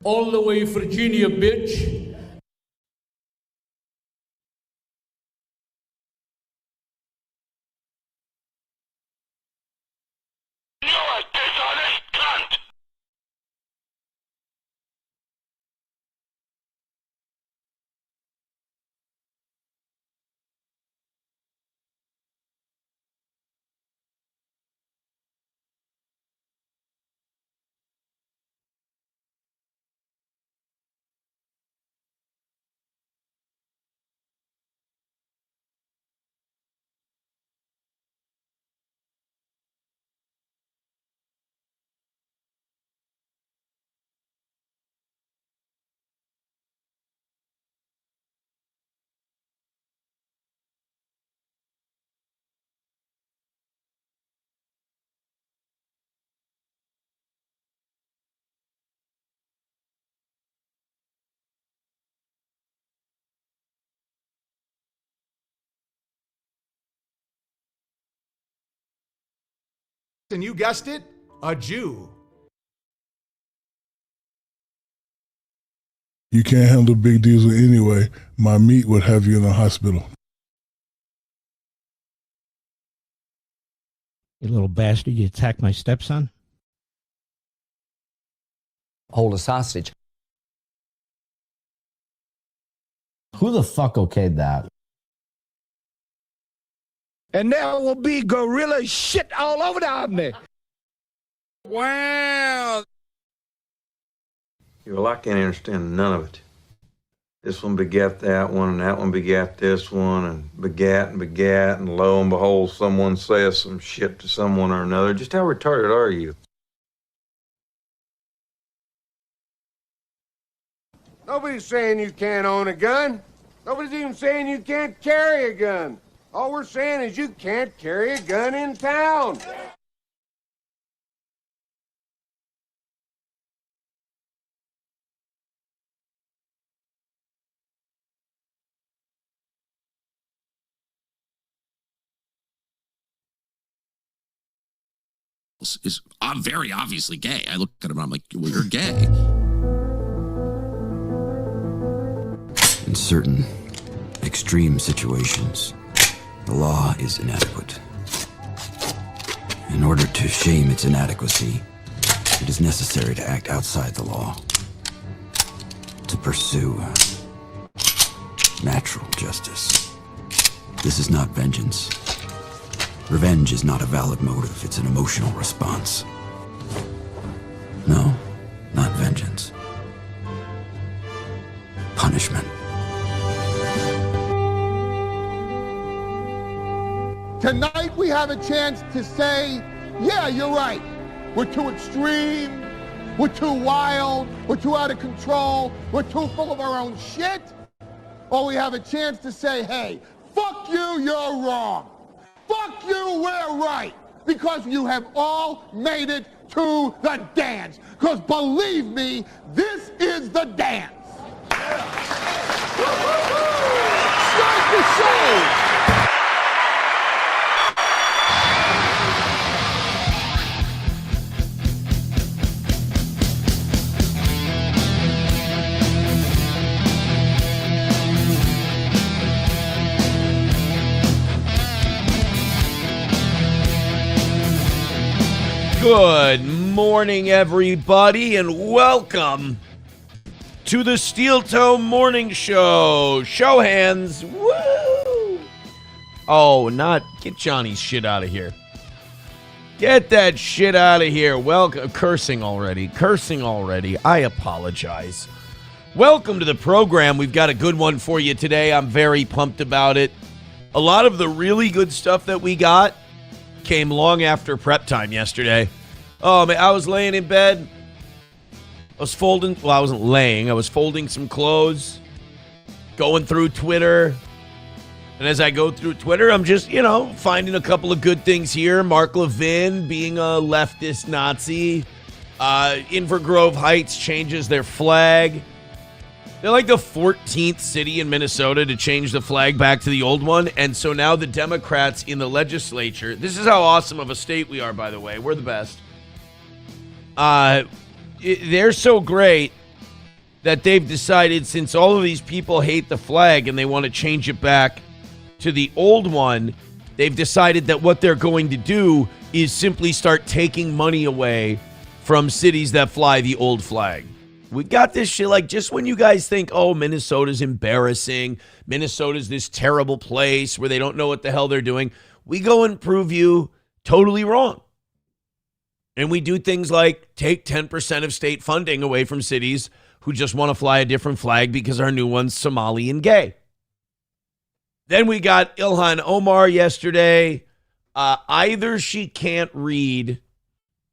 All the way Virginia, bitch. And you guessed it, a Jew. You can't handle Big Diesel anyway. My meat would have you in the hospital. You little bastard, you attacked my stepson? Hold us hostage. Who the fuck okayed that? And there will be gorilla shit all over the army. Wow. Well, I can't understand none of it. This one begat that one, and that one begat this one, and begat, and lo and behold, someone says some shit to someone or another. Just how retarded are you? Nobody's saying you can't own a gun. Nobody's even saying you can't carry a gun. All we're saying is you can't carry a gun in town. Is very obviously gay. I look at him and I'm like, well, you're gay. In certain extreme situations, the law is inadequate. In order to shame its inadequacy, it is necessary to act outside the law, to pursue natural justice. This is not vengeance. Revenge is not a valid motive, it's an emotional response. No, not vengeance. Punishment. Tonight we have a chance to say, yeah, you're right. We're too extreme, we're too wild, we're too out of control, we're too full of our own shit. Or we have a chance to say, hey, fuck you, you're wrong. Fuck you, we're right. Because you have all made it to the dance. Because believe me, this is the dance. Start the show. Good morning, everybody, and welcome to the Steel Toe Morning Show. Show hands. Woo! Oh, get Johnny's shit out of here. Get that shit out of here. Welcome. Cursing already. I apologize. Welcome to the program. We've got a good one for you today. I'm very pumped about it. A lot of the really good stuff that we got came long after prep time yesterday. Oh, man, I was laying in bed. I was folding. Well, I wasn't laying. I was folding some clothes, going through Twitter. And as I go through Twitter, I'm just, finding a couple of good things here. Mark Levin being a leftist Nazi. Inver Grove Heights changes their flag. They're like the 14th city in Minnesota to change the flag back to the old one. And so now the Democrats in the legislature, this is how awesome of a state we are, by the way. We're the best. They're so great that they've decided, since all of these people hate the flag and they want to change it back to the old one, they've decided that what they're going to do is simply start taking money away from cities that fly the old flag. We got this shit, like, just when you guys think, oh, Minnesota's embarrassing, Minnesota's this terrible place where they don't know what the hell they're doing, we go and prove you totally wrong. And we do things like take 10% of state funding away from cities who just want to fly a different flag because our new one's Somali and gay. Then we got Ilhan Omar yesterday. Either she can't read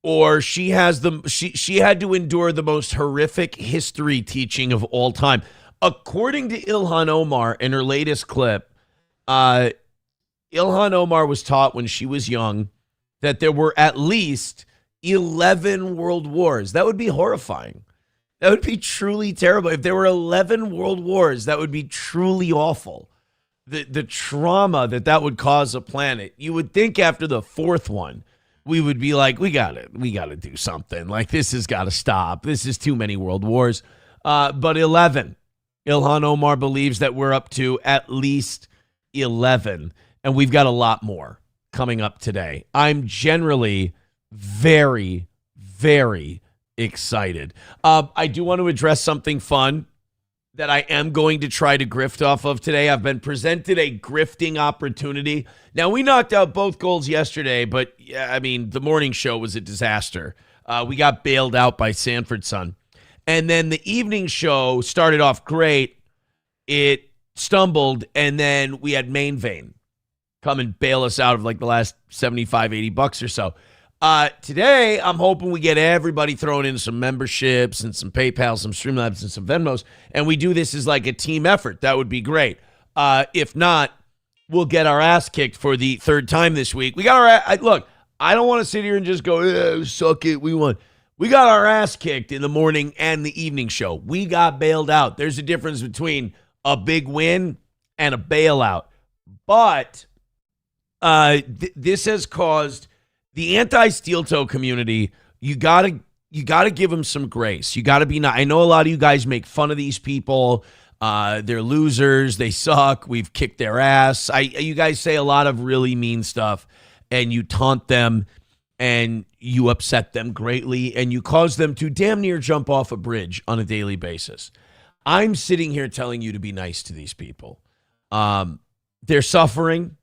or she has she had to endure the most horrific history teaching of all time. According to Ilhan Omar in her latest clip, Ilhan Omar was taught when she was young that there were at least 11 world wars. That would be horrifying. That would be truly terrible. If there were 11 world wars, that would be truly awful. The trauma that would cause a planet. You would think after the fourth one, we would be like, we gotta do something. Like, this has got to stop. This is too many world wars. But 11. Ilhan Omar believes that we're up to at least 11. And we've got a lot more coming up today. I'm generally very, very excited. I do want to address something fun that I am going to try to grift off of today. I've been presented a grifting opportunity. Now, we knocked out both goals yesterday, but yeah, I mean, the morning show was a disaster. We got bailed out by Sanford Son. And then the evening show started off great. It stumbled, and then we had Main Vein come and bail us out of like the last $75-$80 or so. Today, I'm hoping we get everybody throwing in some memberships and some PayPal, some Streamlabs, and some Venmos, and we do this as like a team effort. That would be great. If not, we'll get our ass kicked for the third time this week. We got our look, I don't want to sit here and just go, suck it, we won. We got our ass kicked in the morning and the evening show. We got bailed out. There's a difference between a big win and a bailout. But this has caused the anti-steel toe community, you gotta give them some grace. You gotta be nice. I know a lot of you guys make fun of these people. They're losers. They suck. We've kicked their ass. You guys say a lot of really mean stuff, and you taunt them, and you upset them greatly, and you cause them to damn near jump off a bridge on a daily basis. I'm sitting here telling you to be nice to these people. They're suffering.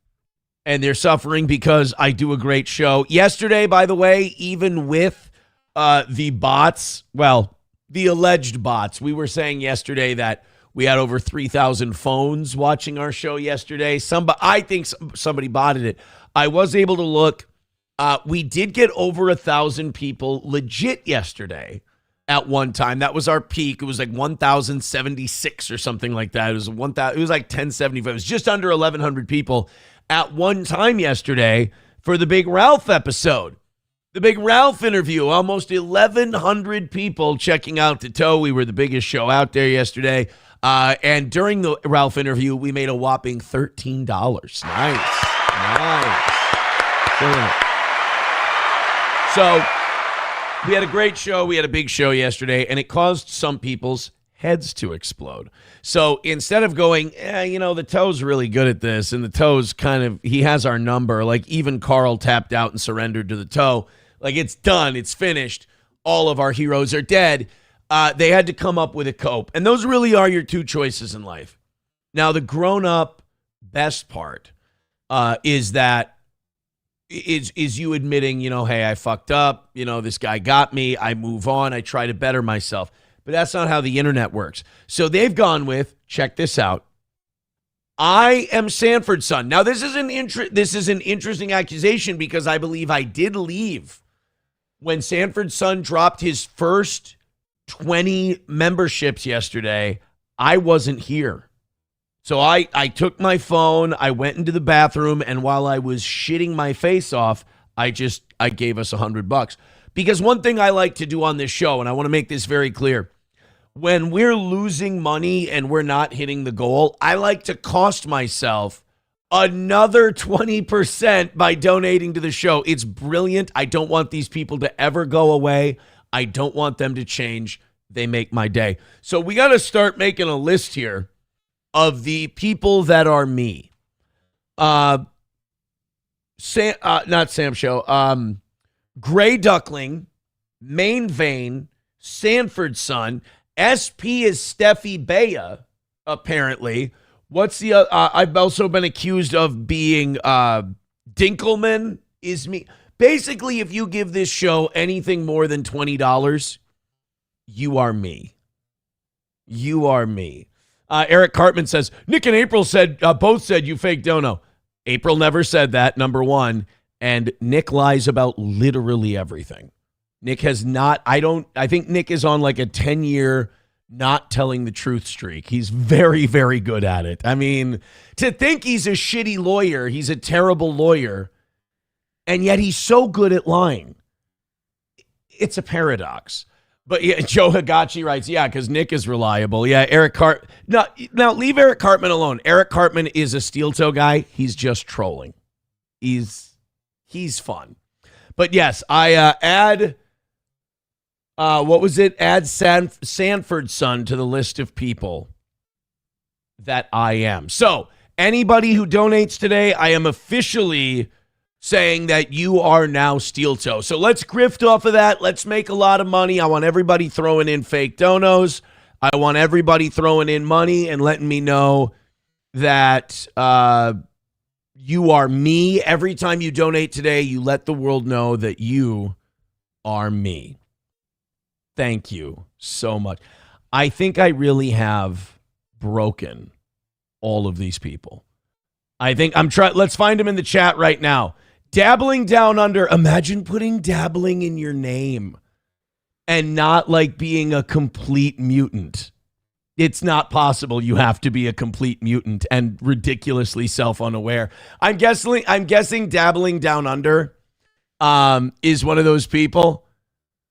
And they're suffering because I do a great show. Yesterday, by the way, even with the bots, well, the alleged bots, we were saying yesterday that we had over 3,000 phones watching our show yesterday. I think somebody botted it. I was able to look. We did get over 1,000 people legit yesterday at one time. That was our peak. It was like 1,076 or something like that. It was 1,000. It was like 1,075. It was just under 1,100 people at one time yesterday for the Big Ralph episode. The Big Ralph interview, almost 1,100 people checking out the toe. We were the biggest show out there yesterday. And during the Ralph interview, we made a whopping $13. Nice. So we had a great show. We had a big show yesterday, and it caused some people's heads to explode. So instead of going, the toe's really good at this, and the toe's he has our number, like even Carl tapped out and surrendered to the toe, like it's done, it's finished, all of our heroes are dead, they had to come up with a cope. And those really are your two choices in life. Now, the grown-up best part is you admitting, hey, I fucked up, this guy got me, I move on, I try to better myself. But that's not how the internet works. So they've gone with, check this out, I am Sanford's son. Now, this is an interesting accusation because I believe I did leave when Sanford's son dropped his first 20 memberships yesterday. I wasn't here. So I took my phone, I went into the bathroom, and while I was shitting my face off, I gave us $100. Because one thing I like to do on this show, and I want to make this very clear, when we're losing money and we're not hitting the goal, I like to cost myself another 20% by donating to the show. It's brilliant. I don't want these people to ever go away. I don't want them to change. They make my day. So we got to start making a list here of the people that are me. Not Sam Show. Gray Duckling, Main Vein, Sanford Son. SP is Steffi Bea, apparently. What's the I've also been accused of being Dinkelman is me. Basically, if you give this show anything more than $20, you are me. You are me. Eric Cartman says, Nick and April said both said you fake dono. April never said that, number one. And Nick lies about literally everything. Nick has not, I think Nick is on like a 10-year not telling the truth streak. He's very, very good at it. I mean, to think he's a shitty lawyer, he's a terrible lawyer, and yet he's so good at lying. It's a paradox. But yeah, Joe Higachi writes, yeah, because Nick is reliable. Yeah, Eric Cartman. Now, leave Eric Cartman alone. Eric Cartman is a steel toe guy. He's just trolling. He's fun. But yes, I add, what was it? Add Sanford Son to the list of people that I am. So anybody who donates today, I am officially saying that you are now steel toe. So let's grift off of that. Let's make a lot of money. I want everybody throwing in fake donos. I want everybody throwing in money and letting me know that you are me. Every time you donate today, you let the world know that you are me. Thank you so much. I think I really have broken all of these people. I think I'm trying. Let's find them in the chat right now. Dabbling Down Under. Imagine putting dabbling in your name and not like being a complete mutant. It's not possible. You have to be a complete mutant and ridiculously self-unaware. I'm guessing Dabbling Down Under is one of those people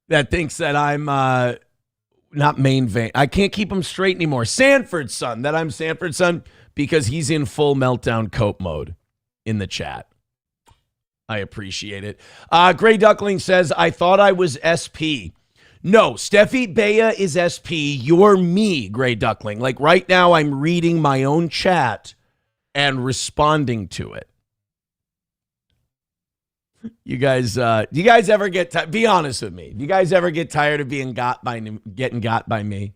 that thinks that I'm not Main Vein. I can't keep him straight anymore. Sanford Son, that I'm Sanford Son because he's in full meltdown cope mode in the chat. I appreciate it. Gray Duckling says, I thought I was SP. No, Steffi Bea is SP. You're me, Gray Duckling. Like right now, I'm reading my own chat and responding to it. You guys ever get be honest with me? Do you guys ever get tired of getting got by me?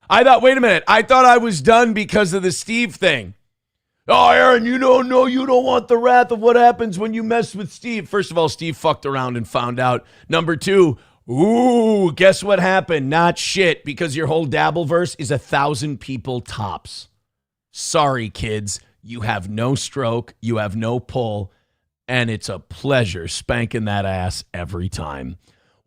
I thought I was done because of the Steve thing. Oh, Aaron, you don't know. You don't want the wrath of what happens when you mess with Steve. First of all, Steve fucked around and found out. Number two, ooh, guess what happened? Not shit, because your whole Dabbleverse is 1,000 people tops. Sorry, kids. You have no stroke. You have no pull. And it's a pleasure spanking that ass every time.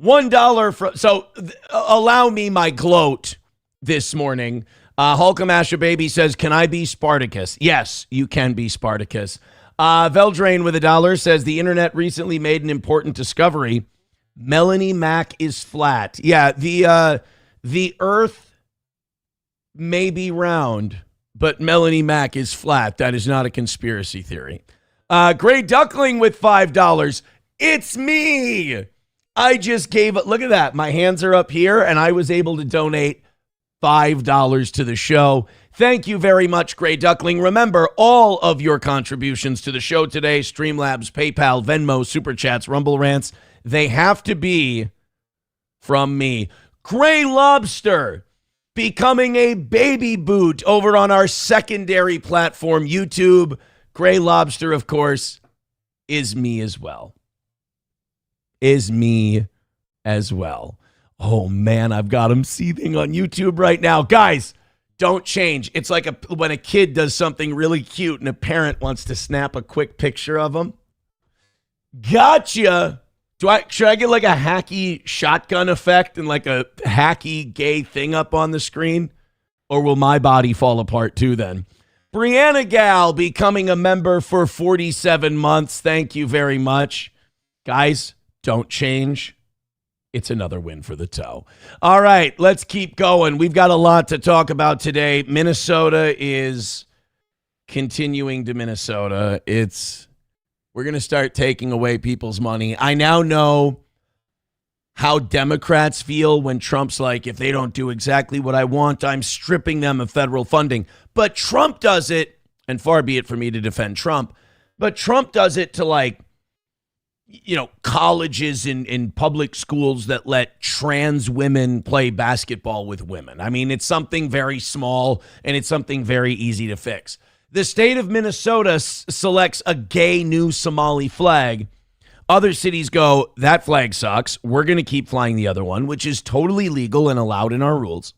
$1 so allow me my gloat this morning. Hulkamasha Baby says, can I be Spartacus? Yes, you can be Spartacus. Veldrain with $1 says, the internet recently made an important discovery. Melanie Mac is flat. Yeah, the earth may be round, but Melanie Mac is flat. That is not a conspiracy theory. Gray Duckling with $5. It's me. I just gave it. Look at that. My hands are up here, and I was able to donate $5 to the show. Thank you very much, Gray Duckling. Remember, all of your contributions to the show today, Streamlabs, PayPal, Venmo, Super Chats, Rumble Rants, they have to be from me. Gray Lobster becoming a baby boot over on our secondary platform, YouTube. Gray Lobster, of course, is me as well. Is me as well. Oh, man, I've got him seething on YouTube right now. Guys, don't change. It's like when a kid does something really cute and a parent wants to snap a quick picture of them. Gotcha. Should I get like a hacky shotgun effect and like a hacky gay thing up on the screen? Or will my body fall apart too then? Brianna Gal becoming a member for 47 months. Thank you very much. Guys, don't change. It's another win for the toe. All right, let's keep going. We've got a lot to talk about today. Minnesota is continuing to Minnesota. We're going to start taking away people's money. I now know how Democrats feel when Trump's like, if they don't do exactly what I want, I'm stripping them of federal funding. But Trump does it, and far be it for me to defend Trump, but Trump does it to like, you know, colleges in public schools that let trans women play basketball with women. I mean, it's something very small and it's something very easy to fix. The state of Minnesota selects a gay new Somali flag. Other cities go, that flag sucks. We're going to keep flying the other one, which is totally legal and allowed in our rules.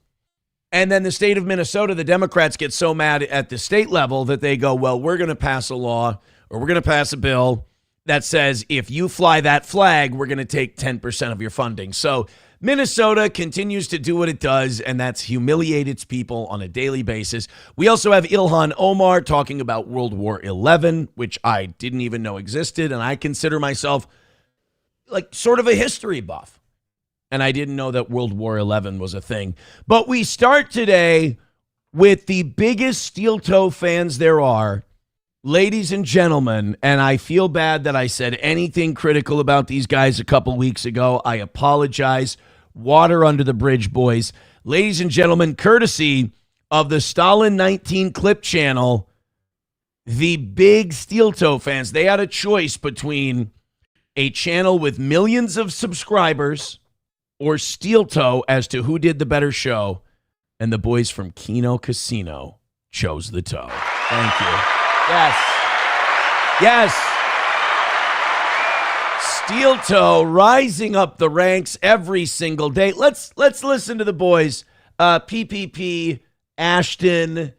And then the state of Minnesota, the Democrats get so mad at the state level that they go, well, we're going to pass a law or we're going to pass a bill that says if you fly that flag, we're going to take 10% of your funding. So Minnesota continues to do what it does, and that's humiliate its people on a daily basis. We also have Ilhan Omar talking about World War XI, which I didn't even know existed, and I consider myself like sort of a history buff. And I didn't know that World War XI was a thing. But we start today with the biggest steel toe fans there are. Ladies and gentlemen, and I feel bad that I said anything critical about these guys a couple weeks ago. I apologize. Water under the bridge, boys. Ladies and gentlemen, courtesy of the Stalin 19 clip channel, the big steel toe fans, they had a choice between a channel with millions of subscribers or steel toe as to who did the better show. And the boys from Kino Casino chose the toe. Thank you. Yes. Yes. Steel toe rising up the ranks every single day. Let's listen to the boys. PPP, Ashton,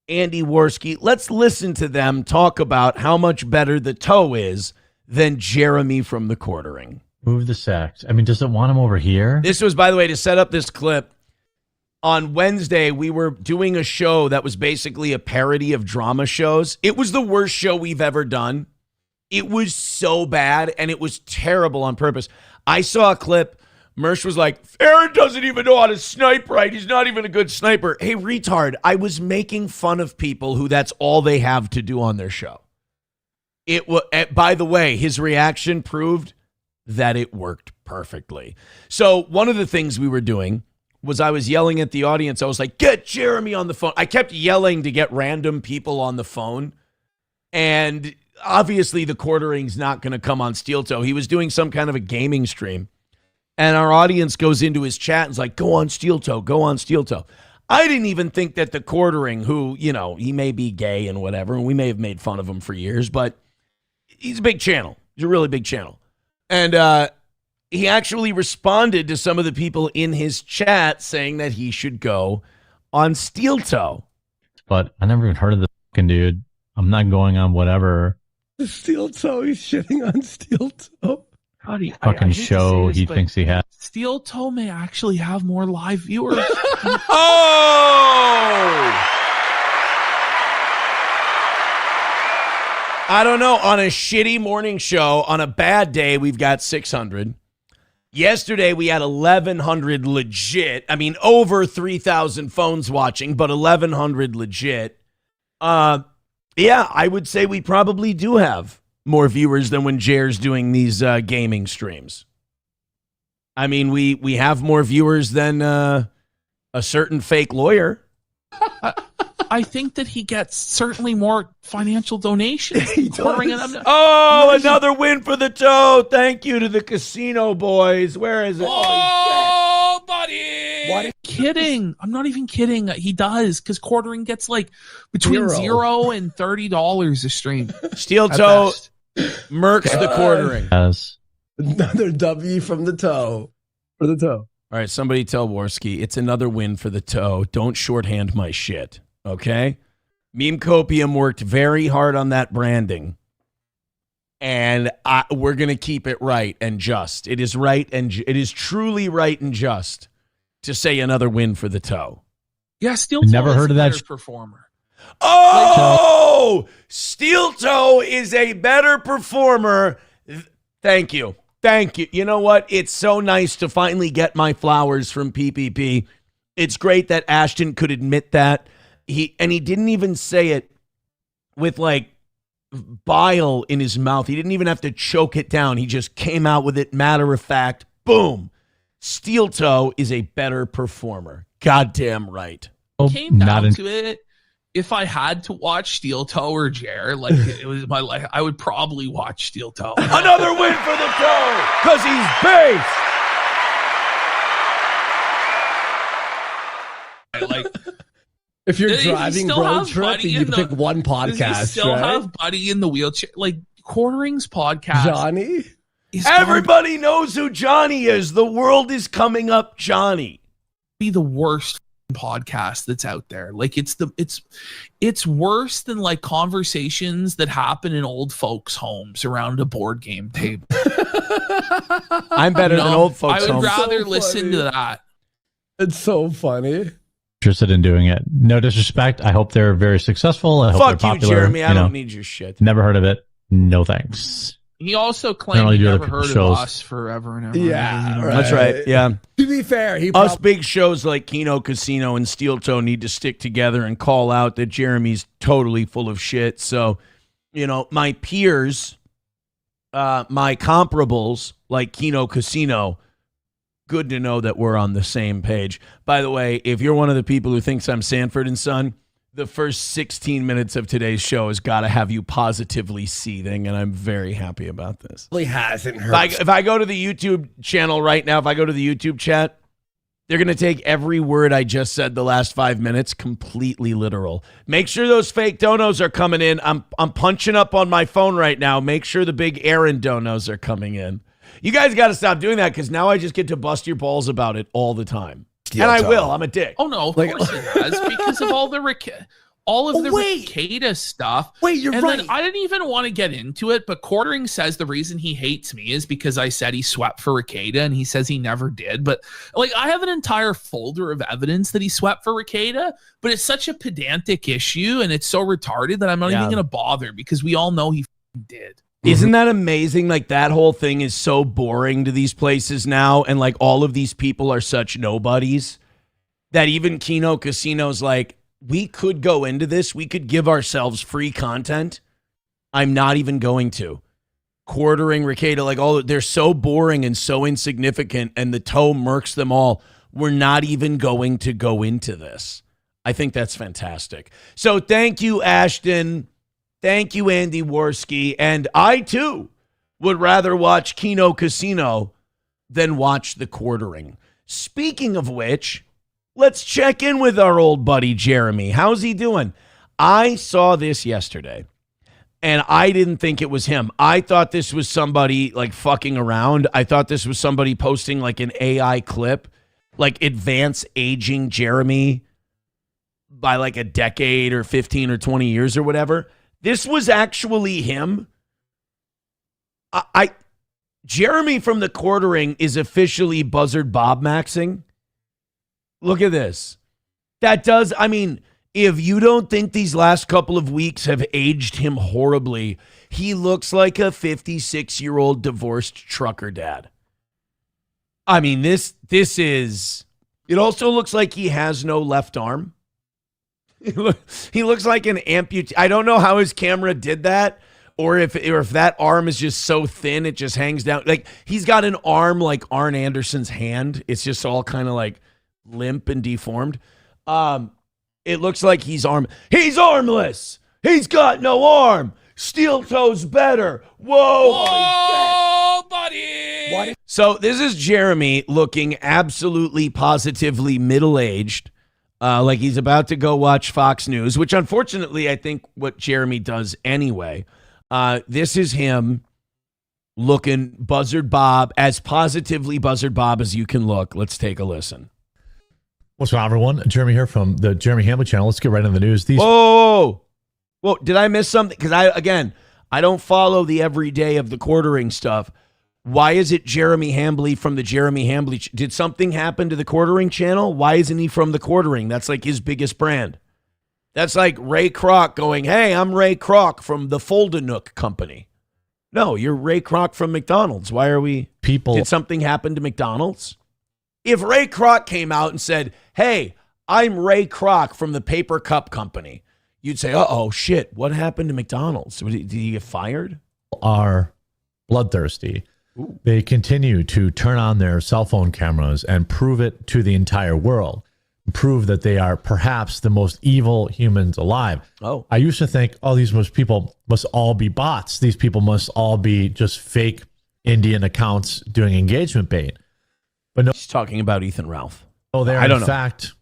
Andy Worski. Let's listen to them talk about how much better the toe is than Jeremy from the quartering. Move the sacks. I mean, does it want him over here? This was, by the way, to set up this clip. On Wednesday, we were doing a show that was basically a parody of drama shows. It was the worst show we've ever done. It was so bad, and it was terrible on purpose. I saw a clip. Mersh was like, Aaron doesn't even know how to snipe right. He's not even a good sniper. Hey, retard, I was making fun of people who that's all they have to do on their show. It was, by the way, his reaction proved that it worked perfectly. So one of the things we were doing was I was yelling at the audience. I was like, get Jeremy on the phone. I kept yelling to get random people on the phone. And obviously the quartering's not going to come on Steel Toe. He was doing some kind of a gaming stream. And our audience goes into his chat and is like, go on Steel Toe, go on Steel Toe. I didn't even think that the quartering, who, you know, he may be gay and whatever, and we may have made fun of him for years, but he's a big channel. He's a really big channel. And, he actually responded to some of the people in his chat saying that he should go on Steel Toe. But I never even heard of the fucking dude. I'm not going on whatever Steel Toe. He's shitting on Steel Toe. God, fucking show he thinks he has. Steel Toe may actually have more live viewers. Oh! I don't know. On a shitty morning show, on a bad day, we've got 600. Yesterday, we had 1,100 legit. I mean, over 3,000 phones watching, but 1,100 legit. Yeah, I would say we probably do have more viewers than when Jer's doing these gaming streams. I mean, we have more viewers than a certain fake lawyer. I think that he gets certainly more financial donations. Oh, another win for the toe. Thank you to the casino boys. Where is it? Oh, buddy. What? Kidding. I'm not even kidding. He does, because quartering gets like between $0 and $30 a stream. Steel Toe murks the quartering. Yes. Another W from the toe. For the toe. All right, somebody tell Worski, it's another win for the toe. Don't shorthand my shit. Okay? Meme Copium worked very hard on that branding. And we're going to keep it right and just. It is right and it is truly right and just to say another win for the toe. Yeah, Steel Toe never heard of that performer. Oh! Steel Toe is a better performer. Thank you. Thank you. You know what? It's so nice to finally get my flowers from PPP. It's great that Ashton could admit that. He didn't even say it with like bile in his mouth. He didn't even have to choke it down. He just came out with it, matter of fact. Boom. Steel Toe is a better performer. Goddamn right. Came down to it. If I had to watch Steel Toe or Jer, like it was my life, I would probably watch Steel Toe. Another win for the Toe because he's base. Like, if you're does he driving still road have trip, Buddy you in pick one Does he podcast, still right? have Buddy in the wheelchair? Like Quartering's podcast. Johnny? Everybody knows who Johnny is. The world is coming up Johnny. Be the worst podcast that's out there. Like it's worse than like conversations that happen in old folks' homes around a board game table. I'm better than old folks' I would homes. rather So listen funny. to that. It's so funny. Interested in doing it. No disrespect. I hope they're very successful. I hope Fuck they're you, popular. Jeremy. I don't need your shit. Never heard of it. No thanks. He also I claimed only he do other never heard people's of shows. us forever and ever. Yeah, and ever. right. That's right. Yeah. To be fair, Us big shows like Kino Casino and Steel Toe need to stick together and call out that Jeremy's totally full of shit. So, my peers, my comparables like Kino Casino, good to know that we're on the same page. By the way, if you're one of the people who thinks I'm Sanford and Son, the first 16 minutes of today's show has got to have you positively seething, and I'm very happy about this. really hasn't hurt. If I go to the YouTube channel right now, if I go to the YouTube chat, they're going to take every word I just said the last 5 minutes completely literal. Make sure those fake donos are coming in. I'm punching up on my phone right now. Make sure the big Aaron donos are coming in. You guys got to stop doing that because now I just get to bust your balls about it all the time. And I will. I'm a dick. Oh no, of course it has because of all the Ricada stuff. Wait, you're and right. Then I didn't even want to get into it, but Quartering says the reason he hates me is because I said he swept for Ricada, and he says he never did. But like, I have an entire folder of evidence that he swept for Ricada, but it's such a pedantic issue, and it's so retarded that I'm not even going to bother because we all know he did. Isn't that amazing? Like, that whole thing is so boring to these places now, and like all of these people are such nobodies that even Kino Casino's like, we could go into this, we could give ourselves free content. I'm not even going to. Quartering, Ricada, like they're so boring and so insignificant, and the Toe murks them all. We're not even going to go into this. I think that's fantastic. So thank you, Ashton. Thank you, Andy Worski. And I, too, would rather watch Kino Casino than watch the Quartering. Speaking of which, let's check in with our old buddy, Jeremy. How's he doing? I saw this yesterday, and I didn't think it was him. I thought this was somebody, like, fucking around. I thought this was somebody posting, like, an AI clip, like, advance aging Jeremy by, like, a decade or 15 or 20 years or whatever. This was actually him. Jeremy from the Quartering is officially Buzzard Bob Maxing. Look at this. If you don't think these last couple of weeks have aged him horribly, he looks like a 56-year-old divorced trucker dad. This is, it also looks like he has no left arm. He looks like an amputee. I don't know how his camera did that, or if that arm is just so thin it just hangs down. Like, he's got an arm like Arn Anderson's hand. It's just all kind of like limp and deformed. It looks like he's armless. He's got no arm. Steel Toe's better. Whoa, buddy. What? So this is Jeremy looking absolutely positively middle-aged. Like he's about to go watch Fox News, which unfortunately I think what Jeremy does anyway. This is him looking Buzzard Bob, as positively Buzzard Bob as you can look. Let's take a listen. What's going on, everyone? Jeremy here from the Jeremy Hambley channel. Let's get right into the news. Whoa, did I miss something? Because I don't follow the everyday of the Quartering stuff. Why is it Jeremy Hambley from the Jeremy Hambley? Did something happen to the Quartering channel? Why isn't he from the Quartering? That's like his biggest brand. That's like Ray Kroc going, hey, I'm Ray Kroc from the Foldanook Company. No, you're Ray Kroc from McDonald's. Why are we? Did something happen to McDonald's? If Ray Kroc came out and said, hey, I'm Ray Kroc from the Paper Cup Company, you'd say, uh-oh, shit, what happened to McDonald's? Did he get fired? Are bloodthirsty. They continue to turn on their cell phone cameras and prove it to the entire world. Prove that they are perhaps the most evil humans alive. Oh. I used to think, these people must all be bots. These people must all be just fake Indian accounts doing engagement bait. But no, he's talking about Ethan Ralph. Oh, they are in fact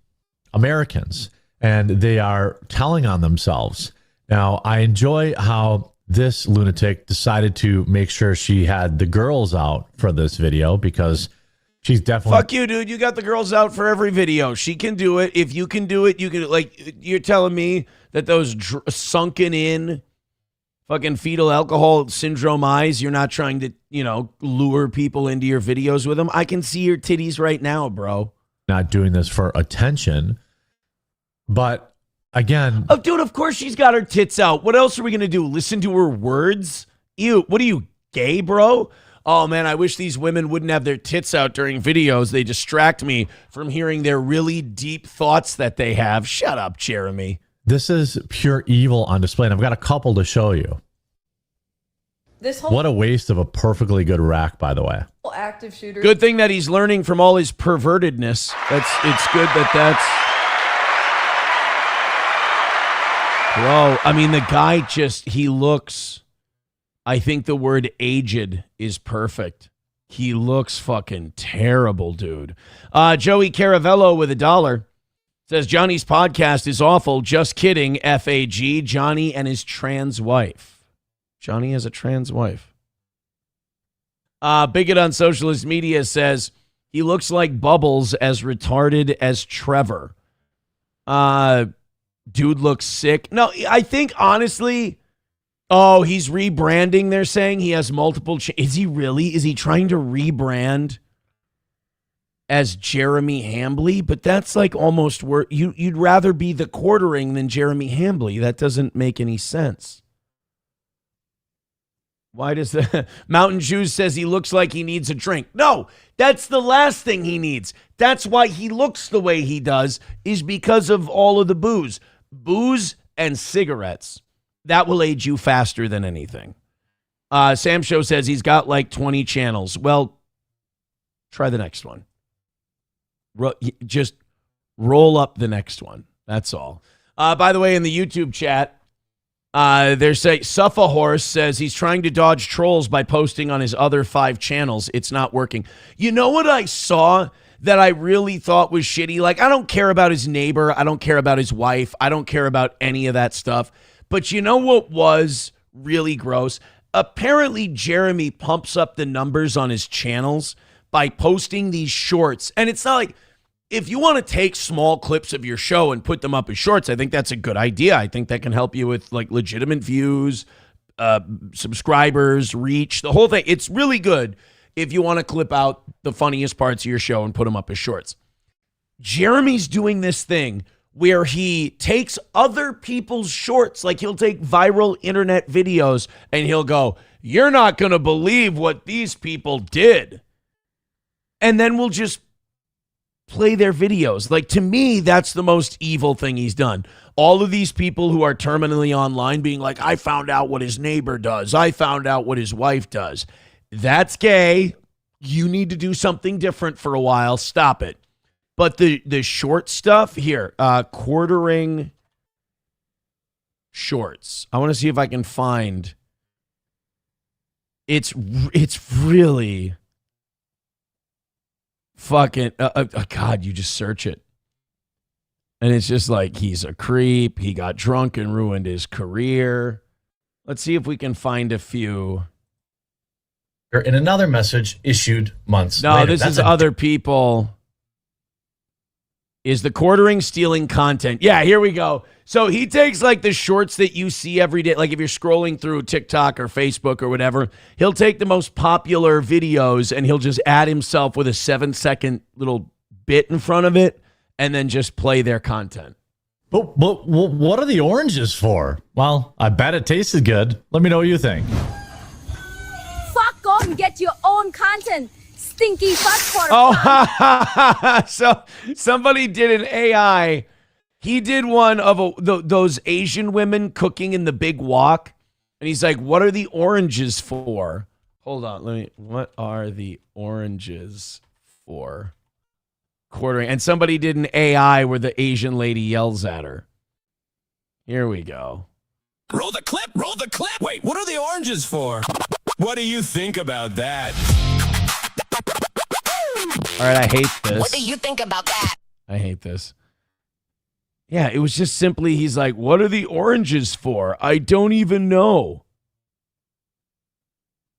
Americans, and they are telling on themselves. Now, I enjoy how this lunatic decided to make sure she had the girls out for this video, because she's definitely... Fuck you, dude. You got the girls out for every video. She can do it. If you can do it, you can... Like, you're telling me that those sunken in fucking fetal alcohol syndrome eyes, you're not trying to, lure people into your videos with them? I can see your titties right now, bro. Not doing this for attention, but again... Oh, dude, of course she's got her tits out. What else are we going to do? Listen to her words? Ew, what are you, gay, bro? Oh, man, I wish these women wouldn't have their tits out during videos. They distract me from hearing their really deep thoughts that they have. Shut up, Jeremy. This is pure evil on display, and I've got a couple to show you. What a waste of a perfectly good rack, by the way. Active shooter. Good thing that he's learning from all his pervertedness. It's good that's... Bro, I mean, the guy he looks... I think the word aged is perfect. He looks fucking terrible, dude. Joey Caravello with $1 says, Johnny's podcast is awful. Just kidding. FAG. Johnny and his trans wife. Johnny has a trans wife. Bigot on Socialist Media says, he looks like Bubbles, as retarded as Trevor. Dude looks sick. No, I think, honestly... Oh, he's rebranding, they're saying. He has multiple... Is he really? Is he trying to rebrand as Jeremy Hambley? But that's like almost... You'd rather be the quartering than Jeremy Hambley. That doesn't make any sense. Why does the... Mountain Juice says he looks like he needs a drink. No, that's the last thing he needs. That's why he looks the way he does, is because of all of the booze. Booze and cigarettes. That will age you faster than anything. Sam Show says he's got like 20 channels. Well, try the next one. Just roll up the next one. That's all. By the way, in the YouTube chat, they're saying Suffa Horse says he's trying to dodge trolls by posting on his other 5 channels. It's not working. You know what I saw that I really thought was shitty? Like, I don't care about his neighbor. I don't care about his wife. I don't care about any of that stuff. But you know what was really gross? Apparently, Jeremy pumps up the numbers on his channels by posting these shorts. And it's not like, if you want to take small clips of your show and put them up as shorts, I think that's a good idea. I think that can help you with like legitimate views, subscribers, reach, the whole thing. It's really good if you want to clip out the funniest parts of your show and put them up as shorts. Jeremy's doing this thing where he takes other people's shorts, like he'll take viral internet videos and he'll go, you're not going to believe what these people did. And then we'll just play their videos. Like, to me, that's the most evil thing he's done. All of these people who are terminally online being like, I found out what his neighbor does. I found out what his wife does. That's gay. You need to do something different for a while. Stop it. But the short stuff here, quartering shorts. I want to see if I can find. It's really fucking. God, you just search it, and it's just like he's a creep. He got drunk and ruined his career. Let's see if we can find a few. In another message issued months No, later. this That's is other people. Is the quartering stealing content? Yeah, here we go. So he takes like the shorts that you see every day. Like if you're scrolling through TikTok or Facebook or whatever, he'll take the most popular videos and he'll just add himself with a 7-second little bit in front of it and then just play their content. But what are the oranges for? Well, I bet it tasted good. Let me know what you think. Fuck off and get your own content. Stinky fuck. Oh, so somebody did an AI. He did one of those Asian women cooking in the big wok. And he's like, what are the oranges for? Hold on. What are the oranges for? Quartering. And somebody did an AI where the Asian lady yells at her. Here we go. Roll the clip. Roll the clip. Wait, what are the oranges for? What do you think about that? All right, I hate this. What do you think about that? I hate this. Yeah, it was just simply, he's like, what are the oranges for? I don't even know.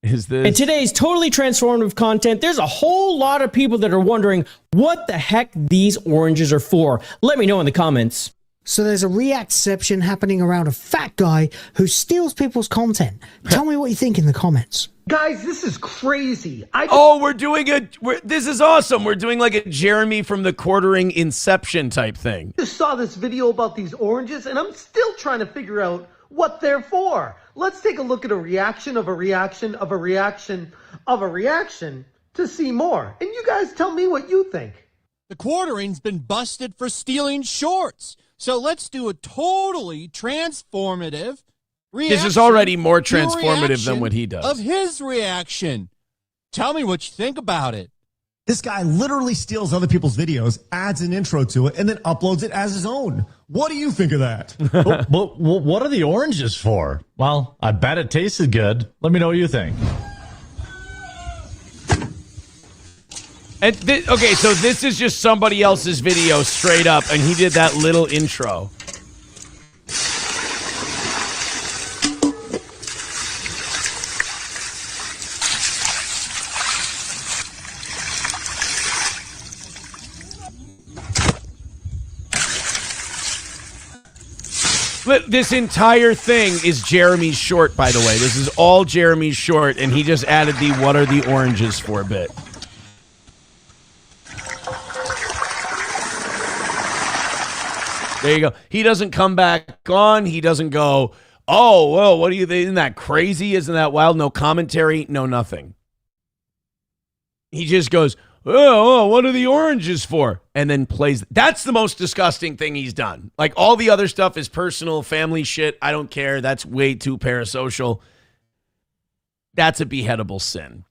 Is this? In today's totally transformative content, there's a whole lot of people that are wondering what the heck these oranges are for. Let me know in the comments. So there's a reactception happening around a fat guy who steals people's content. Tell me what you think in the comments. Guys, this is crazy. We're doing this is awesome. We're doing like a Jeremy from the Quartering Inception type thing. Just saw this video about these oranges, and I'm still trying to figure out what they're for. Let's take a look at a reaction of a reaction of a reaction of a reaction to see more. And you guys tell me what you think. The Quartering's been busted for stealing shorts. So let's do a totally transformative reaction. This is already more transformative than what he does. Of his reaction. Tell me what you think about it. This guy literally steals other people's videos, adds an intro to it, and then uploads it as his own. What do you think of that? But what are the oranges for? Well, I bet it tasted good. Let me know what you think. And okay, so this is just somebody else's video straight up, and he did that little intro. This entire thing is Jeremy's short, by the way. This is all Jeremy's short, and he just added the what are the oranges for bit. There you go. He doesn't come back on. He doesn't go, oh, whoa, what do you think? Isn't that crazy? Isn't that wild? No commentary, no nothing. He just goes, oh, what are the oranges for? And then plays. That's the most disgusting thing he's done. Like, all the other stuff is personal, family shit. I don't care. That's way too parasocial. That's a beheadable sin.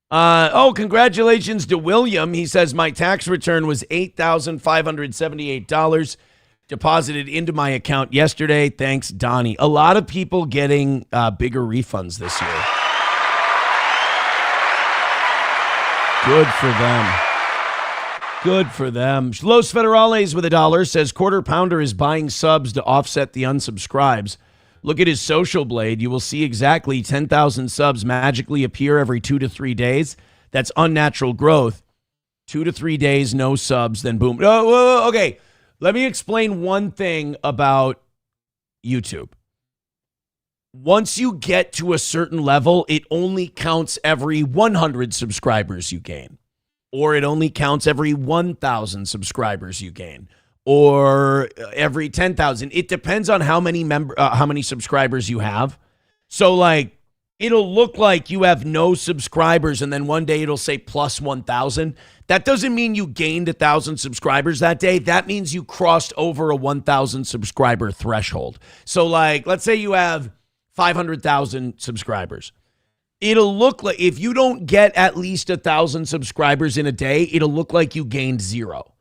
Congratulations to William. He says, my tax return was $8,578. Deposited into my account yesterday. Thanks, Donnie. A lot of people getting bigger refunds this year. Good for them. Good for them. Los Federales with $1 says, Quarter Pounder is buying subs to offset the unsubscribes. Look at his social blade. You will see exactly 10,000 subs magically appear every 2 to 3 days. That's unnatural growth. 2 to 3 days, no subs, then boom. Okay. Let me explain one thing about YouTube. Once you get to a certain level, it only counts every 100 subscribers you gain. Or it only counts every 1,000 subscribers you gain. Or every 10,000. It depends on how many subscribers you have. So, like, it'll look like you have no subscribers, and then one day it'll say plus 1,000. That doesn't mean you gained 1,000 subscribers that day. That means you crossed over a 1,000 subscriber threshold. So, like, let's say you have 500,000 subscribers. It'll look like, if you don't get at least 1,000 subscribers in a day, it'll look like you gained 0.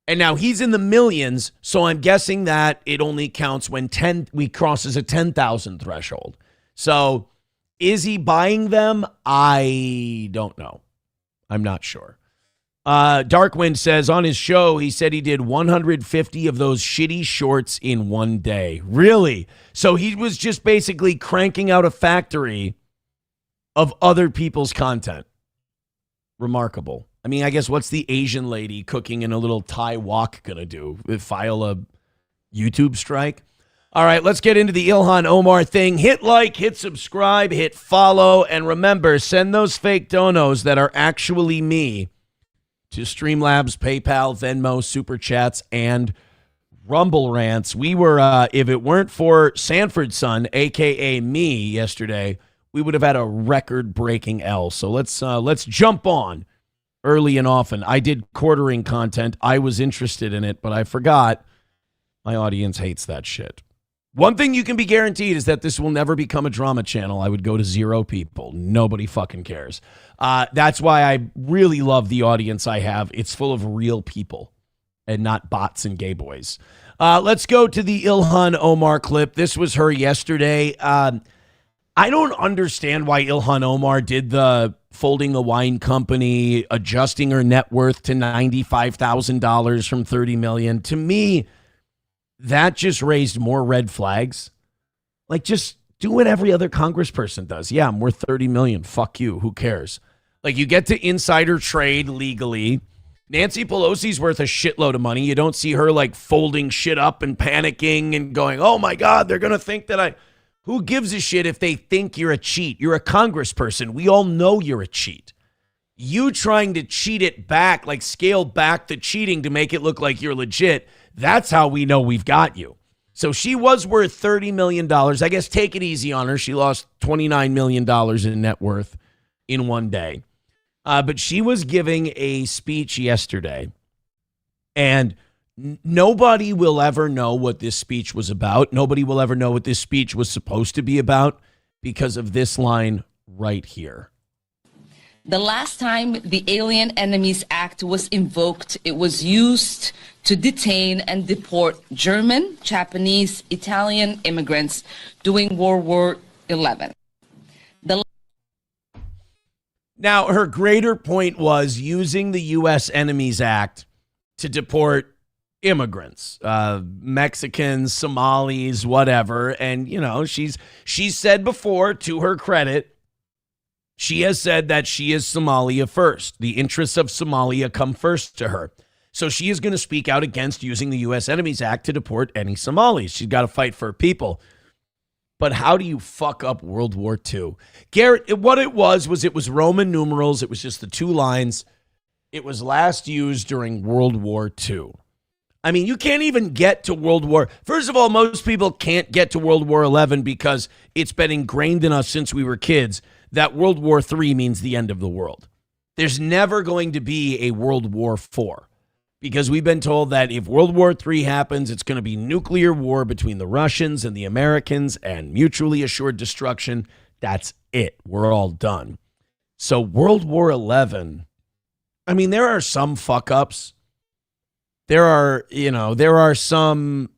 And now he's in the millions, so I'm guessing that it only counts when we crosses a 10,000 threshold. So, is he buying them? I don't know. I'm not sure. Darkwind says on his show, he said he did 150 of those shitty shorts in one day. Really? So he was just basically cranking out a factory of other people's content. Remarkable. I mean, I guess what's the Asian lady cooking in a little Thai wok gonna do? File a YouTube strike? All right, let's get into the Ilhan Omar thing. Hit like, hit subscribe, hit follow, and remember, send those fake donos that are actually me to Streamlabs, PayPal, Venmo, Super Chats, and Rumble Rants. We were, if it weren't for Sanford's son, a.k.a. me, yesterday, we would have had a record-breaking L. So let's jump on early and often. I did quartering content. I was interested in it, but I forgot my audience hates that shit. One thing you can be guaranteed is that this will never become a drama channel. I would go to 0 people. Nobody fucking cares. That's why I really love the audience I have. It's full of real people and not bots and gay boys. Let's go to the Ilhan Omar clip. This was her yesterday. I don't understand why Ilhan Omar did the folding a wine company, adjusting her net worth to $95,000 from $30 million. To me, that just raised more red flags. Like, just do what every other congressperson does. Yeah, I'm worth $30 million. Fuck you. Who cares? Like, you get to insider trade legally. Nancy Pelosi's worth a shitload of money. You don't see her like folding shit up and panicking and going, oh my God, they're going to think that I... Who gives a shit if they think you're a cheat? You're a congressperson. We all know you're a cheat. You trying to cheat it back, like scale back the cheating to make it look like you're legit, that's how we know we've got you. So she was worth $30 million. I guess take it easy on her. She lost $29 million in net worth in one day. But she was giving a speech yesterday, and nobody will ever know what this speech was about. Nobody will ever know what this speech was supposed to be about because of this line right here. The last time the Alien Enemies Act was invoked, it was used to detain and deport German, Japanese, Italian immigrants during World War XI. Now, her greater point was using the U.S. Enemies Act to deport immigrants, Mexicans, Somalis, whatever. And, you know, she's said before, to her credit, she has said that she is Somalia first. The interests of Somalia come first to her. So she is going to speak out against using the U.S. Enemies Act to deport any Somalis. She's got to fight for her people. But how do you fuck up World War II? Garrett, what it was Roman numerals. It was just the two lines. It was last used during World War II. I mean, you can't even get to World War. First of all, most people can't get to World War XI because it's been ingrained in us since we were kids that World War III means the end of the world. There's never going to be a World War IV because we've been told that if World War III happens, it's going to be nuclear war between the Russians and the Americans and mutually assured destruction. That's it. We're all done. So World War XI, I mean, there are some fuck ups. There are some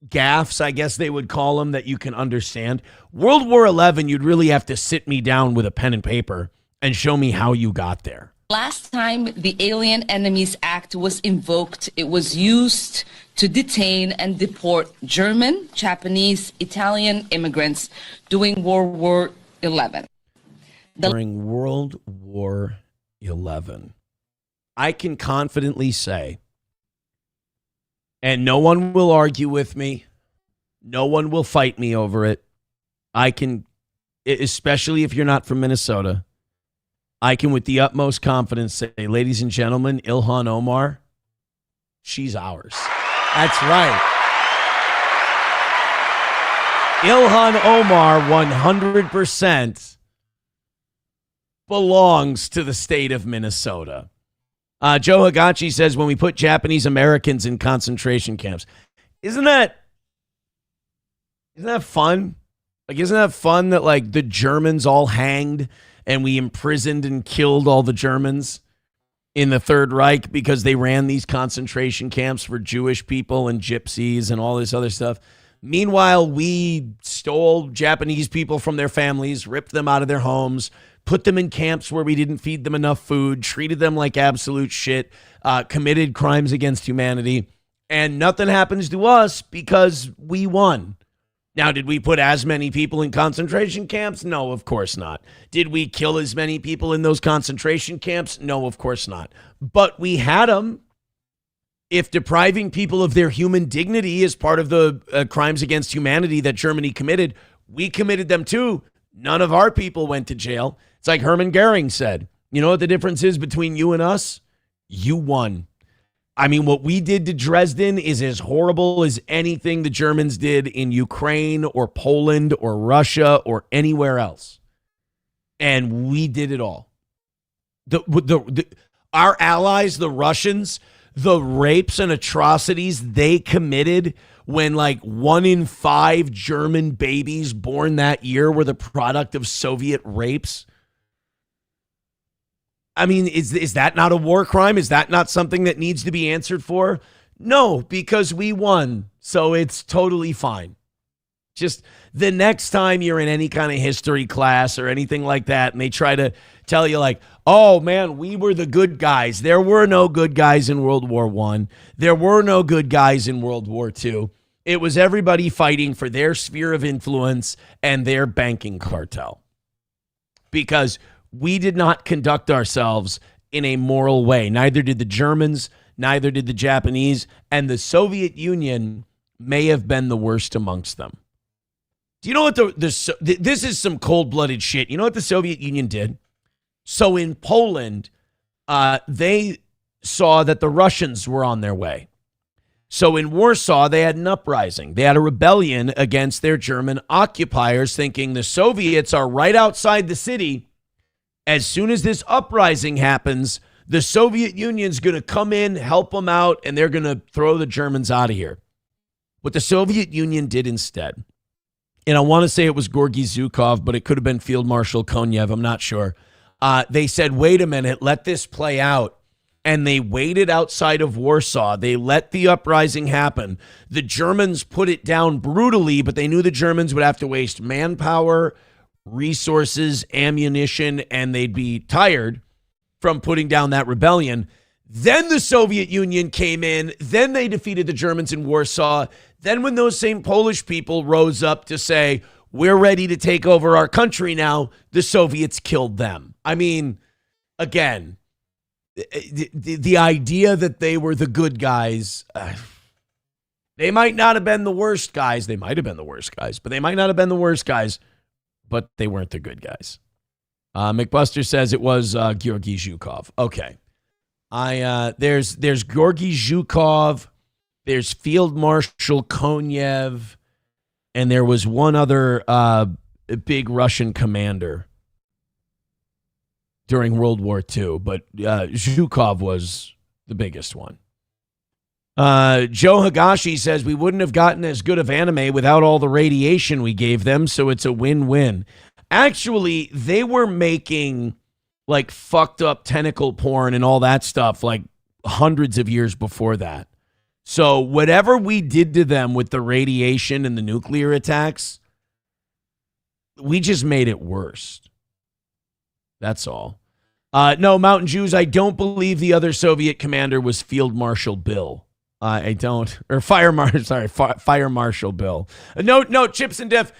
gaffes, I guess they would call them, that you can understand. World War XI, you'd really have to sit me down with a pen and paper and show me how you got there. Last time the Alien Enemies Act was invoked, it was used to detain and deport German, Japanese, Italian immigrants during World War XI. During World War XI. I can confidently say, and no one will argue with me, no one will fight me over it. I can, especially if you're not from Minnesota, I can with the utmost confidence say, ladies and gentlemen, Ilhan Omar, she's ours. That's right. Ilhan Omar 100% belongs to the state of Minnesota. Joe Hagachi says, when we put Japanese Americans in concentration camps, isn't that fun? Like, isn't that fun that like the Germans all hanged and we imprisoned and killed all the Germans in the Third Reich because they ran these concentration camps for Jewish people and gypsies and all this other stuff. Meanwhile, we stole Japanese people from their families, ripped them out of their homes, put them in camps where we didn't feed them enough food, treated them like absolute shit, committed crimes against humanity, and nothing happens to us because we won. Now, did we put as many people in concentration camps? No, of course not. Did we kill as many people in those concentration camps? No, of course not. But we had them. If depriving people of their human dignity is part of the crimes against humanity that Germany committed, we committed them too. None of our people went to jail. It's like Hermann Goering said, you know what the difference is between you and us? You won. I mean, what we did to Dresden is as horrible as anything the Germans did in Ukraine or Poland or Russia or anywhere else. And we did it all. Our allies, the Russians, the rapes and atrocities they committed when like 1 in 5 German babies born that year were the product of Soviet rapes? I mean, is that not a war crime? Is that not something that needs to be answered for? No, because we won. So it's totally fine. Just the next time you're in any kind of history class or anything like that, and they try to tell you like, oh man, we were the good guys. There were no good guys in World War I. There were no good guys in World War II. It was everybody fighting for their sphere of influence and their banking cartel. Because we did not conduct ourselves in a moral way. Neither did the Germans, neither did the Japanese, and the Soviet Union may have been the worst amongst them. Do you know what this is some cold-blooded shit. You know what the Soviet Union did? So in Poland, they saw that the Russians were on their way. So in Warsaw, they had an uprising. They had a rebellion against their German occupiers, thinking the Soviets are right outside the city. As soon as this uprising happens, the Soviet Union's going to come in, help them out, and they're going to throw the Germans out of here. What the Soviet Union did instead, and I want to say it was Georgy Zhukov, but it could have been Field Marshal Konyev, I'm not sure. They said, wait a minute, let this play out. And they waited outside of Warsaw. They let the uprising happen. The Germans put it down brutally, but they knew the Germans would have to waste manpower, resources, ammunition, and they'd be tired from putting down that rebellion. Then the Soviet Union came in. Then they defeated the Germans in Warsaw. Then when those same Polish people rose up to say, we're ready to take over our country now, the Soviets killed them. I mean, again, the idea that they were the good guys, they might not have been the worst guys. They might have been the worst guys, but they might not have been the worst guys, but they weren't the good guys. McBuster says it was Georgy Zhukov. Okay. There's Georgy Zhukov, there's Field Marshal Konyev, and there was one other big Russian commander during World War II, but Zhukov was the biggest one. Joe Higashi says we wouldn't have gotten as good of anime without all the radiation we gave them, so it's a win-win. Actually, they were making like fucked up tentacle porn and all that stuff like hundreds of years before that. So whatever we did to them with the radiation and the nuclear attacks, we just made it worse. That's all. No, Mountain Jews, I don't believe the other Soviet commander was Field Marshal Bill. I don't. Or Fire Marshal Bill. No, Chips and Diff.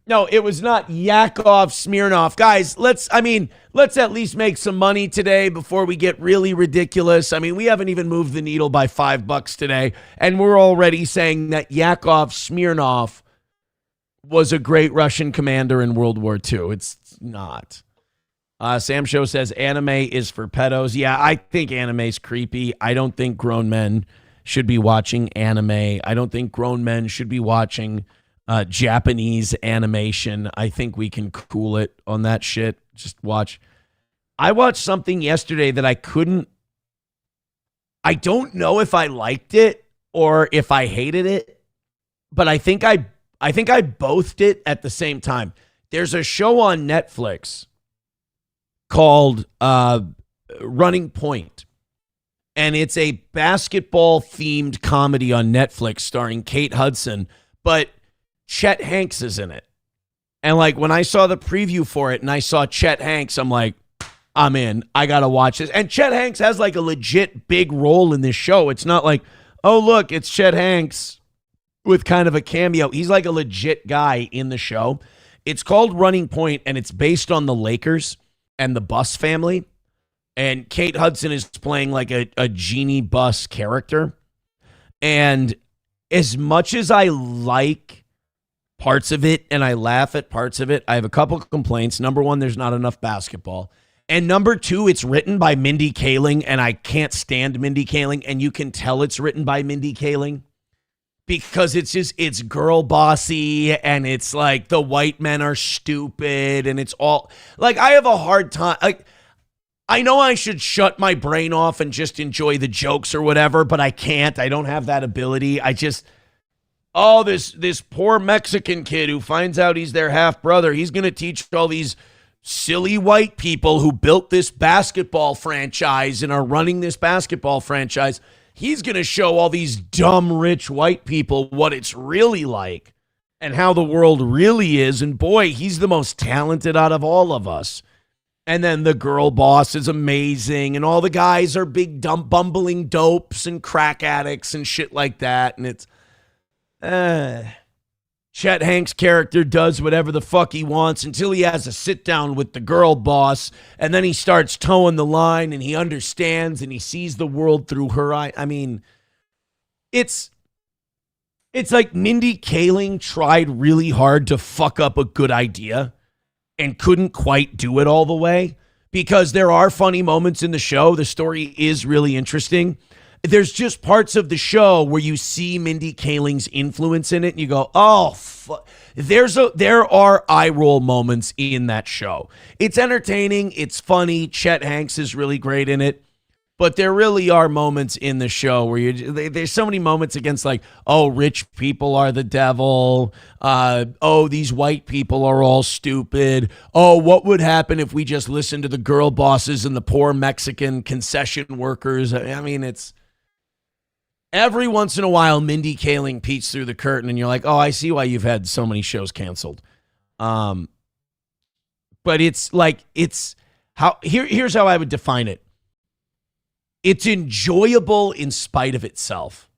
No, it was not Yakov Smirnov. Guys, let's at least make some money today before we get really ridiculous. I mean, we haven't even moved the needle by $5 today, and we're already saying that Yakov Smirnov was a great Russian commander in World War II. It's not. Sam Show says anime is for pedos. Yeah, I think anime's creepy. I don't think grown men should be watching anime. I don't think grown men should be watching Japanese animation. I think we can cool it on that shit. Just watch. I watched something yesterday that I don't know if I liked it or if I hated it, but I think I boathed it at the same time. There's a show on Netflix called Running Point, and it's a basketball themed comedy on Netflix starring Kate Hudson, but Chet Hanks is in it. And like when I saw the preview for it and I saw Chet Hanks, I'm like, I'm in. I got to watch this. And Chet Hanks has like a legit big role in this show. It's not like, oh, look, it's Chet Hanks with kind of a cameo. He's like a legit guy in the show. It's called Running Point, and it's based on the Lakers and the Bus family. And Kate Hudson is playing like a Jeannie Buss character. And as much as I like parts of it and I laugh at parts of it, I have a couple complaints. Number one, there's not enough basketball. And number two, it's written by Mindy Kaling, and I can't stand Mindy Kaling. And you can tell it's written by Mindy Kaling because it's girl bossy, and it's like the white men are stupid, and it's all like, I have a hard time. Like, I know I should shut my brain off and just enjoy the jokes or whatever, but I can't. I don't have that ability. oh, this poor Mexican kid who finds out he's their half brother, he's going to teach all these silly white people who built this basketball franchise and are running this basketball franchise. He's going to show all these dumb, rich white people what it's really like and how the world really is. And boy, he's the most talented out of all of us. And then the girl boss is amazing. And all the guys are big, dumb, bumbling dopes and crack addicts and shit like that. And it's, Chet Hanks' character does whatever the fuck he wants until he has a sit down with the girl boss, and then he starts towing the line and he understands and he sees the world through her eye. I mean, it's like Mindy Kaling tried really hard to fuck up a good idea and couldn't quite do it all the way, because there are funny moments in the show. The story is really interesting. There's just parts of the show where you see Mindy Kaling's influence in it and you go, oh, there are eye roll moments in that show. It's entertaining. It's funny. Chet Hanks is really great in it. But there really are moments in the show where there's so many moments against, like, oh, rich people are the devil. Oh, these white people are all stupid. Oh, what would happen if we just listened to the girl bosses and the poor Mexican concession workers? I mean, it's... Every once in a while, Mindy Kaling peeks through the curtain and you're like, oh, I see why you've had so many shows canceled. But it's like, here's how I would define it. It's enjoyable in spite of itself.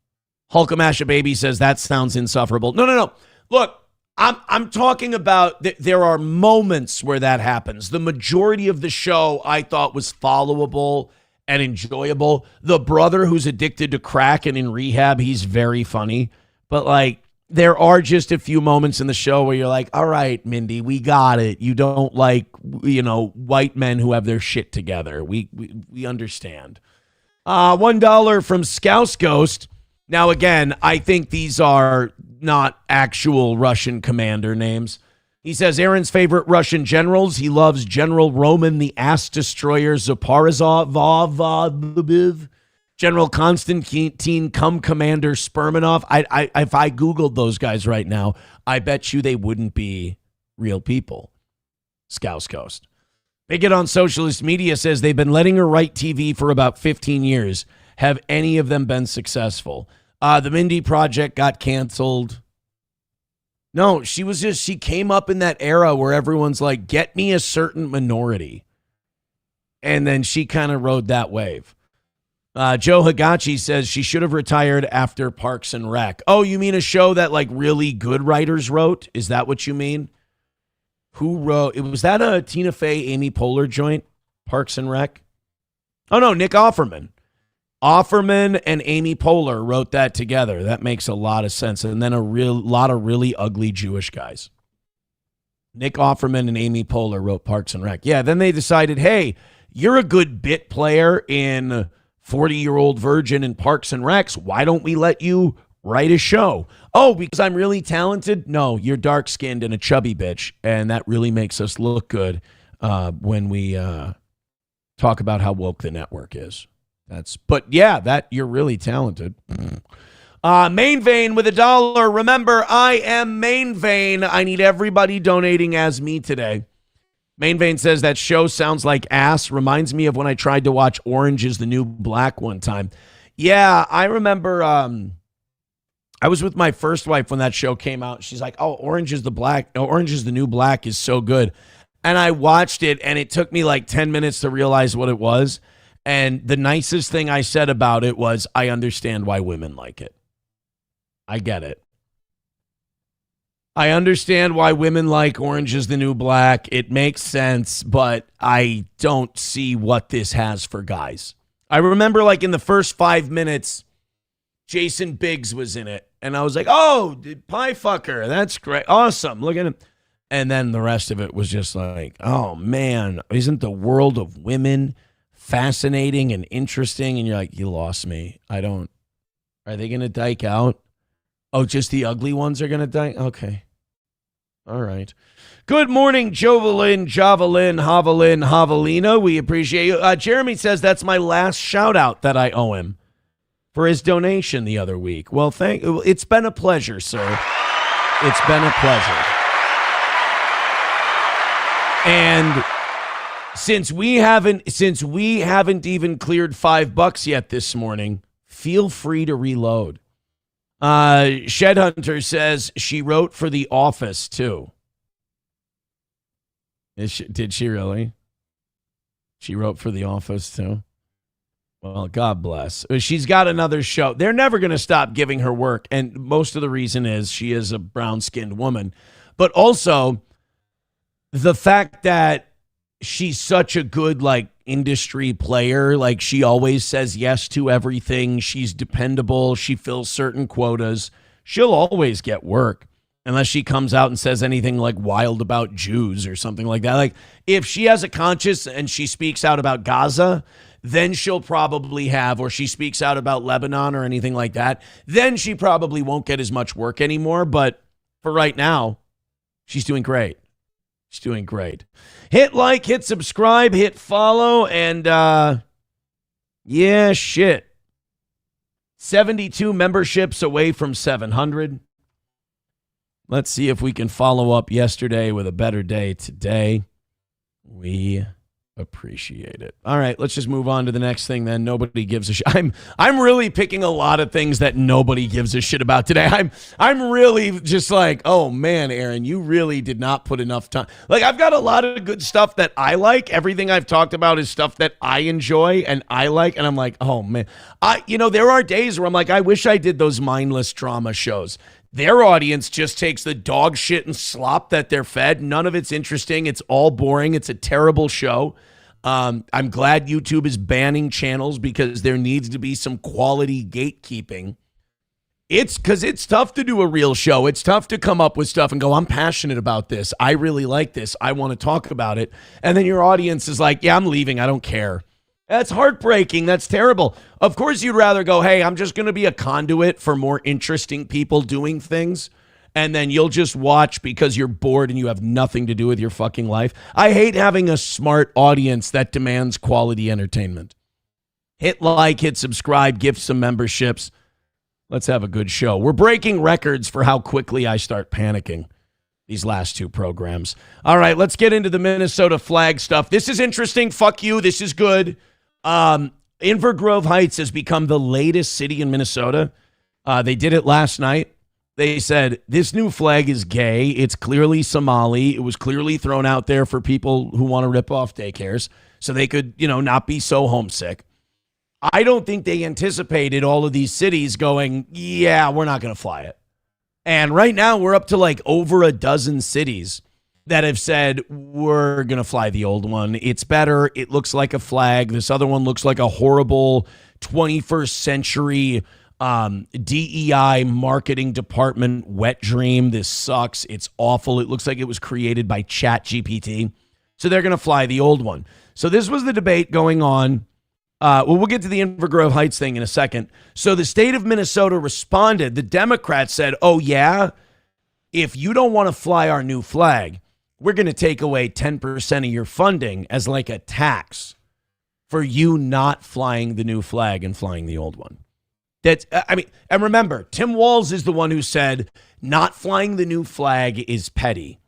Hulkamasha Baby says that sounds insufferable. No. Look, I'm talking about there are moments where that happens. The majority of the show I thought was followable and enjoyable. The brother who's addicted to crack and in rehab, he's very funny. But, like, there are just a few moments in the show where you're like, all right, Mindy, we got it. You don't like, white men who have their shit together. We understand. $1 from Scouse Ghost. Now, again, I think these are not actual Russian commander names. He says Aaron's favorite Russian generals. He loves General Roman the Ass Destroyer Zaporizhov, General Konstantin Commander Spermanov. If I Googled those guys right now, I bet you they wouldn't be real people. Scouse Coast. Bigot on socialist media says they've been letting her write TV for about 15 years. Have any of them been successful? The Mindy Project got canceled. No, she came up in that era where everyone's like, get me a certain minority. And then she kind of rode that wave. Joe Higachi says she should have retired after Parks and Rec. Oh, you mean a show that like really good writers wrote? Is that what you mean? Who wrote? Was that a Tina Fey, Amy Poehler joint? Parks and Rec? Oh, no, Nick Offerman. Offerman and Amy Poehler wrote that together. That makes a lot of sense. And then a lot of really ugly Jewish guys. Nick Offerman and Amy Poehler wrote Parks and Rec. Yeah, then they decided, hey, you're a good bit player in 40-Year-Old Virgin and Parks and Recs. Why don't we let you write a show? Oh, because I'm really talented? No, you're dark-skinned and a chubby bitch. And that really makes us look good when we talk about how woke the network is. But yeah, that you're really talented. Main Vein with $1. Remember, I am Main Vein. I need everybody donating as me today. Main Vein says that show sounds like ass. Reminds me of when I tried to watch Orange is the New Black one time. Yeah, I remember I was with my first wife when that show came out. She's like, oh, Orange is the New Black is so good. And I watched it, and it took me like 10 minutes to realize what it was. And the nicest thing I said about it was, I understand why women like it. I get it. I understand why women like Orange is the New Black. It makes sense, but I don't see what this has for guys. I remember like in the first 5 minutes, Jason Biggs was in it. And I was like, oh, pie fucker. That's great. Awesome. Look at him. And then the rest of it was just like, oh, man, isn't the world of women fascinating and interesting? And you're like, you lost me. Are they going to dike out? Oh, just the ugly ones are going to dike? Okay. All right. Good morning, Jovelin, Javelin, Havelin, Havelina. We appreciate you. Jeremy says that's my last shout out that I owe him for his donation the other week. Well, it's been a pleasure, sir. It's been a pleasure. And since we haven't even cleared $5 yet this morning, feel free to reload. Shed Hunter says she wrote for The Office too. Did she really? She wrote for The Office too. Well, God bless. She's got another show. They're never going to stop giving her work, and most of the reason is she is a brown-skinned woman, but also the fact that she's such a good industry player. Like, she always says yes to everything. She's dependable. She fills certain quotas. She'll always get work unless she comes out and says anything wild about Jews or something like that. Like, if she has a conscience and she speaks out about Gaza, then she'll probably have, or she speaks out about Lebanon or anything like that, then she probably won't get as much work anymore. But for right now, she's doing great. She's doing great. Hit like, hit subscribe, hit follow, and yeah, shit. 72 memberships away from 700. Let's see if we can follow up yesterday with a better day today. We appreciate it. All right, let's just move on to the next thing then. Nobody gives a shit. I'm really picking a lot of things that nobody gives a shit about today. I'm really just like, oh man, Aaron, you really did not put enough time. I've got a lot of good stuff that I like. Everything I've talked about is stuff that I enjoy and I like, and I'm like, oh man. There are days where I'm like, I wish I did those mindless drama shows. Their audience just takes the dog shit and slop that they're fed. None of it's interesting. It's all boring. It's a terrible show. I'm glad YouTube is banning channels because there needs to be some quality gatekeeping. It's because it's tough to do a real show. It's tough to come up with stuff and go, I'm passionate about this. I really like this. I want to talk about it. And then your audience is like, yeah, I'm leaving. I don't care. That's heartbreaking. That's terrible. Of course, you'd rather go, hey, I'm just going to be a conduit for more interesting people doing things. And then you'll just watch because you're bored and you have nothing to do with your fucking life. I hate having a smart audience that demands quality entertainment. Hit like, hit subscribe, gift some memberships. Let's have a good show. We're breaking records for how quickly I start panicking these last two programs. All right, let's get into the Minnesota flag stuff. This is interesting. Fuck you. This is good. Inver Grove Heights has become the latest city in Minnesota. They did it last night. They said, this new flag is gay. It's clearly Somali. It was clearly thrown out there for people who want to rip off daycares so they could, not be so homesick. I don't think they anticipated all of these cities going, yeah, we're not going to fly it. And right now we're up to over a dozen cities that have said, we're going to fly the old one. It's better. It looks like a flag. This other one looks like a horrible 21st century DEI marketing department wet dream. This sucks. It's awful. It looks like it was created by ChatGPT. So they're going to fly the old one. So this was the debate going on. We'll get to the Inver Grove Heights thing in a second. So the state of Minnesota responded. The Democrats said, oh yeah, if you don't want to fly our new flag, we're going to take away 10% of your funding as a tax for you not flying the new flag and flying the old one. And remember, Tim Walz is the one who said not flying the new flag is petty.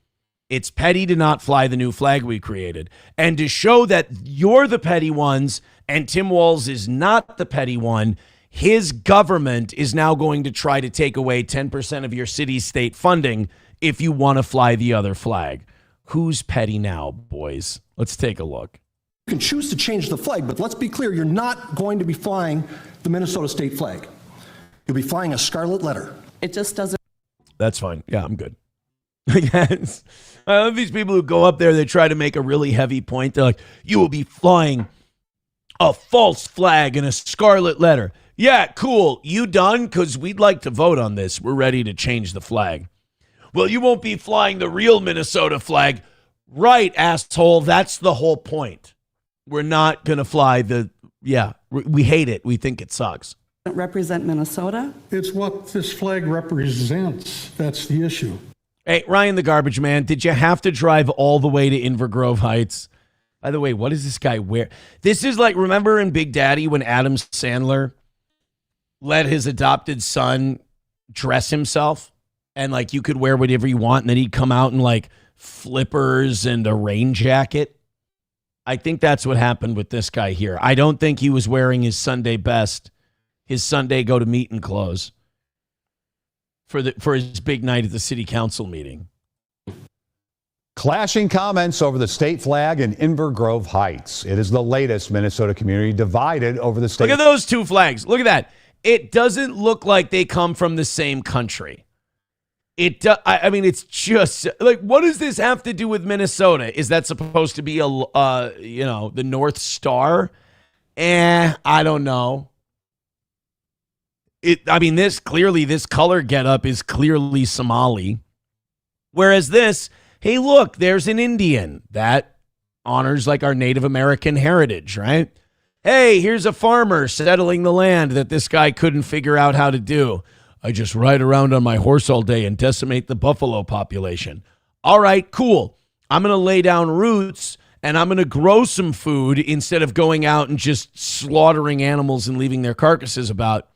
It's petty to not fly the new flag we created. And to show that you're the petty ones and Tim Walz is not the petty one, his government is now going to try to take away 10% of your city's state funding if you want to fly the other flag. Who's petty now, boys? Let's take a look. You can choose to change the flag, but let's be clear, you're not going to be flying the Minnesota state flag. You'll be flying a scarlet letter. It just doesn't. That's fine. Yeah, I'm good. Yes. I love these people who go up there, they try to make a really heavy point. They're like, you will be flying a false flag and a scarlet letter. Yeah, cool. You done? Because we'd like to vote on this. We're ready to change the flag. Well, you won't be flying the real Minnesota flag. Right, asshole. That's the whole point. We're not going to fly we hate it. We think it sucks. Represent Minnesota? It's what this flag represents. That's the issue. Hey, Ryan the Garbage Man, did you have to drive all the way to Inver Grove Heights? By the way, what does this guy wear? This is remember in Big Daddy when Adam Sandler let his adopted son dress himself and like you could wear whatever you want and then he'd come out in like flippers and a rain jacket. I think that's what happened with this guy here. I don't think he was wearing his Sunday best, his Sunday go to meeting clothes for his big night at the city council meeting. Clashing comments over the state flag in Inver Grove Heights. It is the latest Minnesota community divided over the state. Look at those two flags. Look at that. It doesn't look like they come from the same country. I mean, it's just like, what does this have to do with Minnesota? Is that supposed to be the North Star? I don't know. This color getup is clearly Somali. Whereas this, hey, look, there's an Indian that honors like our Native American heritage, right? Hey, here's a farmer settling the land that this guy couldn't figure out how to do. I just ride around on my horse all day and decimate the buffalo population. All right, cool. I'm going to lay down roots and I'm going to grow some food instead of going out and just slaughtering animals and leaving their carcasses about.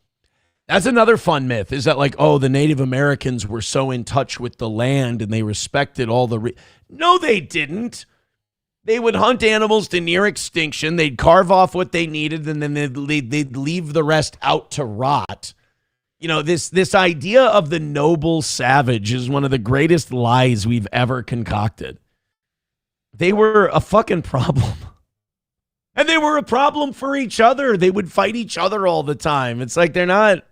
That's another fun myth, is that like, oh, the Native Americans were so in touch with the land and they respected all the... No, they didn't. They would hunt animals to near extinction. They'd carve off what they needed and then they'd leave the rest out to rot. You know, this idea of the noble savage is one of the greatest lies we've ever concocted. They were a fucking problem. And they were a problem for each other. They would fight each other all the time. It's like they're not...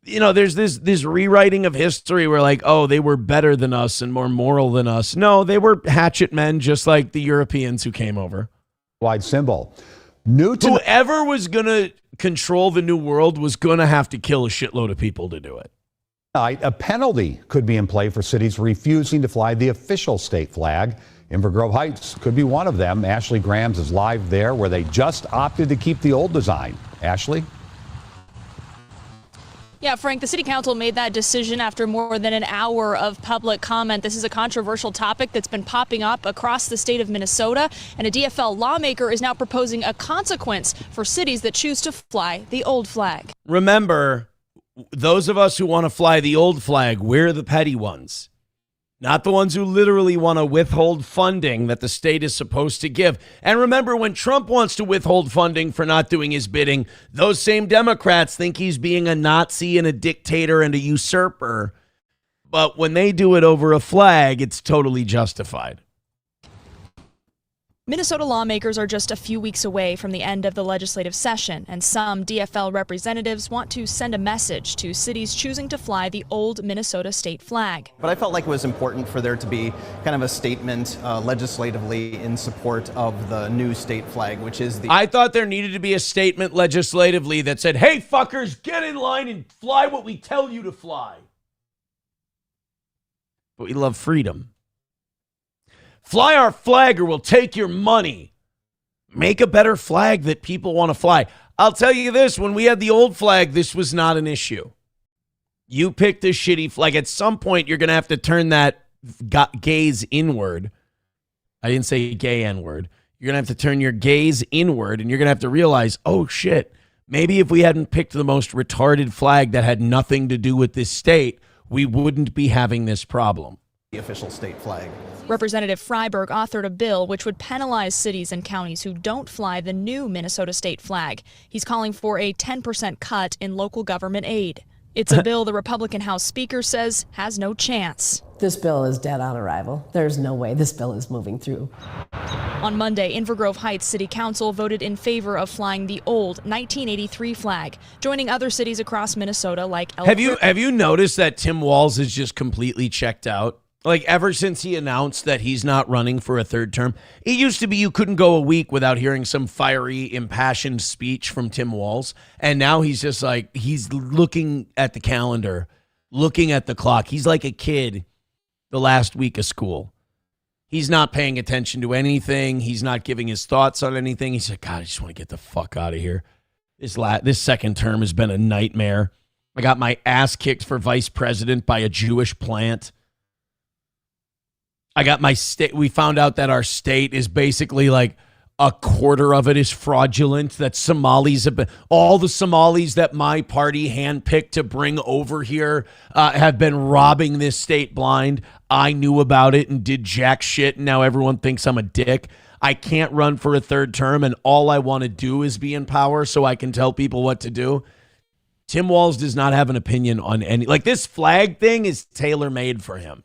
there's this rewriting of history where like, oh, they were better than us and more moral than us. No, they were hatchet men just like the Europeans who came over. Wide symbol. Whoever was going to control the new world was going to have to kill a shitload of people to do it. A penalty could be in play for cities refusing to fly the official state flag. Inver Grove Heights could be one of them. Ashley Grams is live there where they just opted to keep the old design. Ashley? Yeah, Frank, the city council made that decision after more than an hour of public comment. This is a controversial topic that's been popping up across the state of Minnesota, and a DFL lawmaker is now proposing a consequence for cities that choose to fly the old flag. Remember, those of us who want to fly the old flag, we're the petty ones. Not the ones who literally want to withhold funding that the state is supposed to give. And remember, when Trump wants to withhold funding for not doing his bidding, those same Democrats think he's being a Nazi and a dictator and a usurper. But when they do it over a flag, it's totally justified. Minnesota lawmakers are just a few weeks away from the end of the legislative session, and some DFL representatives want to send a message to cities choosing to fly the old Minnesota state flag. But I felt like it was important for there to be kind of a statement legislatively in support of the new state flag, which is the... I thought there needed to be a statement legislatively that said, hey, fuckers, get in line and fly what we tell you to fly. But we love freedom. Fly our flag or we'll take your money. Make a better flag that people want to fly. I'll tell you this, when we had the old flag, this was not an issue. You picked a shitty flag. At some point, you're going to have to turn that gaze inward. I didn't say gay N-word. You're going to have to turn your gaze inward, and you're going to have to realize, oh, shit, maybe if we hadn't picked the most retarded flag that had nothing to do with this state, we wouldn't be having this problem. The official state flag. Representative Freiberg authored a bill which would penalize cities and counties who don't fly the new Minnesota state flag. He's calling for a 10% cut in local government aid. It's a bill the Republican House Speaker says has no chance. This bill is dead on arrival. There's no way this bill is moving through. On Monday, Inver Grove Heights City Council voted in favor of flying the old 1983 flag, joining other cities across Minnesota like Have you noticed that Tim Walz is just completely checked out? Like, ever since he announced that he's not running for a third term, it used to be you couldn't go a week without hearing some fiery, impassioned speech from Tim Walz. And now he's just like, he's looking at the calendar, looking at the clock. He's like a kid the last week of school. He's not paying attention to anything. He's not giving his thoughts on anything. He's like, God, I just want to get the fuck out of here. This second term has been a nightmare. I got my ass kicked for vice president by a Jewish plant. I got my state. We found out that our state is basically like a quarter of it is fraudulent, that Somalis have been, all the Somalis that my party handpicked to bring over here have been robbing this state blind. I knew about it and did jack shit, and now everyone thinks I'm a dick. I can't run for a third term, and all I want to do is be in power so I can tell people what to do. Tim Walz does not have an opinion on any, like, this flag thing is tailor-made for him.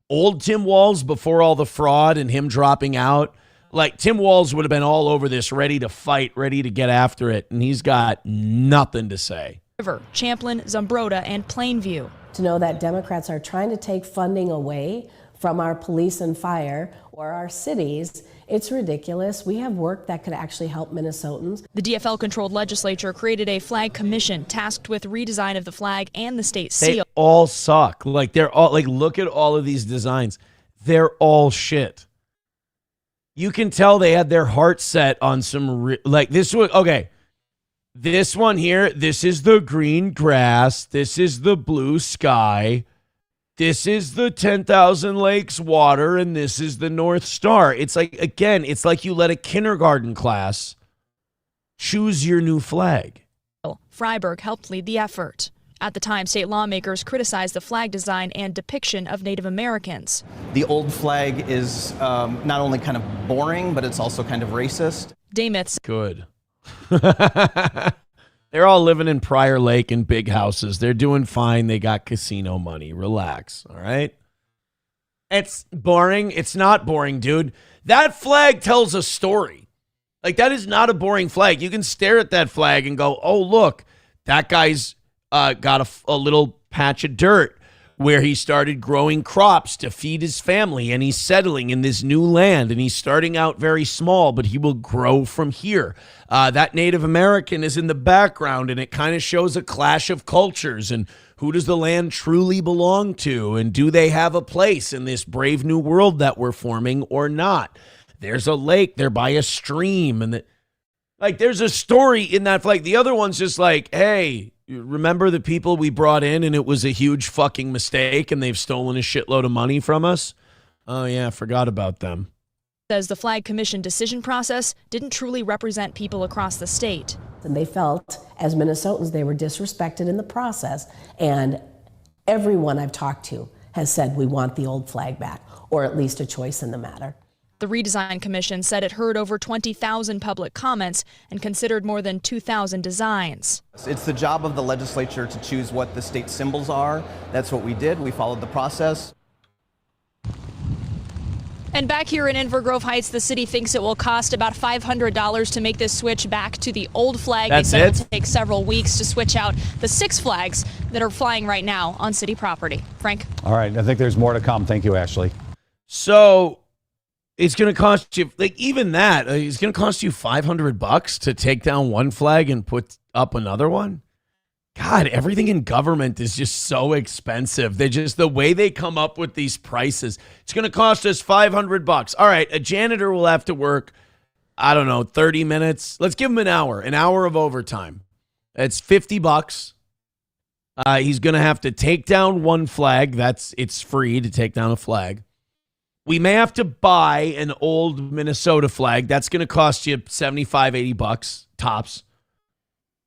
Old Tim Walz, before all the fraud and him dropping out, like, Tim Walz would have been all over this, ready to fight, ready to get after it, and he's got nothing to say. River, Champlin, Zumbrota, and Plainview. To know that Democrats are trying to take funding away from our police and fire or our cities, it's ridiculous. We have work that could actually help Minnesotans. The DFL-controlled legislature created a flag commission tasked with redesign of the flag and the state seal. They all suck. Like, they're all, like, look at all of these designs. They're all shit. You can tell they had their heart set on some, like, this was, okay. This one here, this is the green grass. This is the blue sky. This is the 10,000 lakes water, and this is the North Star. It's like, again, it's like you let a kindergarten class choose your new flag. Freiberg helped lead the effort. At the time, state lawmakers criticized the flag design and depiction of Native Americans. The old flag is not only kind of boring, but it's also kind of racist. Damith's good. They're all living in Prior Lake in big houses. They're doing fine. They got casino money. Relax, all right? It's boring. It's not boring, dude. That flag tells a story. Like, that is not a boring flag. You can stare at that flag and go, oh, look, that guy's got a little patch of dirt where he started growing crops to feed his family, and he's settling in this new land, and he's starting out very small, but he will grow from here. That Native American is in the background, and it kind of shows a clash of cultures, and who does the land truly belong to, and do they have a place in this brave new world that we're forming or not? There's a lake, they're by a stream, and like, there's a story in that flag. The other one's just like, hey, remember the people we brought in and it was a huge fucking mistake and they've stolen a shitload of money from us? Oh, yeah, forgot about them. Says the Flag Commission decision process didn't truly represent people across the state. And they felt, as Minnesotans, they were disrespected in the process. And everyone I've talked to has said we want the old flag back, or at least a choice in the matter. The Redesign Commission said it heard over 20,000 public comments and considered more than 2,000 designs. It's the job of the legislature to choose what the state symbols are. That's what we did. We followed the process. And back here in Inver Grove Heights, the city thinks it will cost about $500 to make this switch back to the old flag. That's they said it? It'll take several weeks to switch out the 6 flags that are flying right now on city property. Frank? All right, I think there's more to come. Thank you, Ashley. So it's going to cost you, like, even that, it's going to cost you $500 to take down one flag and put up another one. God, everything in government is just so expensive. They just, the way they come up with these prices, it's going to cost us $500. All right, a janitor will have to work, I don't know, 30 minutes. Let's give him an hour of overtime. That's $50. He's going to have to take down one flag. It's free to take down a flag. We may have to buy an old Minnesota flag. That's going to cost you $75, $80 tops.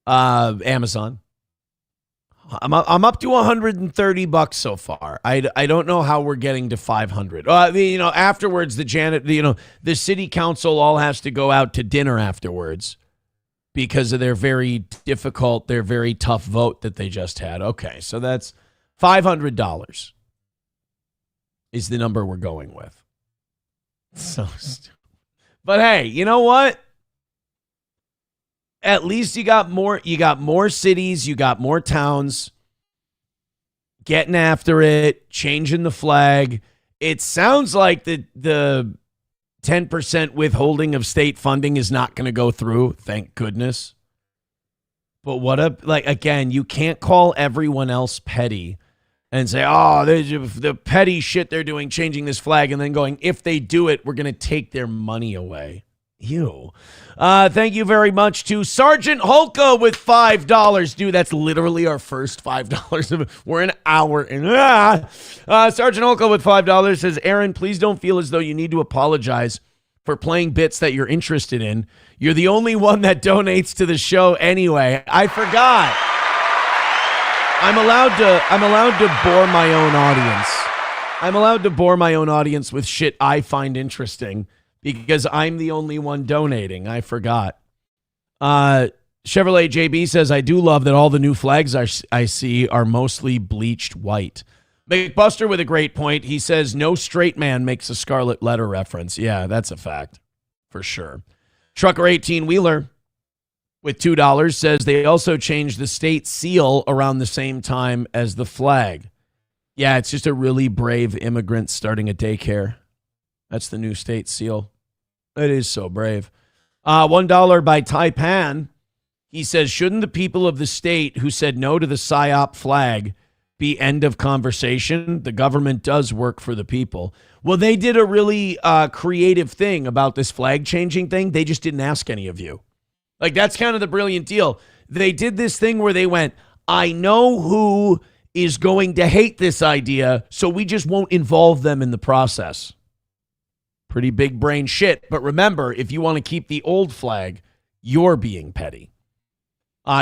Amazon. I'm up to $130 so far. I don't know how we're getting to $500. Afterwards, the city council all has to go out to dinner afterwards because of their very difficult, their very tough vote that they just had. Okay, so that's $500 is the number we're going with. So stupid. But hey, you know what? At least you got more cities, you got more towns getting after it, changing the flag. It sounds like the 10% withholding of state funding is not going to go through, thank goodness. But again, you can't call everyone else petty and say, oh, the petty shit they're doing, changing this flag, and then going, if they do it, we're going to take their money away. Ew. Thank you very much to Sergeant Holka with $5. Dude, that's literally our first $5. We're an hour in. Sergeant Holka with $5 says, Aaron, please don't feel as though you need to apologize for playing bits that you're interested in. You're the only one that donates to the show anyway. I forgot. I'm allowed to bore my own audience. I'm allowed to bore my own audience with shit I find interesting because I'm the only one donating. I forgot. Chevrolet JB says, I do love that all the new flags I see are mostly bleached white. McBuster with a great point. He says, no straight man makes a scarlet letter reference. Yeah, that's a fact for sure. Trucker 18-wheeler with $2 says they also changed the state seal around the same time as the flag. Yeah, it's just a really brave immigrant starting a daycare. That's the new state seal. It is so brave. $1 by Taipan. He says, shouldn't the people of the state who said no to the PSYOP flag be end of conversation? The government does work for the people. Well, they did a really creative thing about this flag changing thing. They just didn't ask any of you. Like, that's kind of the brilliant deal. They did this thing where they went, I know who is going to hate this idea, so we just won't involve them in the process. Pretty big brain shit. But remember, if you want to keep the old flag, you're being petty.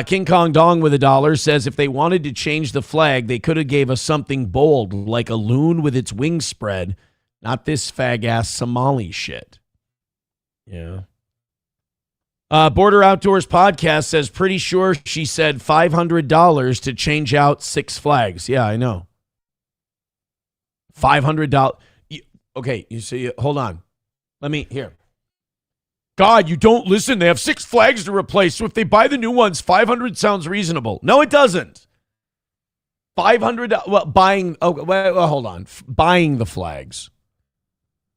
King Kong Dong with $1 says if they wanted to change the flag, they could have gave us something bold, like a loon with its wings spread, not this fag-ass Somali shit. Yeah. Border Outdoors Podcast says, pretty sure she said $500 to change out 6 flags. Yeah, I know. $500. Okay, you see, hold on. Here. God, you don't listen. They have 6 flags to replace. So if they buy the new ones, $500 sounds reasonable. No, it doesn't. $500. Well, buying. Oh, well, hold on. Buying the flags.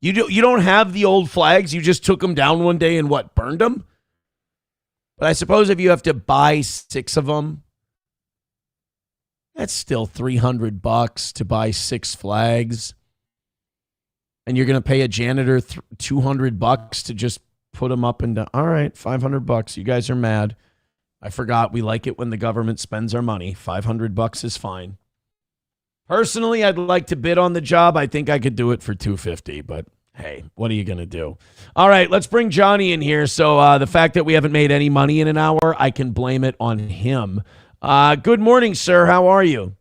You don't have the old flags. You just took them down one day and what? Burned them. But I suppose if you have to buy 6 of them, that's still $300 to buy 6 flags. And you're going to pay a janitor $200 to just put them up and down. All right, $500. You guys are mad. I forgot. We like it when the government spends our money. $500 is fine. Personally, I'd like to bid on the job. I think I could do it for $250, but hey, what are you going to do? All right, let's bring Johnny in here. So the fact that we haven't made any money in an hour, I can blame it on him. Good morning, sir. How are you?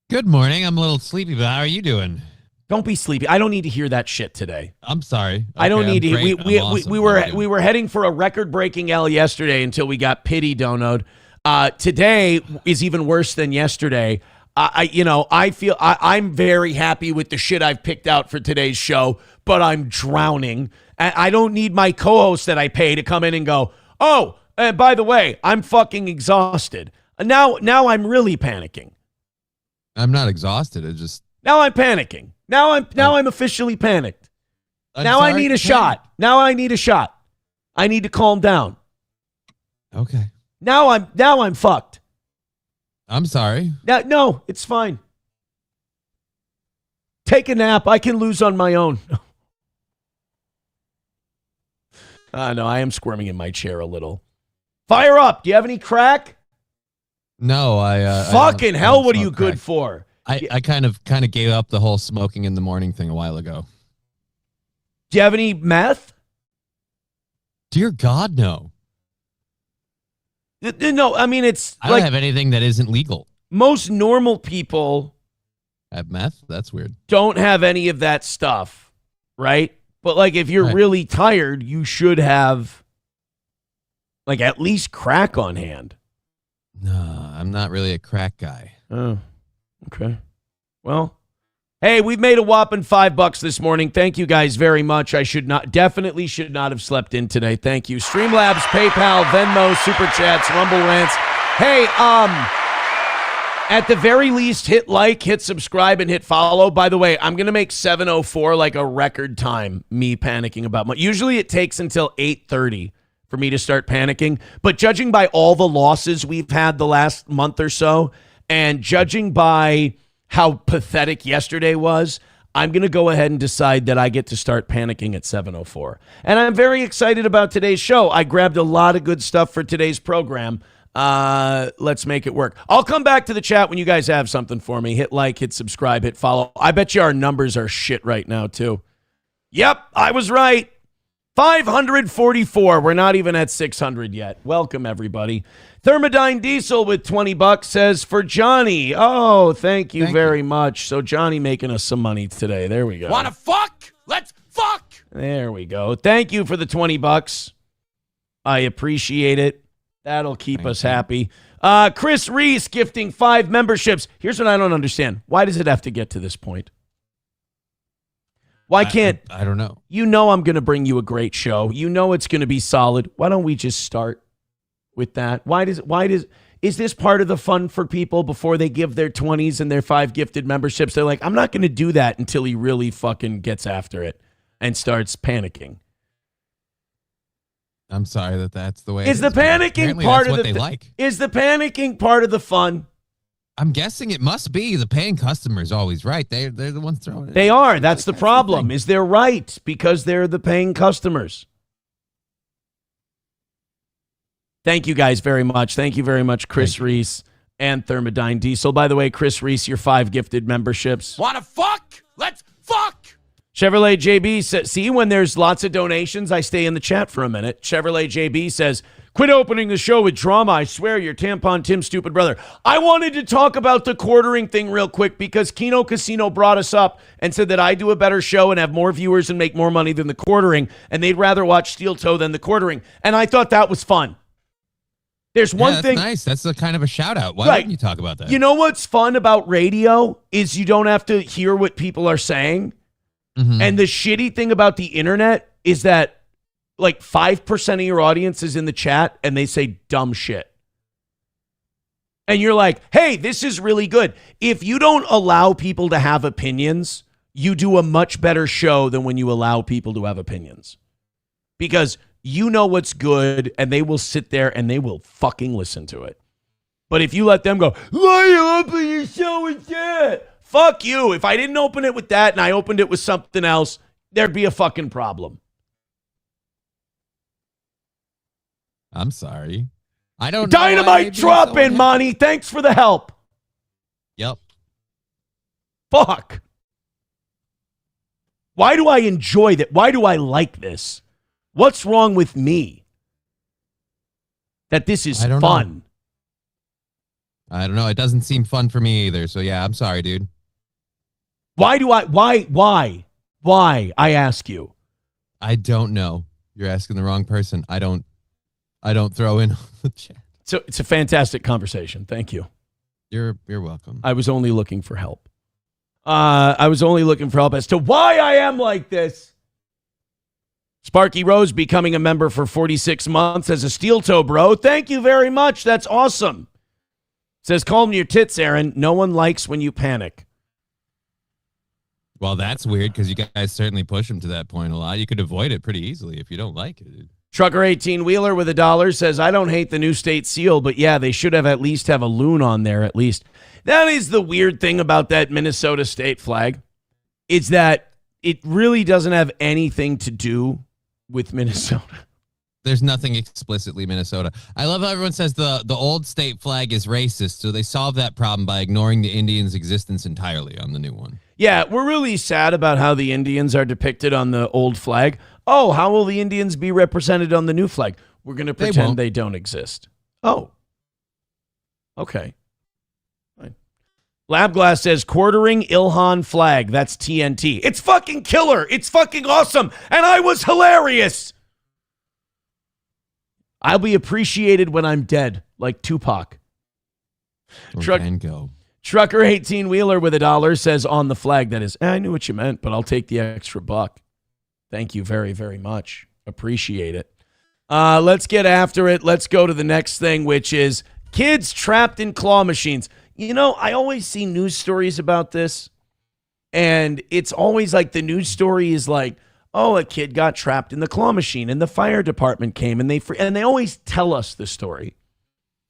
Good morning. I'm a little sleepy, but how are you doing? Don't be sleepy. I don't need to hear that shit today. I'm sorry. Okay, I don't need to. Awesome. We were heading for a record-breaking L yesterday until we got pity donoed. Today is even worse than yesterday. I'm very happy with the shit I've picked out for today's show, but I'm drowning. I don't need my co-host that I pay to come in and go, oh, and by the way, I'm fucking exhausted. Now I'm really panicking. I'm not exhausted. Now I'm panicking. Now I'm officially panicked. Now I need a shot. Now I need a shot. I need to calm down. Okay. Now I'm fucked. I'm sorry. No, it's fine. Take a nap. I can lose on my own. No, I am squirming in my chair a little. Fire up. Do you have any crack? No, fucking hell, what are you good for? I kind of gave up the whole smoking in the morning thing a while ago. Do you have any meth? Dear God, no. No, I mean, I don't have anything that isn't legal. Most normal people have meth? That's weird. Don't have any of that stuff, right? But like if you're really tired, you should have like at least crack on hand. No, I'm not really a crack guy. Oh, okay. Well, hey, we've made a whopping $5 this morning. Thank you guys very much. I definitely should not have slept in today. Thank you. Streamlabs, PayPal, Venmo, Super Chats, Rumble Rants. Hey, at the very least, hit like, hit subscribe, and hit follow. By the way, I'm going to make 7:04 like a record time, me panicking about usually it takes until 8:30 for me to start panicking. But judging by all the losses we've had the last month or so, and judging by how pathetic yesterday was, I'm going to go ahead and decide that I get to start panicking at 7:04. And I'm very excited about today's show. I grabbed a lot of good stuff for today's program. Let's make it work. I'll come back to the chat when you guys have something for me. Hit like, hit subscribe, hit follow. I bet you our numbers are shit right now, too. Yep, I was right. 544. We're not even at 600 yet. Welcome, everybody. Thermodyne Diesel with $20 says for Johnny. Oh, thank you very much. So Johnny making us some money today. There we go. Wanna fuck? Let's fuck! There we go. Thank you for the $20. I appreciate it. That'll keep us happy. Chris Reese gifting 5 memberships. Here's what I don't understand. Why does it have to get to this point? Why can't... I don't know. You know I'm going to bring you a great show. You know it's going to be solid. Why don't we just start with that? Is this part of the fun for people before they give their 20s and their 5 gifted memberships? They're like, I'm not going to do that until he really fucking gets after it and starts panicking. I'm sorry that's the way. Is the panicking part of the like? Is the panicking part of the fun? I'm guessing it must be. The paying customer's always right. They're the ones throwing it. They are. That's the problem. Is they're right because they're the paying customers. Thank you guys very much. Thank you very much, Chris Reese and Thermodyne Diesel. By the way, Chris Reese, your 5 gifted memberships. Wanna fuck? Let's fuck! Chevrolet JB says, see, when there's lots of donations, I stay in the chat for a minute. Chevrolet JB says, quit opening the show with drama. I swear, your tampon Tim stupid brother. I wanted to talk about the quartering thing real quick because Kino Casino brought us up and said that I do a better show and have more viewers and make more money than the quartering, and they'd rather watch Steel Toe than the quartering. And I thought that was fun. There's one thing. Nice. That's a kind of a shout out. Why Right. wouldn't you talk about that? You know what's fun about radio is you don't have to hear what people are saying. And the shitty thing about the internet is that like 5% of your audience is in the chat and they say dumb shit. And you're like, hey, this is really good. If you don't allow people to have opinions, you do a much better show than when you allow people to have opinions. Because you know what's good and they will sit there and they will fucking listen to it. But if you let them go, why are you opening your show with that? Fuck you. If I didn't open it with that and I opened it with something else, there'd be a fucking problem. I'm sorry. I don't know. Dynamite drop in, Monty. Thanks for the help. Yep. Fuck. Why do I enjoy that? Why do I like this? What's wrong with me? That this is fun. I don't know. It doesn't seem fun for me either. So yeah, I'm sorry, dude. Why, I ask you? I don't know. You're asking the wrong person. I don't throw in the chat. So it's a fantastic conversation. Thank you. You're welcome. I was only looking for help. I was only looking for help as to why I am like this. Sparky Rose becoming a member for 46 months as a steel toe bro. Thank you very much. That's awesome. Says, calm your tits, Aaron. No one likes when you panic. Well, that's weird because you guys certainly push him to that point a lot. You could avoid it pretty easily if you don't like it. Trucker 18-wheeler with $1 says, I don't hate the new state seal, but yeah, they should have at least have a loon on there at least. That is the weird thing about that Minnesota state flag. It's that it really doesn't have anything to do with Minnesota. There's nothing explicitly Minnesota. I love how everyone says the old state flag is racist, so they solve that problem by ignoring the Indians' existence entirely on the new one. Yeah, we're really sad about how the Indians are depicted on the old flag. Oh, how will the Indians be represented on the new flag? We're going to pretend they don't exist. Oh. Okay. Fine. Labglass says, quartering Ilhan flag. That's TNT. It's fucking killer. It's fucking awesome. And I was hilarious. I'll be appreciated when I'm dead, like Tupac. Trucker 18-wheeler with $1 says on the flag, that is, I knew what you meant, but I'll take the extra buck. Thank you very, very much. Appreciate it. Let's get after it. Let's go to the next thing, which is kids trapped in claw machines. You know, I always see news stories about this, and it's always like the news story is like, oh, a kid got trapped in the claw machine, and the fire department came, and they always tell us the story.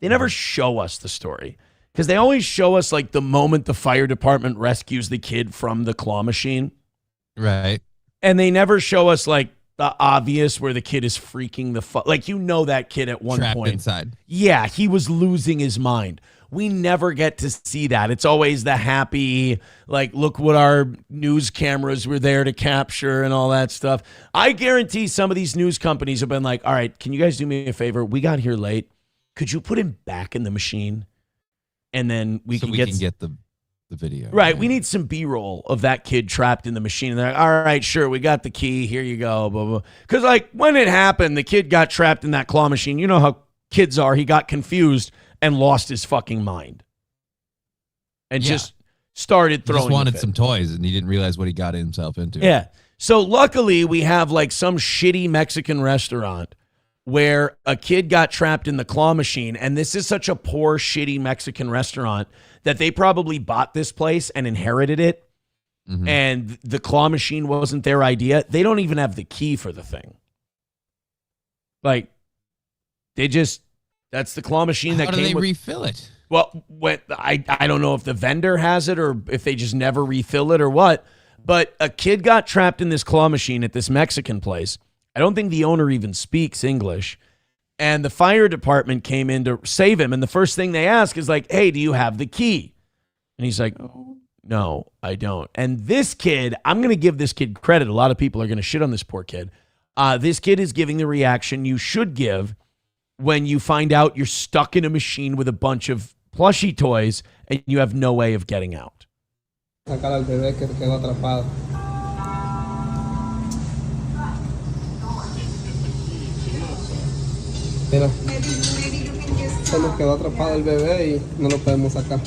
They never show us the story. Because they always show us, like, the moment the fire department rescues the kid from the claw machine. Right. And they never show us, like, the obvious where the kid is freaking the fuck. Like, you know that kid at one Trapped point. inside. Yeah, he was losing his mind. we never get to see that. It's always the happy, like, look what our news cameras were there to capture and all that stuff. I guarantee some of these news companies have been like, all right, can you guys do me a favor? We got here late. Could you put him back in the machine? And then we can get the video. Right. We need some B-roll of that kid trapped in the machine. And they're like, all right, sure, we got the key. Here you go. Blah, blah. Because, like, when it happened, the kid got trapped in that claw machine. You know how kids are. He got confused and lost his fucking mind. And just started throwing. He just wanted some toys, and he didn't realize what he got himself into. Yeah. So, luckily, we have, like, some shitty Mexican restaurant where a kid got trapped in the claw machine. And this is such a poor, shitty Mexican restaurant that they probably bought this place and inherited it. Mm-hmm. And the claw machine wasn't their idea. They don't even have the key for the thing. Like, that's the claw machine that came with. How do they refill it? Well, I don't know if the vendor has it or if they just never refill it or what. But a kid got trapped in this claw machine at this Mexican place. I don't think the owner even speaks English. And the fire department came in to save him. And the first thing they ask is like, hey, do you have the key? And he's like, oh, no, I don't. And this kid, I'm going to give this kid credit. A lot of people are going to shit on this poor kid. This kid is giving the reaction you should give when you find out you're stuck in a machine with a bunch of plushie toys and you have no way of getting out. Mira, se nos quedó atrapado el bebé y no lo podemos sacar.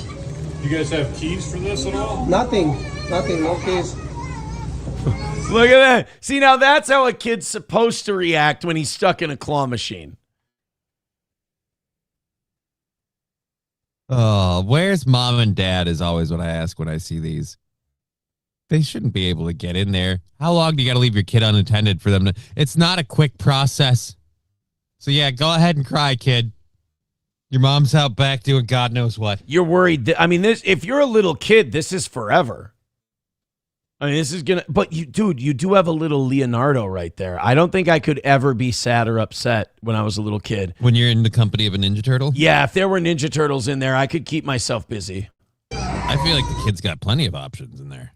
You guys have keys for this at all? Nothing, no keys. Look at that. See, now that's how a kid's supposed to react when he's stuck in a claw machine. Oh, where's mom and dad is always what I ask when I see these. They shouldn't be able to get in there. How long do you got to leave your kid unattended for them to? It's not a quick process. So, yeah, go ahead and cry, kid. Your mom's out back doing God knows what. You're worried. I mean, if you're a little kid, this is forever. I mean, this is going to, but you do have a little Leonardo right there. I don't think I could ever be sad or upset when I was a little kid. When you're in the company of a Ninja Turtle? Yeah, if there were Ninja Turtles in there, I could keep myself busy. I feel like the kid's got plenty of options in there.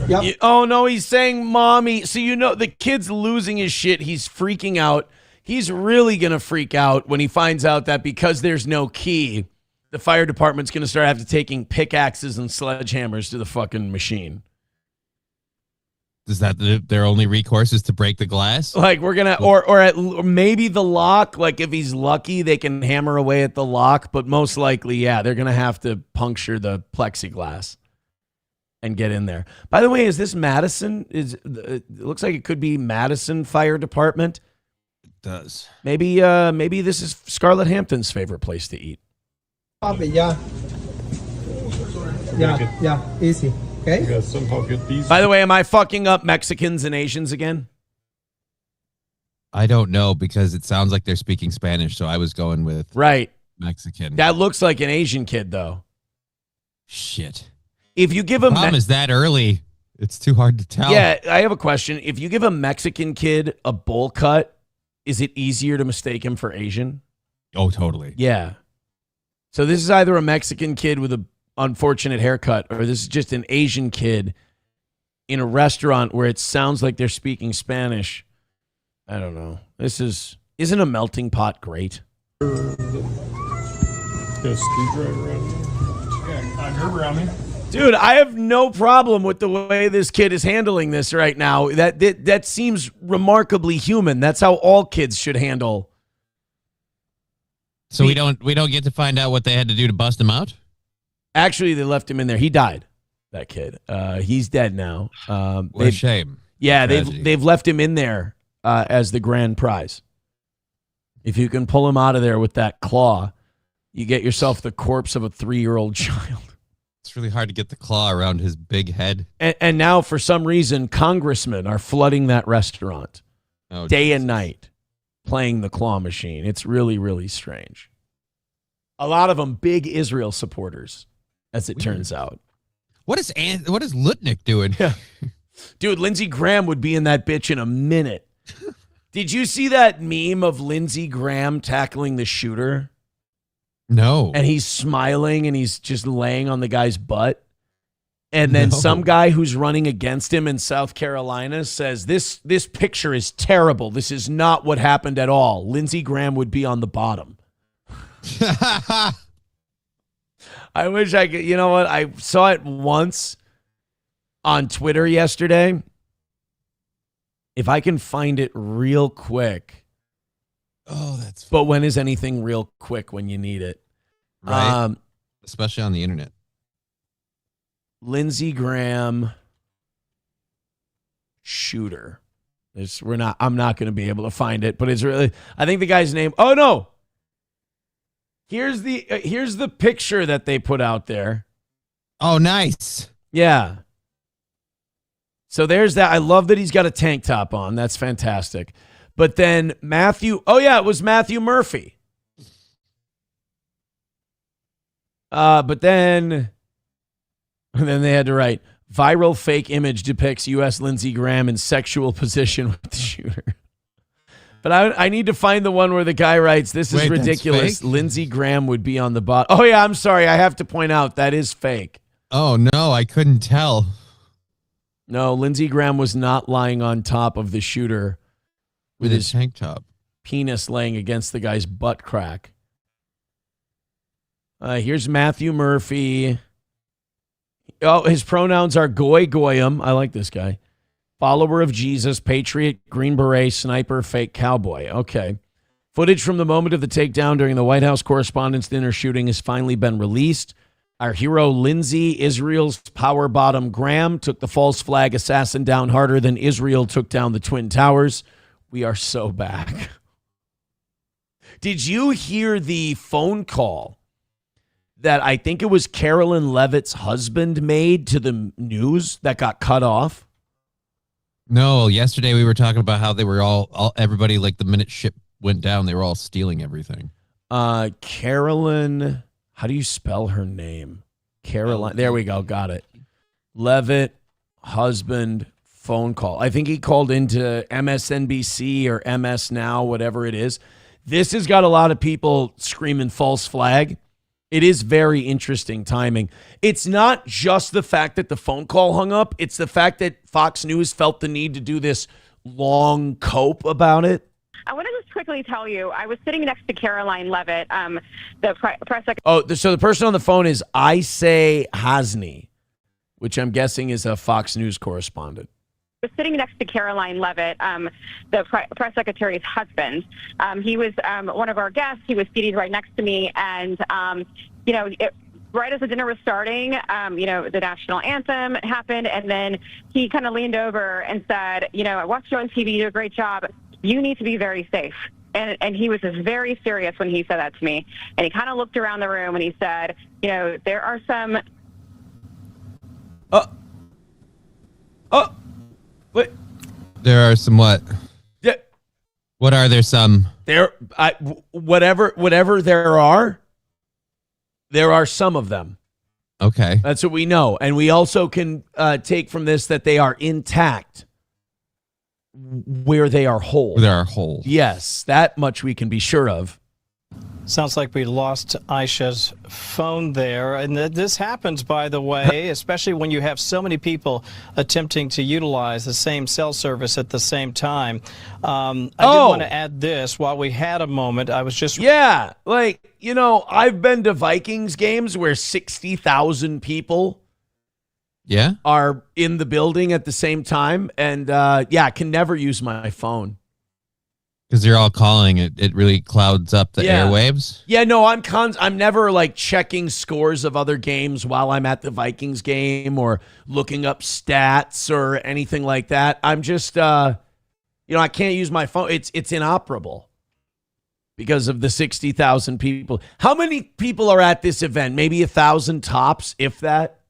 Yep. Oh, no, he's saying mommy. So, you know, the kid's losing his shit. He's freaking out. He's really going to freak out when he finds out that because there's no key, the fire department's going to start having to taking pickaxes and sledgehammers to the fucking machine. Is that their only recourse is to break the glass? Like, we're going to, or maybe the lock. Like, if he's lucky, they can hammer away at the lock. But most likely, yeah, they're going to have to puncture the plexiglass and get in there. By the way, is this Madison? It looks like it could be Madison Fire Department. It does. Maybe this is Scarlett Hampton's favorite place to eat. Yeah, easy. Okay. You gotta somehow get these. By the way, am I fucking up Mexicans and Asians again? I don't know because it sounds like they're speaking Spanish, so I was going with Mexican. That looks like an Asian kid, though. Shit. If you give a problem is that early, it's too hard to tell. Yeah, I have a question. If you give a Mexican kid a bowl cut, is it easier to mistake him for Asian? Oh, totally. Yeah. So this is either a Mexican kid with an unfortunate haircut, or this is just an Asian kid in a restaurant where it sounds like they're speaking Spanish. I don't know. Isn't a melting pot great? Got a screwdriver on me? Yeah, a Gerber on me. Dude, I have no problem with the way this kid is handling this right now. That seems remarkably human. That's how all kids should handle. So we don't get to find out what they had to do to bust him out? Actually, they left him in there. He died, that kid. He's dead now. What a shame. Yeah, they've left him in there as the grand prize. If you can pull him out of there with that claw, you get yourself the corpse of a 3-year-old child. It's really hard to get the claw around his big head. And now, for some reason, congressmen are flooding that restaurant day and night, playing the claw machine. It's really, really strange. A lot of them big Israel supporters. as it turns out. What is Lutnick doing? Yeah. Dude, Lindsey Graham would be in that bitch in a minute. Did you see that meme of Lindsey Graham tackling the shooter? No. And he's smiling and he's just laying on the guy's butt. And then some guy who's running against him in South Carolina says, this picture is terrible. This is not what happened at all. Lindsey Graham would be on the bottom. I wish I could. You know what? I saw it once on Twitter yesterday. If I can find it real quick. Oh, that's But when is anything real quick when you need it? Right. Especially on the internet. Lindsey Graham shooter. I'm not going to be able to find it, but it's really, I think the guy's name. Oh no. Here's the picture that they put out there. Oh, nice. Yeah. So there's that. I love that he's got a tank top on. That's fantastic. But then Matthew, it was Matthew Murphy. But then they had to write, viral fake image depicts U.S. Lindsey Graham in sexual position with the shooter. But I need to find the one where the guy writes, this is ridiculous. Lindsey Graham would be on the bottom. Oh, yeah, I'm sorry. I have to point out that is fake. Oh, no, I couldn't tell. No, Lindsey Graham was not lying on top of the shooter with his tank top, penis laying against the guy's butt crack. Here's Matthew Murphy. Oh, his pronouns are goyim. I like this guy. Follower of Jesus, patriot, Green Beret, sniper, fake cowboy. Okay. Footage from the moment of the takedown during the White House Correspondents' Dinner shooting has finally been released. Our hero, Lindsey, Israel's power bottom Graham, took the false flag assassin down harder than Israel took down the Twin Towers. We are so back. Did you hear the phone call that I think it was Carolyn Levitt's husband made to the news that got cut off? No, yesterday we were talking about how they were all everybody, like the minute ship went down, they were all stealing everything. Carolyn, how do you spell her name? Caroline. There we go. Got it. Levitt, husband, phone call. I think he called into MSNBC or MS Now, whatever it is. This has got a lot of people screaming false flag. It is very interesting timing. It's not just the fact that the phone call hung up. It's the fact that Fox News felt the need to do this long cope about it. I want to just quickly tell you, I was sitting next to Caroline Levitt, the press secretary. Oh, so the person on the phone is Isay Hasni, which I'm guessing is a Fox News correspondent. I was sitting next to Caroline Levitt, the press secretary's husband. He was one of our guests. He was seated right next to me. And, right as the dinner was starting, the national anthem happened. And then he kind of leaned over and said, I watched you on TV. You do a great job. You need to be very safe. And he was just very serious when he said that to me. And he kind of looked around the room and he said, there are some... What? There are some what? Yeah. What are there some? Whatever there are some of them. Okay. That's what we know. And we also can take from this that they are intact where they are whole. There are holes. Yes, that much we can be sure of. Sounds like we lost Aisha's phone there. And this happens, by the way, especially when you have so many people attempting to utilize the same cell service at the same time. I did want to add this while we had a moment. I was just... Yeah, I've been to Vikings games where 60,000 people are in the building at the same time. And, I can never use my phone. Because you're all calling it. It really clouds up the airwaves. Yeah, no, I'm never checking scores of other games while I'm at the Vikings game or looking up stats or anything like that. I'm just, I can't use my phone. It's inoperable because of the 60,000 people. How many people are at this event? Maybe 1,000 tops, if that.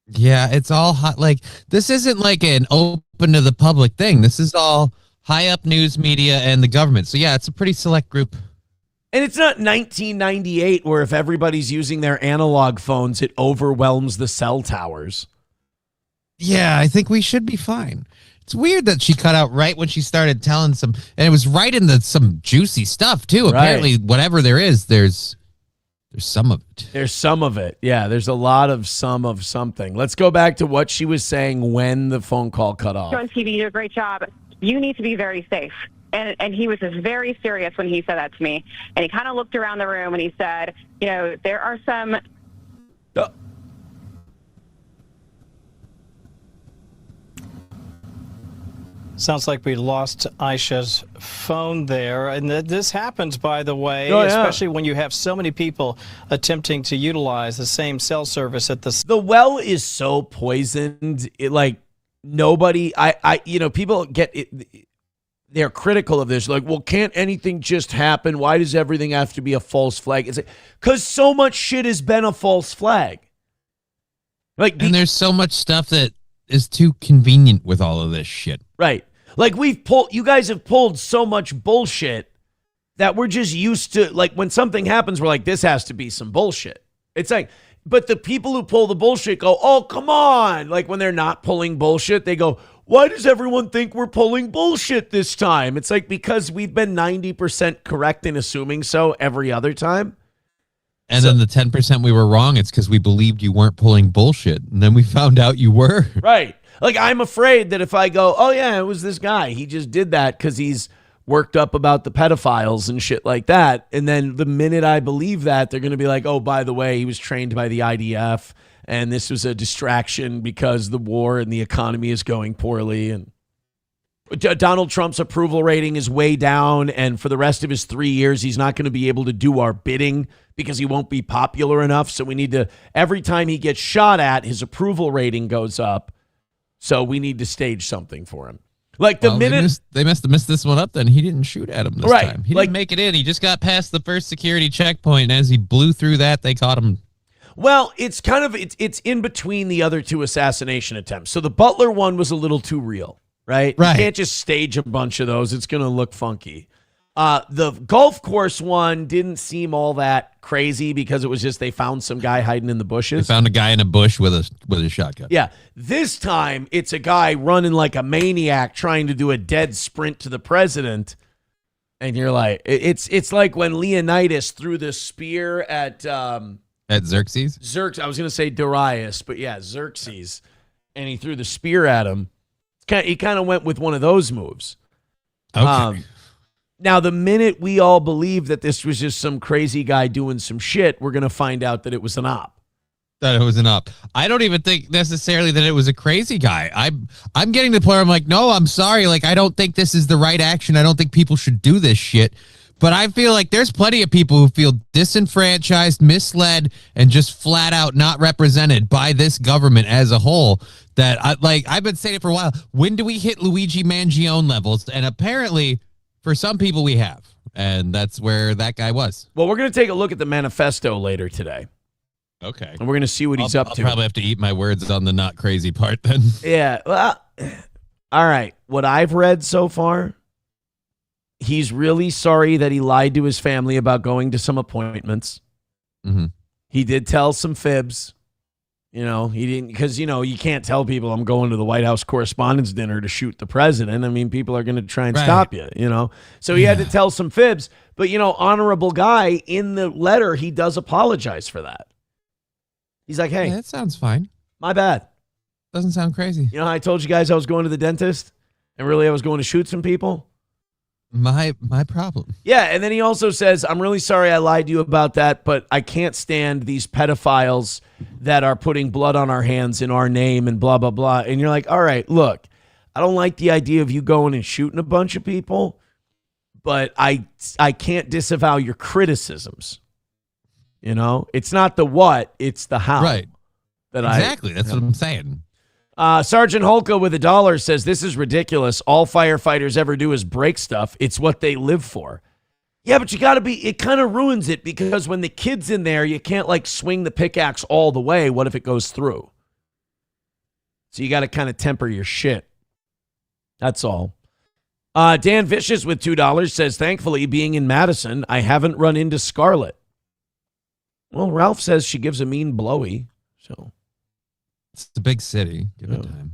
Yeah, it's all hot. This isn't an open to the public thing. This is all high up news media and the government. So yeah, it's a pretty select group. And it's not 1998 where if everybody's using their analog phones, it overwhelms the cell towers. Yeah, I think we should be fine. It's weird that she cut out right when she started telling some, and it was right into some juicy stuff too. Right. Apparently, whatever there is, there's some of it. There's some of it. Yeah, there's a lot of some of something. Let's go back to what she was saying when the phone call cut off. On TV, you do a great job. You need to be very safe. And he was just very serious when he said that to me. And he kind of looked around the room and he said, you know, there are some... Sounds like we lost Aisha's phone there. And this happens, by the way, Oh, yeah. especially when you have so many people attempting to utilize the same cell service at the... The well is so poisoned. It, like, nobody... people get... They're critical of this. Like, well, can't anything just happen? Why does everything have to be a false flag? It's like, because so much shit has been a false flag. Like, And there's so much stuff that is too convenient with all of this shit. Right. Like you guys have pulled so much bullshit that we're just used to, like, when something happens, we're like, this has to be some bullshit. It's like, but the people who pull the bullshit go, oh, come on. Like when they're not pulling bullshit, they go, why does everyone think we're pulling bullshit this time? It's like, because we've been 90% correct in assuming so every other time. And then the 10% we were wrong, it's because we believed you weren't pulling bullshit. And then we found out you were. Right. Like, I'm afraid that if I go, oh, yeah, it was this guy. He just did that because he's worked up about the pedophiles and shit like that. And then the minute I believe that, they're going to be like, oh, by the way, he was trained by the IDF. And this was a distraction because the war and the economy is going poorly. And Donald Trump's approval rating is way down. And for the rest of his 3 years, he's not going to be able to do our bidding because he won't be popular enough. So we need to, every time he gets shot at, his approval rating goes up. So we need to stage something for him. Like the minute they must have missed this one up, then he didn't shoot at him this Right. time. He Like- didn't make it in. He just got past the first security checkpoint. And as he blew through that, they caught him. Well, it's kind of, it's in between the other two assassination attempts. So the Butler one was a little too real, right? Right. You can't just stage a bunch of those. It's going to look funky. The golf course one didn't seem all that crazy because it was just they found some guy hiding in the bushes. They found a guy in a bush with a shotgun. Yeah. This time, it's a guy running like a maniac trying to do a dead sprint to the president. And you're like, it's like when Leonidas threw the spear at Xerxes? I was going to say Darius, but yeah, Xerxes. And he threw the spear at him. He kind of went with one of those moves. Okay. Now, the minute we all believe that this was just some crazy guy doing some shit, we're going to find out that it was an op. That it was an op. I don't even think necessarily that it was a crazy guy. I'm getting to the point where I'm like, no, I'm sorry. Like, I don't think this is the right action. I don't think people should do this shit. But I feel like there's plenty of people who feel disenfranchised, misled, and just flat out not represented by this government as a whole. That I've been saying it for a while. When do we hit Luigi Mangione levels? And apparently, for some people, we have. And that's where that guy was. Well, we're going to take a look at the manifesto later today. Okay. And we're going to see what he's up to. I'll probably have to eat my words on the not crazy part then. Yeah. Well, all right. What I've read so far, he's really sorry that he lied to his family about going to some appointments. Mm-hmm. He did tell some fibs. You know, he didn't, because, you know, you can't tell people I'm going to the White House Correspondents' Dinner to shoot the president. I mean, people are going to try and stop you, you know. So he had to tell some fibs. But, you know, honorable guy, in the letter, he does apologize for that. He's like, hey. Yeah, that sounds fine. My bad. Doesn't sound crazy. You know how I told you guys I was going to the dentist? And really I was going to shoot some people? My problem. Yeah, and then he also says, I'm really sorry I lied to you about that, but I can't stand these pedophiles that are putting blood on our hands in our name and blah, blah, blah. And you're like, all right, look, I don't like the idea of you going and shooting a bunch of people, but I can't disavow your criticisms. You know, it's not the what, it's the how. Right. Exactly. That's what I'm saying. Sergeant Holka with $1 says, this is ridiculous. All firefighters ever do is break stuff. It's what they live for. Yeah, but you got to be, it kind of ruins it because when the kid's in there, you can't like swing the pickaxe all the way. What if it goes through? So you got to kind of temper your shit. That's all. Dan Vicious with $2 says, thankfully, being in Madison, I haven't run into Scarlett. Well, Ralph says she gives a mean blowy. So it's a big city. Give it time.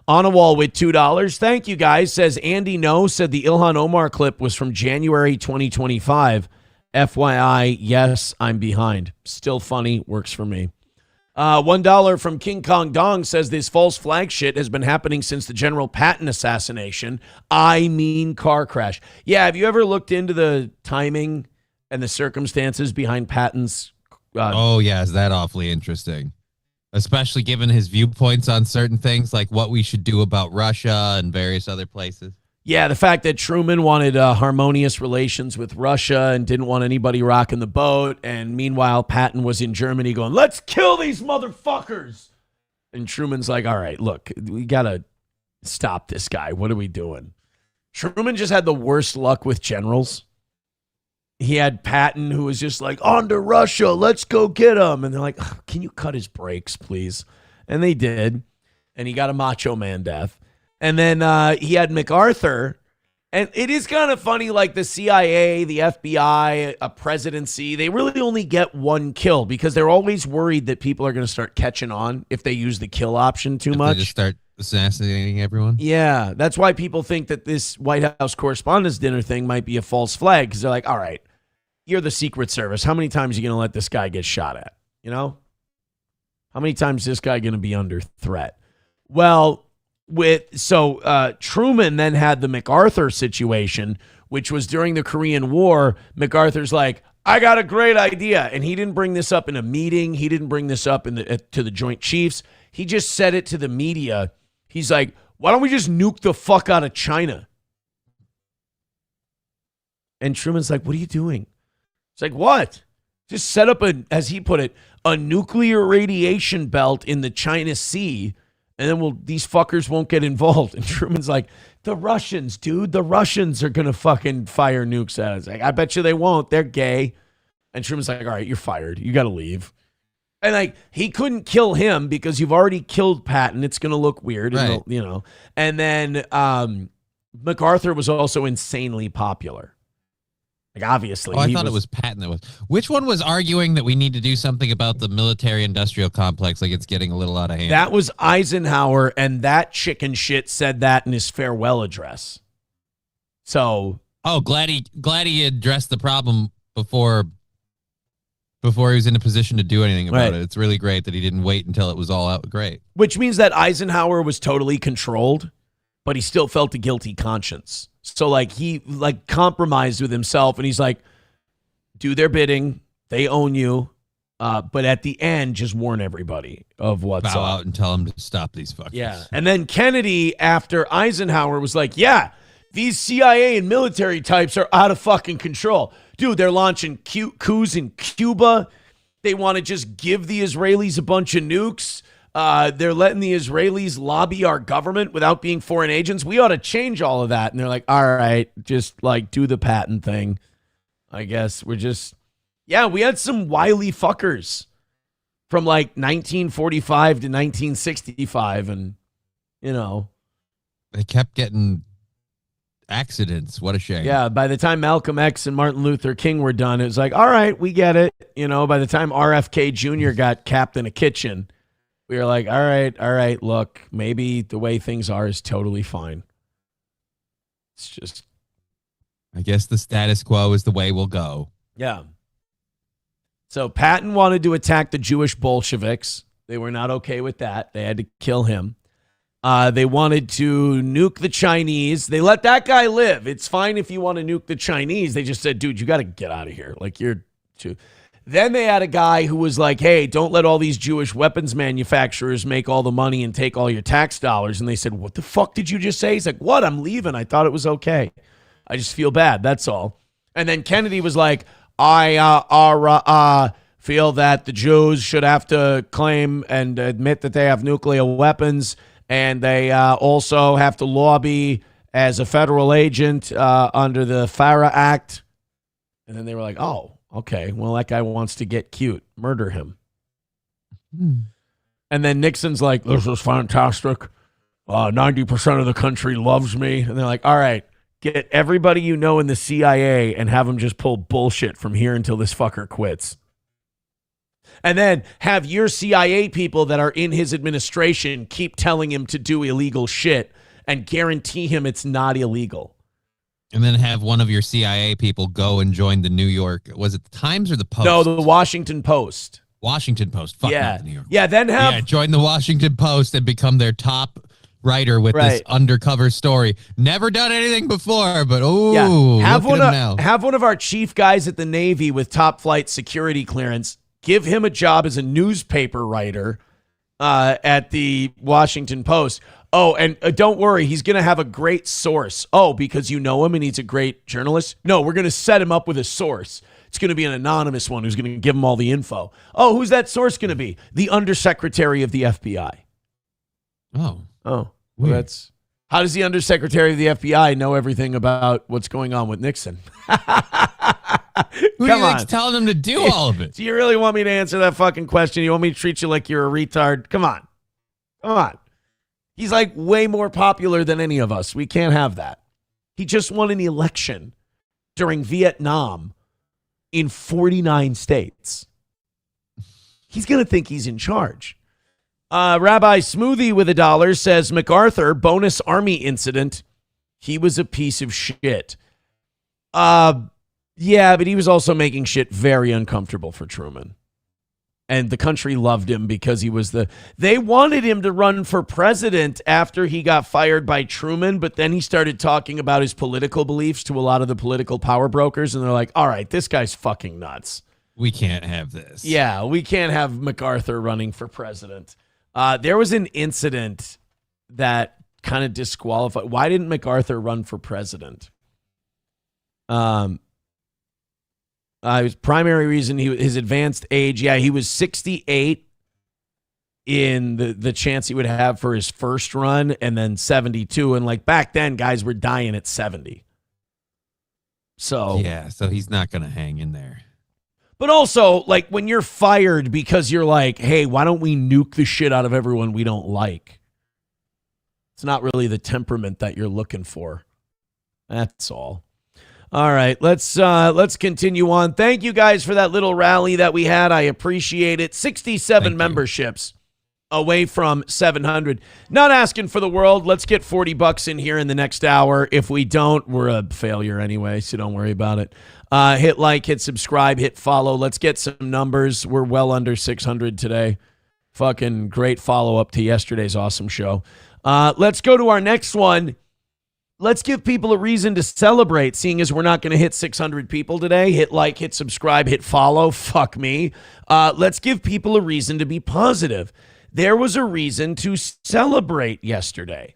On a Wall with $2. Thank you, guys. Says Andy No said the Ilhan Omar clip was from January 2025. FYI, yes, I'm behind. Still funny. Works for me. $1 from King Kong Dong says this false flag shit has been happening since the General Patton assassination. I mean car crash. Yeah, have you ever looked into the timing and the circumstances behind Patton's? Oh, yeah. Is that awfully interesting? Especially given his viewpoints on certain things, like what we should do about Russia and various other places. Yeah, the fact that Truman wanted harmonious relations with Russia and didn't want anybody rocking the boat. And meanwhile, Patton was in Germany going, let's kill these motherfuckers. And Truman's like, all right, look, we got to stop this guy. What are we doing? Truman just had the worst luck with generals. He had Patton, who was just like, on to Russia, let's go get him. And they're like, can you cut his brakes, please? And they did. And he got a Macho Man death. And then he had MacArthur. And it is kind of funny, like the CIA, the FBI, a presidency, they really only get one kill because they're always worried that people are going to start catching on if they use the kill option too much. They just start assassinating everyone. Yeah, that's why people think that this White House Correspondents' Dinner thing might be a false flag because they're like, all right, you're the Secret Service. How many times are you going to let this guy get shot at? You know? How many times is this guy going to be under threat? Well, Truman then had the MacArthur situation, which was during the Korean War. MacArthur's like, I got a great idea. And he didn't bring this up in a meeting. He didn't bring this up to the Joint Chiefs. He just said it to the media. He's like, why don't we just nuke the fuck out of China? And Truman's like, what are you doing? It's like, what? Just set up as he put it, a nuclear radiation belt in the China Sea, and then these fuckers won't get involved. And Truman's like, the Russians, dude, the Russians are going to fucking fire nukes at us. Like, I bet you they won't. They're gay. And Truman's like, all right, you're fired. You got to leave. And like, he couldn't kill him because you've already killed Patton. It's going to look weird, right. You know. And then MacArthur was also insanely popular. Like, obviously. Oh, I thought it was Patton that was. Which one was arguing that we need to do something about the military-industrial complex, like it's getting a little out of hand? That was Eisenhower, and that chicken shit said that in his farewell address. So. Oh, glad he addressed the problem before he was in a position to do anything about it. It's really great that he didn't wait until it was all out. Great. Which means that Eisenhower was totally controlled, but he still felt a guilty conscience. So, like, he, like, compromised with himself, and he's like, do their bidding. They own you. But at the end, just warn everybody of what's up. Bow out and tell them to stop these fuckers. Yeah. And then Kennedy, after Eisenhower, was like, yeah, these CIA and military types are out of fucking control. Dude, they're launching coups in Cuba. They want to just give the Israelis a bunch of nukes. They're letting the Israelis lobby our government without being foreign agents. We ought to change all of that. And they're like, all right, just like do the Patton thing. I guess we had some wily fuckers from like 1945 to 1965. And, you know, they kept getting accidents. What a shame. Yeah. By the time Malcolm X and Martin Luther King were done, it was like, all right, we get it. You know, by the time RFK Jr. got capped in a kitchen, we were like, all right, look, maybe the way things are is totally fine. It's just. I guess the status quo is the way we'll go. Yeah. So Patton wanted to attack the Jewish Bolsheviks. They were not okay with that. They had to kill him. They wanted to nuke the Chinese. They let that guy live. It's fine if you want to nuke the Chinese. They just said, dude, you got to get out of here. Like, you're too. Then they had a guy who was like, hey, don't let all these Jewish weapons manufacturers make all the money and take all your tax dollars. And they said, what the fuck did you just say? He's like, what? I'm leaving. I thought it was okay. I just feel bad. That's all. And then Kennedy was like, I feel that the Jews should have to claim and admit that they have nuclear weapons. And they also have to lobby as a federal agent under the FARA Act. And then they were like, oh. Okay, well, that guy wants to get cute. Murder him. And then Nixon's like, this is fantastic. 90% of the country loves me. And they're like, all right, Get everybody you know in the CIA and have them just pull bullshit from here until this fucker quits. And then have your CIA people that are in his administration keep telling him to do illegal shit and guarantee him it's not illegal. And then have one of your CIA people go and join the New York, was it the Times or the Post? No, the Washington Post. Washington Post. Fuck, yeah. not the New York. Yeah, then have... join the Washington Post and become their top writer with this undercover story. Never done anything before, but have look at him now. Have one of our chief guys at the Navy with top flight security clearance. Give him a job as a newspaper writer at the Washington Post. Oh, and don't worry, he's going to have a great source. Oh, because you know him and he's a great journalist? No, we're going to set him up with a source. It's going to be an anonymous one who's going to give him all the info. Oh, who's that source going to be? The Undersecretary of the FBI. Oh. Well, that's... How does the Undersecretary of the FBI know everything about what's going on with Nixon? Who do you think's telling him to do all of it? Do you really want me to answer that fucking question? You want me to treat you like you're a retard? Come on. He's like way more popular than any of us. We can't have that. He just won an election during Vietnam in 49 states. He's going to think he's in charge. Rabbi Smoothie with $1 says, MacArthur, bonus army incident. He was a piece of shit. Yeah, but he was also making shit very uncomfortable for Truman. And the country loved him because he was they wanted him to run for president after he got fired by Truman, but then he started talking about his political beliefs to a lot of the political power brokers, and they're like, all right, this guy's fucking nuts. We can't have this. Yeah, we can't have MacArthur running for president. There was an incident that kind of disqualified. Why didn't MacArthur run for president? His primary reason, his advanced age. Yeah, he was 68 in the chance he would have for his first run, and then 72. And like back then, guys were dying at 70. So yeah, so he's not going to hang in there. But also, like, when you're fired because you're like, hey, why don't we nuke the shit out of everyone we don't like? It's not really the temperament that you're looking for. That's all. All right, let's continue on. Thank you guys for that little rally that we had. I appreciate it. 67 memberships away from 700. Not asking for the world. Let's get $40 in here in the next hour. If we don't, we're a failure anyway, so don't worry about it. Hit like, hit subscribe, hit follow. Let's get some numbers. We're well under 600 today. Fucking great follow-up to yesterday's awesome show. Let's go to our next one. Let's give people a reason to celebrate, seeing as we're not going to hit 600 people today. Hit like, hit subscribe, hit follow. Fuck me. Let's give people a reason to be positive. There was a reason to celebrate yesterday.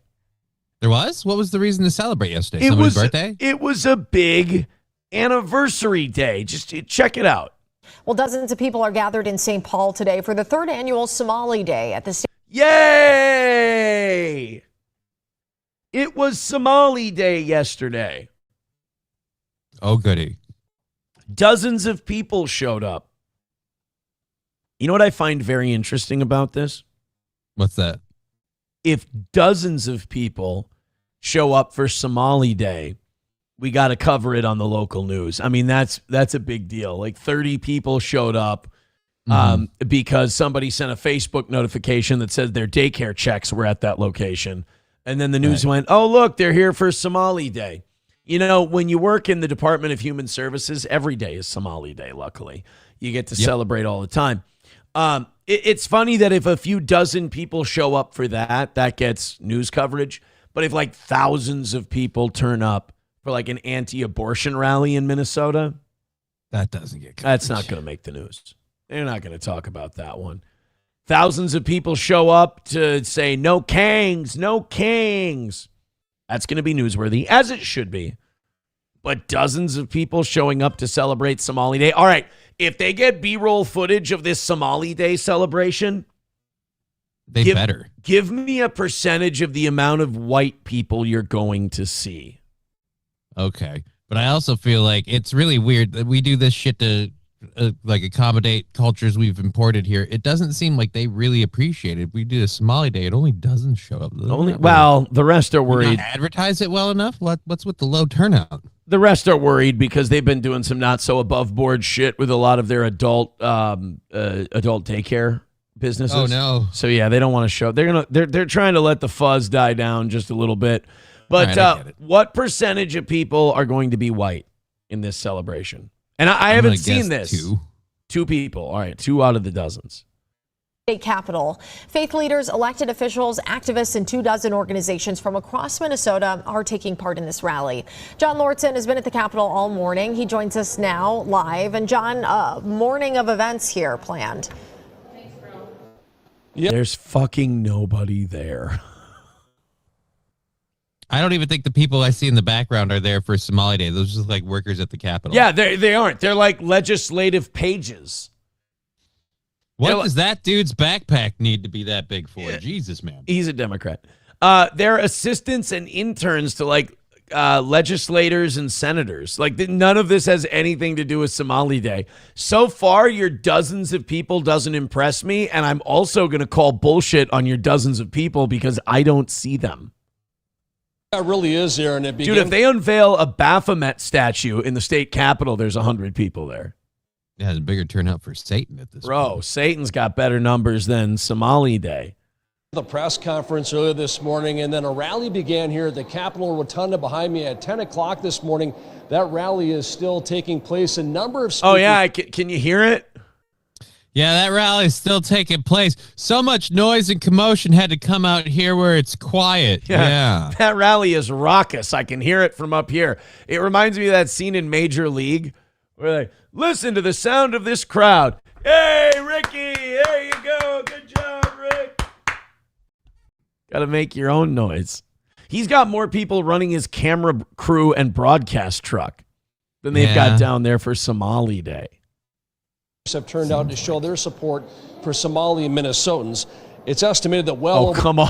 There was? What was the reason to celebrate yesterday? Somebody's birthday? It was a big anniversary day. Just check it out. Well, dozens of people are gathered in St. Paul today for the third annual Somali Day at the... Yay! It was Somali Day yesterday. Oh, goody. Dozens of people showed up. You know what I find very interesting about this? What's that? If dozens of people show up for Somali Day, we got to cover it on the local news. I mean, that's a big deal. Like 30 people showed up because somebody sent a Facebook notification that said their daycare checks were at that location. And then the news went, oh, look, they're here for Somali Day. You know, when you work in the Department of Human Services, every day is Somali Day, luckily. You get to celebrate all the time. It's funny that if a few dozen people show up for that, that gets news coverage. But if like thousands of people turn up for like an anti-abortion rally in Minnesota, that doesn't get coverage. That's not going to make the news. They're not going to talk about that one. Thousands of people show up to say, no Kangs, no Kings. That's going to be newsworthy, as it should be. But dozens of people showing up to celebrate Somali Day. All right, if they get B-roll footage of this Somali Day celebration, better. Give me a percentage of the amount of white people you're going to see. Okay. But I also feel like it's really weird that we do this shit to like accommodate cultures we've imported here. It doesn't seem like they really appreciate it. We did a Somali Day. It only doesn't show up. The rest are worried. Advertise it well enough? What's with the low turnout? The rest are worried because they've been doing some not so above board shit with a lot of their adult daycare businesses. Oh no. So yeah, they don't want to show. They're trying to let the fuzz die down just a little bit. But All right, I get it. what percentage of people are going to be white in this celebration? And I haven't seen this. Two people. All right, 2 out of the dozens. State Capitol. Faith leaders, elected officials, activists, and 24 organizations from across Minnesota are taking part in this rally. John Lortzen has been at the Capitol all morning. He joins us now live. And John, morning of events here planned. Yep. There's fucking nobody there. I don't even think the people I see in the background are there for Somali Day. Those are just like workers at the Capitol. Yeah, they aren't. They're like legislative pages. What does that dude's backpack need to be that big for? Yeah. Jesus, man. He's a Democrat. They're assistants and interns to like legislators and senators. Like none of this has anything to do with Somali Day. So far, your dozens of people doesn't impress me, and I'm also going to call bullshit on your dozens of people because I don't see them. That really is there, and it Dude, if they unveil a Baphomet statue in the state capitol, there's 100 people there. Yeah, it's a bigger turnout for Satan at this point. Satan's got better numbers than Somali Day. The press conference earlier this morning, and then a rally began here at the Capitol Rotunda behind me at 10 o'clock this morning. That rally is still taking place. A number of speakers. Oh, yeah. Can you hear it? Yeah, that rally is still taking place. So much noise and commotion had to come out here where it's quiet. Yeah. That rally is raucous. I can hear it from up here. It reminds me of that scene in Major League where they listen to the sound of this crowd. Hey, Ricky, there you go. Good job, Rick. Got to make your own noise. He's got more people running his camera crew and broadcast truck than they've got down there for Somali Day. Have turned out to show their support for Somali Minnesotans. It's estimated that come on.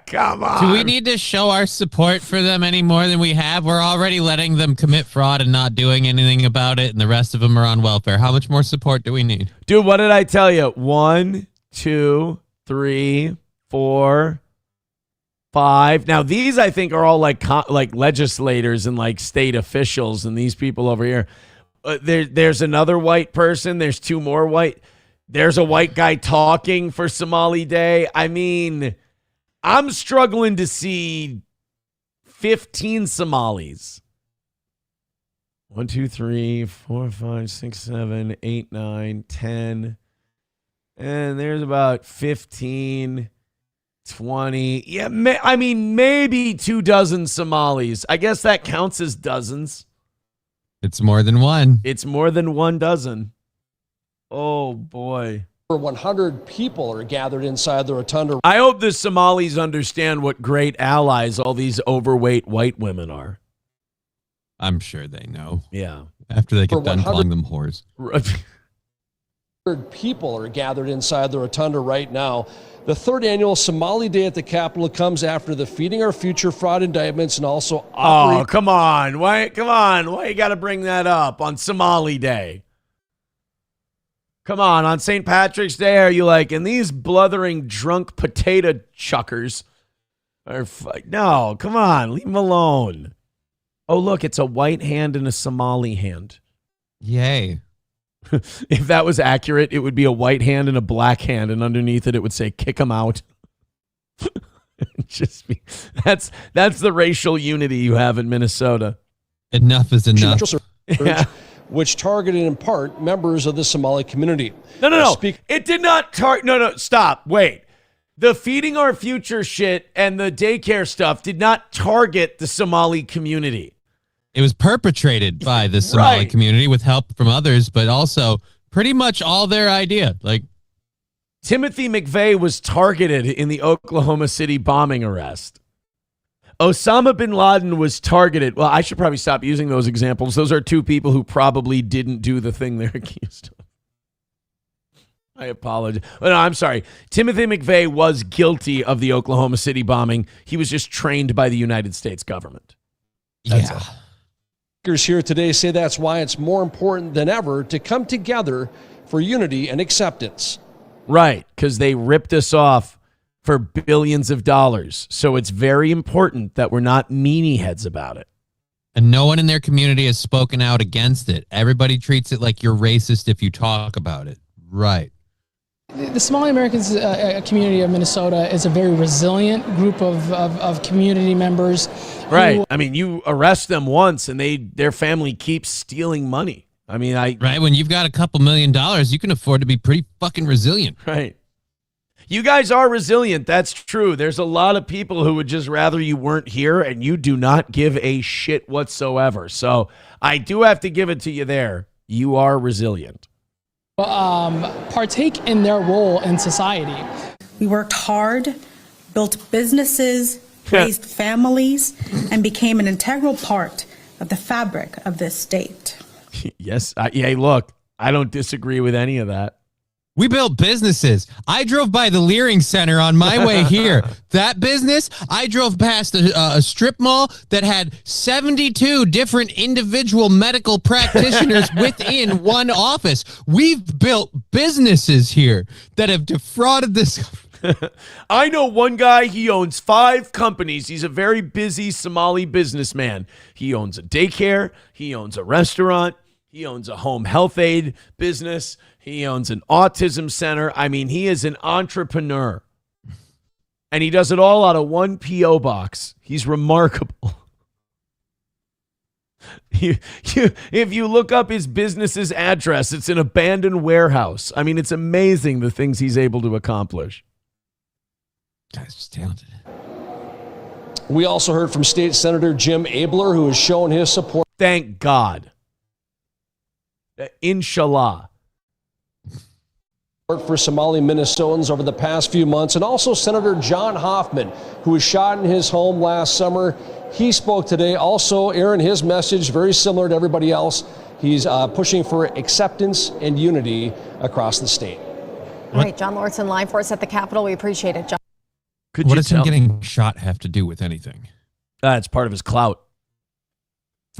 Come on. Do we need to show our support for them any more than we have? We're already letting them commit fraud and not doing anything about it, and the rest of them are on welfare. How much more support do we need? Dude, what did I tell you? 1, 2, 3, 4, 5. Now, these I think are all like legislators and like state officials, and these people over here. There's another white person. There's 2 more white. There's a white guy talking for Somali Day. I mean, I'm struggling to see 15 Somalis. 1, 2, 3, 4, 5, 6, 7, 8, 9, 10. And there's about 15, 20. Yeah, I mean, maybe 24 Somalis. I guess that counts as dozens. It's more than one. It's more than 1 dozen. Oh, boy. Over 100 people are gathered inside the rotunda. I hope the Somalis understand what great allies all these overweight white women are. I'm sure they know. Yeah. After they get done calling them whores. 100 people are gathered inside the rotunda right now. The 3rd annual Somali Day at the Capitol comes after the Feeding Our Future fraud indictments and also Oh, come on. Why you got to bring that up on Somali Day? Come on St. Patrick's Day, are you like, and these bluthering drunk potato chuckers are no, come on, leave them alone. Oh, look, it's a white hand and a Somali hand. Yay. If that was accurate, it would be a white hand and a black hand, and underneath it would say kick them out. That's the racial unity you have in Minnesota. Enough is enough. Yeah. Which targeted in part members of the Somali community. No. It did not target. No, stop. Wait. The Feeding Our Future shit and the daycare stuff did not target the Somali community. It was perpetrated by the Somali community with help from others, but also pretty much all their idea. Like Timothy McVeigh was targeted in the Oklahoma City bombing arrest. Osama bin Laden was targeted. Well, I should probably stop using those examples. Those are 2 people who probably didn't do the thing they're accused of. I apologize. Oh, no, I'm sorry. Timothy McVeigh was guilty of the Oklahoma City bombing. He was just trained by the United States government. That's all. Speakers here today say that's why it's more important than ever to come together for unity and acceptance. Right, because they ripped us off for billions of dollars. So it's very important that we're not meanie heads about it. And no one in their community has spoken out against it. Everybody treats it like you're racist if you talk about it. Right. The Somali Americans community of Minnesota is a very resilient group of community members. Right. I mean, you arrest them once and their family keeps stealing money. I mean, Right, when you've got a couple $1 million, you can afford to be pretty fucking resilient. Right. You guys are resilient. That's true. There's a lot of people who would just rather you weren't here, and you do not give a shit whatsoever. So I do have to give it to you there. You are resilient. Partake in their role in society. We worked hard, built businesses, raised families, and became an integral part of the fabric of this state. Yes. Yeah, look, I don't disagree with any of that. We built businesses. I drove by the Leering Center on my way here. That business, I drove past a strip mall that had 72 different individual medical practitioners within one office. We've built businesses here that have defrauded this. I know one guy, he owns 5 companies. He's a very busy Somali businessman. He owns a daycare. He owns a restaurant. He owns a home health aid business. He owns an autism center. I mean, he is an entrepreneur. And he does it all out of one P.O. box. He's remarkable. If you look up his business's address, it's an abandoned warehouse. I mean, it's amazing the things he's able to accomplish. Guy's just talented. We also heard from State Senator Jim Abler, who has shown his support. Thank God. Inshallah. For Somali Minnesotans over the past few months, and also Senator John Hoffman, who was shot in his home last summer. He spoke today. Also, Aaron, his message, very similar to everybody else. He's pushing for acceptance and unity across the state. All right, John Lordson live for us at the Capitol. We appreciate it, John. What does him getting shot have to do with anything? It's part of his clout.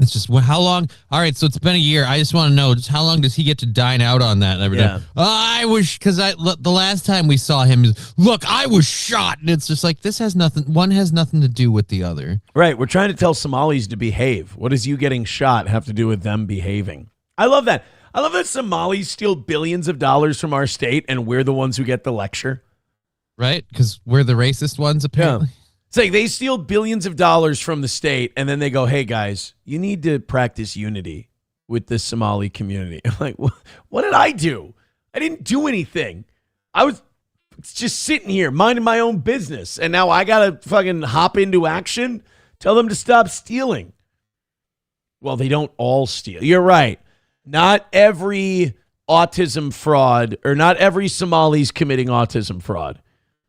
It's just, how long? All right, so it's been a year. I just want to know, just how long does he get to dine out on that every day? I wish, because the last time we saw him, look, I was shot. And it's just like, this has nothing, one has nothing to do with the other. Right, we're trying to tell Somalis to behave. What does you getting shot have to do with them behaving? I love that. I love that Somalis steal billions of dollars from our state, and we're the ones who get the lecture. Right, because we're the racist ones, apparently. Yeah. It's like they steal billions of dollars from the state, and then they go, hey, guys, you need to practice unity with the Somali community. I'm like, what did I do? I didn't do anything. I was just sitting here minding my own business, and now I got to fucking hop into action? Tell them to stop stealing. Well, they don't all steal. You're right. Not every autism fraud, or not every Somali's committing autism fraud.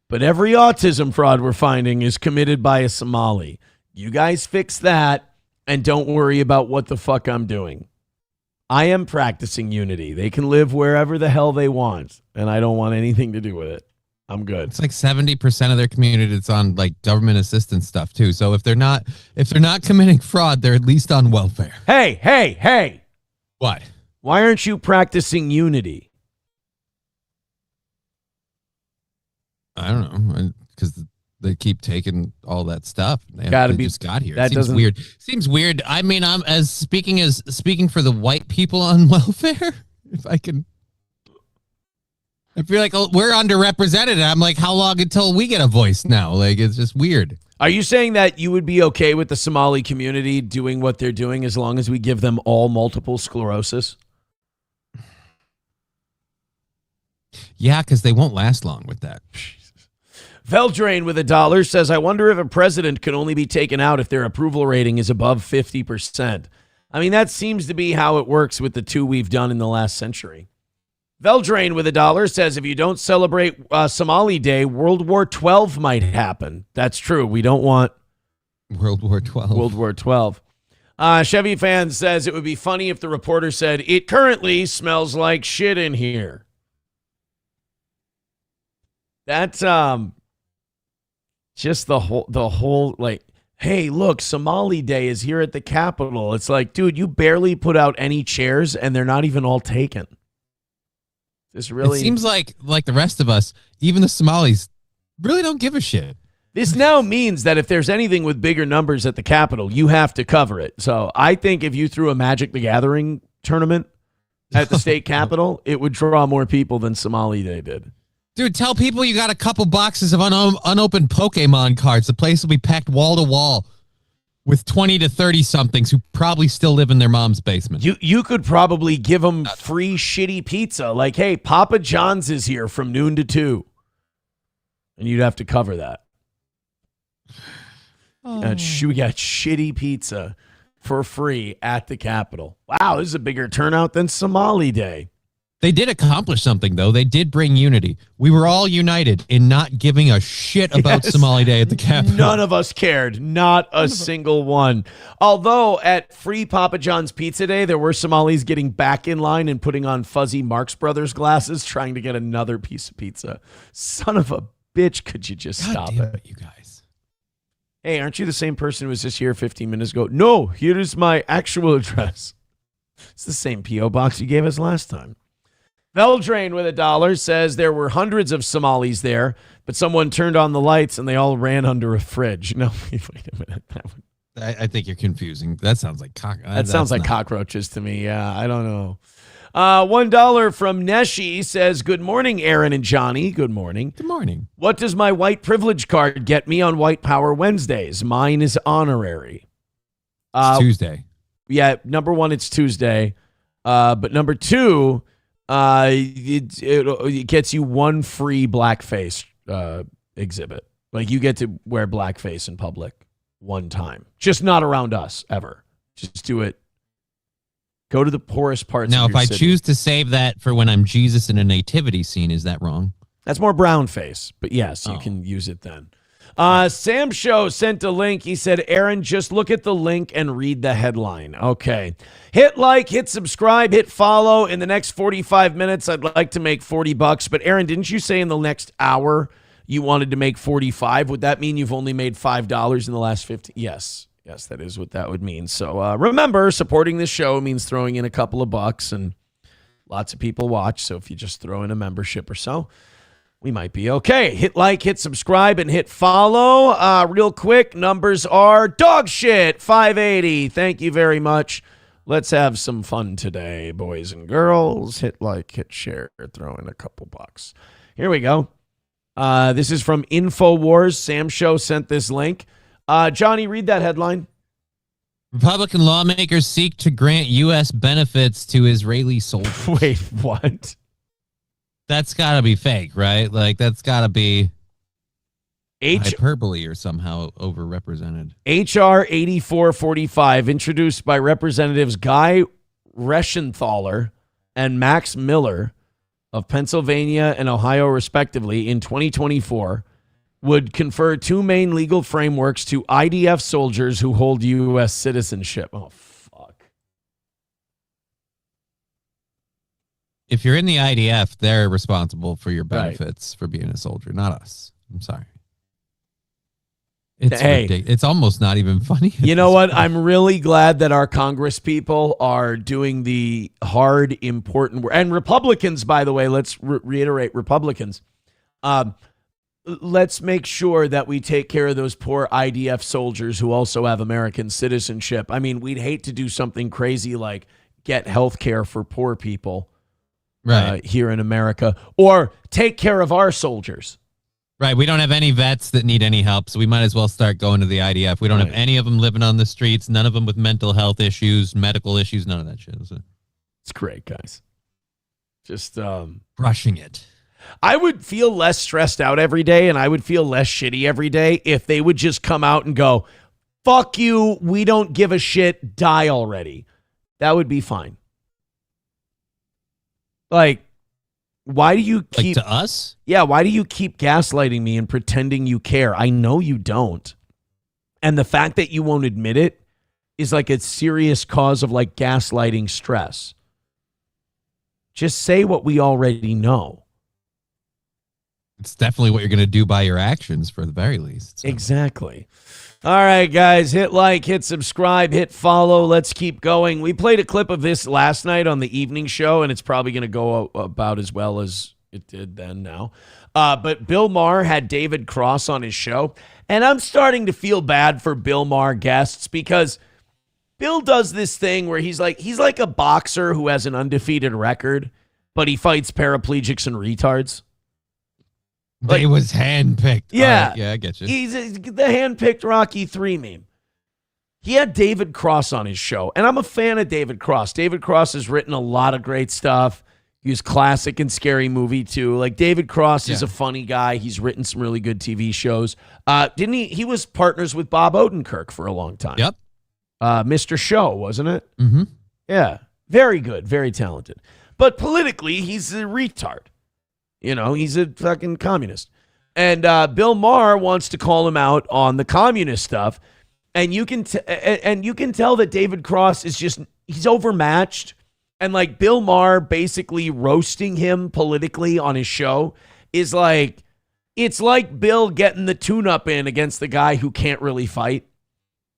But every autism fraud we're finding is committed by a Somali. You guys fix that and don't worry about what the fuck I'm doing. I am practicing unity. They can live wherever the hell they want, and I don't want anything to do with it. I'm good. It's like 70% of their community that's on like government assistance stuff too. So if they're not committing fraud, they're at least on welfare. Hey. What? Why aren't you practicing unity? I don't know, because they keep taking all that stuff. They just got here. That seems weird. Seems weird. I mean, I'm speaking for the white people on welfare. If I can, I feel like we're underrepresented. I'm like, how long until we get a voice now? Like, it's just weird. Are you saying that you would be okay with the Somali community doing what they're doing as long as we give them all multiple sclerosis? Yeah, because they won't last long with that. Veldrain with $1 says, I wonder if a president can only be taken out if their approval rating is above 50%. I mean, that seems to be how it works with the two we've done in the last century. Veldrain with $1 says, if you don't celebrate Somali Day, World War XII might happen. That's true. We don't want World War XII. World War XII. Chevy Fan says, it would be funny if the reporter said, it currently smells like shit in here. That's just the whole like hey, look, Somali Day is here at the Capitol. It's like, dude, you barely put out any chairs and they're not even all taken. This really It seems like the rest of us, even the Somalis, really don't give a shit. This now means that if there's anything with bigger numbers at the Capitol, you have to cover it. So I think if you threw a Magic the Gathering tournament at the state Capitol, it would draw more people than Somali Day did. Dude, tell people you got a couple boxes of unopened Pokemon cards. The place will be packed wall to wall with 20 to 30 somethings who probably still live in their mom's basement. You could probably give them free shitty pizza. Like, hey, Papa John's is here from noon to 2. And you'd have to cover that. We got shitty pizza for free at the Capitol. Wow, this is a bigger turnout than Somali Day. They did accomplish something, though. They did bring unity. We were all united in not giving a shit about Somali Day at the Capitol. None of us cared. Not a single one. Although at free Papa John's Pizza Day, there were Somalis getting back in line and putting on fuzzy Marx Brothers glasses trying to get another piece of pizza. Son of a bitch, could you just stop it? You guys. Hey, aren't you the same person who was just here 15 minutes ago? No, here is my actual address. It's the same P.O. box you gave us last time. Veldrain with $1 says there were hundreds of Somalis there, but someone turned on the lights and they all ran under a fridge. No, wait a minute. I think you're confusing. That sounds like cockroaches to me. Yeah, I don't know. $1 from Neshi says, good morning, Aaron and Johnny. Good morning. Good morning. What does my white privilege card get me on White Power Wednesdays? Mine is honorary. It's Tuesday. Yeah, number one, it's Tuesday. But number two, it gets you one free blackface exhibit. Like you get to wear blackface in public one time. Just not around us, ever. Just do it. Go to the poorest parts now, of your if I city. choose to save that for when I'm Jesus in a nativity scene, is that wrong? That's more brown face, but yes, you can use it then. Sam Show sent a link. He said, Aaron, just look at the link and read the headline. Okay. Hit like, hit subscribe, hit follow. In the next 45 minutes, I'd like to make $40. But Aaron, didn't you say in the next hour you wanted to make 45? Would that mean you've only made $5 in the last 50? Yes. Yes, that is what that would mean. So remember, supporting this show means throwing in a couple of bucks, and lots of people watch. So if you just throw in a membership or so, we might be okay. Hit like, hit subscribe, and hit follow. Real quick, numbers are dog shit, 580. Thank you very much. Let's have some fun today, boys and girls. Hit like, hit share, throw in a couple bucks. Here we go. This is from InfoWars. Sam Show sent this link. Johnny, read that headline. Republican lawmakers seek to grant U.S. benefits to Israeli soldiers. Wait, what? That's got to be fake, right? Like, that's got to be hyperbole or somehow overrepresented. H.R. 8445, introduced by Representatives Guy Reschenthaler and Max Miller of Pennsylvania and Ohio, respectively, in 2024, would confer two main legal frameworks to IDF soldiers who hold U.S. citizenship. Oh, fuck. If you're in the IDF, they're responsible for your benefits for being a soldier, not us. I'm sorry. It's ridiculous. It's almost not even funny. You know what? I'm really glad that our Congress people are doing the hard, important work. And Republicans, by the way, let's reiterate, Republicans, let's make sure that we take care of those poor IDF soldiers who also have American citizenship. I mean, we'd hate to do something crazy like get health care for poor people here in America, or take care of our soldiers. Right. We don't have any vets that need any help, so we might as well start going to the IDF. We don't have any of them living on the streets, none of them with mental health issues, medical issues, none of that shit. It's great, guys. Just brushing it. I would feel less stressed out every day, and I would feel less shitty every day if they would just come out and go, fuck you, we don't give a shit, die already. That would be fine. Like, why do you keep... Like to us? Yeah, why do you keep gaslighting me and pretending you care? I know you don't. And the fact that you won't admit it is like a serious cause of like gaslighting stress. Just say what we already know. It's definitely what you're going to do by your actions, for the very least. So. Exactly. All right, guys, hit like, hit subscribe, hit follow. Let's keep going. We played a clip of this last night on the evening show, and it's probably going to go about as well as it did then now. But Bill Maher had David Cross on his show, and I'm starting to feel bad for Bill Maher guests because Bill does this thing where he's like a boxer who has an undefeated record, but he fights paraplegics and retards. He was handpicked. Yeah. Right, yeah, I get you. He's the handpicked Rocky III meme. He had David Cross on his show, and I'm a fan of David Cross. David Cross has written a lot of great stuff. He was classic and Scary Movie, too. Like, David Cross is a funny guy. He's written some really good TV shows. Didn't he? He was partners with Bob Odenkirk for a long time. Yep. Mr. Show, wasn't it? Mm-hmm. Yeah. Very good. Very talented. But politically, he's a retard. You know, he's a fucking communist. And Bill Maher wants to call him out on the communist stuff. And you can tell that David Cross is he's overmatched. And like Bill Maher basically roasting him politically on his show is like, it's like Bill getting the tune-up in against the guy who can't really fight.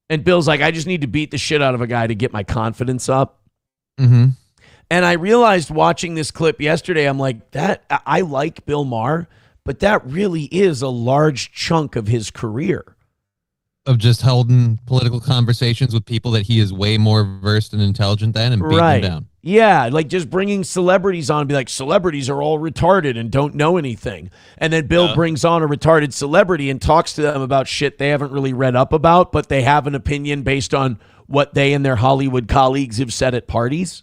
And Bill's like, I just need to beat the shit out of a guy to get my confidence up. Mm-hmm. And I realized watching this clip yesterday, I'm like, I like Bill Maher, but that really is a large chunk of his career. Of just holding political conversations with people that he is way more versed and intelligent than and beating them down. Yeah, like just bringing celebrities on and be like, celebrities are all retarded and don't know anything. And then Bill brings on a retarded celebrity and talks to them about shit they haven't really read up about, but they have an opinion based on what they and their Hollywood colleagues have said at parties.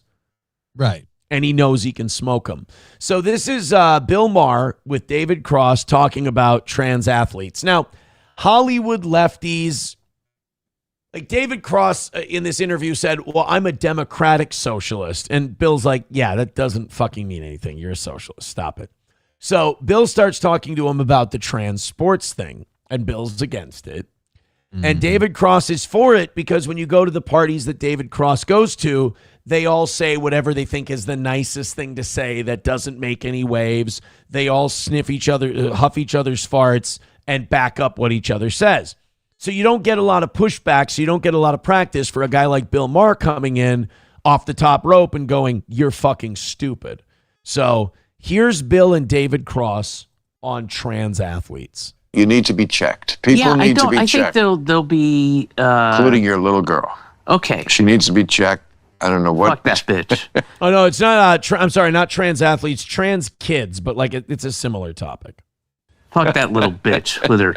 Right. And he knows he can smoke them. So this is Bill Maher with David Cross talking about trans athletes. Now, Hollywood lefties, like David Cross in this interview said, well, I'm a democratic socialist. And Bill's like, yeah, that doesn't fucking mean anything. You're a socialist. Stop it. So Bill starts talking to him about the trans sports thing, and Bill's against it. Mm-hmm. And David Cross is for it because when you go to the parties that David Cross goes to, they all say whatever they think is the nicest thing to say that doesn't make any waves. They all sniff each other, huff each other's farts, and back up what each other says. So you don't get a lot of pushback, so you don't get a lot of practice for a guy like Bill Maher coming in off the top rope and going, you're fucking stupid. So here's Bill and David Cross on trans athletes. You need to be checked. People need to be checked. I think they'll be... including your little girl. Okay. She needs to be checked. I don't know what. Fuck that bitch. Oh, no, it's not, I'm sorry, not trans athletes, trans kids, but like it's a similar topic. Fuck that little bitch with her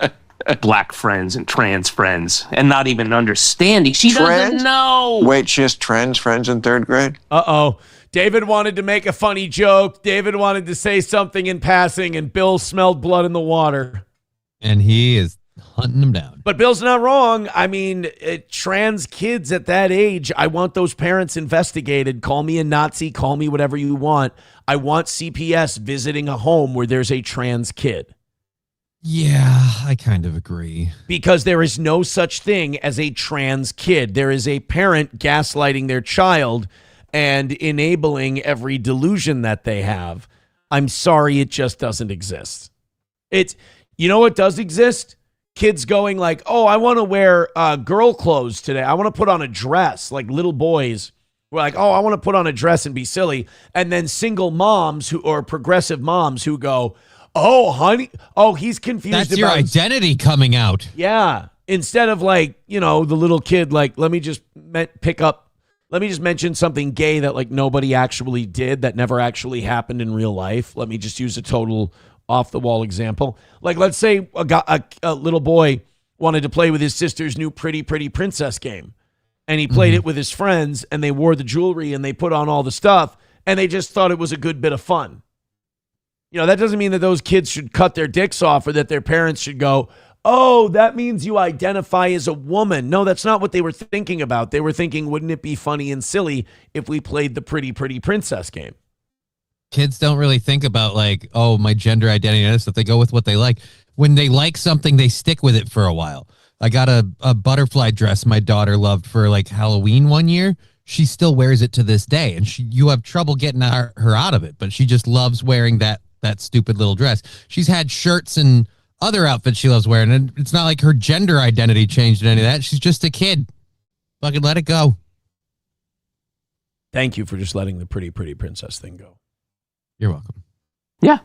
black friends and trans friends and not even understanding. She doesn't know. Wait, she has trans friends in third grade? Uh-oh. David wanted to make a funny joke. David wanted to say something in passing, and Bill smelled blood in the water. And he is hunting them down. But Bill's not wrong. I mean, trans kids at that age, I want those parents investigated. Call me a Nazi. Call me whatever you want. I want CPS visiting a home where there's a trans kid. Yeah, I kind of agree. Because there is no such thing as a trans kid. There is a parent gaslighting their child and enabling every delusion that they have. I'm sorry, it just doesn't exist. You know what does exist? Kids going like, oh, I want to wear girl clothes today. I want to put on a dress, like little boys. We're like, oh, I want to put on a dress and be silly. And then single moms or progressive moms who go, oh, honey, oh, he's confused. That's your identity coming out. Yeah. Instead of like, the little kid, like, let me just mention something gay that like nobody actually did, that never actually happened in real life. Let me just use a total off the wall example. Like, let's say a little boy wanted to play with his sister's new Pretty Pretty Princess game. And he played it with his friends, and they wore the jewelry and they put on all the stuff, and they just thought it was a good bit of fun. That doesn't mean that those kids should cut their dicks off or that their parents should go, oh, that means you identify as a woman. No, that's not what they were thinking about. They were thinking, wouldn't it be funny and silly if we played the Pretty Pretty Princess game? Kids don't really think about like, oh, my gender identity and stuff. They go with what they like. When they like something, they stick with it for a while. I got a butterfly dress my daughter loved for like Halloween one year. She still wears it to this day, and you have trouble getting her out of it, but she just loves wearing that that stupid little dress. She's had shirts and other outfits she loves wearing, and it's not like her gender identity changed in any of that. She's just a kid. Fucking let it go. Thank you for just letting the pretty princess thing go. You're welcome. Yeah.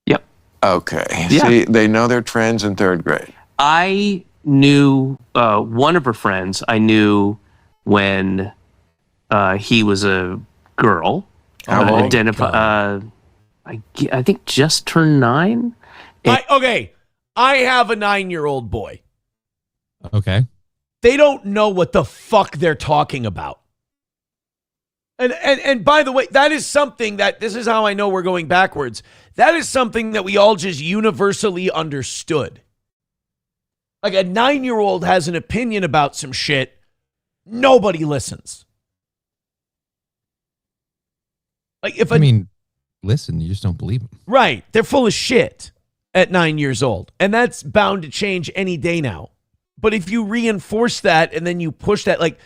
Yep. Okay. Yeah. See, they know they're trans in third grade. I knew one of her friends. I knew when he was a girl. How old? I think just turned 9. Okay. I have a 9-year-old boy. Okay. They don't know what the fuck they're talking about. And by the way, that is something that, this is how I know we're going backwards. That is something that we all just universally understood. Like a 9-year-old has an opinion about some shit. Nobody listens. Like listen, you just don't believe them. Right. They're full of shit at 9 years old. And that's bound to change any day now. But if you reinforce that and then you push that, like,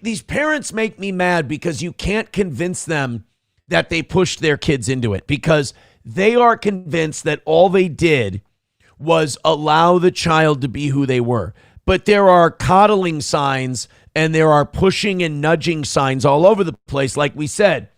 these parents make me mad because you can't convince them that they pushed their kids into it, because they are convinced that all they did was allow the child to be who they were. But there are coddling signs and there are pushing and nudging signs all over the place. Like we said,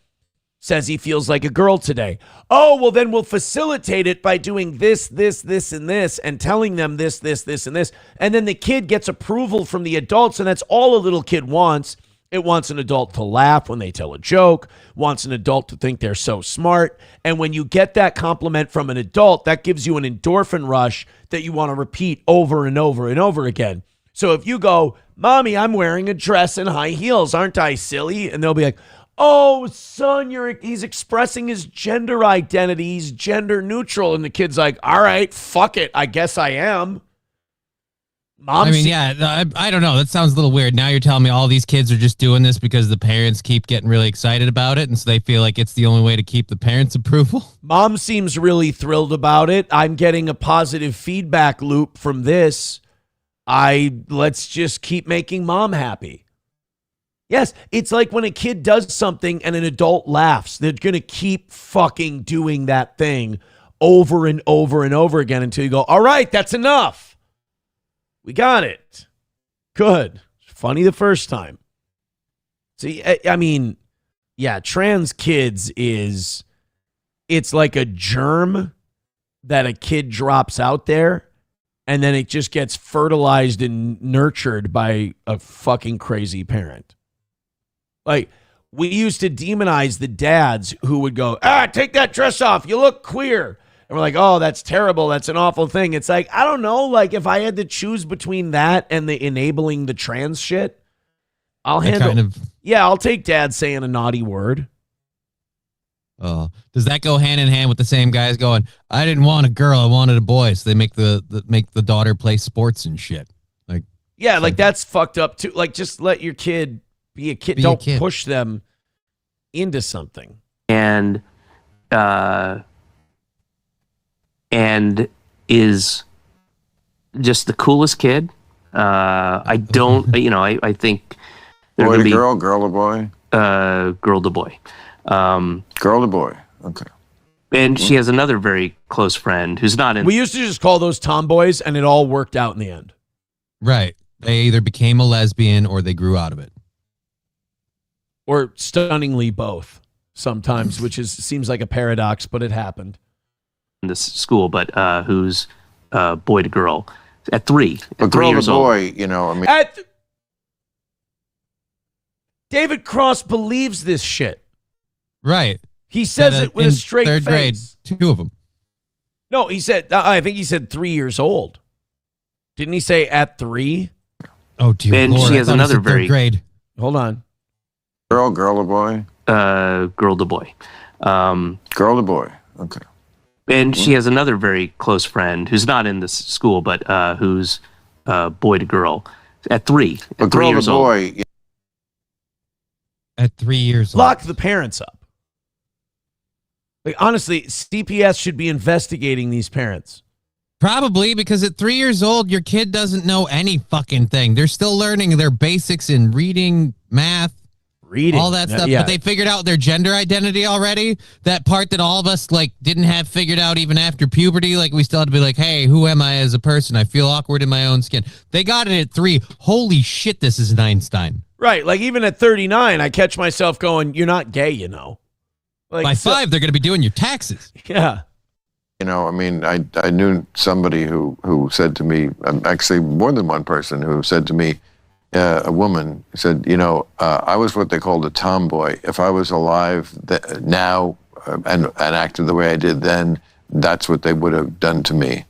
says he feels like a girl today. Oh, well, then we'll facilitate it by doing this, and this, and telling them this, and this. And then the kid gets approval from the adults, and that's all a little kid wants. It wants an adult to laugh when they tell a joke, wants an adult to think they're so smart. And when you get that compliment from an adult, that gives you an endorphin rush that you want to repeat over and over and over again. So if you go, Mommy, I'm wearing a dress and high heels, aren't I silly? And they'll be like, oh, son, he's expressing his gender identity. He's gender neutral. And the kid's like, all right, fuck it. I guess I am. I don't know. That sounds a little weird. Now you're telling me all these kids are just doing this because the parents keep getting really excited about it, and so they feel like it's the only way to keep the parents' approval? Mom seems really thrilled about it. I'm getting a positive feedback loop from this. Let's just keep making mom happy. Yes, it's like when a kid does something and an adult laughs. They're going to keep fucking doing that thing over and over and over again until you go, all right, that's enough. We got it. Good. Funny the first time. See, I mean, yeah, trans kids it's like a germ that a kid drops out there, and then it just gets fertilized and nurtured by a fucking crazy parent. Like, we used to demonize the dads who would go, take that dress off. You look queer. And we're like, oh, that's terrible. That's an awful thing. It's like, I don't know. Like, if I had to choose between that and the enabling the trans shit, I'll take dad saying a naughty word. Does that go hand in hand with the same guys going, I didn't want a girl, I wanted a boy, so they make the daughter play sports and shit? Like, yeah, like that's fucked up too. Like, just let your kid be a kid. Don't push them into something. And is just the coolest kid. I don't, I think boy to girl, girl to boy, girl to boy, girl to boy. Okay. And she has another very close friend who's not in. We used to just call those tomboys, and it all worked out in the end. Right. They either became a lesbian or they grew out of it. Or stunningly both sometimes, which seems like a paradox, but it happened. In this school, but who's boy to girl at 3. A girl to boy, David Cross believes this shit. Right. He says it with a straight third face. Grade, 2 of them. No, he said, I think he said 3 years old. Didn't he say at 3? Oh, dear and Lord. She has another very grade. Hold on. Girl to boy. Girl to boy. Girl to boy. Okay. And she has another very close friend who's not in this school, but who's boy to girl at 3. A girl to boy. At 3 years old. Lock the parents up. Like, honestly, CPS should be investigating these parents. Probably, because at 3 years old, your kid doesn't know any fucking thing. They're still learning their basics in reading, math, reading. All that stuff, Yeah. but they figured out their gender identity already. That part that all of us like didn't have figured out even after puberty. Like we still had to be like, hey, who am I as a person? I feel awkward in my own skin. They got it at 3. Holy shit, this is an Einstein. Right. Like even at 39, I catch myself going, you're not gay, you know. Like, By 5, they're going to be doing your taxes. Yeah. You know, I mean, I knew somebody who said to me, actually more than one person who said to me, a woman said, you know, I was what they called a tomboy. If I was alive now and acted the way I did then, that's what they would have done to me.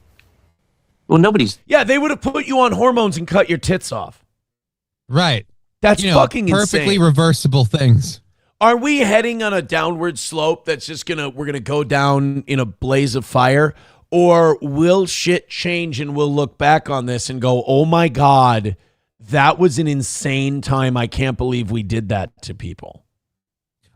Well, nobody's... Yeah, they would have put you on hormones and cut your tits off. Right. That's fucking perfectly insane. reversible things. Are we heading on a downward slope that's just we're gonna go down in a blaze of fire? Or will shit change and we'll look back on this and go, oh my God, that was an insane time. I can't believe we did that to people.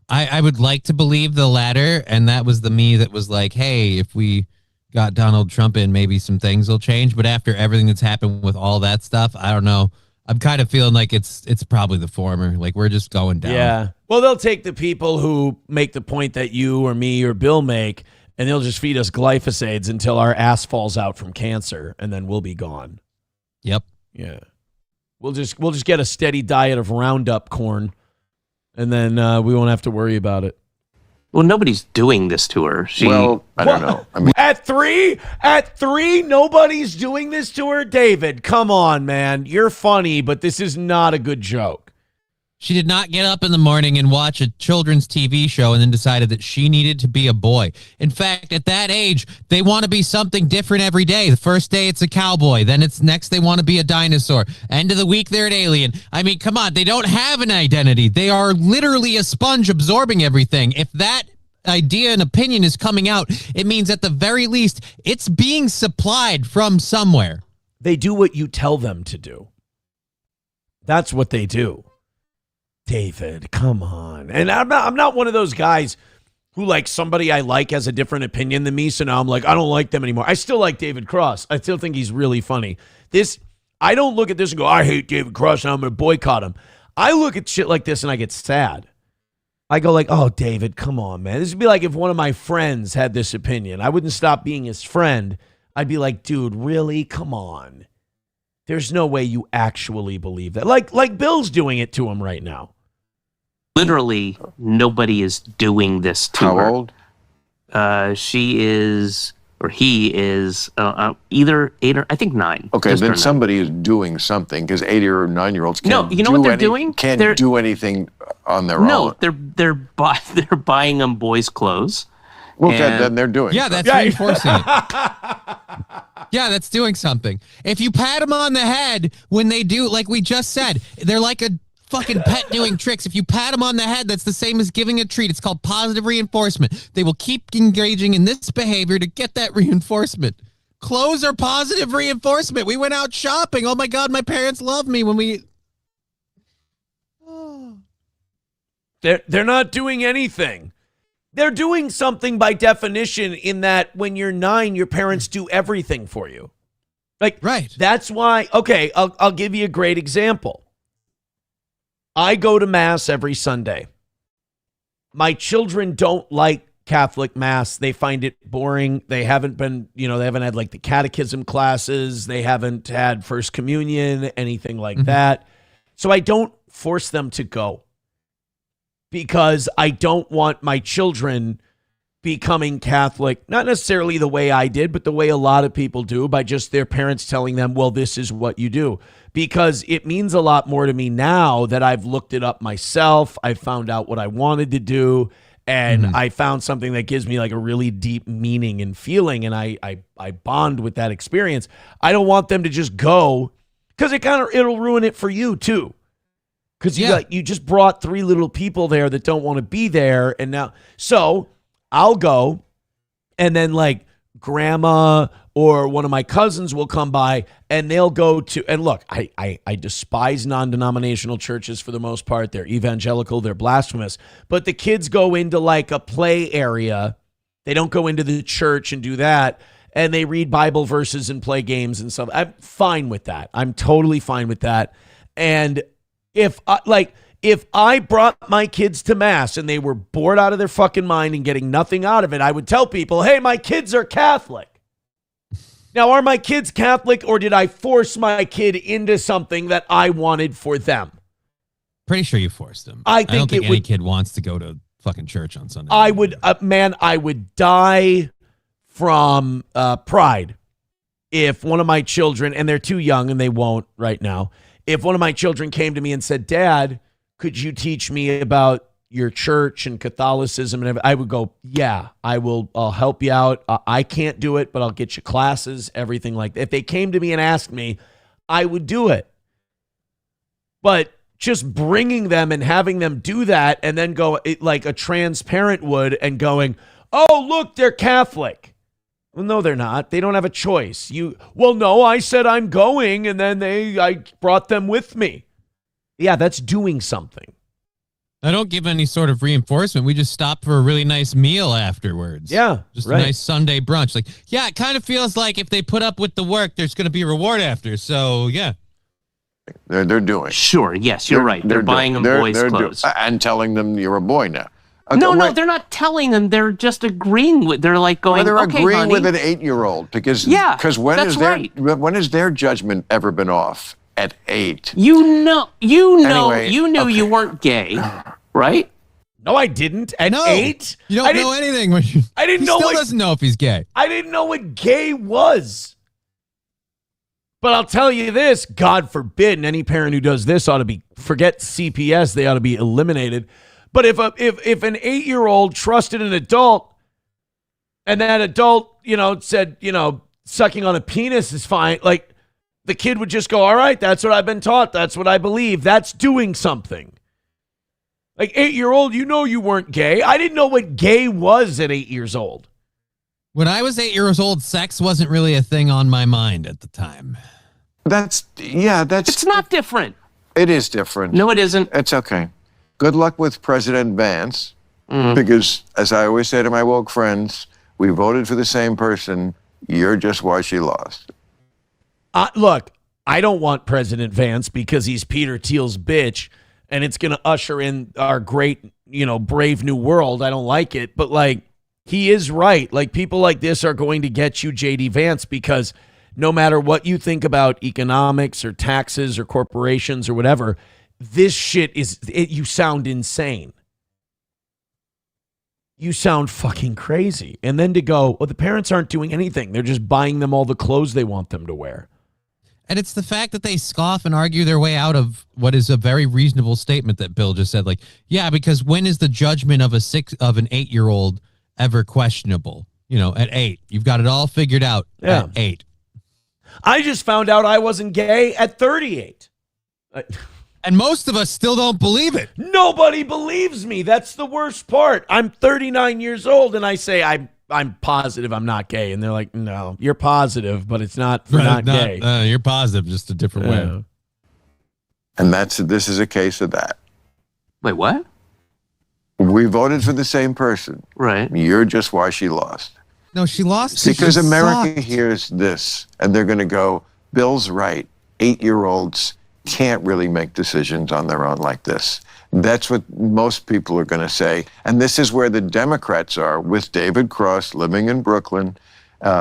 I would like to believe the latter, and that was the me that was like, hey, if we got Donald Trump in, maybe some things will change. But after everything that's happened with all that stuff, I don't know. I'm kind of feeling like it's probably the former. Like we're just going down. Yeah. Well, they'll take the people who make the point that you or me or Bill make, and they'll just feed us glyphosate until our ass falls out from cancer, and then we'll be gone. Yep. Yeah. We'll just get a steady diet of Roundup corn, and then we won't have to worry about it. Well, nobody's doing this to her. I don't know. I mean, At three, nobody's doing this to her? David, come on, man. You're funny, but this is not a good joke. She did not get up in the morning and watch a children's TV show and then decided that she needed to be a boy. In fact, at that age, they want to be something different every day. The first day, it's a cowboy. Then it's next, they want to be a dinosaur. End of the week, they're an alien. I mean, come on. They don't have an identity. They are literally a sponge absorbing everything. If that idea and opinion is coming out, it means at the very least, it's being supplied from somewhere. They do what you tell them to do. That's what they do. David, come on. And I'm not one of those guys who, like, somebody I like has a different opinion than me, so now I'm like, I don't like them anymore. I still like David Cross. I still think he's really funny. I don't look at this and go, I hate David Cross and I'm going to boycott him. I look at shit like this and I get sad. I go like, oh, David, come on, man. This would be like if one of my friends had this opinion. I wouldn't stop being his friend. I'd be like, dude, really? Come on. There's no way you actually believe that. Like Bill's doing it to him right now. Literally, nobody is doing this to her. how old? She is, or he is, either 8 or I think 9. Okay, Just then turned 9. somebody is doing something because 8 or 9-year-olds can't. No, you know what they're doing? Can't do anything on their own. No, they're buying them boys' clothes. Well, and- then they're doing. Yeah, that's reinforcing it. Yeah, that's doing something. If you pat them on the head when they do, like we just said, they're like a fucking pet doing tricks. If you pat them on the head, that's the same as giving a treat. It's called positive reinforcement. They will keep engaging in this behavior to get that reinforcement. Clothes are positive reinforcement. We went out shopping. Oh my God, my parents love me when we... They're not doing anything. They're doing something by definition in that when you're 9, your parents do everything for you. Like, right. That's why, okay, I'll give you a great example. I go to Mass every Sunday. My children don't like Catholic Mass. They find it boring. They haven't been, they haven't had like the catechism classes. They haven't had First Communion, anything like that. So I don't force them to go because I don't want my children becoming Catholic, not necessarily the way I did, but the way a lot of people do by just their parents telling them, well, this is what you do. Because it means a lot more to me now that I've looked it up myself. I found out what I wanted to do. And I found something that gives me like a really deep meaning and feeling. And I bond with that experience. I don't want them to just go because it'll ruin it for you too. Because you just brought 3 little people there that don't want to be there. And now, so I'll go and then like grandma or one of my cousins will come by and they'll go to, and look, I despise non-denominational churches for the most part. They're evangelical, they're blasphemous, but the kids go into like a play area. They don't go into the church and do that. And they read Bible verses and play games and stuff. I'm fine with that. I'm totally fine with that. And if If I brought my kids to Mass and they were bored out of their fucking mind and getting nothing out of it, I would tell people, hey, my kids are Catholic. Now, are my kids Catholic, or did I force my kid into something that I wanted for them? Pretty sure you forced them. I don't think any would, kid wants to go to fucking church on Sunday. I would, I would die from pride if one of my children, and they're too young and they won't right now, if one of my children came to me and said, Dad, could you teach me about your church and Catholicism and everything? I would go, yeah, I'll help you out. I can't do it, but I'll get you classes, everything like that. If they came to me and asked me, I would do it. But just bringing them and having them do that and then go like a trans parent would and going, oh, look, they're Catholic. Well, no, they're not. They don't have a choice. Well, no, I said I'm going, and then I brought them with me. Yeah, that's doing something. I don't give any sort of reinforcement. We just stop for a really nice meal afterwards. Yeah, just right. a nice Sunday brunch. Like, yeah, it kind of feels like if they put up with the work, there's going to be a reward after. So, yeah. They're doing. Sure, yes, you're right. They're buying them boys' clothes. And telling them you're a boy now. Okay, no, they're not telling them. They're just agreeing with. They're like going. Well, they're okay, agreeing honey. with an 8-year-old because when has their judgment ever been off at 8? You knew Anyway, you weren't gay, right? No, I didn't. At 8, you don't know anything. I didn't know. He still doesn't know if he's gay. I didn't know what gay was. But I'll tell you this, God forbid, and any parent who does this ought to forget CPS, they ought to be eliminated. But if an 8-year-old trusted an adult and that adult, said, sucking on a penis is fine, like the kid would just go, all right, that's what I've been taught. That's what I believe. That's doing something. Like 8-year-old, you weren't gay. I didn't know what gay was at 8 years old. When I was 8 years old, sex wasn't really a thing on my mind at the time. It's not different. It is different. No, it isn't. It's okay. Good luck with President Vance, because as I always say to my woke friends, we voted for the same person. You're just why she lost. Look, I don't want President Vance because he's Peter Thiel's bitch, and it's going to usher in our great, brave new world. I don't like it, but he is right. Like, people like this are going to get you J.D. Vance because no matter what you think about economics or taxes or corporations or whatever, this shit you sound insane. You sound fucking crazy. And then to go, well, the parents aren't doing anything. They're just buying them all the clothes they want them to wear. And it's the fact that they scoff and argue their way out of what is a very reasonable statement that Bill just said. Like, yeah, because when is the judgment of an 8-year-old ever questionable? At 8, you've got it all figured out at 8. I just found out I wasn't gay at 38. And most of us still don't believe it. Nobody believes me. That's the worst part. I'm 39 years old, and I say I'm positive I'm not gay. And they're like, no, you're positive, but it's not gay. You're positive, just a different way. And this is a case of that. Wait, what? We voted for the same person. Right. You're just why she lost. No, she lost because America hears this, and they're going to go, Bill's right. 8-year-olds can't really make decisions on their own like this. That's what most people are going to say. And this is where the Democrats are, with David Cross living in Brooklyn,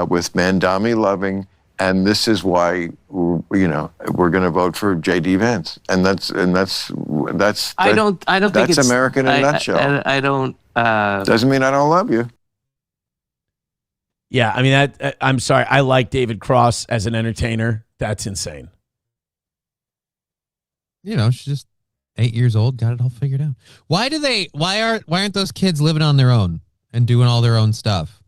with Mandami Loving, and this is why we're going to vote for J.D. Vance. And that's I don't think that's it's America in a nutshell. I don't. Doesn't mean I don't love you. Yeah, I mean, I'm sorry. I like David Cross as an entertainer. That's insane. She's just 8 years old, got it all figured out. Why aren't those kids living on their own and doing all their own stuff?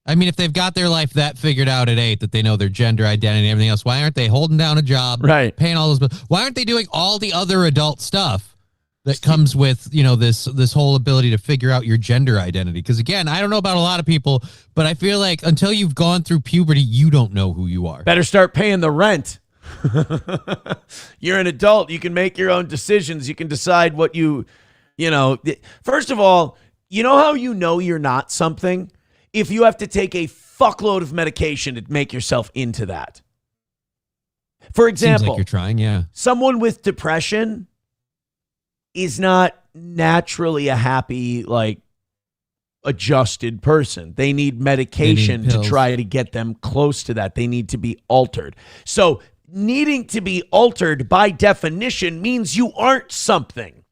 I mean, if they've got their life that figured out at 8, that they know their gender identity and everything else, why aren't they holding down a job, right, paying all those bills? Why aren't they doing all the other adult stuff that comes with, this whole ability to figure out your gender identity? Because again, I don't know about a lot of people, but I feel like until you've gone through puberty, you don't know who you are. Better start paying the rent. You're an adult. You can make your own decisions. You can decide what first of all, how you're not something? If you have to take a fuckload of medication to make yourself into that. For example, seems like you're trying, yeah. Someone with depression, is not naturally a happy, like, adjusted person. They need medication to try to get them close to that. They need to be altered. So needing to be altered by definition means you aren't something.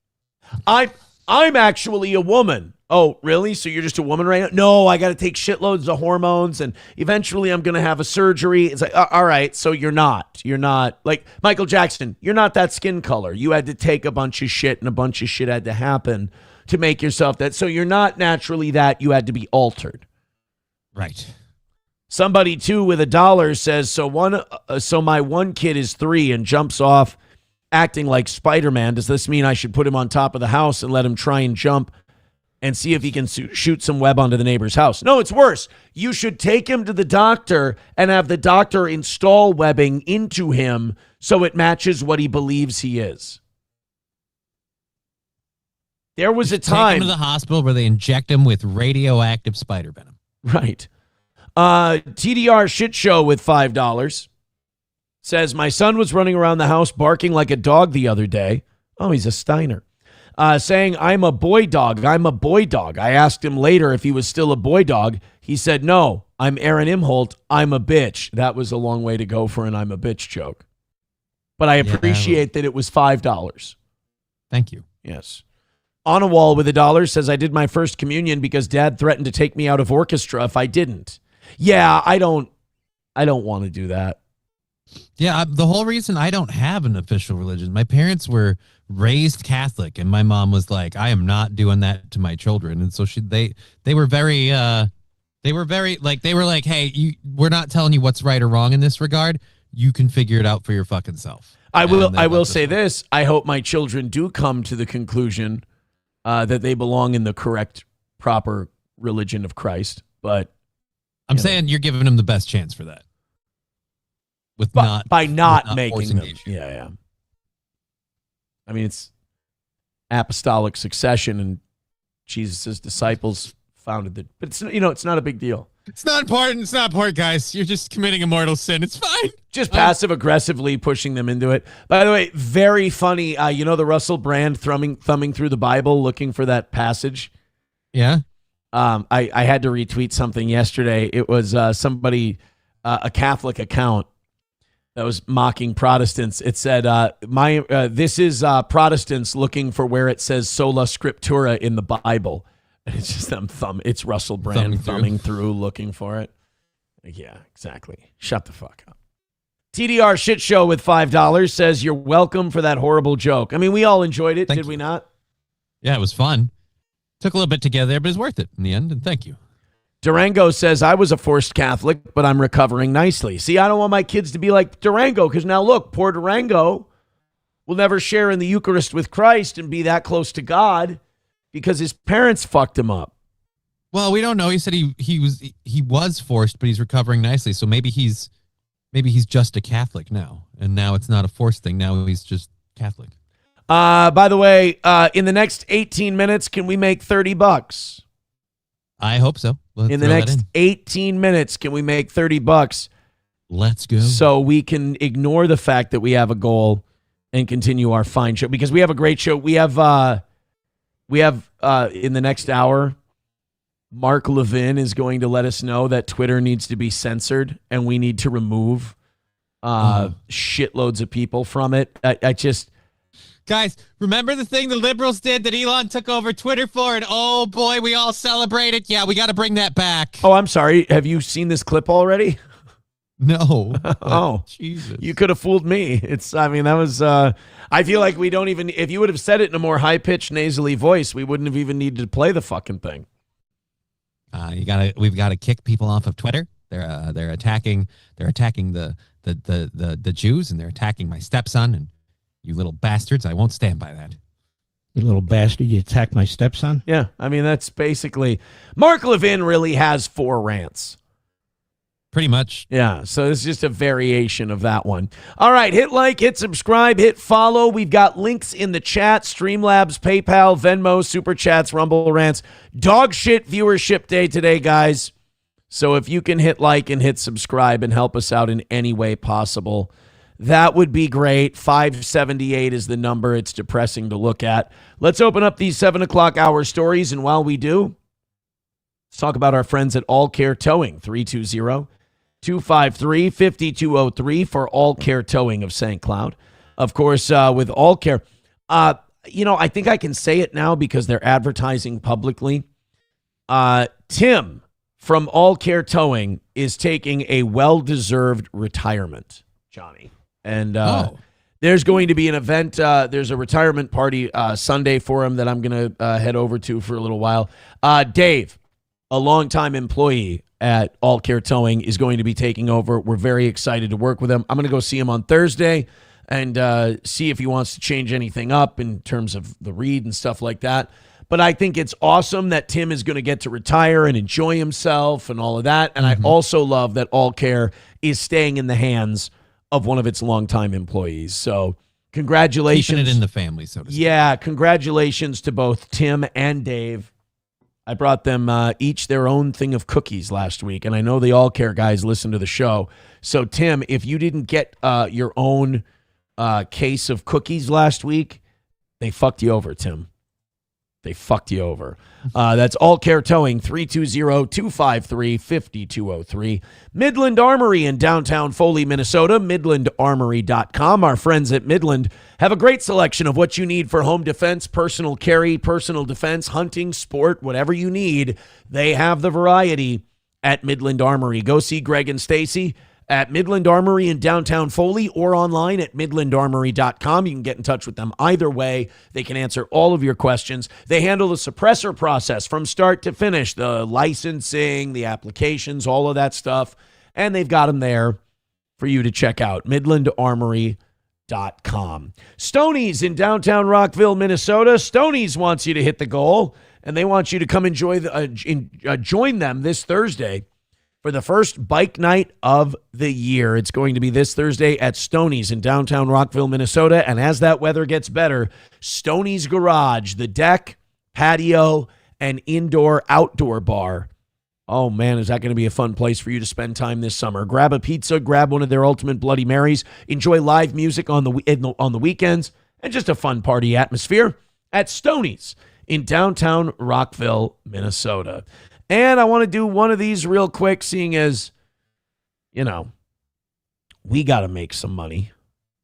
I'm actually a woman. Oh, really? So you're just a woman right now? No, I got to take shitloads of hormones and eventually I'm going to have a surgery. It's like, all right, so you're not. You're not like Michael Jackson. You're not that skin color. You had to take a bunch of shit and a bunch of shit had to happen to make yourself that. So you're not naturally that. You had to be altered. Right. Somebody too with $1 says, so my one kid is 3 and jumps off acting like Spider-Man. Does this mean I should put him on top of the house and let him try and jump and see if he can shoot some web onto the neighbor's house? No, it's worse. You should take him to the doctor and have the doctor install webbing into him so it matches what he believes he is. There was a time. Take him to the hospital where they inject him with radioactive spider venom. Right. TDR shit show with $5 says, my son was running around the house barking like a dog the other day. Oh, he's a Steiner. Saying, I'm a boy dog. I'm a boy dog. I asked him later if he was still a boy dog. He said, no, I'm Aaron Imholt. I'm a bitch. That was a long way to go for an I'm a bitch joke. But I appreciate that it was $5. Thank you. Yes. On a wall with $1 says, I did my first communion because dad threatened to take me out of orchestra if I didn't. Yeah, I don't want to do that. Yeah, the whole reason I don't have an official religion, my parents were raised Catholic, and my mom was like, I am not doing that to my children. And so they were very like, hey, we're not telling you what's right or wrong in this regard. You can figure it out for your fucking self. I will say this. I hope my children do come to the conclusion that they belong in the correct, proper religion of Christ. But I'm saying you're giving them the best chance for that. By not making them. Yeah. I mean, it's apostolic succession, and Jesus' disciples founded it. But it's not a big deal. It's not important. It's not important, guys. You're just committing a mortal sin. It's fine. Just passive aggressively pushing them into it. By the way, very funny. The Russell Brand thumbing through the Bible looking for that passage. Yeah. I had to retweet something yesterday. It was somebody, a Catholic account that was mocking Protestants. It said, this is Protestants looking for where it says sola scriptura in the Bible. And it's just them it's Russell Brand thumbing through looking for it. Like, yeah, exactly. Shut the fuck up. TDR shit show with $5 says, you're welcome for that horrible joke. I mean, we all enjoyed it, did we not? Yeah, it was fun. Took a little bit to get there, but it's worth it in the end, and thank you. Durango says, I was a forced Catholic, but I'm recovering nicely. See, I don't want my kids to be like Durango, because now look, poor Durango will never share in the Eucharist with Christ and be that close to God because his parents fucked him up. Well, we don't know. He said he was forced, but he's recovering nicely. So maybe he's just a Catholic now, and now it's not a forced thing. Now he's just Catholic. By the way, in the next 18 minutes, can we make $30? I hope so. In the next 18 minutes, can we make $30? Let's go. So we can ignore the fact that we have a goal and continue our fine show, because we have a great show. We have in the next hour, Mark Levin is going to let us know that Twitter needs to be censored and we need to remove shitloads of people from it. Guys, remember the thing the liberals did that Elon took over Twitter for, and oh boy, we all celebrated. Yeah, we got to bring that back. Oh, I'm sorry. Have you seen this clip already? No. Oh, Jesus. You could have fooled me. That was, I feel like we don't even, if you would have said it in a more high-pitched, nasally voice, we wouldn't have even needed to play the fucking thing. We've got to kick people off of Twitter. They're attacking the Jews, and they're attacking my stepson, and you little bastards, I won't stand by that. You little bastard, you attacked my stepson? Yeah, that's basically, Mark Levin really has 4 rants. Pretty much. Yeah, so it's just a variation of that one. All right, hit like, hit subscribe, hit follow. We've got links in the chat, Streamlabs, PayPal, Venmo, Super Chats, Rumble Rants. Dog shit viewership day today, guys. So if you can hit like and hit subscribe and help us out in any way possible, that would be great. 578 is the number. It's depressing to look at. Let's open up these 7 o'clock hour stories, and while we do, let's talk about our friends at All Care Towing. 320-253-5203 for All Care Towing of St. Cloud. Of course, with All Care, I think I can say it now because they're advertising publicly. Tim from All Care Towing is taking a well-deserved retirement, Johnny. And there's going to be an event. There's a retirement party Sunday for him that I'm going to head over to for a little while. Dave, a longtime employee at All Care Towing, is going to be taking over. We're very excited to work with him. I'm going to go see him on Thursday and see if he wants to change anything up in terms of the read and stuff like that. But I think it's awesome that Tim is going to get to retire and enjoy himself and all of that. And I also love that All Care is staying in the hands of one of its longtime employees. So congratulations. Keeping it in the family, so to speak. Yeah, congratulations to both Tim and Dave. I brought them each their own thing of cookies last week, and I know the All Care guys listen to the show. So, Tim, if you didn't get your own case of cookies last week, they fucked you over, Tim. They fucked you over. That's All Care Towing, 320-253-5203. Midland Armory in downtown Foley, Minnesota, midlandarmory.com. Our friends at Midland have a great selection of what you need for home defense, personal carry, personal defense, hunting, sport, whatever you need. They have the variety at Midland Armory. Go see Greg and Stacy at Midland Armory in downtown Foley or online at midlandarmory.com. You can get in touch with them either way. They can answer all of your questions. They handle the suppressor process from start to finish, the licensing, the applications, all of that stuff. And they've got them there for you to check out, midlandarmory.com. Stoney's in downtown Rockville, Minnesota. Stoney's wants you to hit the goal, and they want you to come join them this Thursday for the first bike night of the year. It's going to be this Thursday at Stoney's in downtown Rockville, Minnesota. And as that weather gets better, Stoney's Garage, the deck, patio, and indoor-outdoor bar. Oh, man, is that going to be a fun place for you to spend time this summer. Grab a pizza, grab one of their Ultimate Bloody Marys, enjoy live music on the weekends, and just a fun party atmosphere at Stoney's in downtown Rockville, Minnesota. And I want to do one of these real quick, seeing as, we got to make some money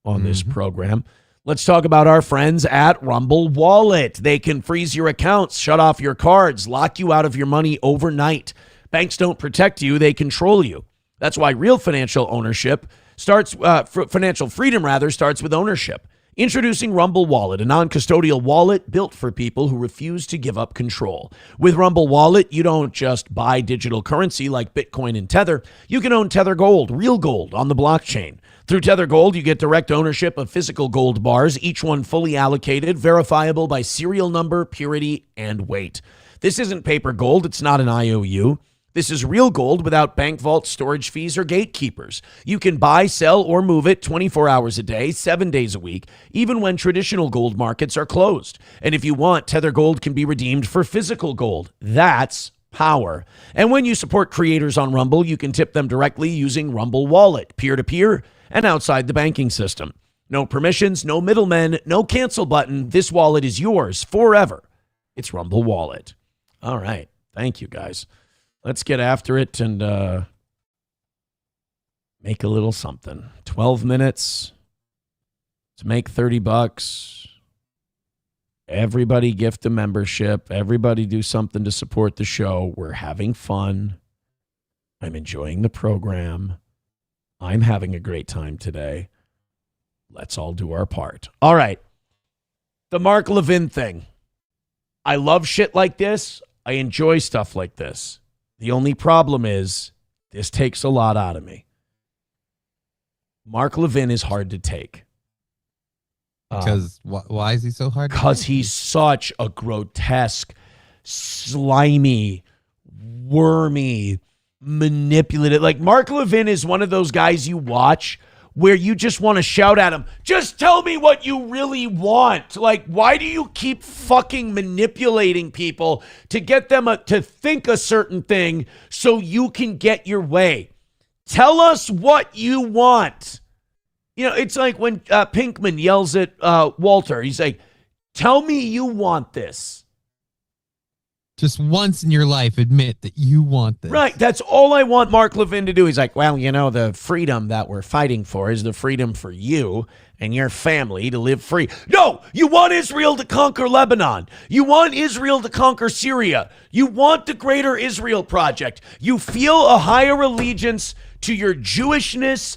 on this program. Let's talk about our friends at Rumble Wallet. They can freeze your accounts, shut off your cards, lock you out of your money overnight. Banks don't protect you, they control you. That's why real financial ownership financial freedom starts with ownership. Introducing Rumble Wallet, a non-custodial wallet built for people who refuse to give up control. With Rumble Wallet, you don't just buy digital currency like Bitcoin and Tether. You can own Tether Gold, real gold, on the blockchain. Through Tether Gold, you get direct ownership of physical gold bars, each one fully allocated, verifiable by serial number, purity, and weight. This isn't paper gold. It's not an IOU. This is real gold without bank vault storage fees or gatekeepers. You can buy, sell, or move it 24 hours a day, 7 days a week, even when traditional gold markets are closed. And if you want, Tether Gold can be redeemed for physical gold. That's power. And when you support creators on Rumble, you can tip them directly using Rumble Wallet, peer-to-peer, and outside the banking system. No permissions, no middlemen, no cancel button. This wallet is yours forever. It's Rumble Wallet. All right. Thank you, guys. Let's get after it and make a little something. 12 minutes to make $30. Everybody gift a membership. Everybody do something to support the show. We're having fun. I'm enjoying the program. I'm having a great time today. Let's all do our part. All right. The Mark Levin thing. I love shit like this. I enjoy stuff like this. The only problem is this takes a lot out of me. Mark Levin is hard to take. Because why is he so hard? Because he's such a grotesque, slimy, wormy, manipulative. Like, Mark Levin is one of those guys you watch where you just want to shout at him, just tell me what you really want. Like, why do you keep fucking manipulating people to get them to think a certain thing so you can get your way? Tell us what you want. You know, it's like when Pinkman yells at Walter. He's like, tell me you want this. Just once in your life, admit that you want this. Right. That's all I want Mark Levin to do. He's like, well, you know, the freedom that we're fighting for is the freedom for you and your family to live free. No, you want Israel to conquer Lebanon. You want Israel to conquer Syria. You want the Greater Israel Project. You feel a higher allegiance to your Jewishness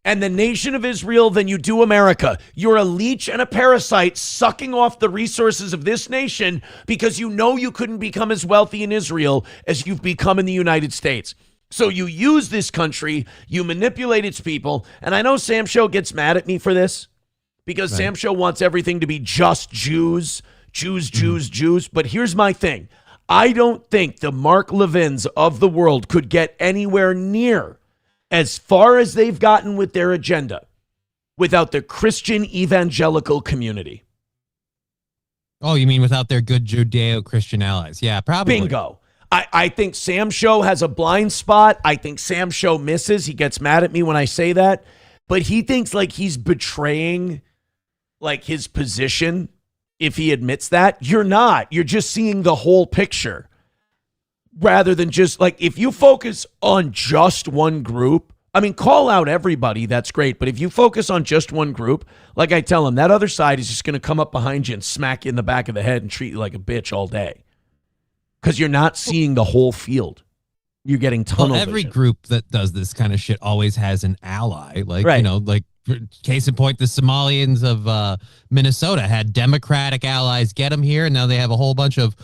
and the nation of Israel than you do America. You're a leech and a parasite sucking off the resources of this nation because you know you couldn't become as wealthy in Israel as you've become in the United States. So you use this country, you manipulate its people, and I know Sam Show gets mad at me for this because Sam Show wants everything to be just Jews, but here's my thing. I don't think the Mark Levins of the world could get anywhere near as far as they've gotten with their agenda without the Christian evangelical community. Oh, you mean without their good Judeo-Christian allies? Yeah, probably. Bingo. I think Sam Show has a blind spot. I think Sam Show misses. He gets mad at me when I say that. But he thinks like he's betraying like his position if he admits that. You're not. You're just seeing the whole picture. Rather than just like, if you focus on just one group, I mean, call out everybody, that's great. But if you focus on just one group, like I tell them, that other side is just going to come up behind you and smack you in the back of the head and treat you like a bitch all day. Because you're not seeing the whole field. You're getting tunnel vision. Every group that does this kind of shit always has an ally. Like, you know, like case in point, the Somalians of Minnesota had Democratic allies get them here. And now they have a whole bunch of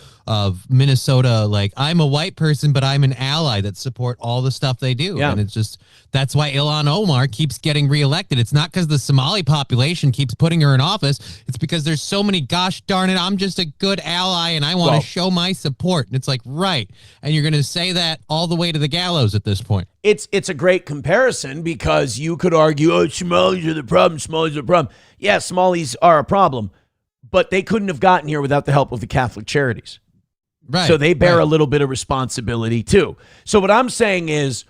Minnesota, like, I'm a white person, but I'm an ally that support all the stuff they do. Yeah. And it's just, that's why Ilhan Omar keeps getting reelected. It's not because the Somali population keeps putting her in office. It's because there's so many, gosh darn it, I'm just a good ally and I want to show my support. And it's like, right. And you're going to say that all the way to the gallows at this point. It's a great comparison because you could argue, oh, Somalis are the problem, Somalis are the problem. Yeah, Somalis are a problem, but they couldn't have gotten here without the help of the Catholic Charities. Right. So they bear a little bit of responsibility too. So what I'm saying is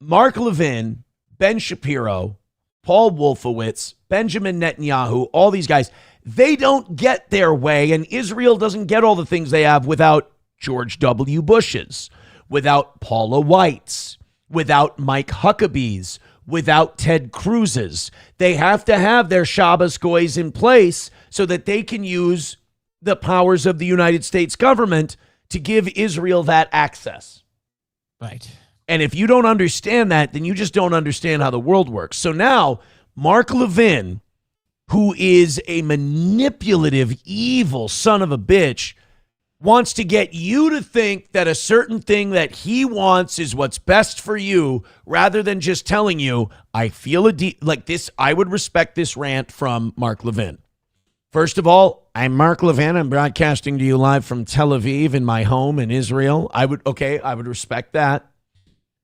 Mark Levin, Ben Shapiro, Paul Wolfowitz, Benjamin Netanyahu, all these guys, they don't get their way, and Israel doesn't get all the things they have without George W. Bush's, without Paula White's, without Mike Huckabee's, without Ted Cruz's. They have to have their Shabbos goys in place so that they can use the powers of the United States government to give Israel that access. Right. And if you don't understand that, then you just don't understand how the world works. So now, Mark Levin, who is a manipulative, evil son of a bitch, wants to get you to think that a certain thing that he wants is what's best for you, rather than just telling you, I feel like this. I would respect this rant from Mark Levin. First of all, I'm Mark Levin. I'm broadcasting to you live from Tel Aviv in my home in Israel. I would respect that.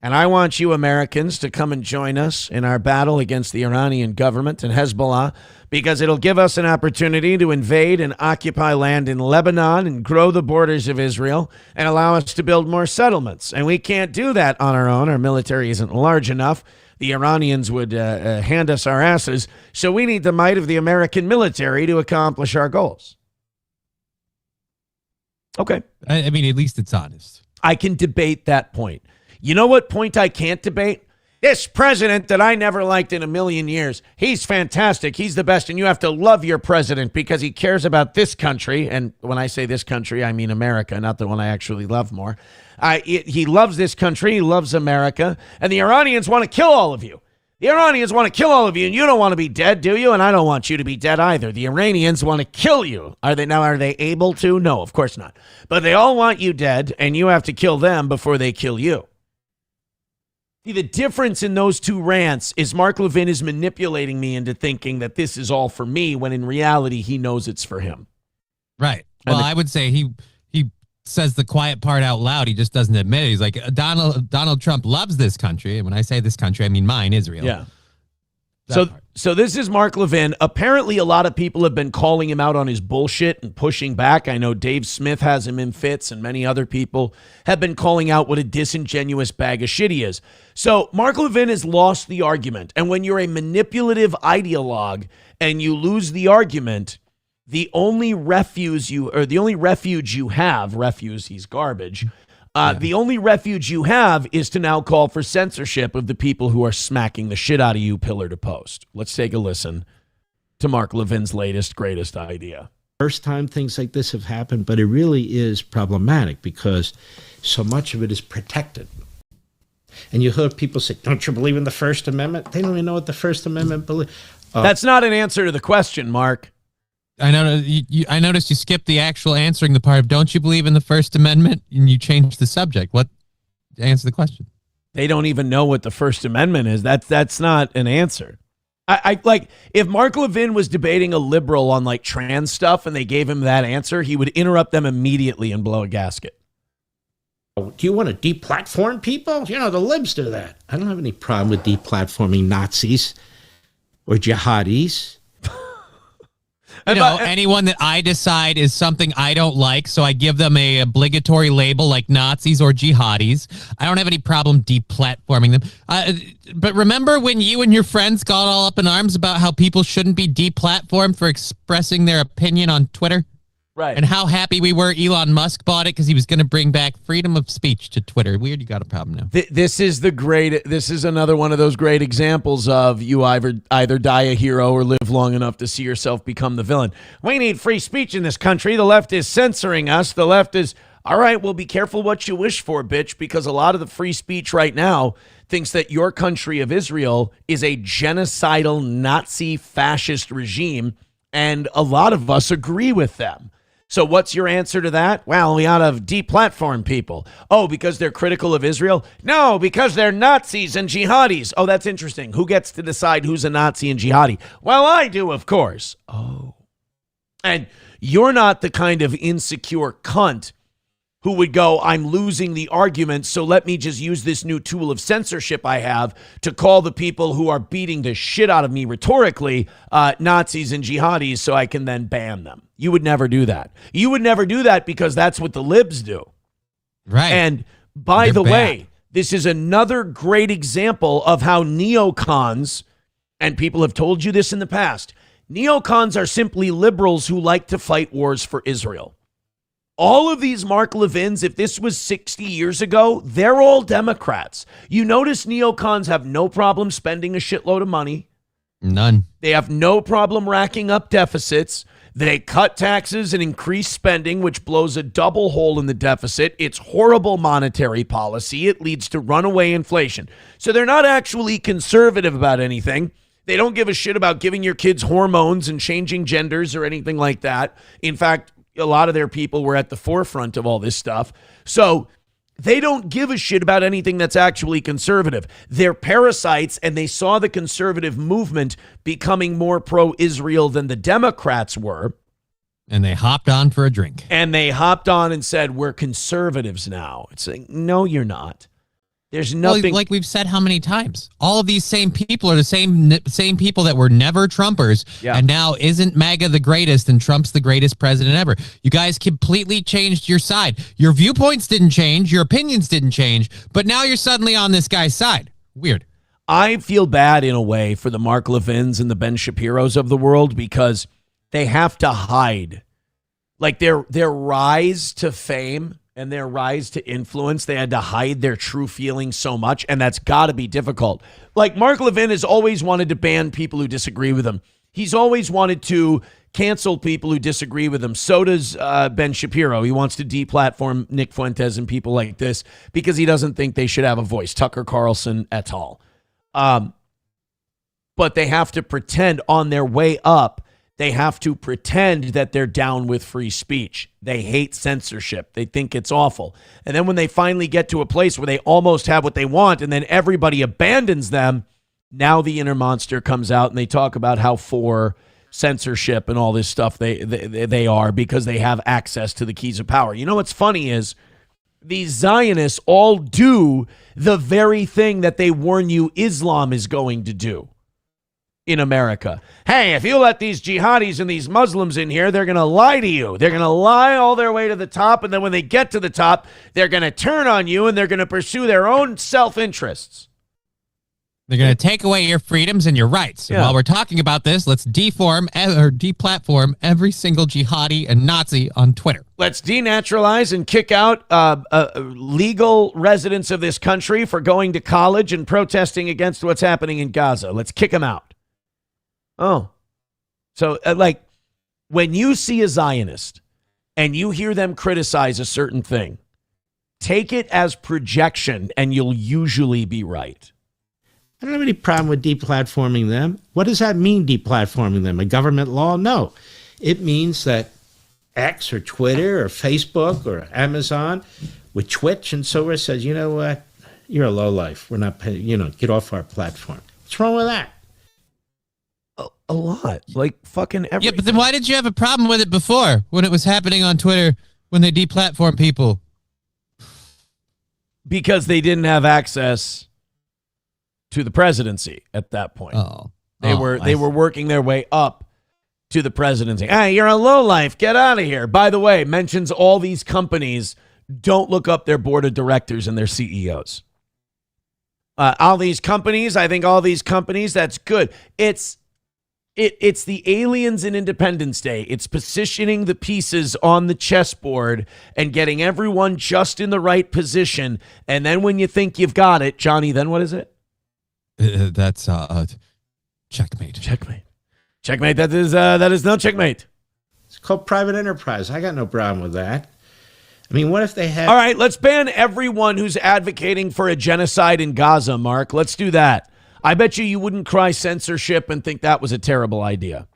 And I want you Americans to come and join us in our battle against the Iranian government and Hezbollah, because it'll give us an opportunity to invade and occupy land in Lebanon and grow the borders of Israel and allow us to build more settlements. And we can't do that on our own. Our military isn't large enough. The Iranians would hand us our asses. So we need the might of the American military to accomplish our goals. Okay. I mean, at least it's honest. I can debate that point. You know what point I can't debate? This president that I never liked in a million years, he's fantastic. He's the best, and you have to love your president because he cares about this country. And when I say this country, I mean America, not the one I actually love more. He loves this country. He loves America. And the Iranians want to kill all of you. The Iranians want to kill all of you, and you don't want to be dead, do you? And I don't want you to be dead either. The Iranians want to kill you. Are they able to? No, of course not. But they all want you dead, and you have to kill them before they kill you. See, the difference in those two rants is Mark Levin is manipulating me into thinking that this is all for me, when in reality, he knows it's for him. Right. Well, I would say he says the quiet part out loud. He just doesn't admit it. He's like, Donald Trump loves this country. And when I say this country, I mean mine, Israel. Yeah. So this is Mark Levin. Apparently, a lot of people have been calling him out on his bullshit and pushing back. I know Dave Smith has him in fits, and many other people have been calling out what a disingenuous bag of shit he is. So Mark Levin has lost the argument. And when you're a manipulative ideologue and you lose the argument, the only refuge you have, he's garbage. The only refuge you have is to now call for censorship of the people who are smacking the shit out of you pillar to post. Let's take a listen to Mark Levin's latest, greatest idea. First time things like this have happened, but it really is problematic because so much of it is protected. And you heard people say, don't you believe in the First Amendment? They don't even know what the First Amendment believes. That's not an answer to the question, Mark. I noticed you skipped the actual answering the part of don't you believe in the First Amendment, and you changed the subject. What? Answer the question. They don't even know what the First Amendment is. That's not an answer. I like if Mark Levin was debating a liberal on like trans stuff and they gave him that answer, he would interrupt them immediately and blow a gasket. Do you want to deplatform people? You know, the libs do that. I don't have any problem with deplatforming Nazis or jihadis. Anyone that I decide is something I don't like, so I give them a obligatory label like Nazis or jihadis. I don't have any problem deplatforming them. But remember when you and your friends got all up in arms about how people shouldn't be deplatformed for expressing their opinion on Twitter? Right. And how happy we were Elon Musk bought it because he was going to bring back freedom of speech to Twitter. Weird, you got a problem now. This is another one of those great examples of you either die a hero or live long enough to see yourself become the villain. We need free speech in this country. The left is censoring us. The left is, all right, well, be careful what you wish for, bitch, because a lot of the free speech right now thinks that your country of Israel is a genocidal Nazi fascist regime, and a lot of us agree with them. So what's your answer to that? Well, we ought to deplatform people. Oh, because they're critical of Israel? No, because they're Nazis and jihadis. Oh, that's interesting. Who gets to decide who's a Nazi and jihadi? Well, I do, of course. Oh. And you're not the kind of insecure cunt who would go, I'm losing the argument, so let me just use this new tool of censorship I have to call the people who are beating the shit out of me rhetorically Nazis and jihadis so I can then ban them. You would never do that. You would never do that because that's what the libs do. Right. And by the bad. way, this is another great example of how neocons, and people have told you this in the past, neocons are simply liberals who like to fight wars for Israel. All of these Mark Levins, if this was 60 years ago, they're all Democrats. You notice neocons have no problem spending a shitload of money. None. They have no problem racking up deficits. They cut taxes and increase spending, which blows a double hole in the deficit. It's horrible monetary policy. It leads to runaway inflation. So they're not actually conservative about anything. They don't give a shit about giving your kids hormones and changing genders or anything like that. In fact, a lot of their people were at the forefront of all this stuff. So they don't give a shit about anything that's actually conservative. They're parasites, and they saw the conservative movement becoming more pro-Israel than the Democrats were. And they hopped on for a drink. And they hopped on and said, we're conservatives now. It's like, no, you're not. There's nothing. Like we've said how many times. All of these same people are the same people that were never Trumpers. Yeah. And now isn't MAGA the greatest and Trump's the greatest president ever? You guys completely changed your side. Your viewpoints didn't change. Your opinions didn't change. But now you're suddenly on this guy's side. Weird. I feel bad in a way for the Mark Levins and the Ben Shapiros of the world because they have to hide. Like their rise to fame and their rise to influence, they had to hide their true feelings so much, and that's got to be difficult. Like Mark Levin has always wanted to ban people who disagree with him. He's always wanted to cancel people who disagree with him. So does Ben Shapiro. He wants to deplatform Nick Fuentes and people like this because he doesn't think they should have a voice. Tucker Carlson et al. But they have to pretend on their way up. They have to pretend that they're down with free speech. They hate censorship. They think it's awful. And then when they finally get to a place where they almost have what they want and then everybody abandons them, now the inner monster comes out and they talk about how for censorship and all this stuff they are because they have access to the keys of power. You know what's funny is these Zionists all do the very thing that they warn you Islam is going to do. in America. Hey, if you let these jihadis and these Muslims in here, they're going to lie to you. They're going to lie all their way to the top, and then when they get to the top, they're going to turn on you, and they're going to pursue their own self-interests. They're going to take away your freedoms and your rights. And while we're talking about this, let's deplatform every single jihadi and Nazi on Twitter. Let's denaturalize and kick out legal residents of this country for going to college and protesting against what's happening in Gaza. Let's kick them out. Oh. So, like, when you see a Zionist and you hear them criticize a certain thing, take it as projection and you'll usually be right. I don't have any problem with deplatforming them. What does that mean, deplatforming them? A government law? No. It means that X or Twitter or Facebook or Amazon with Twitch and so forth says, you know what? You're a lowlife. We're not paying, get off our platform. What's wrong with that? A lot. Like fucking everything. Yeah, but then why did you have a problem with it before when it was happening on Twitter when they deplatform people? Because they didn't have access to the presidency at that point. They were working their way up to the presidency. Hey, you're a lowlife. Get out of here. By the way, mentions all these companies. Don't look up their board of directors and their CEOs. All these companies, I think all these companies, that's good. It's the aliens in Independence Day. It's positioning the pieces on the chessboard and getting everyone just in the right position. And then when you think you've got it, Johnny, then what is it? That's checkmate. Checkmate. That is no checkmate. It's called private enterprise. I got no problem with that. I mean, what if they had... All right, let's ban everyone who's advocating for a genocide in Gaza, Mark. Let's do that. I bet you wouldn't cry censorship and think that was a terrible idea.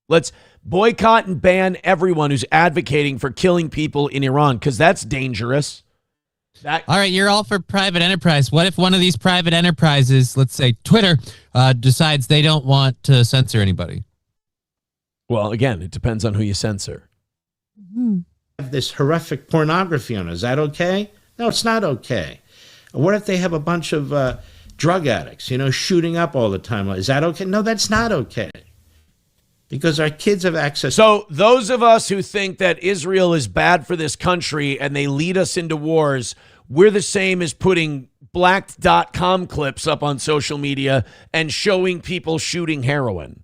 Let's boycott and ban everyone who's advocating for killing people in Iran, because that's dangerous. All right, you're all for private enterprise. What if one of these private enterprises, let's say Twitter, decides they don't want to censor anybody? Well, again, it depends on who you censor. Have this horrific pornography on it. Is that okay? No, it's not okay. What if they have a bunch of drug addicts, shooting up all the time? Is that okay? No, that's not okay. Because our kids have access. So those of us who think that Israel is bad for this country and they lead us into wars, we're the same as putting blacked.com clips up on social media and showing people shooting heroin.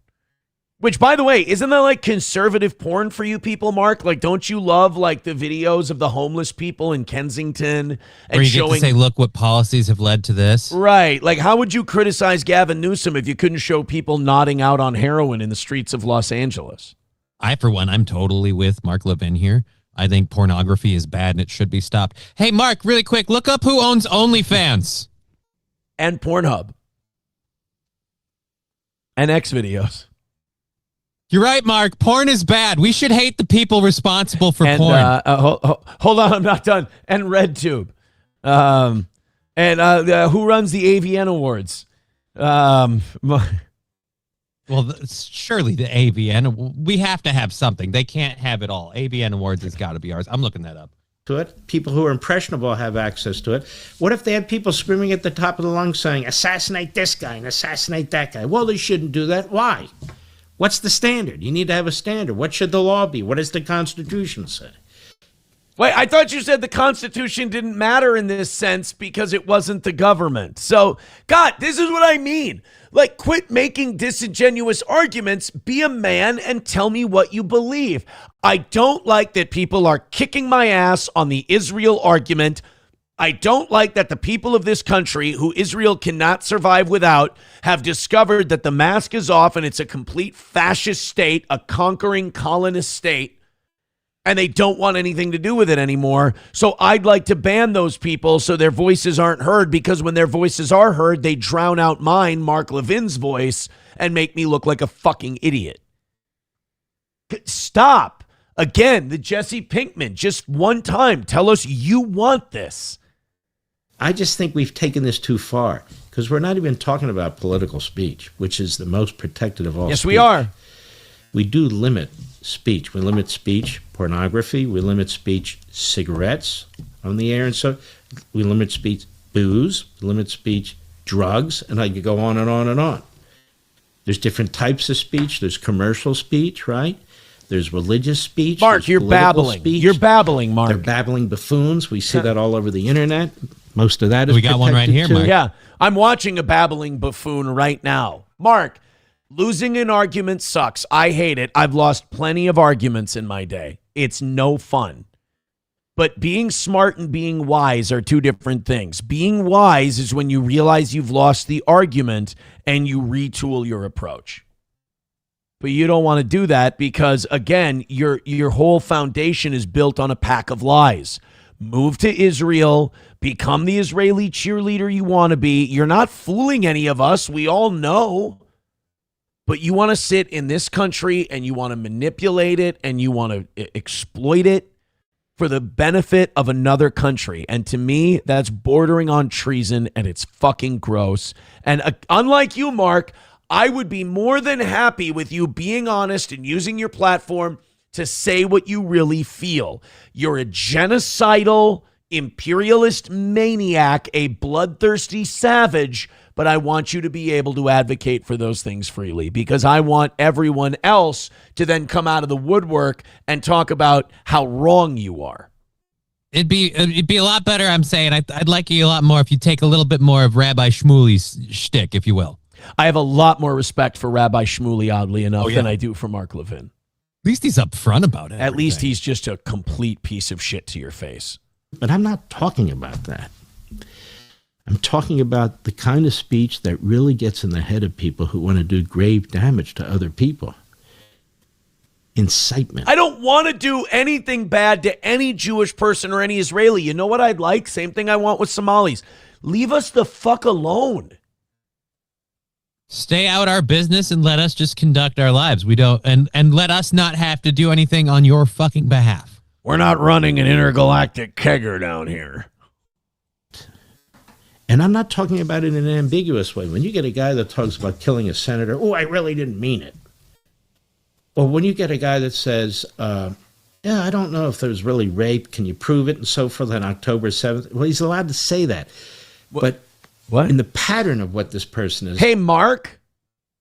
Which, by the way, isn't that like conservative porn for you people, Mark? Like, don't you love like the videos of the homeless people in Kensington and where you showing? Get to say, look what policies have led to this. Right. Like, how would you criticize Gavin Newsom if you couldn't show people nodding out on heroin in the streets of Los Angeles? For one, I'm totally with Mark Levin here. I think pornography is bad and it should be stopped. Hey, Mark, really quick, look up who owns OnlyFans. And Pornhub. And Xvideos. You're right, Mark. Porn is bad. We should hate the people responsible for porn. Hold on, I'm not done. And RedTube. Who runs the AVN Awards? Surely the AVN. We have to have something. They can't have it all. AVN Awards has got to be ours. I'm looking that up. To it. People who are impressionable have access to it. What if they had people screaming at the top of the lungs saying, assassinate this guy and assassinate that guy? Well, they shouldn't do that. Why? What's the standard? You need to have a standard. What should the law be? What does the Constitution say? Wait, I thought you said the Constitution didn't matter in this sense because it wasn't the government. So, God, this is what I mean. Like, quit making disingenuous arguments. Be a man and tell me what you believe. I don't like that people are kicking my ass on the Israel argument. I don't like that the people of this country, who Israel cannot survive without, have discovered that the mask is off and it's a complete fascist state, a conquering colonist state, and they don't want anything to do with it anymore. So I'd like to ban those people so their voices aren't heard, because when their voices are heard, they drown out mine, Mark Levin's voice, and make me look like a fucking idiot. Stop. Again, the Jesse Pinkman, just one time, tell us you want this. I just think we've taken this too far, because we're not even talking about political speech, which is the most protected of all Yes, speech. we are. We do limit speech. We limit speech pornography. We limit speech cigarettes on the air. And so we limit speech booze. We limit speech drugs. And I could go on and on and on. There's different types of speech. There's commercial speech, right? There's religious speech. Mark, there's you're political babbling. Speech. You're babbling, Mark. They're babbling buffoons. We see that all over the internet. Most of that is We got one right protected here, too. Mark. Yeah, I'm watching a babbling buffoon right now. Mark, losing an argument sucks. I hate it. I've lost plenty of arguments in my day. It's no fun. But being smart and being wise are two different things. Being wise is when you realize you've lost the argument and you retool your approach. But you don't want to do that because, again, your whole foundation is built on a pack of lies. Move to Israel, become the Israeli cheerleader you want to be. You're not fooling any of us. We all know. But you want to sit in this country and you want to manipulate it and you want to exploit it for the benefit of another country. And to me, that's bordering on treason and it's fucking gross. And unlike you, Mark, I would be more than happy with you being honest and using your platform to say what you really feel. You're a genocidal, imperialist maniac, a bloodthirsty savage, but I want you to be able to advocate for those things freely because I want everyone else to then come out of the woodwork and talk about how wrong you are. It'd be a lot better, I'm saying. I'd like you a lot more if you take a little bit more of Rabbi Shmuley's shtick, if you will. I have a lot more respect for Rabbi Shmuley, oddly enough, than I do for Mark Levin. At least he's upfront about it. At least he's just a complete piece of shit to your face. But I'm not talking about that. I'm talking about the kind of speech that really gets in the head of people who want to do grave damage to other people. Incitement. I don't want to do anything bad to any Jewish person or any Israeli. You know what I'd like? Same thing I want with Somalis. Leave us the fuck alone. Stay out our business and let us just conduct our lives. We don't and let us not have to do anything on your fucking behalf. We're not running an intergalactic kegger down here. And I'm not talking about it in an ambiguous way. When you get a guy that talks about killing a senator, oh, I really didn't mean it. Or when you get a guy that says, yeah, I don't know if there was really rape. Can you prove it? And so forth on October 7th. Well, he's allowed to say that. But in the pattern of what this person is. Hey, Mark.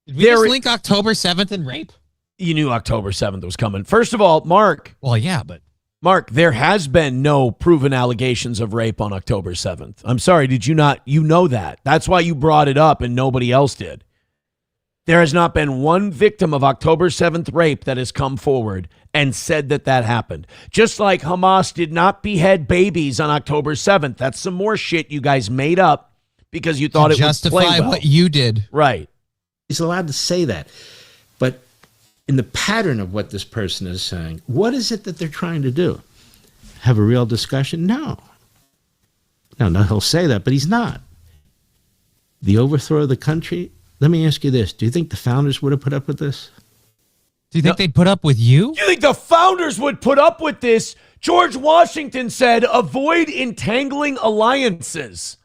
Did we just link October 7th and rape? You knew October 7th was coming. First of all, Mark. Well, yeah, but. Mark, there has been no proven allegations of rape on October 7th. I'm sorry, did you not? You know that. That's why you brought it up and nobody else did. There has not been one victim of October 7th rape that has come forward and said that that happened. Just like Hamas did not behead babies on October 7th. That's some more shit you guys made up because you thought it would play well. Justify what you did. Right. He's allowed to say that. But in the pattern of what this person is saying, what is it that they're trying to do? Have a real discussion? No. No, he'll say that, but he's not. The overthrow of the country? Let me ask you this. Do you think the founders would have put up with this? Do you think they'd put up with you? You think the founders would put up with this? George Washington said, avoid entangling alliances.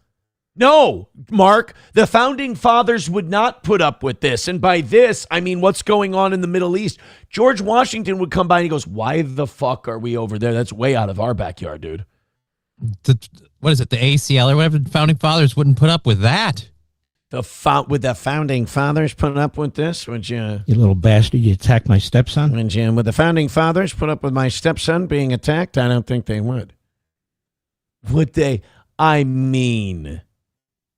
No, Mark, the founding fathers would not put up with this. And by this, I mean what's going on in the Middle East. George Washington would come by and he goes, why the fuck are we over there? That's way out of our backyard, dude. What is it, the ACL or whatever? The founding fathers wouldn't put up with that. Would the founding fathers put up with this? Would you? You little bastard, you attacked my stepson? Would the founding fathers put up with my stepson being attacked? I don't think they would. Would they? I mean...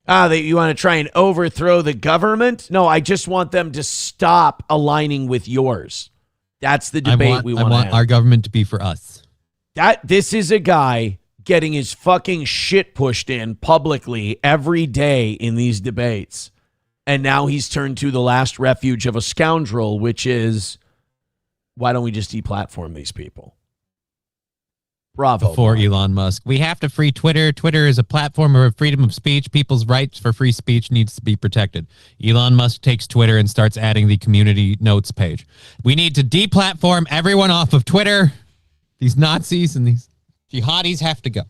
you want to try and overthrow the government? No, I just want them to stop aligning with yours. That's the debate we want to have. I want our government to be for us. This is a guy getting his fucking shit pushed in publicly every day in these debates. And now he's turned to the last refuge of a scoundrel, which is, why don't we just deplatform these people? Bravo. For Elon Musk. We have to free Twitter. Twitter is a platform of freedom of speech. People's rights for free speech needs to be protected. Elon Musk takes Twitter and starts adding the community notes page. We need to deplatform everyone off of Twitter. These Nazis and these jihadis have to go.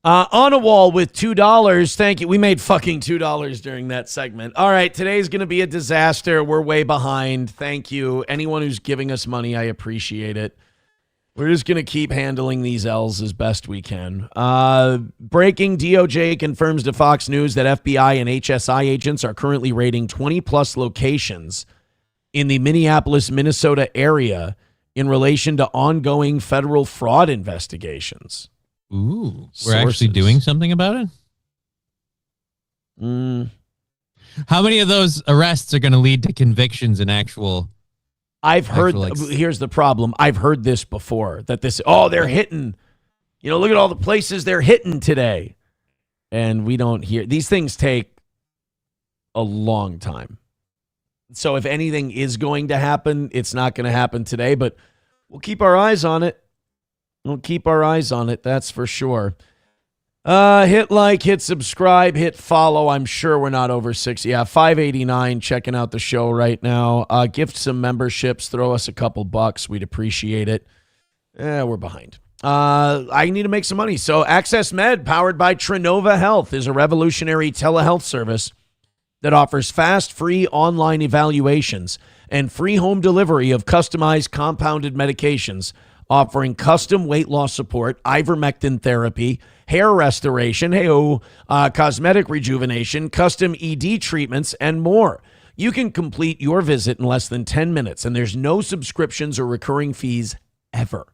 On a wall with $2. Thank you. We made fucking $2 during that segment. All right, today's going to be a disaster. We're way behind. Thank you. Anyone who's giving us money, I appreciate it. We're just going to keep handling these L's as best we can. Breaking: DOJ confirms to Fox News that FBI and HSI agents are currently raiding 20-plus locations in the Minneapolis, Minnesota area in relation to ongoing federal fraud investigations. Ooh, we're actually doing something about it? How many of those arrests are going to lead to convictions and actual... I've heard, here's the problem. I've heard this before, that they're hitting, look at all the places they're hitting today. And we don't hear, these things take a long time. So if anything is going to happen, it's not going to happen today, but we'll keep our eyes on it. That's for sure. Hit like, hit subscribe, hit follow. I'm sure we're not over 60. Yeah, 589 checking out the show right now. Gift some memberships. Throw us a couple bucks. We'd appreciate it. We're behind. I need to make some money. So Access Med, powered by Trinova Health, is a revolutionary telehealth service that offers fast, free online evaluations and free home delivery of customized compounded medications, offering custom weight loss support, ivermectin therapy, hair restoration, cosmetic rejuvenation, custom ED treatments, and more. You can complete your visit in less than 10 minutes, and there's no subscriptions or recurring fees ever.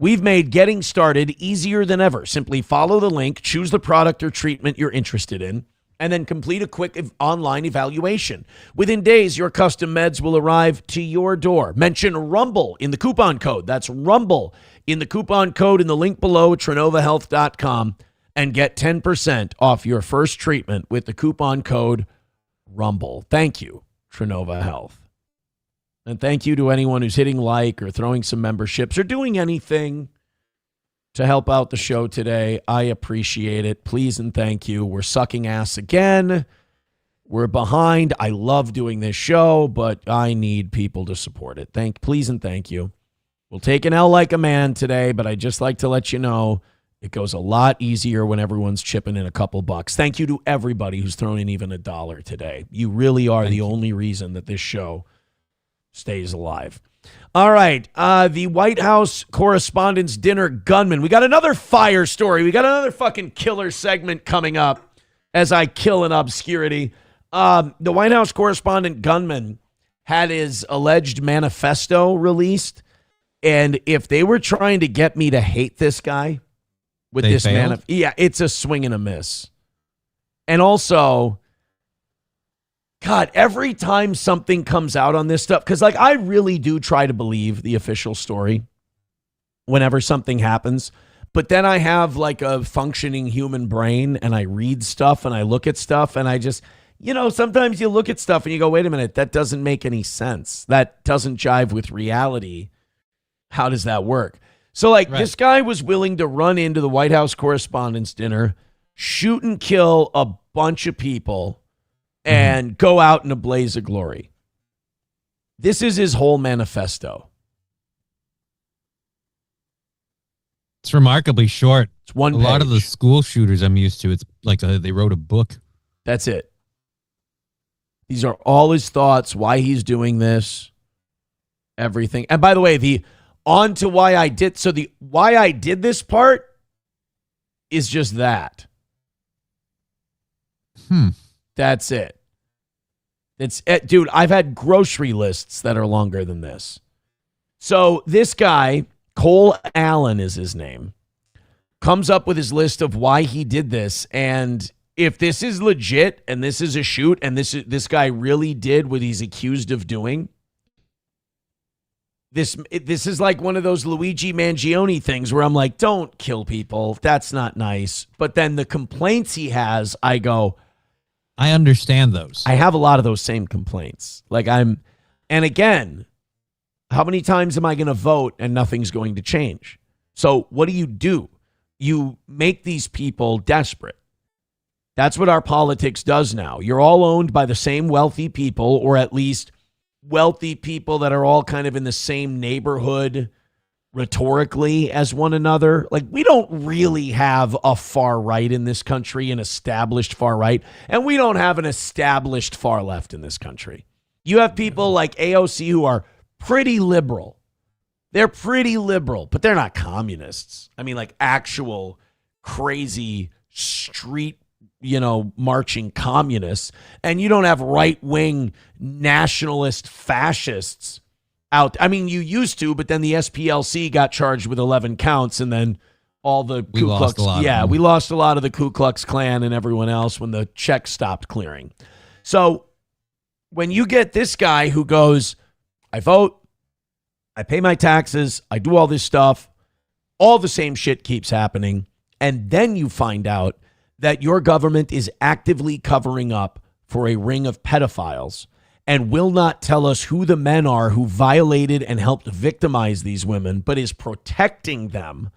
We've made getting started easier than ever. Simply follow the link, choose the product or treatment you're interested in, and then complete a quick online evaluation. Within days, your custom meds will arrive to your door. Mention Rumble in the coupon code. That's Rumble in the coupon code in the link below, trinovahealth.com, and get 10% off your first treatment with the coupon code Rumble. Thank you, Trinova Health. And thank you to anyone who's hitting like or throwing some memberships or doing anything to help out the show today. I appreciate it. Please and thank you. We're sucking ass again. We're behind. I love doing this show, but I need people to support it. Please and thank you. We'll take an L like a man today, but I just like to let you know it goes a lot easier when everyone's chipping in a couple bucks. Thank you to everybody who's thrown in even $1 today. You really are the only reason that this show stays alive. All right, the White House Correspondents' Dinner gunman. We got another fire story. We got another fucking killer segment coming up as I kill in obscurity. The White House correspondent gunman had his alleged manifesto released, and if they were trying to get me to hate this guy with this manifesto, it's a swing and a miss. And also, God, every time something comes out on this stuff, because I really do try to believe the official story whenever something happens, but then I have a functioning human brain and I read stuff and I look at stuff and I just, sometimes you look at stuff and you go, wait a minute, that doesn't make any sense. That doesn't jive with reality. How does that work? So This guy was willing to run into the White House Correspondents' Dinner, shoot and kill a bunch of people, and go out in a blaze of glory. This is his whole manifesto. It's remarkably short. It's one page. A lot of the school shooters I'm used to, it's like they wrote a book. That's it. These are all his thoughts, why he's doing this, everything. And by the way, on to why I did. So the why I did this part is just that. That's it. Dude, I've had grocery lists that are longer than this. So this guy, Cole Allen is his name, comes up with his list of why he did this. And if this is legit and this is a shoot and this guy really did what he's accused of doing, this is like one of those Luigi Mangione things where I'm like, don't kill people. That's not nice. But then the complaints he has, I go, I understand those. I have a lot of those same complaints. And again, how many times am I going to vote and nothing's going to change? So what do? You make these people desperate. That's what our politics does now. You're all owned by the same wealthy people, or at least wealthy people that are all kind of in the same neighborhood rhetorically as one another. We don't really have a far right in this country, an established far right, and we don't have an established far left in this country. You have people like AOC who are pretty liberal. They're pretty liberal, but they're not communists. I mean, actual crazy street marching communists, and you don't have right-wing nationalist fascists out. I mean, you used to, but then the SPLC got charged with 11 counts, and then all the We Ku lost Klux. a lot of Yeah, them. we lost a lot of the Ku Klux Klan and everyone else when the checks stopped clearing. So when you get this guy who goes, I vote, I pay my taxes, I do all this stuff, all the same shit keeps happening, and then you find out that your government is actively covering up for a ring of pedophiles and will not tell us who the men are who violated and helped victimize these women, but is protecting them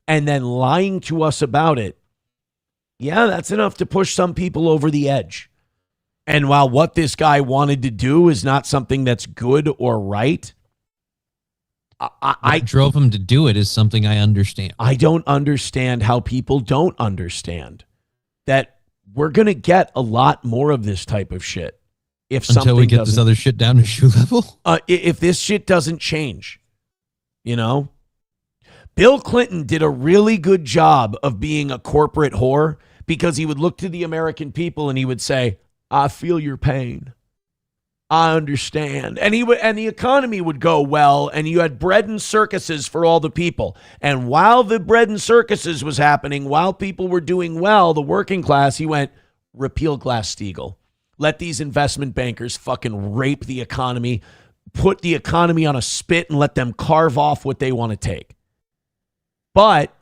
and then lying to us about it. Yeah, that's enough to push some people over the edge. And while what this guy wanted to do is not something that's good or right, What drove him to do it is something I understand. I don't understand how people don't understand that we're going to get a lot more of this type of shit. If Until we something get this doesn't- other shit down to shoe level. If this shit doesn't change, Bill Clinton did a really good job of being a corporate whore because he would look to the American people and he would say, I feel your pain. I understand. And the economy would go well, and you had bread and circuses for all the people. And while the bread and circuses was happening, while people were doing well, the working class, he went, repeal Glass-Steagall. Let these investment bankers fucking rape the economy, put the economy on a spit, and let them carve off what they want to take. But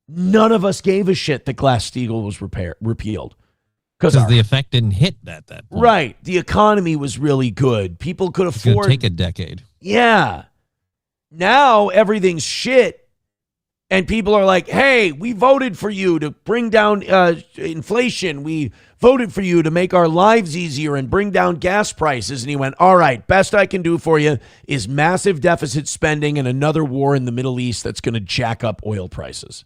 none of us gave a shit that Glass-Steagall was repealed. Because the effect didn't hit that point. Right. The economy was really good. People could It's going afford. to take a decade. Yeah. Now everything's shit. And people are like, hey, we voted for you to bring down inflation. We voted for you to make our lives easier and bring down gas prices. And he went, all right, best I can do for you is massive deficit spending and another war in the Middle East that's going to jack up oil prices.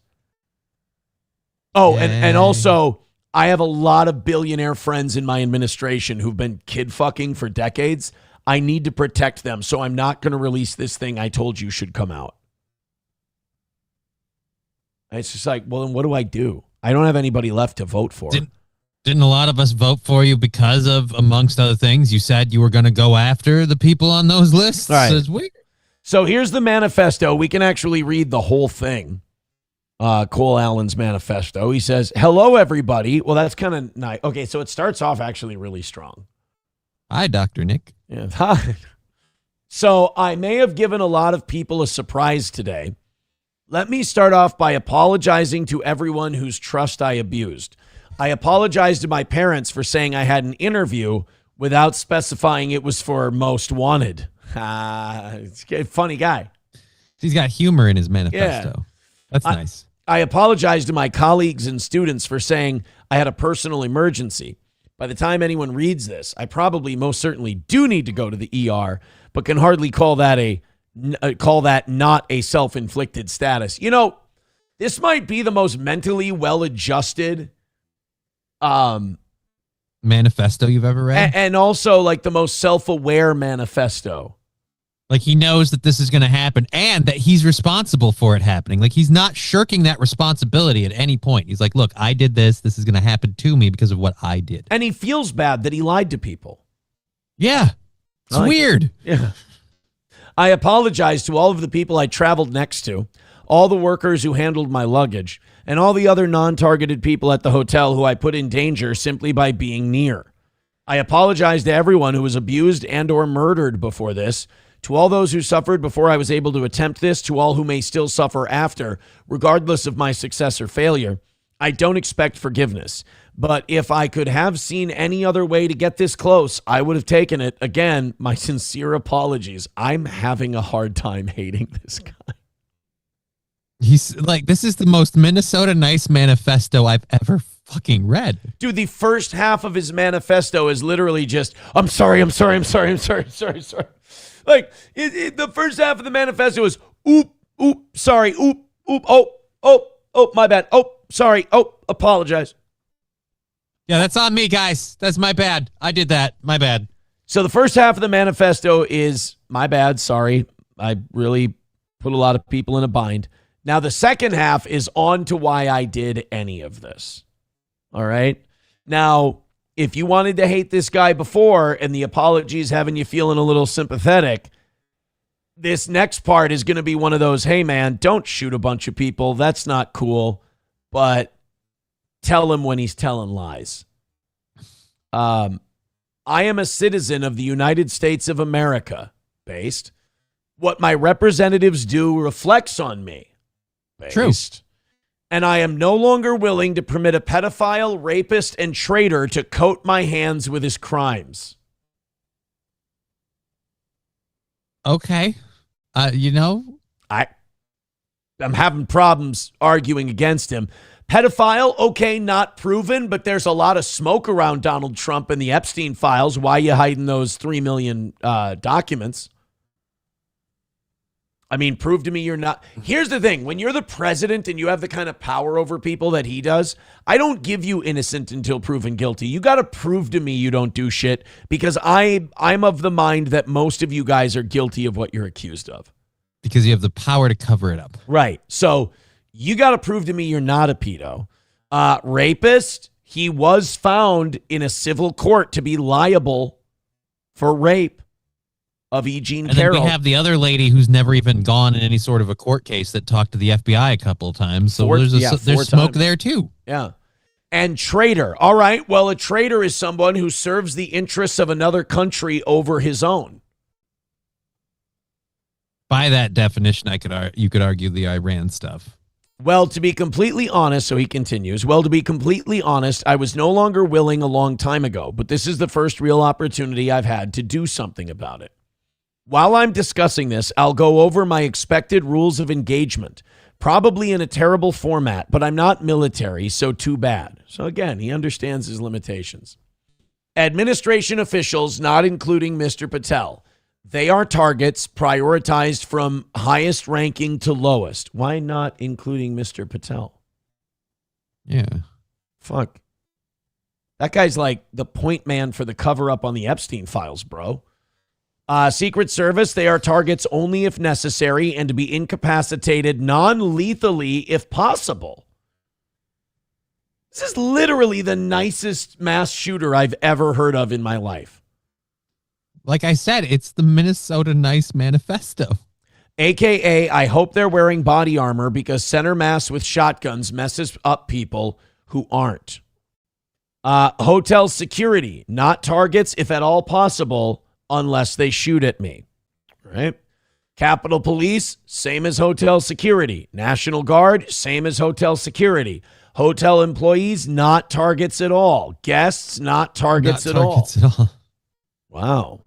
Oh, and also, I have a lot of billionaire friends in my administration who've been kid fucking for decades. I need to protect them, so I'm not going to release this thing I told you should come out. And it's just like, well, then what do I do? I don't have anybody left to vote for. Didn't a lot of us vote for you because of, amongst other things, you said you were going to go after the people on those lists? All right. It's weird. So here's the manifesto. We can actually read the whole thing. Cole Allen's manifesto. He says, hello, everybody. Well, that's kind of nice. Okay, so it starts off actually really strong. Hi, Dr. Nick. Yeah. Hi. So I may have given a lot of people a surprise today. Let me start off by apologizing to everyone whose trust I abused. I apologize to my parents for saying I had an interview without specifying it was for Most Wanted. It's a funny guy. He's got humor in his manifesto. Yeah. That's nice. I apologize to my colleagues and students for saying I had a personal emergency. By the time anyone reads this, I probably most certainly do need to go to the ER, but can hardly call that not a self-inflicted status. This might be the most mentally well-adjusted Manifesto you've ever read? and also like the most self-aware manifesto. Like he knows that this is going to happen and that he's responsible for it happening. Like he's not shirking that responsibility at any point. He's like, look, I did this. This is going to happen to me because of what I did. And he feels bad that he lied to people. Yeah. It's weird. Yeah. I apologize to all of the people I traveled next to, all the workers who handled my luggage, and all the other non-targeted people at the hotel who I put in danger simply by being near. I apologize to everyone who was abused and or murdered before this, to all those who suffered before I was able to attempt this, to all who may still suffer after, regardless of my success or failure. I don't expect forgiveness, but if I could have seen any other way to get this close, I would have taken it. Again, my sincere apologies. I'm having a hard time hating this guy. He's like, this is the most Minnesota nice manifesto I've ever fucking read. Dude, the first half of his manifesto is literally just, I'm sorry. Like, the first half of the manifesto is, sorry, my bad, sorry, apologize. Yeah, that's on me, guys. That's my bad. I did that. My bad. So the first half of the manifesto is, my bad, sorry. I really put a lot of people in a bind. Now, the second half is on to why I did any of this. All right? Now, if you wanted to hate this guy before and the apologies having you feeling a little sympathetic, this next part is going to be one of those, hey, man, don't shoot a bunch of people. That's not cool. But tell him when he's telling lies. I am a citizen of the United States of America, based. What my representatives do reflects on me, based. True. And I am no longer willing to permit a pedophile, rapist, and traitor to coat my hands with his crimes. Okay. I'm having problems arguing against him. Pedophile, okay, not proven, but there's a lot of smoke around Donald Trump and the Epstein files. Why are you hiding those 3 million documents? I mean, prove to me you're not. Here's the thing. When you're the president and you have the kind of power over people that he does, I don't give you innocent until proven guilty. You got to prove to me you don't do shit, because I'm of the mind that most of you guys are guilty of what you're accused of. Because you have the power to cover it up. Right. So you got to prove to me you're not a pedo. Rapist, he was found in a civil court to be liable for rape of E. Jean Carroll. Then we have the other lady who's never even gone in any sort of a court case that talked to the FBI a couple of times. So there's smoke there too. Yeah. And traitor. All right. Well, a traitor is someone who serves the interests of another country over his own. By that definition, you could argue the Iran stuff. Well, to be completely honest, so he continues, well, to be completely honest, I was no longer willing a long time ago, but this is the first real opportunity I've had to do something about it. While I'm discussing this, I'll go over my expected rules of engagement, probably in a terrible format, but I'm not military, so too bad. So again, he understands his limitations. Administration officials, not including Mr. Patel, they are targets prioritized from highest ranking to lowest. Why not including Mr. Patel? Yeah. Fuck. That guy's like the point man for the cover up on the Epstein files, bro. Secret Service, they are targets only if necessary and to be incapacitated non-lethally if possible. This is literally the nicest mass shooter I've ever heard of in my life. Like I said, it's the Minnesota Nice Manifesto. AKA, I hope they're wearing body armor because center mass with shotguns messes up people who aren't. Hotel security, not targets if at all possible, unless they shoot at me, right? Capitol Police, same as hotel security. National Guard, same as hotel security. Hotel employees, not targets at all. Guests, not targets at all. Wow.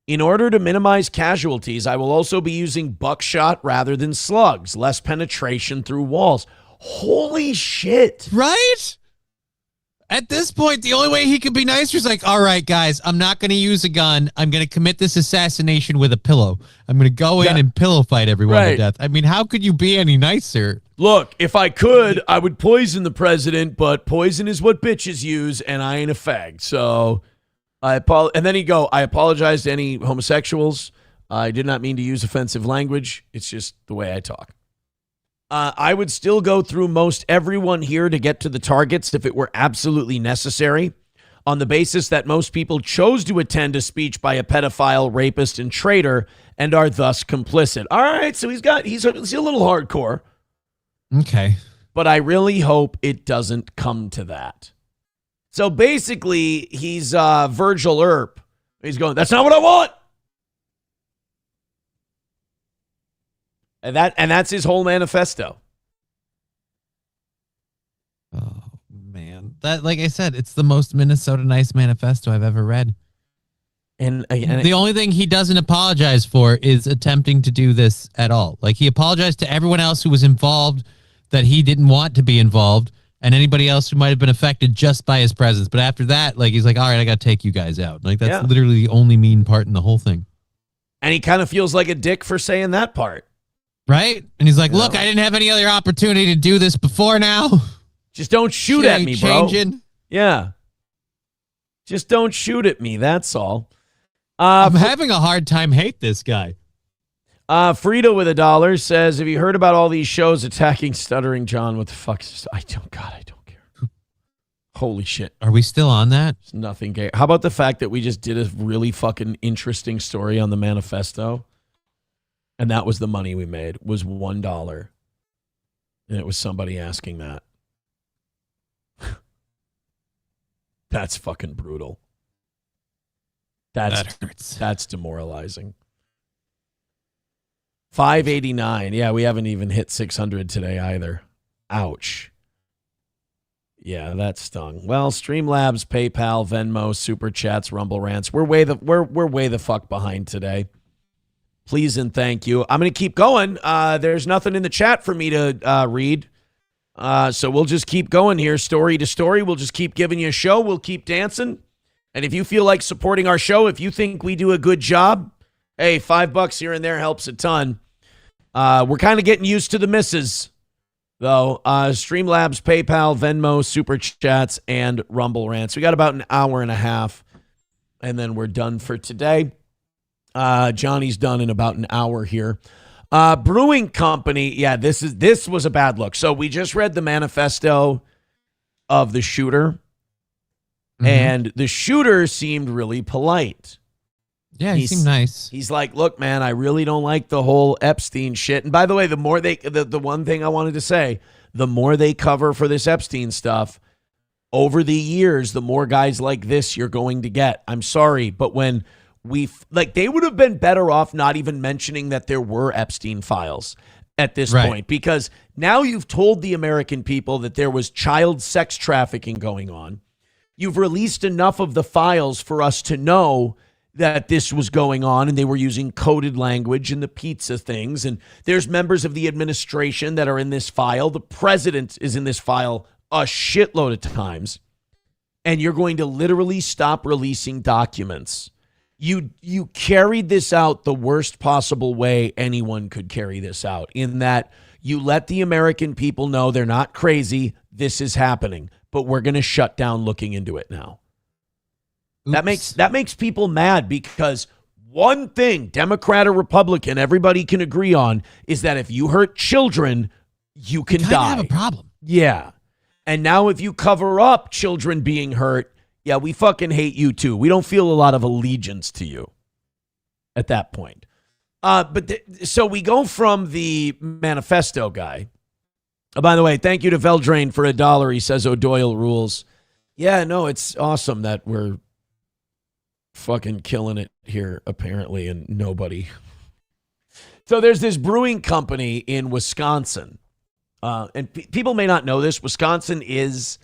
In order to minimize casualties, I will also be using buckshot rather than slugs, less penetration through walls. Holy shit. Right? At this point, the only way he could be nicer is like, all right, guys, I'm not going to use a gun. I'm going to commit this assassination with a pillow. I'm going to go in and pillow fight everyone to death. I mean, how could you be any nicer? Look, if I could, I would poison the president, but poison is what bitches use, and I ain't a fag. So and then he'd go, I apologize to any homosexuals. I did not mean to use offensive language. It's just the way I talk. I would still go through most everyone here to get to the targets if it were absolutely necessary, on the basis that most people chose to attend a speech by a pedophile, rapist, and traitor and are thus complicit. All right, so he's a little hardcore. Okay. But I really hope it doesn't come to that. So basically, he's Virgil Earp. He's going, that's not what I want. And that's his whole manifesto. Oh, man. That, like I said, it's the most Minnesota Nice Manifesto I've ever read. And the only thing he doesn't apologize for is attempting to do this at all. Like, he apologized to everyone else who was involved that he didn't want to be involved, and anybody else who might have been affected just by his presence. But after that, like, he's like, all right, I got to take you guys out. Like, that's literally the only mean part in the whole thing. And he kind of feels like a dick for saying that part. Right? And he's like, look, I didn't have any other opportunity to do this before now. Just don't shoot at me, bro. Changing. Yeah. Just don't shoot at me, that's all. I'm having a hard time hate this guy. Frida with $1 says, have you heard about all these shows attacking Stuttering John? What the fuck? I don't care. Holy shit. Are we still on that? It's nothing gay. How about the fact that we just did a really fucking interesting story on the manifesto? And that was the money we made, was $1. And it was somebody asking that. That's fucking brutal. That hurts. That's demoralizing. 589. Yeah, we haven't even hit 600 today either. Ouch. Yeah, that stung. Well, Streamlabs, PayPal, Venmo, Super Chats, Rumble Rants. We're way the fuck behind today. Please and thank you. I'm going to keep going. There's nothing in the chat for me to read. So we'll just keep going here, story to story. We'll just keep giving you a show. We'll keep dancing. And if you feel like supporting our show, if you think we do a good job, hey, $5 here and there helps a ton. We're kind of getting used to the misses, though. Streamlabs, PayPal, Venmo, Super Chats, and Rumble Rants. We got about an hour and a half, and then we're done for today. Johnny's done in about an hour here. Brewing company, yeah, this was a bad look. So we just read the manifesto of the shooter, and the shooter seemed really polite. Yeah, he seemed nice. He's like, look, man, I really don't like the whole Epstein shit. And by the way, the more the one thing I wanted to say, the more they cover for this Epstein stuff over the years, the more guys like this you're going to get. I'm sorry, but when they would have been better off not even mentioning that there were Epstein files at this point, because now you've told the American people that there was child sex trafficking going on. You've released enough of the files for us to know that this was going on, and they were using coded language and the pizza things. And there's members of the administration that are in this file. The president is in this file a shitload of times. And you're going to literally stop releasing documents. You carried this out the worst possible way anyone could carry this out, in that you let the American people know they're not crazy. This is happening, but we're going to shut down looking into it now. Oops. That makes people mad, because one thing, Democrat or Republican, everybody can agree on is that if you hurt children, you can die. Have a problem. Yeah. And now if you cover up children being hurt, yeah, we fucking hate you too. We don't feel a lot of allegiance to you at that point. So we go from the manifesto guy. Oh, by the way, thank you to Veldrain for $1. He says O'Doyle rules. Yeah, no, it's awesome that we're fucking killing it here, apparently, and nobody. So there's this brewing company in Wisconsin. And people may not know this. Wisconsin is,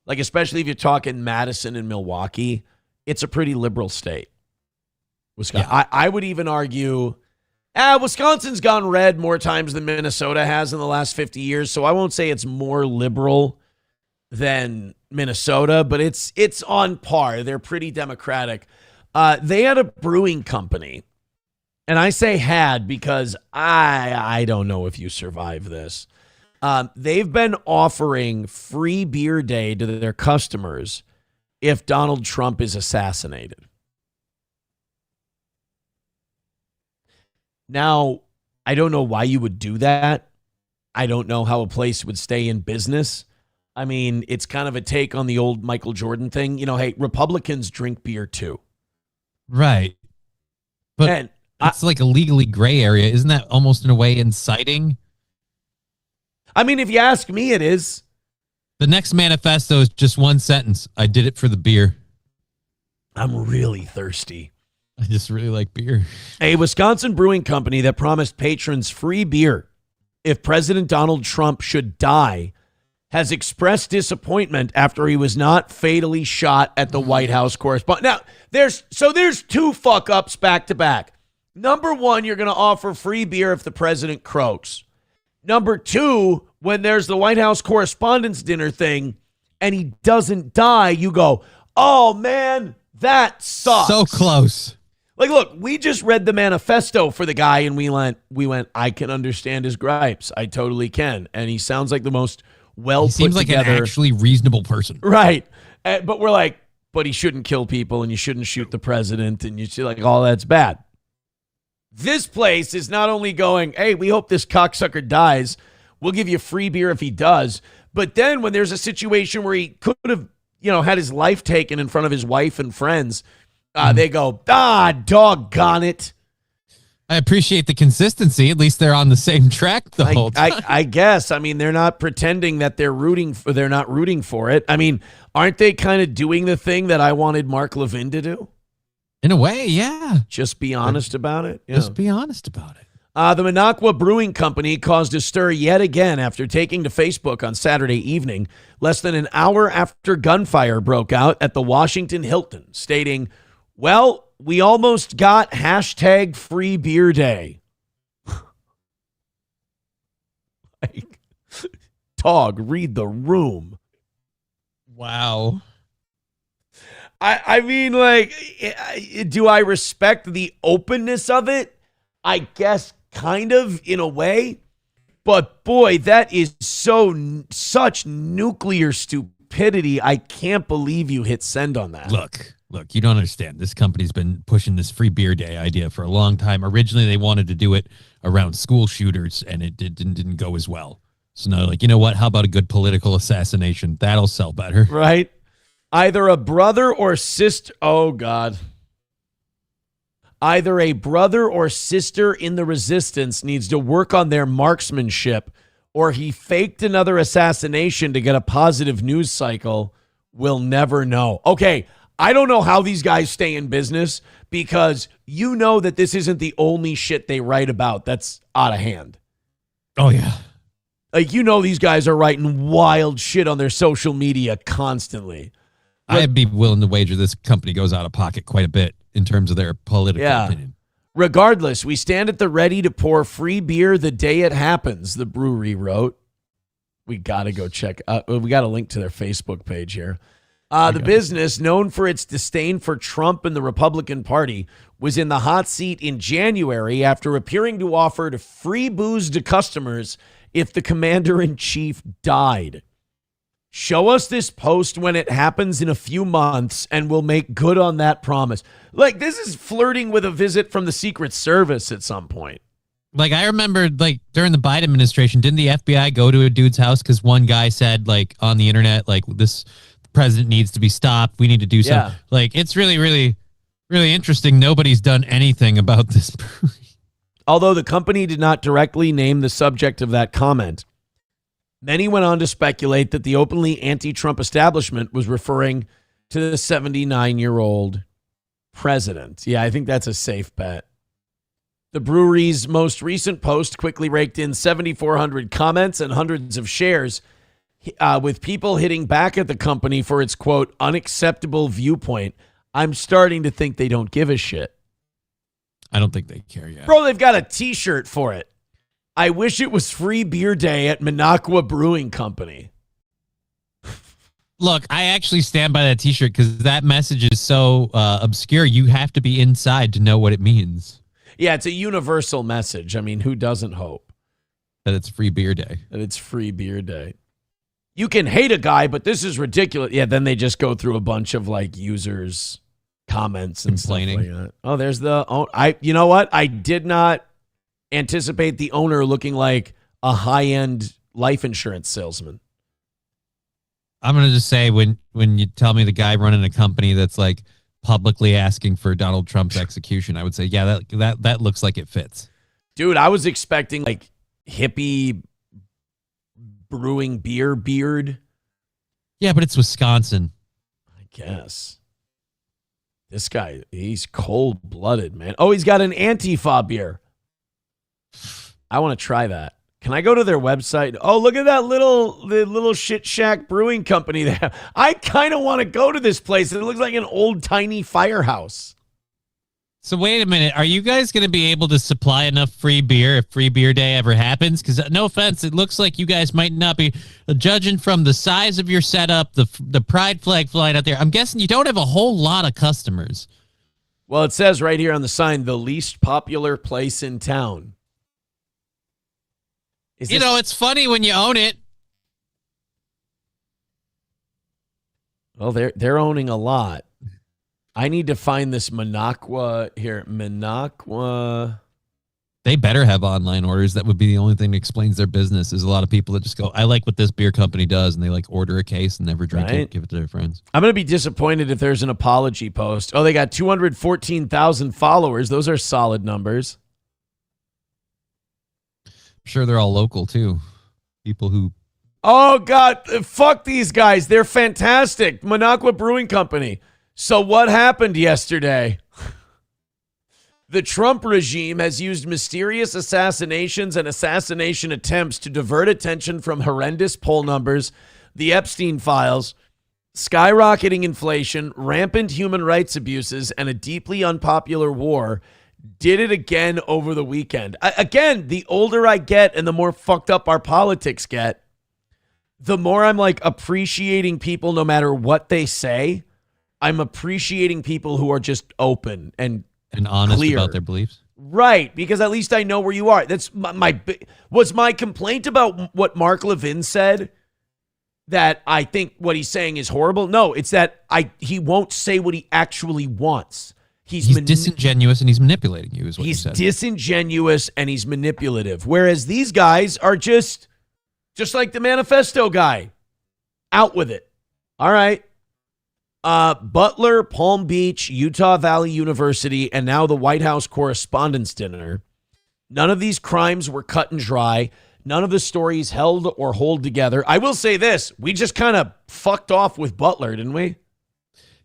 like, especially if you're talking Madison and Milwaukee, it's a pretty liberal state. Wisconsin. Yeah. I would even argue, Wisconsin's gone red more times than Minnesota has in the last 50 years, so I won't say it's more liberal than Minnesota, but it's on par. They're pretty democratic. They had a brewing company, and I say had because I don't know if you survive this. They've been offering free beer day to their customers if Donald Trump is assassinated. Now, I don't know why you would do that. I don't know how a place would stay in business. I mean, it's kind of a take on the old Michael Jordan thing. You know, hey, Republicans drink beer too. Right. But it's like a legally gray area. Isn't that almost in a way inciting? I mean, if you ask me, it is. The next manifesto is just one sentence. I did it for the beer. I'm really thirsty. I just really like beer. A Wisconsin brewing company that promised patrons free beer if President Donald Trump should die has expressed disappointment after he was not fatally shot at the White House correspondent. Now, there's two fuck-ups back to back. Number one, you're going to offer free beer if the president croaks. Number two, when there's the White House Correspondents' Dinner thing and he doesn't die, you go, oh, man, that sucks. So close. Like, look, we just read the manifesto for the guy, and we went, I can understand his gripes. I totally can. And he sounds like the most well put together. Seems like an actually reasonable person. Right. But we're like, but he shouldn't kill people, and you shouldn't shoot the president, and you should, like, all that's bad. This place is not only going, hey, we hope this cocksucker dies. We'll give you free beer if he does. But then when there's a situation where he could have had his life taken in front of his wife and friends, they go, doggone it. I appreciate the consistency. At least they're on the same track the whole time. I guess. I mean, they're not pretending that they're not rooting for it. I mean, aren't they kind of doing the thing that I wanted Mark Levin to do? In a way, yeah. Just be honest about it. Just be honest about it. The Minocqua Brewing Company caused a stir yet again after taking to Facebook on Saturday evening, less than an hour after gunfire broke out at the Washington Hilton, stating, "Well, we almost got hashtag free beer day." Like, dog, read the room. Wow. I mean, like, do I respect the openness of it? I guess kind of, in a way. But boy, that is such nuclear stupidity. I can't believe you hit send on that. Look, you don't understand. This company's been pushing this free beer day idea for a long time. Originally, they wanted to do it around school shooters, and it didn't go as well. So now they're like, you know what? How about a good political assassination? That'll sell better. Right? Either a brother or sister. Oh, God. Either a brother or sister in the resistance needs to work on their marksmanship, or he faked another assassination to get a positive news cycle. We'll never know. Okay, I don't know how these guys stay in business, because you know that this isn't the only shit they write about that's out of hand. Oh, yeah. Like, these guys are writing wild shit on their social media constantly. I'd be willing to wager this company goes out of pocket quite a bit in terms of their political opinion. Regardless, we stand at the ready to pour free beer the day it happens, the brewery wrote. We got to go check. We got a link to their Facebook page here. The business, known for its disdain for Trump and the Republican Party, was in the hot seat in January after appearing to offer free booze to customers if the commander-in-chief died. Show us this post when it happens in a few months, and we'll make good on that promise. Like, this is flirting with a visit from the Secret Service at some point. Like, I remember, like, during the Biden administration, didn't the FBI go to a dude's house because one guy said, like, on the internet, like, this president needs to be stopped. We need to do something. Yeah. Like, it's really, really, really interesting. Nobody's done anything about this. Although the company did not directly name the subject of that comment, many went on to speculate that the openly anti-Trump establishment was referring to the 79-year-old president. Yeah, I think that's a safe bet. The brewery's most recent post quickly raked in 7,400 comments and hundreds of shares, with people hitting back at the company for its, quote, unacceptable viewpoint. I'm starting to think they don't give a shit. I don't think they care yet. Bro, they've got a T-shirt for it. I wish it was free beer day at Minocqua Brewing Company. Look, I actually stand by that T-shirt because that message is so obscure. You have to be inside to know what it means. Yeah, it's a universal message. I mean, who doesn't hope that it's free beer day? That it's free beer day. You can hate a guy, but this is ridiculous. Yeah, then they just go through a bunch of like users' comments and complaining. Stuff like that. Oh, there's the you know what? I did not anticipate the owner looking like a high-end life insurance salesman. I'm going to just say when you tell me the guy running a company that's like publicly asking for Donald Trump's execution, I would say, yeah, that looks like it fits. Dude, I was expecting like hippie brewing beer beard. Yeah, but it's Wisconsin. I guess. This guy, he's cold-blooded, man. Oh, he's got an Antifa beer. I want to try that. Can I go to their website? Oh, look at that little shit shack brewing company there. I kind of want to go to this place. It looks like an old tiny firehouse. So wait a minute. Are you guys going to be able to supply enough free beer if free beer day ever happens? Because no offense, it looks like you guys might not be, judging from the size of your setup, the pride flag flying out there. I'm guessing you don't have a whole lot of customers. Well, it says right here on the sign, the least popular place in town. It's funny when you own it. Well, they're owning a lot. I need to find this Minocqua here. Minocqua They better have online orders. That would be the only thing that explains their business. Is a lot of people that just go, I like what this beer company does, and they like order a case and never drink Right. it, give it to their friends. I'm going to be disappointed if there's an apology post. Oh, they got 214,000 followers. Those are solid numbers. I'm sure they're all local too. People who Oh, God. Fuck these guys. They're fantastic. Minocqua Brewing Company. So what happened yesterday? The Trump regime has used mysterious assassinations and assassination attempts to divert attention from horrendous poll numbers, the Epstein files, skyrocketing inflation, rampant human rights abuses, and a deeply unpopular war. Did it again over the weekend. Again, the older I get and the more fucked up our politics get, the more I'm like appreciating people no matter what they say. I'm appreciating people who are just open and honest clear about their beliefs. Right, because at least I know where you are. That's my complaint about what Mark Levin said, that I think what he's saying is horrible. No, it's that he won't say what he actually wants. He's disingenuous and he's manipulating you, is what he he's said. disingenuous and he's manipulative. Whereas these guys are just like the manifesto guy. Out with it. All right. Butler, Palm Beach, Utah Valley University, and now the White House Correspondents' Dinner. None of these crimes were cut and dry. None of the stories held or hold together. I will say this. We just kind of fucked off with Butler, didn't we?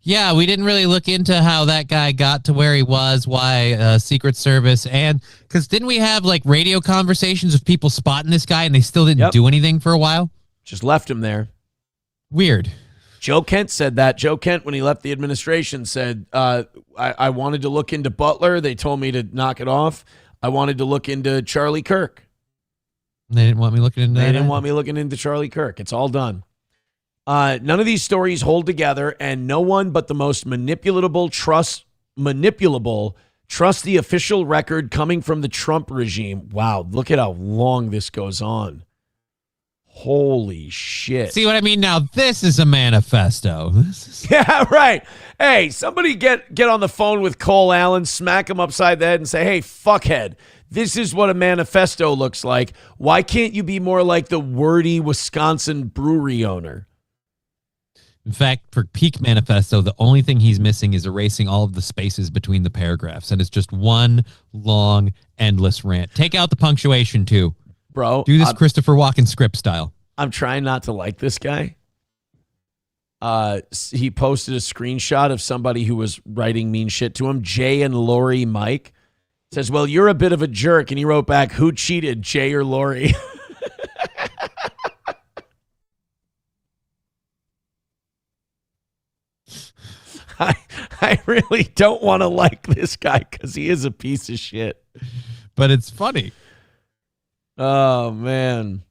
Yeah, we didn't really look into how that guy got to where he was, why Secret Service, and because didn't we have like radio conversations of people spotting this guy and they still didn't do anything for a while? Just left him there. Weird. Joe Kent said that. Joe Kent, when he left the administration, said, I wanted to look into Butler. They told me to knock it off. I wanted to look into Charlie Kirk. They didn't want me looking into that. They didn't want me looking into Charlie Kirk. It's all done. None of these stories hold together, and no one but the most manipulable trust the official record coming from the Trump regime. Wow, look at how long this goes on. Holy shit. See what I mean? Now, this is a manifesto. Yeah, right. Hey, somebody get on the phone with Cole Allen, smack him upside the head and say, hey, fuckhead, this is what a manifesto looks like. Why can't you be more like the wordy Wisconsin brewery owner? In fact, for peak manifesto, the only thing he's missing is erasing all of the spaces between the paragraphs. And it's just one long, endless rant. Take out the punctuation, too. Bro, do this Christopher Walken script style. I'm trying not to like this guy. He posted a screenshot of somebody who was writing mean shit to him. Jay and Lori Mike says, well, you're a bit of a jerk. And he wrote back, who cheated, Jay or Lori? I really don't want to like this guy because he is a piece of shit. But it's funny. Oh, man.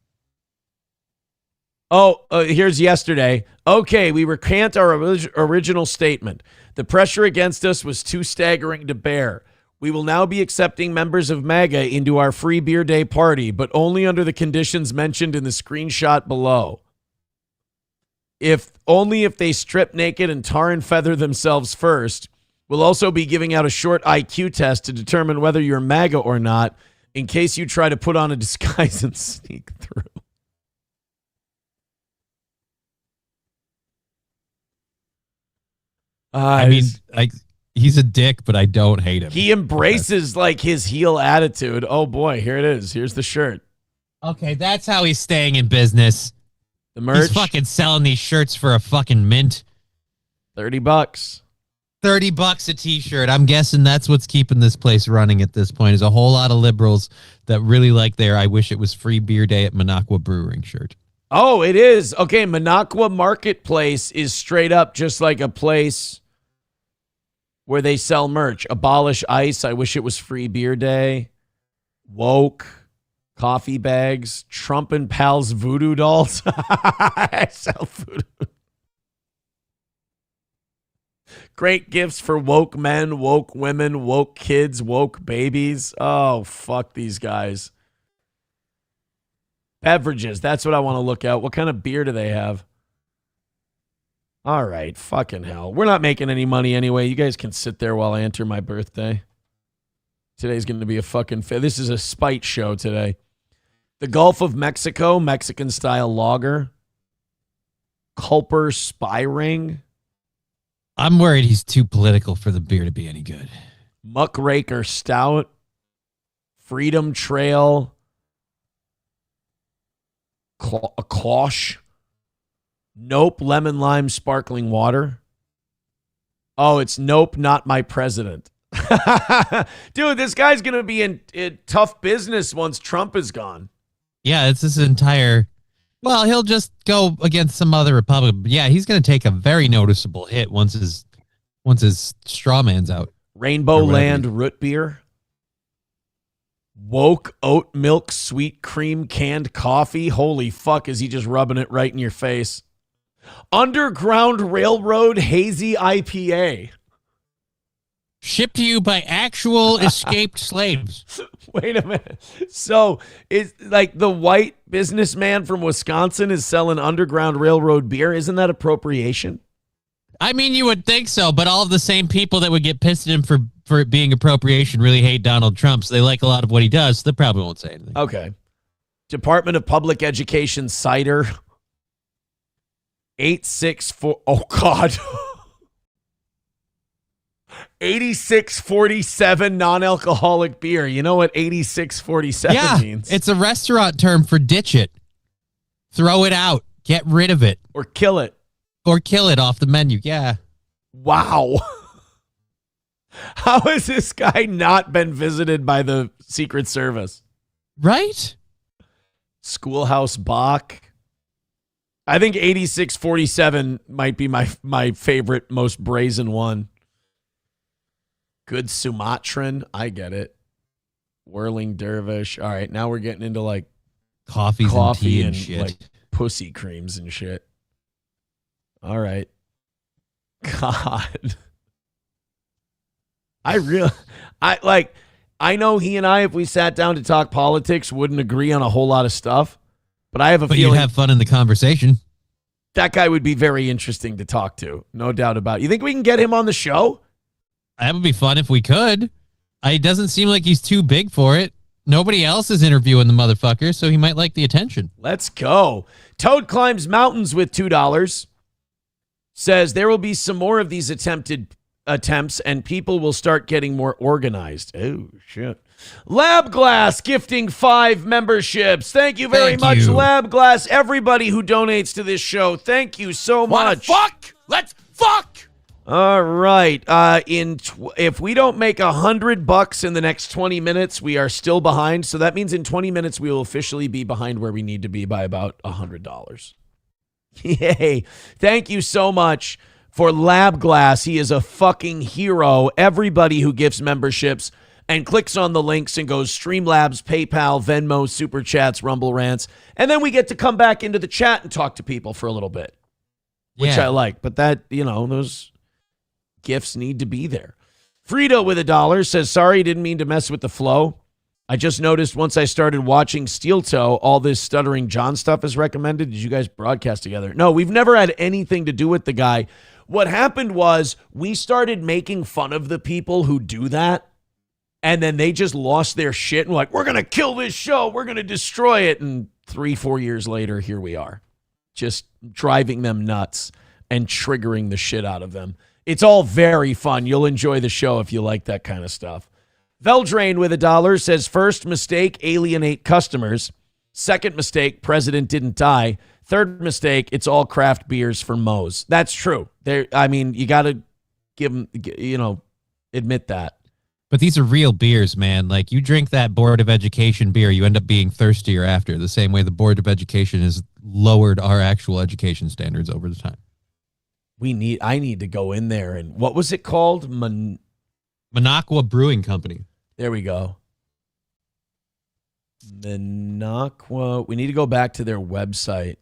Oh, here's yesterday. Okay, we recant our original statement. The pressure against us was too staggering to bear. We will now be accepting members of MAGA into our free beer day party, but only under the conditions mentioned in the screenshot below. Only if they strip naked and tar and feather themselves first. We'll also be giving out a short IQ test to determine whether you're MAGA or not, in case you try to put on a disguise and sneak through. I mean, he's a dick, but I don't hate him. He embraces like his heel attitude. Oh boy, here it is. Here's the shirt. Okay, that's how he's staying in business. The merch. He's fucking selling these shirts for a fucking mint. $30. $30 a t-shirt. I'm guessing that's what's keeping this place running at this point, is a whole lot of liberals that really like their I wish it was free beer day at Minocqua Brewing shirt. Oh, it is. Okay, Minocqua Marketplace is straight up just like a place where they sell merch. Abolish ICE. I wish it was free beer day. Woke. Coffee bags. Trump and pals voodoo dolls. I sell voodoo. Great gifts for woke men, woke women, woke kids, woke babies. Oh, fuck these guys. Beverages. That's what I want to look at. What kind of beer do they have? All right. Fucking hell. We're not making any money anyway. You guys can sit there while I enter my birthday. Today's going to be a fucking... This is a spite show today. The Gulf of Mexico, Mexican-style lager. Culper Spy Ring. I'm worried he's too political for the beer to be any good. Muckraker Stout. Freedom Trail. A Cloche. Nope, Lemon Lime Sparkling Water. Oh, it's Nope, Not My President. Dude, this guy's going to be in tough business once Trump is gone. Yeah, it's this entire... Well, he'll just go against some other Republican. But yeah, he's going to take a very noticeable hit once his straw man's out. Rainbow Land Root Beer. Woke Oat Milk Sweet Cream Canned Coffee. Holy fuck, is he just rubbing it right in your face? Underground Railroad Hazy IPA. Shipped to you by actual escaped slaves. Wait a minute. So it's like the white businessman from Wisconsin is selling Underground Railroad beer. Isn't that appropriation? I mean, you would think so, but all of the same people that would get pissed at him for it being appropriation really hate Donald Trump, so they like a lot of what he does, so they probably won't say anything. Okay. Department of Public Education cider. 864. Oh, God. 8647 non-alcoholic beer. You know what 8647 means? It's a restaurant term for ditch it. Throw it out. Get rid of it. Or kill it. Or kill it off the menu. Yeah. Wow. How has this guy not been visited by the Secret Service? Right? Schoolhouse Bach. I think 8647 might be my favorite, most brazen one. Good Sumatran. I get it. Whirling Dervish. All right, now we're getting into like coffee and tea and shit. Like pussy creams and shit. All right. God. I know he and I, if we sat down to talk politics, wouldn't agree on a whole lot of stuff. But I have a feeling you'd have fun in the conversation. That guy would be very interesting to talk to. No doubt about it. You think we can get him on the show? That would be fun if we could. It doesn't seem like he's too big for it. Nobody else is interviewing the motherfucker, so he might like the attention. Let's go. Toad Climbs Mountains with $2. Says there will be some more of these attempts and people will start getting more organized. Oh, shit. Lab Glass gifting 5 memberships. Thank you very much, Lab Glass. Everybody who donates to this show, thank you so much. Let's fuck! All right. If we don't make $100 in the next 20 minutes, we are still behind. So that means in 20 minutes, we will officially be behind where we need to be by about $100. Yay. Thank you so much for Lab Glass. He is a fucking hero. Everybody who gives memberships and clicks on the links and goes Streamlabs, PayPal, Venmo, Super Chats, Rumble Rants. And then we get to come back into the chat and talk to people for a little bit, which I like. But that, those gifts need to be there. Frito with $1 says, sorry, didn't mean to mess with the flow. I just noticed once I started watching Steel Toe, all this Stuttering John stuff is recommended. Did you guys broadcast together? No, we've never had anything to do with the guy. What happened was we started making fun of the people who do that. And then they just lost their shit and were like, we're going to kill this show. We're going to destroy it. And 3-4 years later, here we are. Just driving them nuts and triggering the shit out of them. It's all very fun. You'll enjoy the show if you like that kind of stuff. Veldrain with $1 says, first mistake, alienate customers. Second mistake, president didn't die. Third mistake, it's all craft beers for Moe's. That's true. You got to give them, admit that. But these are real beers, man. Like, you drink that Board of Education beer, you end up being thirstier after, the same way the Board of Education has lowered our actual education standards over the time. I need to go in there and, what was it called? Minocqua Brewing Company. There we go. Minocqua. We need to go back to their website.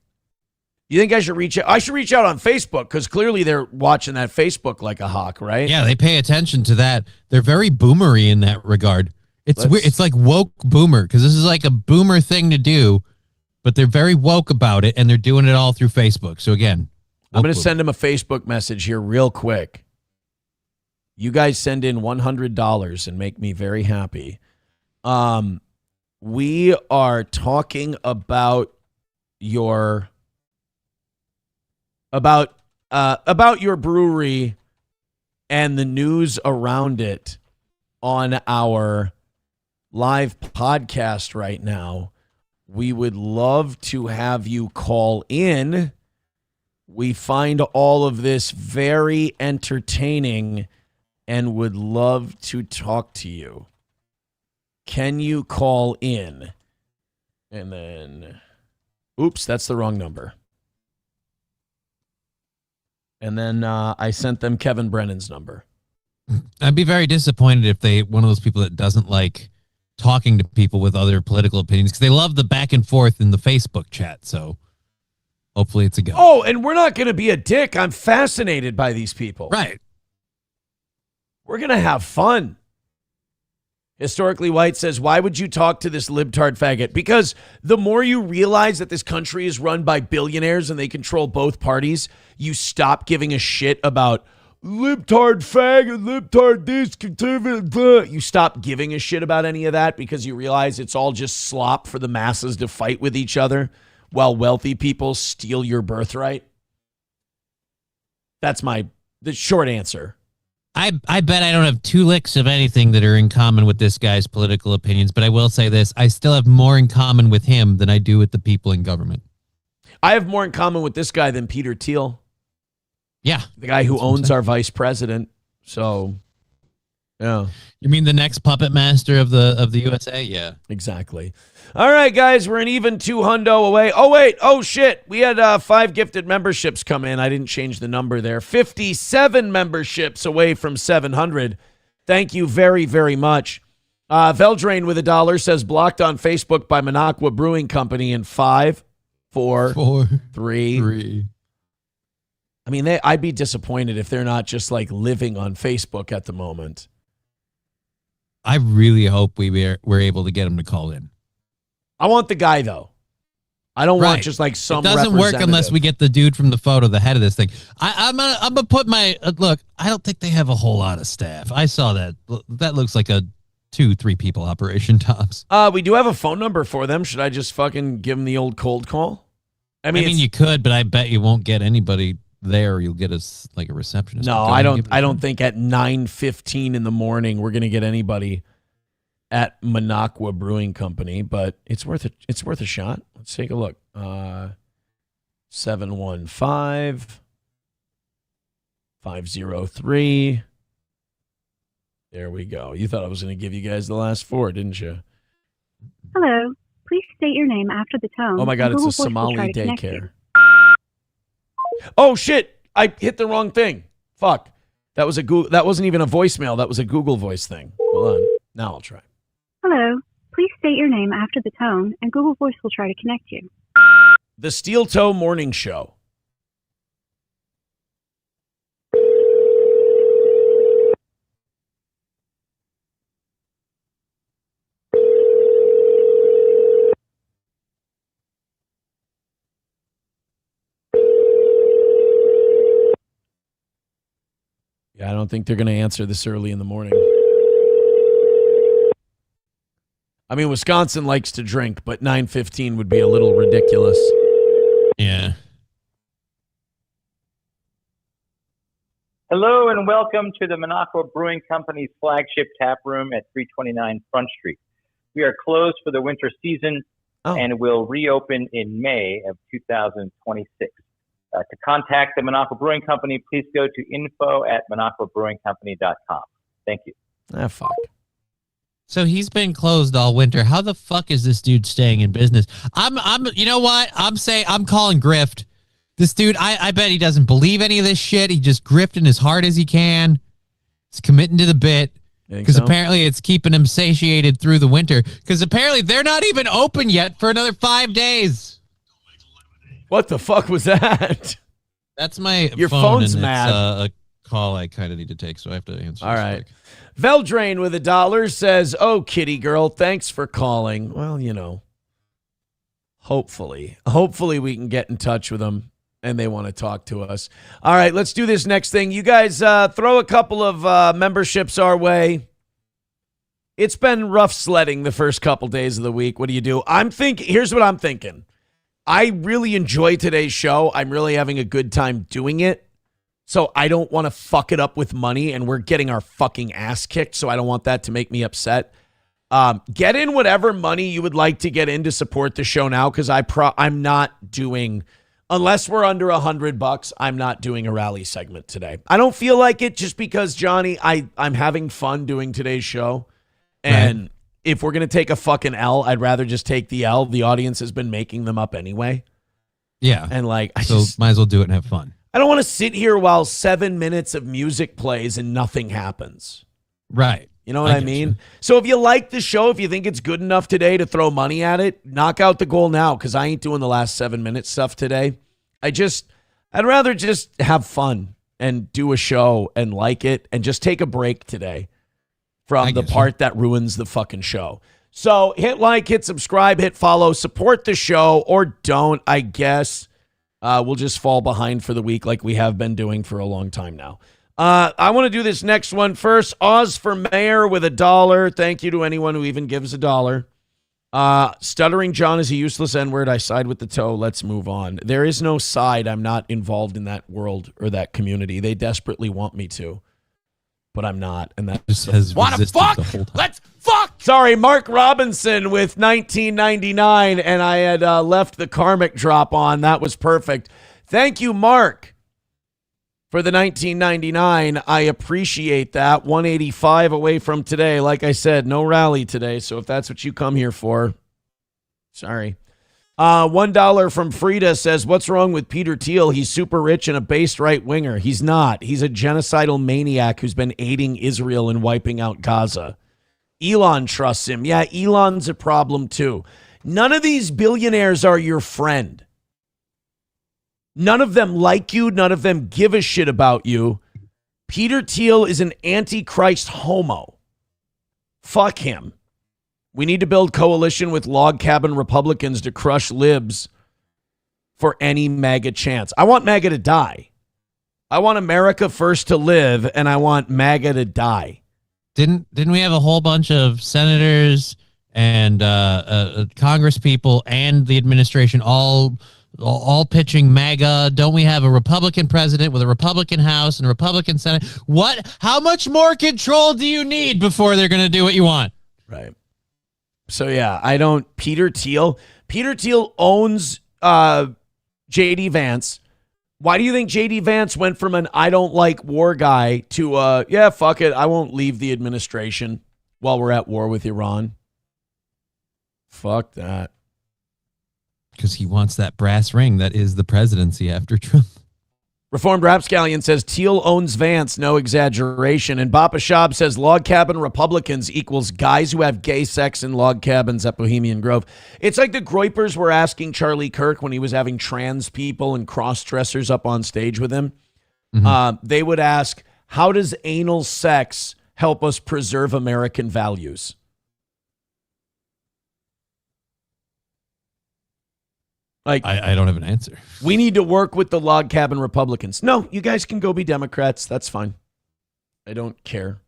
You think I should reach out? I should reach out on Facebook because clearly they're watching that Facebook like a hawk, right? Yeah, they pay attention to that. They're very boomery in that regard. It's weird. It's like woke boomer because this is like a boomer thing to do, but they're very woke about it and they're doing it all through Facebook. So again, I'm going to send him a Facebook message here real quick. You guys send in $100 and make me very happy. We are talking about your brewery and the news around it on our live podcast right now. We would love to have you call in. We find all of this very entertaining and would love to talk to you. Can you call in? And then, oops, that's the wrong number. And then I sent them Kevin Brennan's number. I'd be very disappointed if they one of those people that doesn't like talking to people with other political opinions, because they love the back and forth in the Facebook chat. So hopefully it's a go. Oh, and we're not going to be a dick. I'm fascinated by these people. Right. We're going to have fun. Historically White says, why would you talk to this libtard faggot? Because the more you realize that this country is run by billionaires and they control both parties, you stop giving a shit about libtard faggot, libtard this, conservative, blah. You stop giving a shit about any of that because you realize it's all just slop for the masses to fight with each other while wealthy people steal your birthright. That's the short answer. I bet I don't have two licks of anything that are in common with this guy's political opinions, but I will say this. I still have more in common with him than I do with the people in government. I have more in common with this guy than Peter Thiel. Yeah. The guy who owns our vice president. So, yeah. You mean the next puppet master of the USA? Yeah. Exactly. All right, guys, we're an even $200 away. Oh, wait. Oh, shit. We had 5 gifted memberships come in. I didn't change the number there. 57 memberships away from 700. Thank you very, very much. Veldrain with $1 says blocked on Facebook by Minocqua Brewing Company in 5, 4, 3. I mean, I'd be disappointed if they're not just like living on Facebook at the moment. I really hope we're able to get him to call in. I want the guy, though. I don't want just like some. It doesn't work unless we get the dude from the photo, the head of this thing. I'm gonna put my look. I don't think they have a whole lot of staff. I saw that. That looks like a 2-3 people operation tops. We do have a phone number for them. Should I just fucking give them the old cold call? I mean you could, but I bet you won't get anybody there. You'll get us like a receptionist. No, I don't think at 9:15 in the morning we're gonna get anybody at Minocqua Brewing Company, but it's worth a shot. Let's take a look. 715-503. There we go. You thought I was going to give you guys the last 4, didn't you? Hello. Please state your name after the tone. Oh my God, it's Google a Voice will Somali try to connect you. daycare. Oh shit! I hit the wrong thing. Fuck. That was that wasn't even a voicemail. That was a Google Voice thing. Hold on. Now I'll try. Hello. Please state your name after the tone, and Google Voice will try to connect you. The Steel Toe Morning Show. Yeah, I don't think they're going to answer this early in the morning. I mean, Wisconsin likes to drink, but 9:15 would be a little ridiculous. Yeah. Hello and welcome to the Minocqua Brewing Company's flagship tap room at 329 Front Street. We are closed for the winter season and will reopen in May of 2026. To contact the Minocqua Brewing Company, please go to info@minocquabrewingcompany.com. Thank you. Ah, fuck. So he's been closed all winter. How the fuck is this dude staying in business? You know what? I'm calling grift. This dude, I bet he doesn't believe any of this shit. He just grifting as hard as he can. He's committing to the bit because apparently it's keeping him satiated through the winter. Because apparently they're not even open yet for another 5 days. What the fuck was that? That's my Your phone, phone's and mad. It's a call I kind of need to take, so I have to answer. All right. Veldrain with $1 says, "Oh, kitty girl, thanks for calling." Well, you know, hopefully we can get in touch with him. and they want to talk to us. All right, let's do this next thing. You guys throw a couple of memberships our way. It's been rough sledding the first couple days of the week. What do you do? Here's what I'm thinking. I really enjoy today's show. I'm really having a good time doing it. So I don't want to fuck it up with money, and we're getting our fucking ass kicked, so I don't want that to make me upset. Get in whatever money you would like to get in to support the show now, because I'm not doing... Unless we're under $100, I'm not doing a rally segment today. I don't feel like it just because, Johnny, I'm having fun doing today's show. And if we're going to take a fucking L, I'd rather just take the L. The audience has been making them up anyway. Yeah. And might as well do it and have fun. I don't want to sit here while 7 minutes of music plays and nothing happens. Right. You know what I mean? So if you like the show, if you think it's good enough today to throw money at it, knock out the goal now, because I ain't doing the last 7 minute stuff today. I'd rather just have fun and do a show and like it and just take a break today from the part that ruins the fucking show. So hit like, hit subscribe, hit follow, support the show, or don't, I guess. We'll just fall behind for the week like we have been doing for a long time now. I want to do this next one first. Oz for mayor with $1. Thank you to anyone who even gives $1. Stuttering John is a useless N-word. I side with the toe. Let's move on. There is no side. I'm not involved in that world or that community. They desperately want me to, but I'm not. And that just has resisted the whole time. Let's fuck. Sorry, Mark Robinson with 1999, and I had left the karmic drop on. That was perfect. Thank you, Mark, for the 1999. I appreciate that. 185 away from today. Like I said, no rally today. So if that's what you come here for, sorry. $1 from Frida says, what's wrong with Peter Thiel? He's super rich and a based right winger. He's not. He's a genocidal maniac who's been aiding Israel and wiping out Gaza. Elon trusts him. Yeah, Elon's a problem too. None of these billionaires are your friend. None of them like you. None of them give a shit about you. Peter Thiel is an antichrist homo. Fuck him. We need to build coalition with log cabin Republicans to crush libs for any MAGA chance. I want MAGA to die. I want America first to live, and I want MAGA to die. Didn't we have a whole bunch of senators and Congress people and the administration all pitching MAGA? Don't we have a Republican president with a Republican House and a Republican Senate? What? How much more control do you need before they're going to do what you want? Right. So yeah, Peter Thiel owns J.D. Vance. Why do you think J.D. Vance went from an I don't like war guy to yeah, fuck it, I won't leave the administration while we're at war with Iran? Fuck that. Because he wants that brass ring that is the presidency after Trump. Reformed Rapscallion says Thiel owns Vance, no exaggeration. And Bapa Shab says log cabin Republicans equals guys who have gay sex in log cabins at Bohemian Grove. It's like the Groypers were asking Charlie Kirk when he was having trans people and cross-dressers up on stage with him. Mm-hmm. They would ask, how does anal sex help us preserve American values? Like, I don't have an answer. We need to work with the log cabin Republicans. No, you guys can go be Democrats. That's fine. I don't care.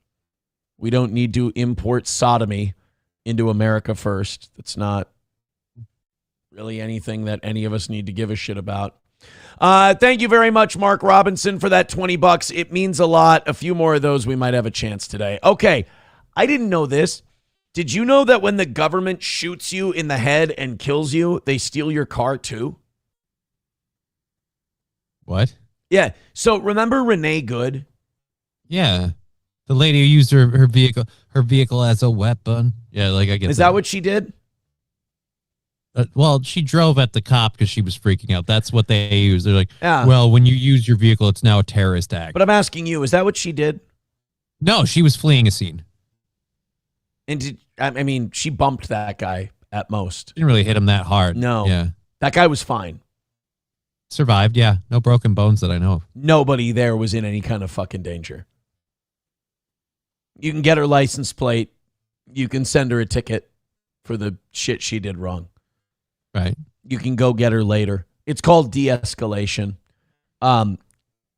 We don't need to import sodomy into America first. That's not really anything that any of us need to give a shit about. Thank you very much, Mark Robinson, for that $20. It means a lot. A few more of those, we might have a chance today. Okay, I didn't know this. Did you know that when the government shoots you in the head and kills you, they steal your car too? What? Yeah. So remember Renee Good? Yeah. The lady who used her vehicle as a weapon. Yeah, like I get Is that what she did? Well, she drove at the cop because she was freaking out. That's what they use. They're like, yeah. Well, when you use your vehicle, it's now a terrorist act. But I'm asking you, is that what she did? No, she was fleeing a scene. And she bumped that guy at most. Didn't really hit him that hard. No. Yeah. That guy was fine. Survived, yeah. No broken bones that I know of. Nobody there was in any kind of fucking danger. You can get her license plate. You can send her a ticket for the shit she did wrong. Right. You can go get her later. It's called de-escalation.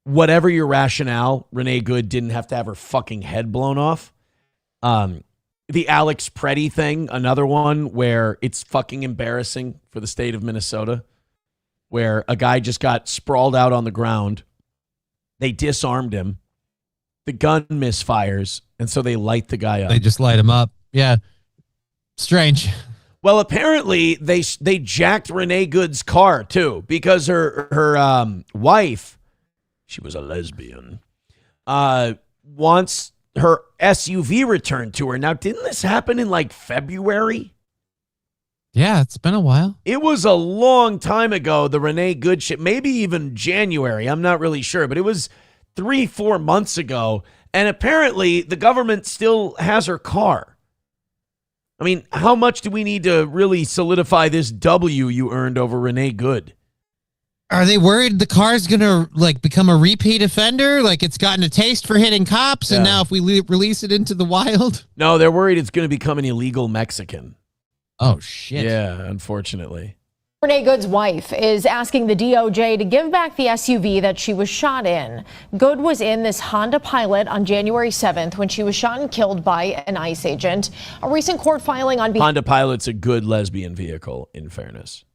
Whatever your rationale, Renee Good didn't have to have her fucking head blown off. The Alex Preddy thing, another one where it's fucking embarrassing for the state of Minnesota, where a guy just got sprawled out on the ground. They disarmed him. The gun misfires, and so they light the guy up. They just light him up. Yeah. Strange. Well, apparently they jacked Renee Good's car too, because her wife, she was a lesbian, wants her SUV returned to her. Now, didn't this happen in like February? Yeah, it's been a while. It was a long time ago, the Renee Good shit, maybe even January. I'm not really sure, but it was 3-4 months ago. And apparently the government still has her car. I mean, how much do we need to really solidify this W you earned over Renee Good? Are they worried the car's going to like become a repeat offender? Like it's gotten a taste for hitting cops, and now if we release it into the wild? No, they're worried it's going to become an illegal Mexican. Oh, shit. Yeah, unfortunately. Renee Good's wife is asking the DOJ to give back the SUV that she was shot in. Good was in this Honda Pilot on January 7th when she was shot and killed by an ICE agent. A recent court filing on Honda Pilot's a good lesbian vehicle, in fairness.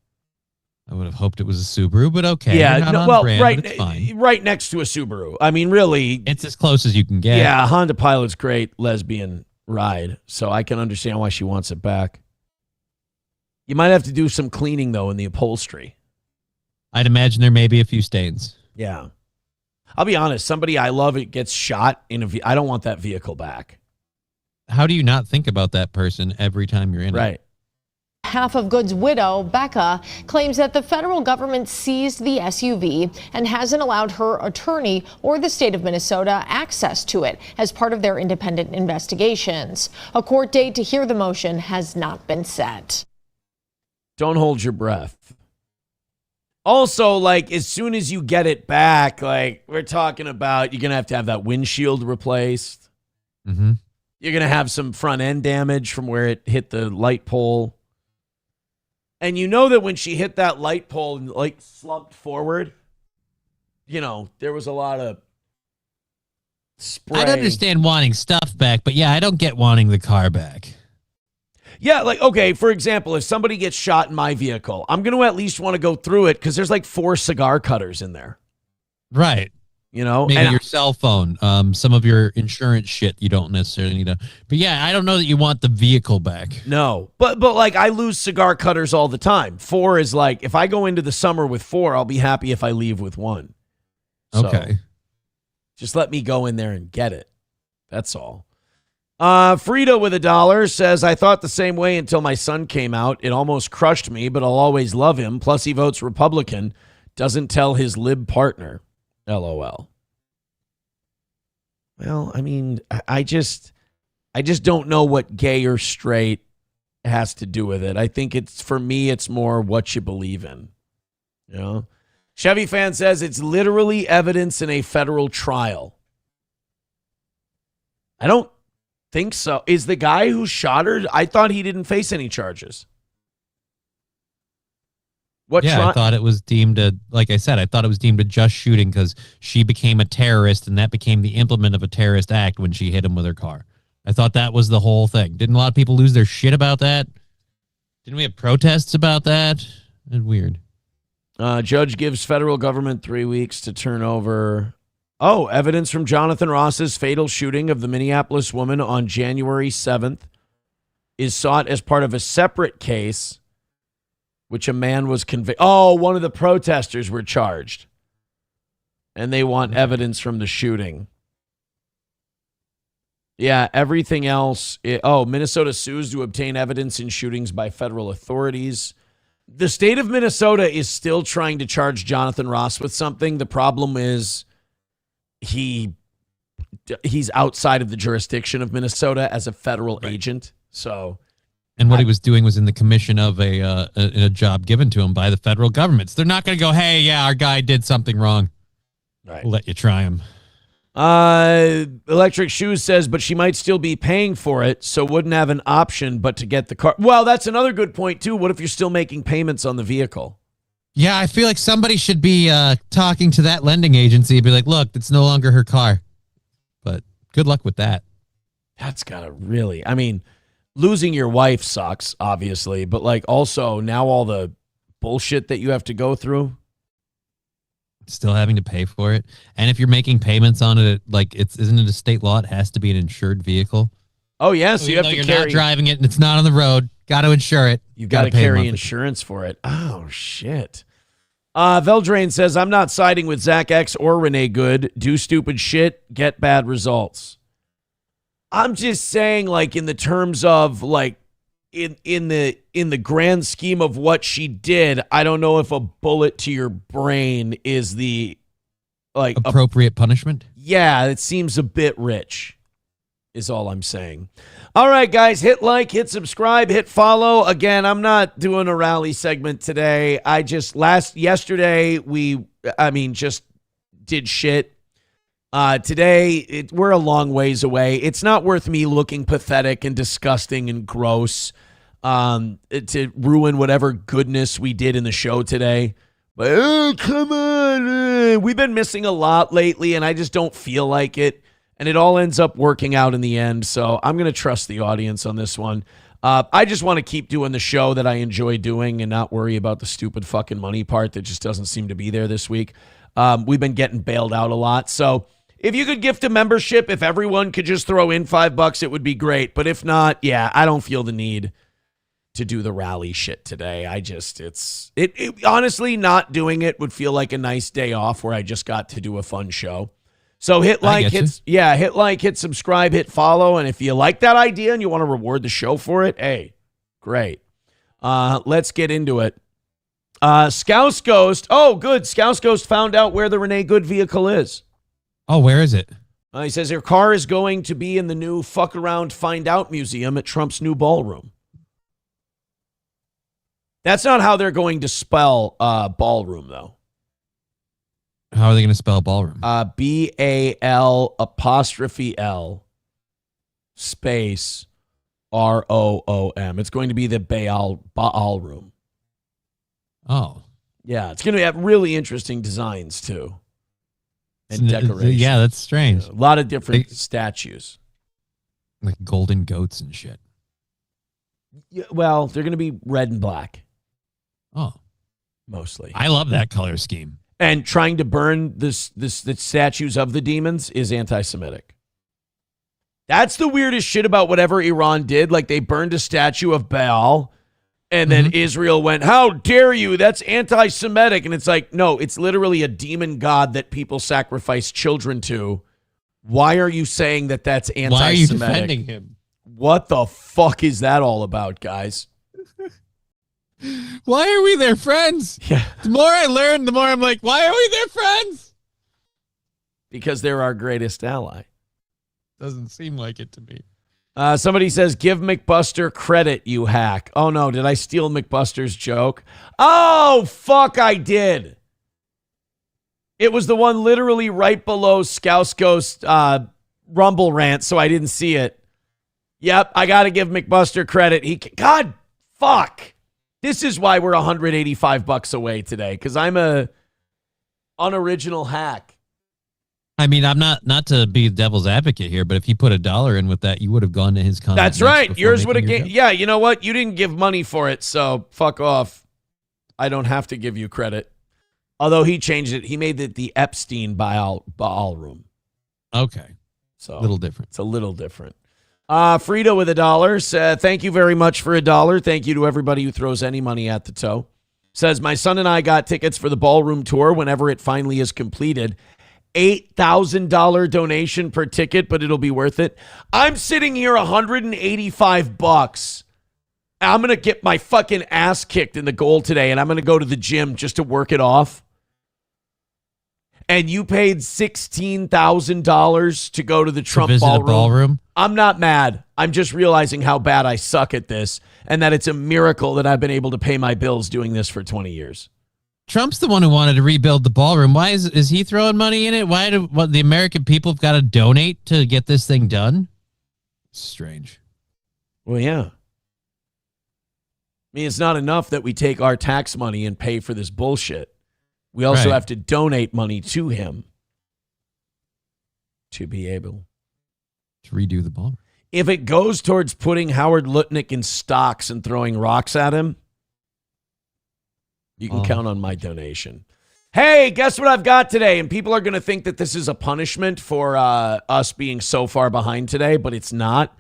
I would have hoped it was a Subaru, but okay. Yeah, You're not on well, brand, right, but it's fine. right next to a Subaru. I mean, really, it's as close as you can get. Yeah, Honda Pilot's great lesbian ride, so I can understand why she wants it back. You might have to do some cleaning though in the upholstery. I'd imagine there may be a few stains. Yeah, I'll be honest. Somebody I love it gets shot in I don't want that vehicle back. How do you not think about that person every time you're in it? Right. Half of Good's widow, Becca, claims that the federal government seized the SUV and hasn't allowed her attorney or the state of Minnesota access to it as part of their independent investigations. A court date to hear the motion has not been set. Don't hold your breath. Also, like, as soon as you get it back, like, we're talking about, you're going to have that windshield replaced. Mm-hmm. You're going to have some front end damage from where it hit the light pole. And you know that when she hit that light pole and like slumped forward, you know, there was a lot of spray. I'd understand wanting stuff back, but yeah, I don't get wanting the car back. Yeah, like, okay, for example, if somebody gets shot in my vehicle, I'm going to at least want to go through it because there's like 4 cigar cutters in there. Right. You know? Maybe your cell phone, some of your insurance shit you don't necessarily need to. But yeah, I don't know that you want the vehicle back. No, but like I lose cigar cutters all the time. 4 is like, if I go into the summer with 4, I'll be happy if I leave with 1. So, okay. Just let me go in there and get it. That's all. Frida with $1 says, I thought the same way until my son came out. It almost crushed me, but I'll always love him. Plus he votes Republican. Doesn't tell his lib partner. LOL. Well, I mean, I just don't know what gay or straight has to do with it. I think for me, it's more what you believe in. You know? Chevy fan says it's literally evidence in a federal trial. I don't think so. Is the guy who shot her, I thought he didn't face any charges. I thought it was deemed like I said, I thought it was deemed a just shooting because she became a terrorist and that became the implement of a terrorist act when she hit him with her car. I thought that was the whole thing. Didn't a lot of people lose their shit about that? Didn't we have protests about that? It's weird. Judge gives federal government 3 weeks to turn over. Oh, evidence from Jonathan Ross's fatal shooting of the Minneapolis woman on January 7th is sought as part of a separate case which a man was convicted. Oh, one of the protesters were charged. And they want evidence from the shooting. Yeah, everything else. Minnesota sues to obtain evidence in shootings by federal authorities. The state of Minnesota is still trying to charge Jonathan Ross with something. The problem is he's outside of the jurisdiction of Minnesota as a federal agent. So... And what he was doing was in the commission of a job given to him by the federal government. So they're not going to go, hey, yeah, our guy did something wrong. Right. We'll let you try him. Electric Shoes says, but she might still be paying for it, so wouldn't have an option but to get the car. Well, that's another good point, too. What if you're still making payments on the vehicle? Yeah, I feel like somebody should be talking to that lending agency and be like, look, it's no longer her car. But good luck with that. That's got to really, I mean, losing your wife sucks, obviously, but like also now all the bullshit that you have to go through. Still having to pay for it. And if you're making payments on it, like isn't it a state law? It has to be an insured vehicle. Oh, yeah. So you have to you're carry. not driving it and it's not on the road. Got to insure it. You've got to carry insurance for it. Oh, shit. Veldrain says, I'm not siding with Zach X or Renee Good. Do stupid shit, get bad results. I'm just saying, like, in the terms of, like, in the grand scheme of what she did, I don't know if a bullet to your brain is the, like, appropriate punishment. Yeah, it seems a bit rich, is all I'm saying. All right, guys, hit like, hit subscribe, hit follow. Again, I'm not doing a rally segment today. I just yesterday just did shit. Today, we're a long ways away. It's not worth me looking pathetic and disgusting and gross to ruin whatever goodness we did in the show today. But, oh, come on. We've been missing a lot lately, and I just don't feel like it. And it all ends up working out in the end. So I'm going to trust the audience on this one. I just want to keep doing the show that I enjoy doing and not worry about the stupid fucking money part that just doesn't seem to be there this week. We've been getting bailed out a lot. So if you could gift a membership, if everyone could just throw in $5, it would be great. But if not, yeah, I don't feel the need to do the rally shit today. Honestly, not doing it would feel like a nice day off where I just got to do a fun show. So hit like, hit subscribe, hit follow. And if you like that idea and you want to reward the show for it, hey, great. Let's get into it. Scouse Ghost. Oh, good. Scouse Ghost found out where the Renee Good vehicle is. Oh, where is it? He says her car is going to be in the new Fuck Around Find Out Museum at Trump's new ballroom. That's not how they're going to spell ballroom, though. How are they going to spell ballroom? BAL' space ROOM. It's going to be the Baal room. Oh. Yeah, it's going to have really interesting designs, too. And decorations. Yeah, that's strange. A lot of different statues. Like golden goats and shit. Yeah, well, they're going to be red and black. Oh. Mostly. I love that color scheme. And trying to burn the statues of the demons is anti-Semitic. That's the weirdest shit about whatever Iran did. Like, they burned a statue of Baal, and then Israel went, how dare you? That's anti-Semitic. And it's like, no, it's literally a demon god that people sacrifice children to. Why are you saying that that's anti-Semitic? Why are you defending him? What the fuck is that all about, guys? Why are we their friends? Yeah. The more I learn, the more I'm like, why are we their friends? Because they're our greatest ally. Doesn't seem like it to me. Somebody says, give McBuster credit, you hack. Oh, no. Did I steal McBuster's joke? Oh, fuck, I did. It was the one literally right below Scouse Ghost Rumble rant, so I didn't see it. Yep, I got to give McBuster credit. God, fuck. This is why we're $185 away today, because I'm a unoriginal hack. I mean, I'm not to be devil's advocate here, but if you put $1 in with that, you would have gone to his comment. That's right. Yours would have. Yeah, you know what? You didn't give money for it, so fuck off. I don't have to give you credit. Although he changed it. He made it the Epstein Baal room. Okay. So a little different. It's a little different. Frida with $1 thank you very much for $1. Thank you to everybody who throws any money at the toe. Says, my son and I got tickets for the ballroom tour whenever it finally is completed. $8,000 donation per ticket, but it'll be worth it. I'm sitting here $185. I'm going to get my fucking ass kicked in the goal today, and I'm going to go to the gym just to work it off. And you paid $16,000 to go to the Trump ballroom. I'm not mad. I'm just realizing how bad I suck at this and that it's a miracle that I've been able to pay my bills doing this for 20 years. Trump's the one who wanted to rebuild the ballroom. Why is he throwing money in it? Why do the American people have got to donate to get this thing done? Strange. Well, yeah. mean, it's not enough that we take our tax money and pay for this bullshit. We also have to donate money to him to be able to redo the ball. If it goes towards putting Howard Lutnick in stocks and throwing rocks at him, you can count on my donation. Hey, guess what I've got today? And people are going to think that this is a punishment for us being so far behind today, but it's not.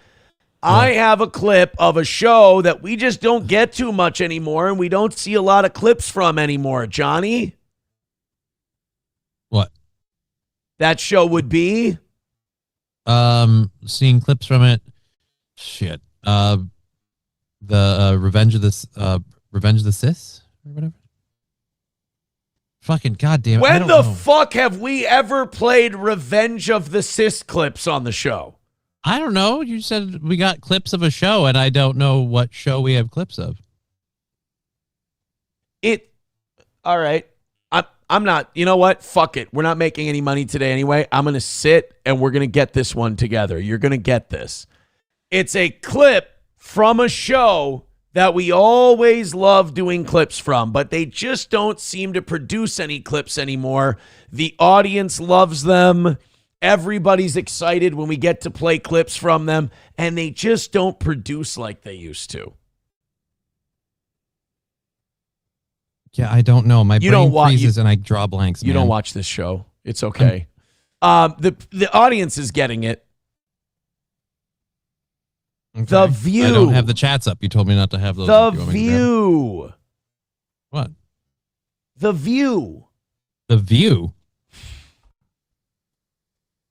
I have a clip of a show that we just don't get too much anymore, and we don't see a lot of clips from anymore. Johnny? What? That show would be? Seeing clips from it. Shit. The Revenge of the Sis or whatever. Fucking goddamn. When the fuck have we ever played Revenge of the Sis clips on the show? I don't know. You said we got clips of a show, and I don't know what show we have clips of. All right. I'm not, you know what? Fuck it. We're not making any money today anyway. I'm going to sit and we're going to get this one together. You're going to get this. It's a clip from a show that we always love doing clips from, but they just don't seem to produce any clips anymore. The audience loves them. Everybody's excited when we get to play clips from them, and they just don't produce like they used to. Yeah, I don't know. My brain freezes and I draw blanks. You don't watch this show. It's okay. The audience is getting it. Okay. The View. I don't have the chats up. You told me not to have those. The View. What? The View. The View.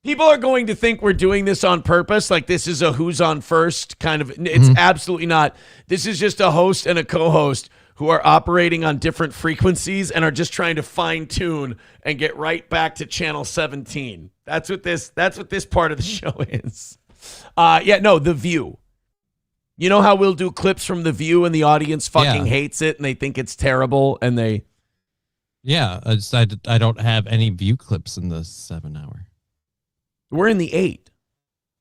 People are going to think we're doing this on purpose, like this is a who's on first kind of. It's absolutely not. This is just a host and a co-host who are operating on different frequencies and are just trying to fine tune and get right back to channel 17. That's what this part of the show is. The View. You know how we'll do clips from The View and the audience fucking hates it and they think it's terrible and they. Yeah, I don't have any View clips in the 7 hour. We're in the 8.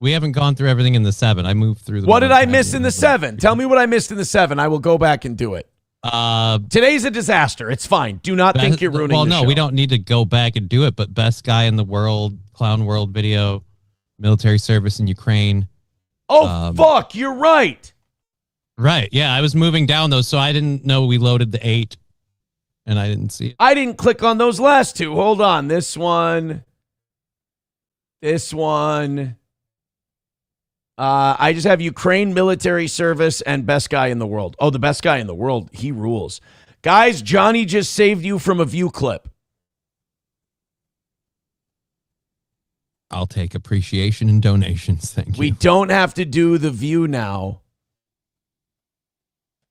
We haven't gone through everything in the 7. I moved through the. What did I miss in the 7? Tell me what I missed in the 7. I will go back and do it. Today's a disaster. It's fine. Do not think you're ruining the show. Well, no, we don't need to go back and do it, but best guy in the world, Clown World video, military service in Ukraine. Oh, fuck. You're right. Right. Yeah, I was moving down those, so I didn't know we loaded the 8, and I didn't see it. I didn't click on those last two. Hold on. This one. I just have Ukraine military service and best guy in the world. Oh, the best guy in the world. He rules. Guys, Johnny just saved you from a View clip. I'll take appreciation and donations. Thank you. We don't have to do the View now.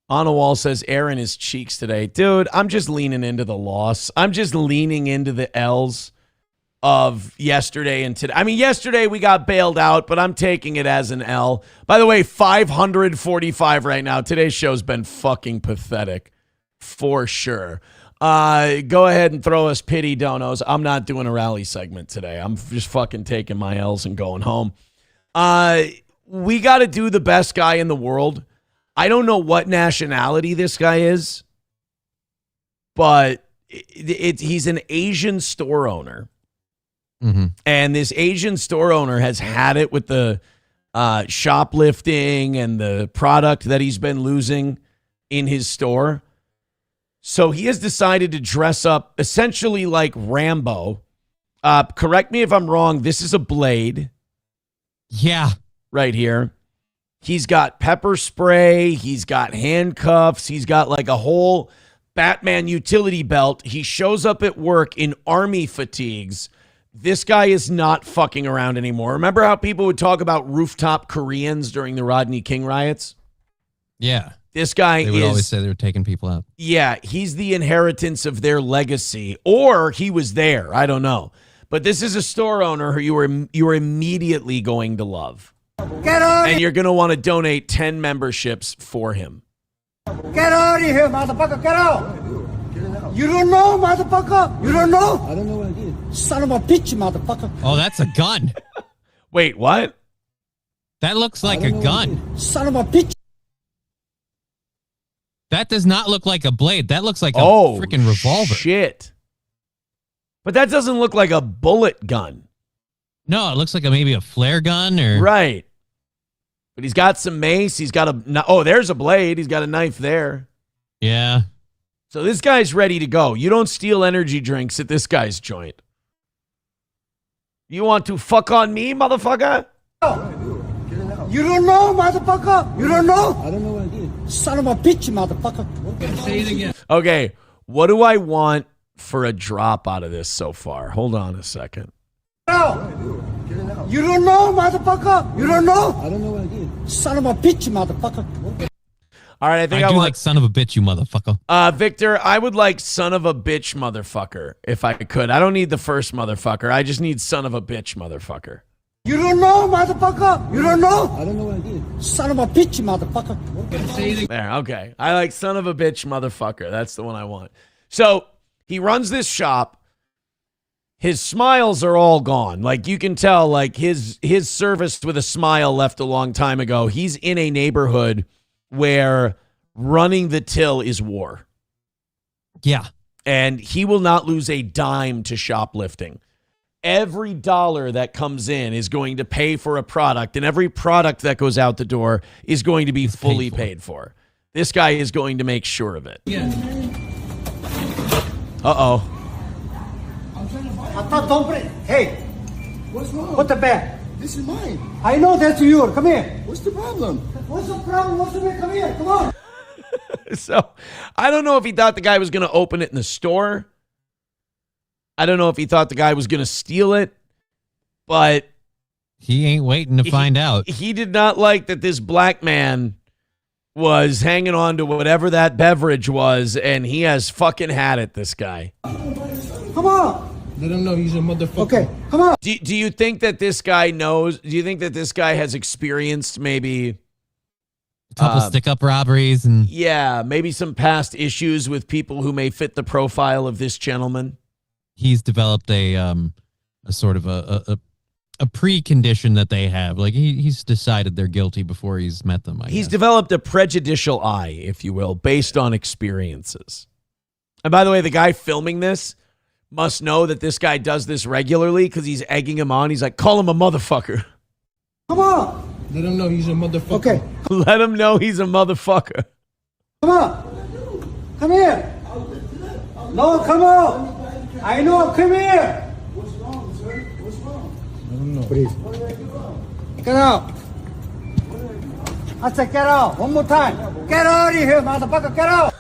On a Wall says Aaron is cheeks today. Dude, I'm just leaning into the loss. I'm just leaning into the L's of yesterday and today. I mean, yesterday we got bailed out, but I'm taking it as an L. By the way, 545 right now. Today's show's been fucking pathetic for sure. Go ahead and throw us pity donos. I'm not doing a rally segment today. I'm just fucking taking my L's and going home. We got to do the best guy in the world. I don't know what nationality this guy is, but he's an Asian store owner. Mm-hmm. And this Asian store owner has had it with the shoplifting and the product that he's been losing in his store. So he has decided to dress up essentially like Rambo. Correct me if I'm wrong. This is a blade. Yeah. Right here. He's got pepper spray. He's got handcuffs. He's got like a whole Batman utility belt. He shows up at work in army fatigues. This guy is not fucking around anymore. Remember how people would talk about rooftop Koreans during the Rodney King riots? Yeah. This guy They would always say they were taking people out. Yeah, he's the inheritance of their legacy. Or he was there. I don't know. But this is a store owner who you are immediately going to love. Get out! And you're going to want to donate 10 memberships for him. Get out of here, motherfucker! Get out! You don't know, motherfucker! You don't know? I don't know what I did. Son of a bitch, motherfucker! Oh, that's a gun. Wait, what? That looks like a gun. Son of a bitch! That does not look like a blade. That looks like a Oh, freaking revolver. shit. But that doesn't look like a bullet gun. No, it looks like maybe a flare gun or Right. But he's got some mace. He's got there's a blade. He's got a knife there. Yeah. So this guy's ready to go. You don't steal energy drinks at this guy's joint. You want to fuck on me, motherfucker? You don't know, motherfucker? You don't know? I don't know what I did. Son of a bitch, motherfucker. Say it again. Okay, what do I want for a drop out of this so far? Hold on a second. You don't know, motherfucker? You don't know? I don't know what I did. Son of a bitch, motherfucker. All right, I think I do want like son of a bitch, you motherfucker. Victor, I would like son of a bitch motherfucker if I could. I don't need the first motherfucker. I just need son of a bitch motherfucker. You don't know, motherfucker? You don't know? I don't know what I did. Son of a bitch, motherfucker. There, okay. I like son of a bitch motherfucker. That's the one I want. So he runs this shop. His smiles are all gone. Like you can tell, like his service with a smile left a long time ago. He's in a neighborhood where running the till is war. Yeah. And he will not lose a dime to shoplifting. Every dollar that comes in is going to pay for a product, and every product that goes out the door is going to be fully paid for. This guy is going to make sure of it. Yeah. Uh-oh. I thought don't break. Hey. What's wrong? Put the bag. This is mine. I know that's yours. Come here. What's the problem? What's the problem? What's the matter? Come here. Come on. So, I don't know if he thought the guy was going to open it in the store. I don't know if he thought the guy was going to steal it, but he ain't waiting to find out. He did not like that this black man was hanging on to whatever that beverage was, and he has fucking had it, this guy. Come on. Let him know he's a motherfucker. Okay, come on. Do you think that this guy knows? Do you think that this guy has experienced maybe a couple stick-up robberies and maybe some past issues with people who may fit the profile of this gentleman? He's developed a sort of a precondition that they have. Like he's decided they're guilty before he's met them. He's developed a prejudicial eye, if you will, based on experiences. And by the way, the guy filming this must know that this guy does this regularly because he's egging him on. He's like, call him a motherfucker. Come on. Let him know he's a motherfucker. Okay. Let him know he's a motherfucker. Come on. Come here. No, come on. I know. Come here. What's wrong, sir? What's wrong? I don't know. Please. Get out. I said get out. One more time. Get out of here, motherfucker. Get out.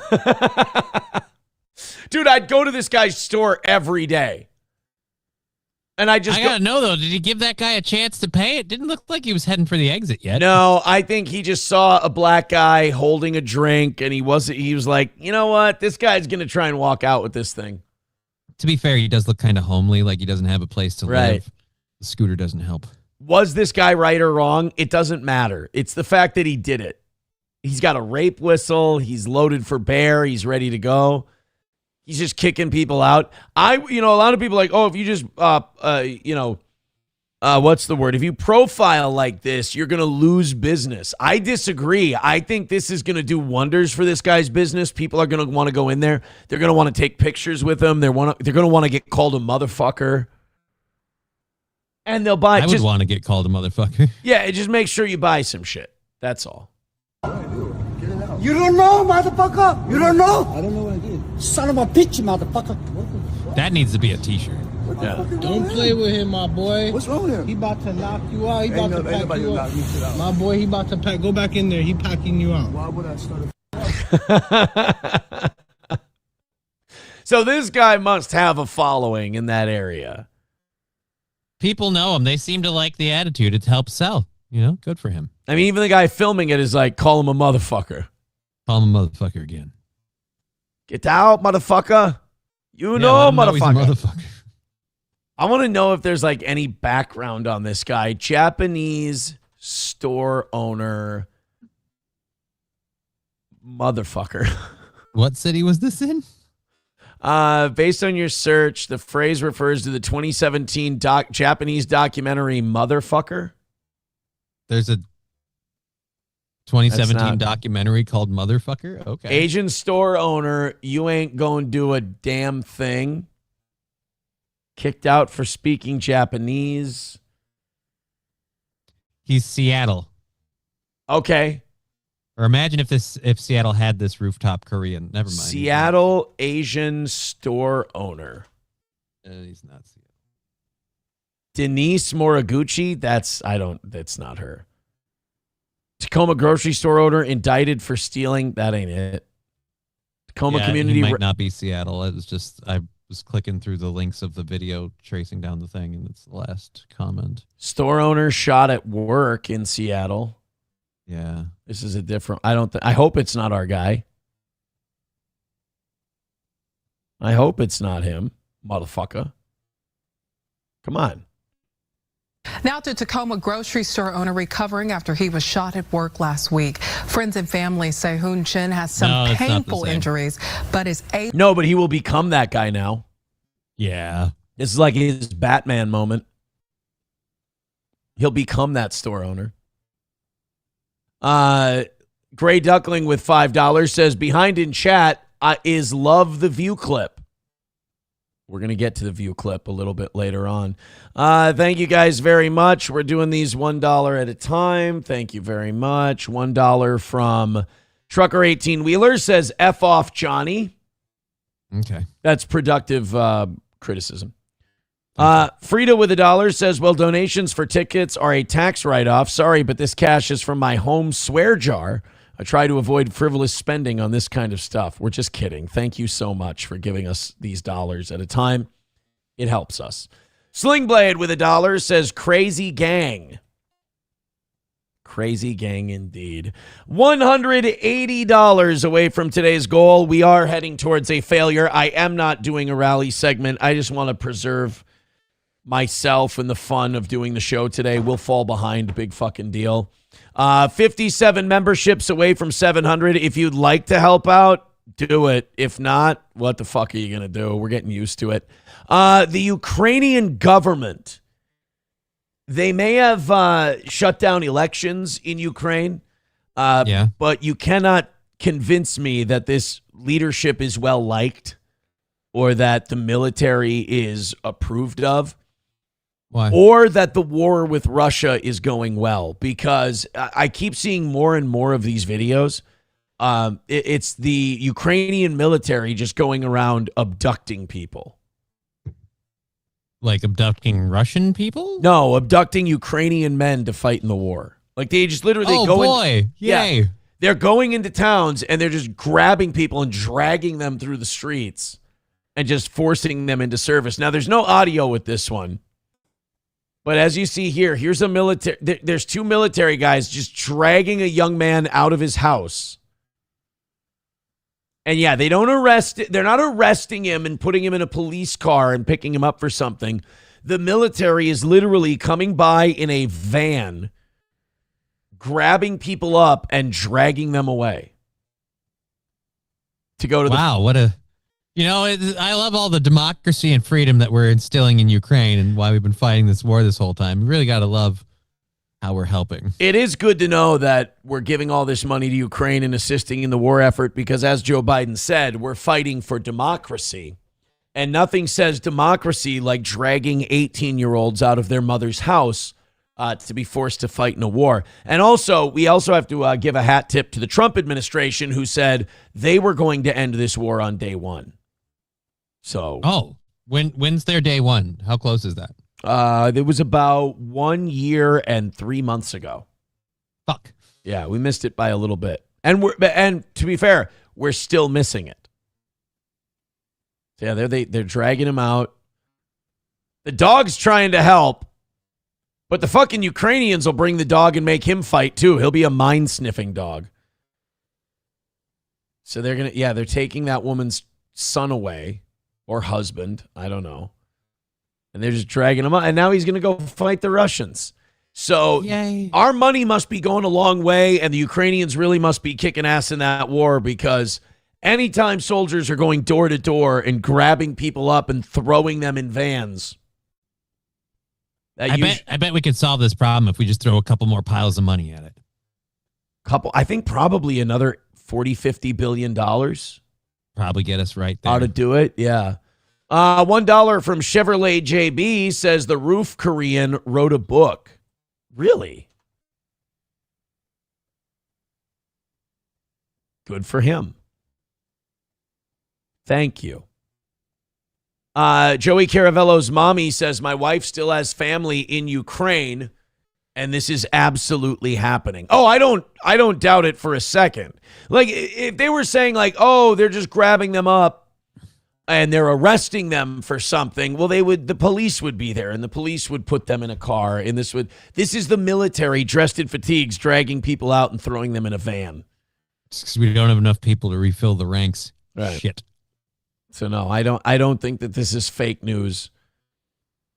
Dude, I'd go to this guy's store every day. And I gotta know though, did he give that guy a chance to pay? It didn't look like he was heading for the exit yet. No, I think he just saw a black guy holding a drink, and he was like, you know what? This guy's gonna try and walk out with this thing. To be fair, he does look kind of homely, like he doesn't have a place to live. The scooter doesn't help. Was this guy right or wrong? It doesn't matter. It's the fact that he did it. He's got a rape whistle. He's loaded for bear. He's ready to go. He's just kicking people out. A lot of people are like, oh, if you just, what's the word? If you profile like this, you're going to lose business. I disagree. I think this is going to do wonders for this guy's business. People are going to want to go in there. They're going to want to take pictures with him. They're going to want to get called a motherfucker. And they'll buy. I would want to get called a motherfucker. Yeah, just make sure you buy some shit. That's all. You don't know, motherfucker? You don't know? I don't know what I did. Son of a bitch, motherfucker. That needs to be a t-shirt. Yeah. Don't play with him, my boy. What's wrong with him? He about to knock you out. He about to pack you out. My boy, he about to pack. Go back in there. He packing you out. Why would I start So this guy must have a following in that area. People know him. They seem to like the attitude. It helps sell. Good for him. I mean, even the guy filming it is like, call him a motherfucker. Call him a motherfucker again. Get out, motherfucker. Motherfucker. I want to know if there's like any background on this guy. Japanese store owner. Motherfucker. What city was this in? Based on your search, the phrase refers to the 2017 Japanese documentary Motherfucker. There's a 2017 documentary called Motherfucker. Okay. Asian store owner, you ain't going to do a damn thing. Kicked out for speaking Japanese. He's Seattle. Okay. Or imagine if Seattle had this rooftop Korean. Never mind. Seattle Asian store owner. He's not Seattle. Denise Moriguchi. That's not her. Tacoma grocery store owner indicted for stealing. That ain't it. Tacoma community. He might not be Seattle. It was just, I was clicking through the links of the video, tracing down the thing, and it's the last comment. Store owner shot at work in Seattle. Yeah. This is a different, I hope it's not our guy. I hope it's not him, motherfucker. Come on. Now to Tacoma grocery store owner recovering after he was shot at work last week. Friends and family say Hoon Chin has some painful injuries, but is able. No, but he will become that guy now. Yeah. This is like his Batman moment. He'll become that store owner. Gray Duckling with $5 says, behind in chat is love the view clip. We're going to get to the view clip a little bit later on. Thank you guys very much. We're doing these $1 at a time. Thank you very much. $1 from Trucker 18 Wheeler says, F off Johnny. Okay. That's productive criticism. Frida with $1 says, well, donations for tickets are a tax write-off. Sorry, but this cash is from my home swear jar. I try to avoid frivolous spending on this kind of stuff. We're just kidding. Thank you so much for giving us these dollars at a time. It helps us. Slingblade with $1 says, crazy gang. Crazy gang indeed. $180 away from today's goal. We are heading towards a failure. I am not doing a rally segment. I just want to preserve myself and the fun of doing the show today. We'll fall behind. Big fucking deal. 57 memberships away from 700. If you'd like to help out, do it. If not, what the fuck are you going to do? We're getting used to it. The Ukrainian government, they may have shut down elections in Ukraine, but you cannot convince me that this leadership is well liked or that the military is approved of. Why? Or that the war with Russia is going well, because I keep seeing more and more of these videos. It's the Ukrainian military just going around abducting people. Like abducting Russian people? No, abducting Ukrainian men to fight in the war. Like they just literally Yay. Yeah, they're going into towns and they're just grabbing people and dragging them through the streets and just forcing them into service. Now, there's no audio with this one. But as you see here, here's a military. There's two military guys just dragging a young man out of his house. And yeah, they don't arrest. They're not arresting him and putting him in a police car and picking him up for something. The military is literally coming by in a van, grabbing people up and dragging them away. To go to what a. You know, I love all the democracy and freedom that we're instilling in Ukraine and why we've been fighting this war this whole time. We really got to love how we're helping. It is good to know that we're giving all this money to Ukraine and assisting in the war effort because, as Joe Biden said, we're fighting for democracy. And nothing says democracy like dragging 18-year-olds out of their mother's house to be forced to fight in a war. And also, we also have to give a hat tip to the Trump administration who said they were going to end this war on day one. So, when's their day one? How close is that? It was about 1 year and 3 months ago. Fuck. Yeah, we missed it by a little bit. And to be fair, we're still missing it. So yeah, they're dragging him out. The dog's trying to help, but the fucking Ukrainians will bring the dog and make him fight too. He'll be a mind-sniffing dog. So they're taking that woman's son away. Or husband, I don't know. And they're just dragging him out. And now he's going to go fight the Russians. So our money must be going a long way, and the Ukrainians really must be kicking ass in that war because anytime soldiers are going door to door and grabbing people up and throwing them in vans. I bet we could solve this problem if we just throw a couple more piles of money at it. I think probably another 40, 50 billion dollars. Probably get us right there. Ought to do it. Yeah. $1 from Chevrolet JB says the roof Korean wrote a book. Really? Good for him. Thank you. Joey Caravello's mommy says my wife still has family in Ukraine, and this is absolutely happening. Oh, I don't doubt it for a second. Like, if they were saying like, oh, they're just grabbing them up and they're arresting them for something, well, the police would be there and the police would put them in a car, and this is the military dressed in fatigues dragging people out and throwing them in a van. It's 'cause we don't have enough people to refill the ranks. Right. Shit. So no, I don't think that this is fake news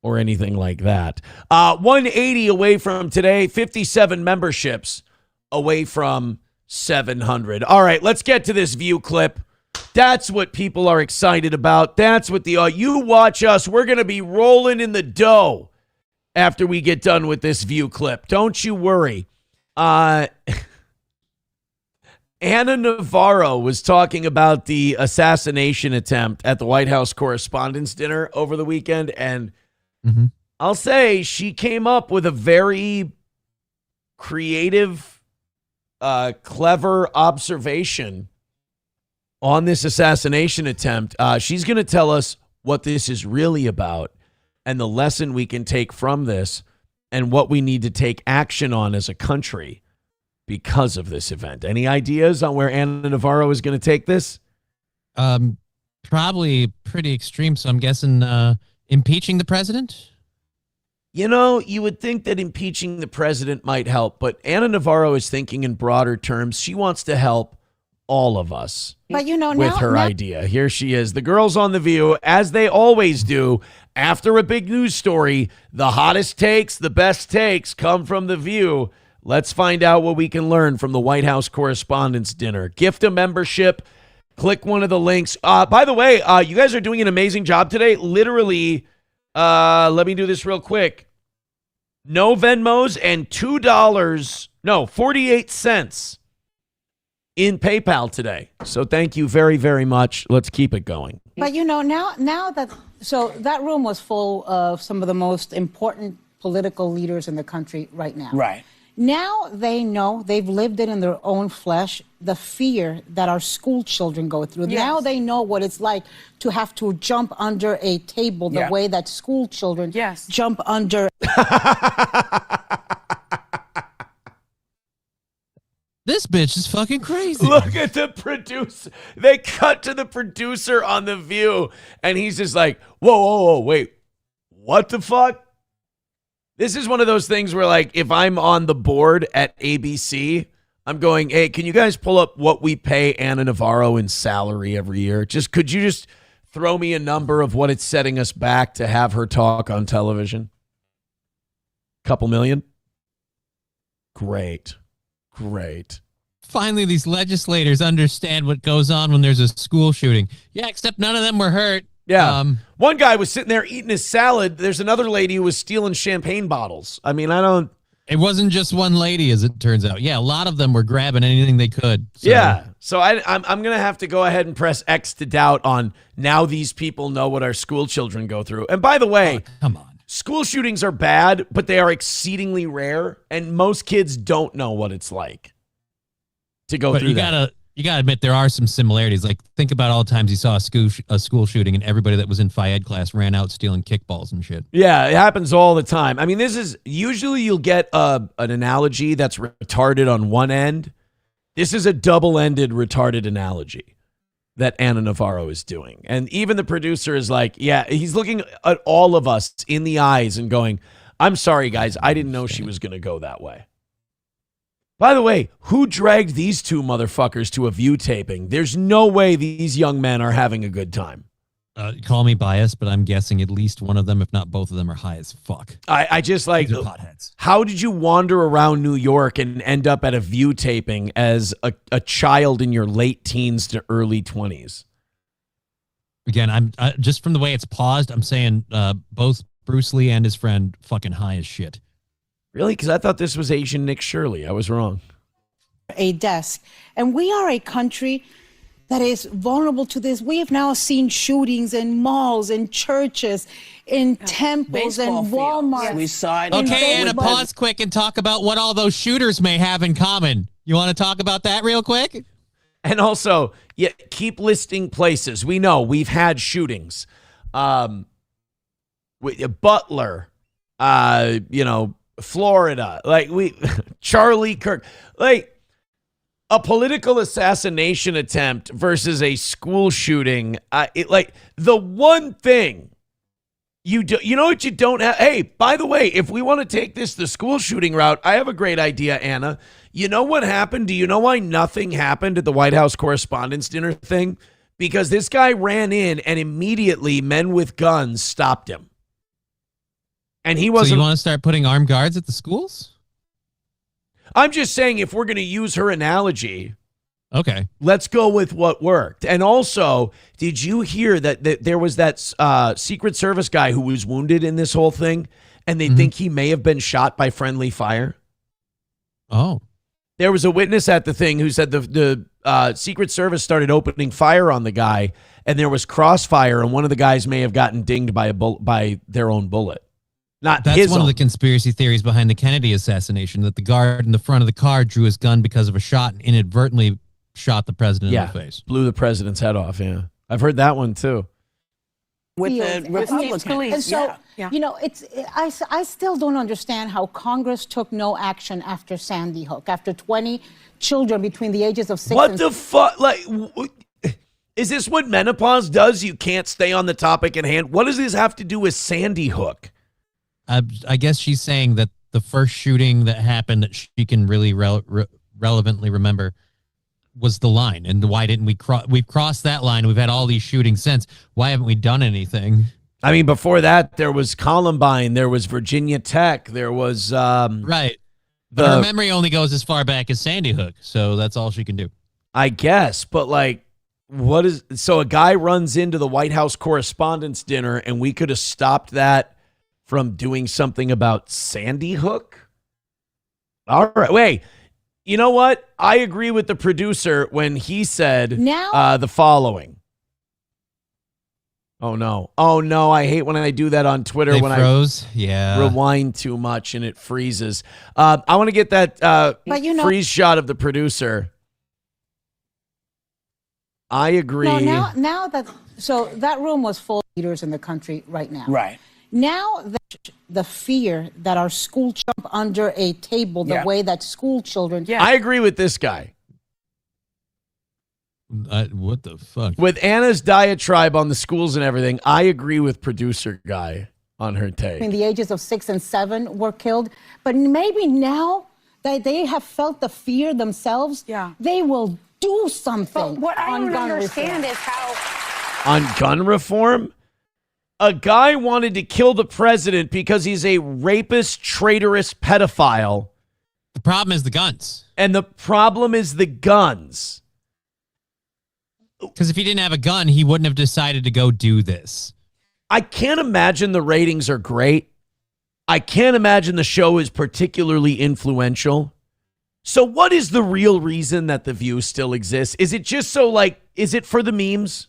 or anything like that. 180 away from today, 57 memberships away from 700. All right, let's get to this View clip. That's what people are excited about. That's what you watch us. We're going to be rolling in the dough after we get done with this View clip. Don't you worry. Ana Navarro was talking about the assassination attempt at the White House Correspondents' Dinner over the weekend, and I'll say she came up with a very creative, clever observation on this assassination attempt. She's going to tell us what this is really about and the lesson we can take from this and what we need to take action on as a country because of this event. Any ideas on where Ana Navarro is going to take this? Probably pretty extreme, so I'm guessing impeaching the president? You know, you would think that impeaching the president might help, but Ana Navarro is thinking in broader terms. She wants to help all of us but you know, with her idea. Here she is. The girls on The View, as they always do, after a big news story, the hottest takes, the best takes come from The View. Let's find out what we can learn from the White House Correspondents' Dinner. Gift a membership. Click one of the links. By the way, you guys are doing an amazing job today. Literally, let me do this real quick. No Venmos and $2, 48 cents in PayPal today. So thank you very, very much. Let's keep it going. But you know, now that room was full of some of the most important political leaders in the country right now. Right. Now they know, they've lived it in their own flesh, the fear that our school children go through. Yes. Now they know what it's like to have to jump under a table the way that school children jump under. This bitch is fucking crazy. Look at the producer. They cut to the producer on The View, and he's just like, whoa, wait, what the fuck? This is one of those things where, like, if I'm on the board at ABC, I'm going, hey, can you guys pull up what we pay Ana Navarro in salary every year? Could you just throw me a number of what it's setting us back to have her talk on television? Couple million? Great. Finally, these legislators understand what goes on when there's a school shooting. Yeah, except none of them were hurt. Yeah. One guy was sitting there eating his salad. There's another lady who was stealing champagne bottles. I mean, It wasn't just one lady, as it turns out. Yeah, a lot of them were grabbing anything they could. So. Yeah. So I'm going to have to go ahead and press X to doubt on now these people know what our school children go through. And by the way, come on. School shootings are bad, but they are exceedingly rare, and most kids don't know what it's like to go through that. You gotta admit there are some similarities. Like, think about all the times you saw a school shooting and everybody that was in Phi Ed class ran out stealing kickballs and shit. Yeah, it happens all the time. I mean, this is usually you'll get an analogy that's retarded on one end. This is a double-ended retarded analogy that Ana Navarro is doing. And even the producer is like, yeah, he's looking at all of us in the eyes and going, I'm sorry, guys, I didn't know she was going to go that way. By the way, who dragged these two motherfuckers to a View taping? There's no way these young men are having a good time. Call me biased, but I'm guessing at least one of them, if not both of them, are high as fuck. I just like, how did you wander around New York and end up at a View taping as a child in your late teens to early 20s? Again, I'm just from the way it's paused, I'm saying both Bruce Lee and his friend fucking high as shit. Really? Because I thought this was Asian Nick Shirley. I was wrong. a desk. And we are a country that is vulnerable to this. We have now seen shootings in malls, in churches, in temples, and Walmart. We saw it. Okay, Anna, pause quick and talk about what all those shooters may have in common. You want to talk about that real quick? And also, yeah, keep listing places. We know we've had shootings. Butler, Florida, Charlie Kirk, a political assassination attempt versus a school shooting. The one thing you know what you don't have. Hey, by the way, if we want to take this the school shooting route, I have a great idea, Anna. You know what happened? Do you know why nothing happened at the White House Correspondents' Dinner thing? Because this guy ran in and immediately men with guns stopped him. And he wasn't. So you want to start putting armed guards at the schools? I'm just saying, if we're going to use her analogy, okay, let's go with what worked. And also, did you hear that there was that Secret Service guy who was wounded in this whole thing, and they think he may have been shot by friendly fire? Oh. There was a witness at the thing who said the Secret Service started opening fire on the guy, and there was crossfire, and one of the guys may have gotten dinged by their own bullet. That's one of the conspiracy theories behind the Kennedy assassination, that the guard in the front of the car drew his gun because of a shot and inadvertently shot the president in the face. Blew the president's head off, yeah. I've heard that one, too. With the Republicans. And so, I still don't understand how Congress took no action after Sandy Hook, after 20 children between the ages of 6 What and the fuck? Is this what menopause does? You can't stay on the topic at hand? What does this have to do with Sandy Hook? I guess she's saying that the first shooting that happened that she can really relevantly remember was the line. And why didn't we've crossed that line? We've had all these shootings since. Why haven't we done anything? I mean, before that, there was Columbine, there was Virginia Tech, there was... right. But her memory only goes as far back as Sandy Hook, so that's all she can do. I guess, but so a guy runs into the White House Correspondents' Dinner, and we could have stopped that from doing something about Sandy Hook? All right, wait. You know what? I agree with the producer when he said the following. Oh, no. I hate when I do that on Twitter. They when froze? I rewind too much and it freezes. I want to get that freeze shot of the producer. I agree. No, that room was full of leaders in the country right now. Right. Now the fear that our school jump under a table, the way that school children... I agree with this guy. What the fuck? With Anna's diatribe on the schools and everything, I agree with producer guy on her take. Between the ages of 6 and 7 were killed. But maybe now that they have felt the fear themselves, they will do something. But what I don't understand reform. is how... On gun reform? A guy wanted to kill the president because he's a rapist, traitorous pedophile. The problem is the guns. And the problem is the guns. Because if he didn't have a gun, he wouldn't have decided to go do this. I can't imagine the ratings are great. I can't imagine the show is particularly influential. So what is the real reason that The View still exists? Is it just is it for the memes?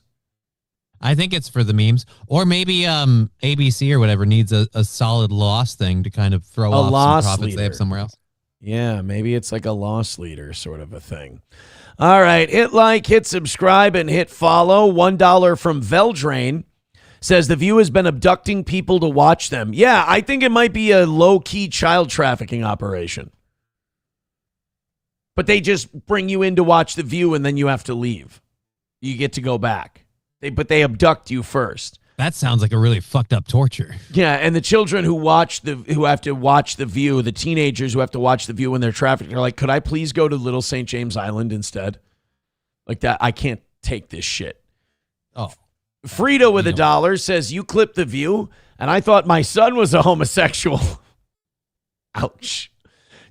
I think it's for the memes. Or maybe ABC or whatever needs a solid loss thing to kind of throw off some profits they have somewhere else. Yeah, maybe it's like a loss leader sort of a thing. All right, hit like, hit subscribe, and hit follow. $1 from Veldrain says The View has been abducting people to watch them. Yeah, I think it might be a low-key child trafficking operation. But they just bring you in to watch The View, and then you have to leave. You get to go back. But they abduct you first. That sounds like a really fucked up torture. Yeah, and the children who have to watch The View, the teenagers who have to watch The View when they're trafficked, are like, could I please go to Little St. James Island instead? Like that, I can't take this shit. Oh. Frida with $1 says, you clipped The View, and I thought my son was a homosexual. Ouch.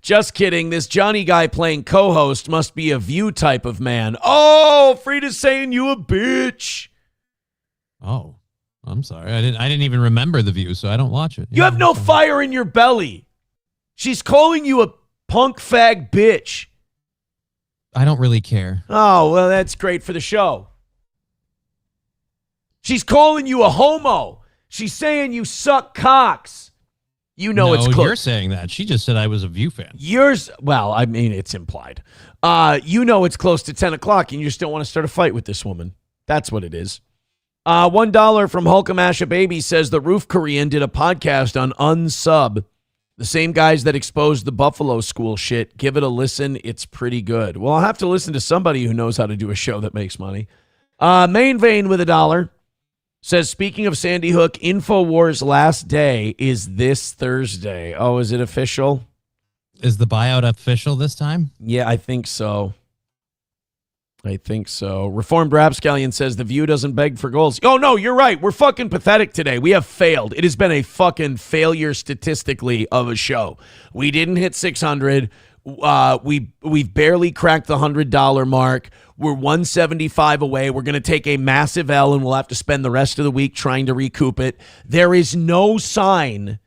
Just kidding. This Johnny guy playing co-host must be a View type of man. Oh, Frida's saying you a bitch. Oh, I'm sorry. I didn't even remember The View, so I don't watch it. You have no fire in your belly. She's calling you a punk fag bitch. I don't really care. Oh, well, that's great for the show. She's calling you a homo. She's saying you suck cocks. You know it's close. You're saying that. She just said I was a View fan. Well, I mean, it's implied. You know it's close to 10 o'clock and you just don't want to start a fight with this woman. That's what it is. $1 from Hulkamasha Baby says the Roof Korean did a podcast on Unsub. The same guys that exposed the Buffalo school shit. Give it a listen. It's pretty good. Well, I'll have to listen to somebody who knows how to do a show that makes money. Main Vein with $1 says, speaking of Sandy Hook, InfoWars last day is this Thursday. Oh, is it official? Is the buyout official this time? Yeah, I think so. Reformed Rapscallion says the View doesn't beg for goals. Oh, no, you're right. We're fucking pathetic today. We have failed. It has been a fucking failure statistically of a show. We didn't hit 600. We've barely cracked the $100 mark. We're 175 away. We're going to take a massive L, and we'll have to spend the rest of the week trying to recoup it. There is no sign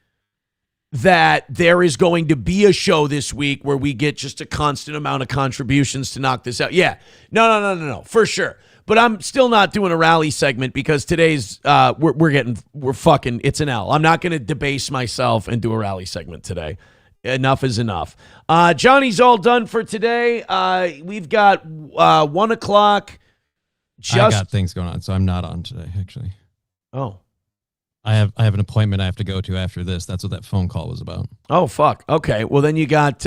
that there is going to be a show this week where we get just a constant amount of contributions to knock this out. Yeah. No, for sure. But I'm still not doing a rally segment because today's we're fucking, it's an L. I'm not going to debase myself and do a rally segment today. Enough is enough. Johnny's all done for today. We've got 1 o'clock. I got things going on, so I'm not on today, actually. Oh. I have an appointment I have to go to after this. That's what that phone call was about. Oh, fuck. Okay. Well, then you got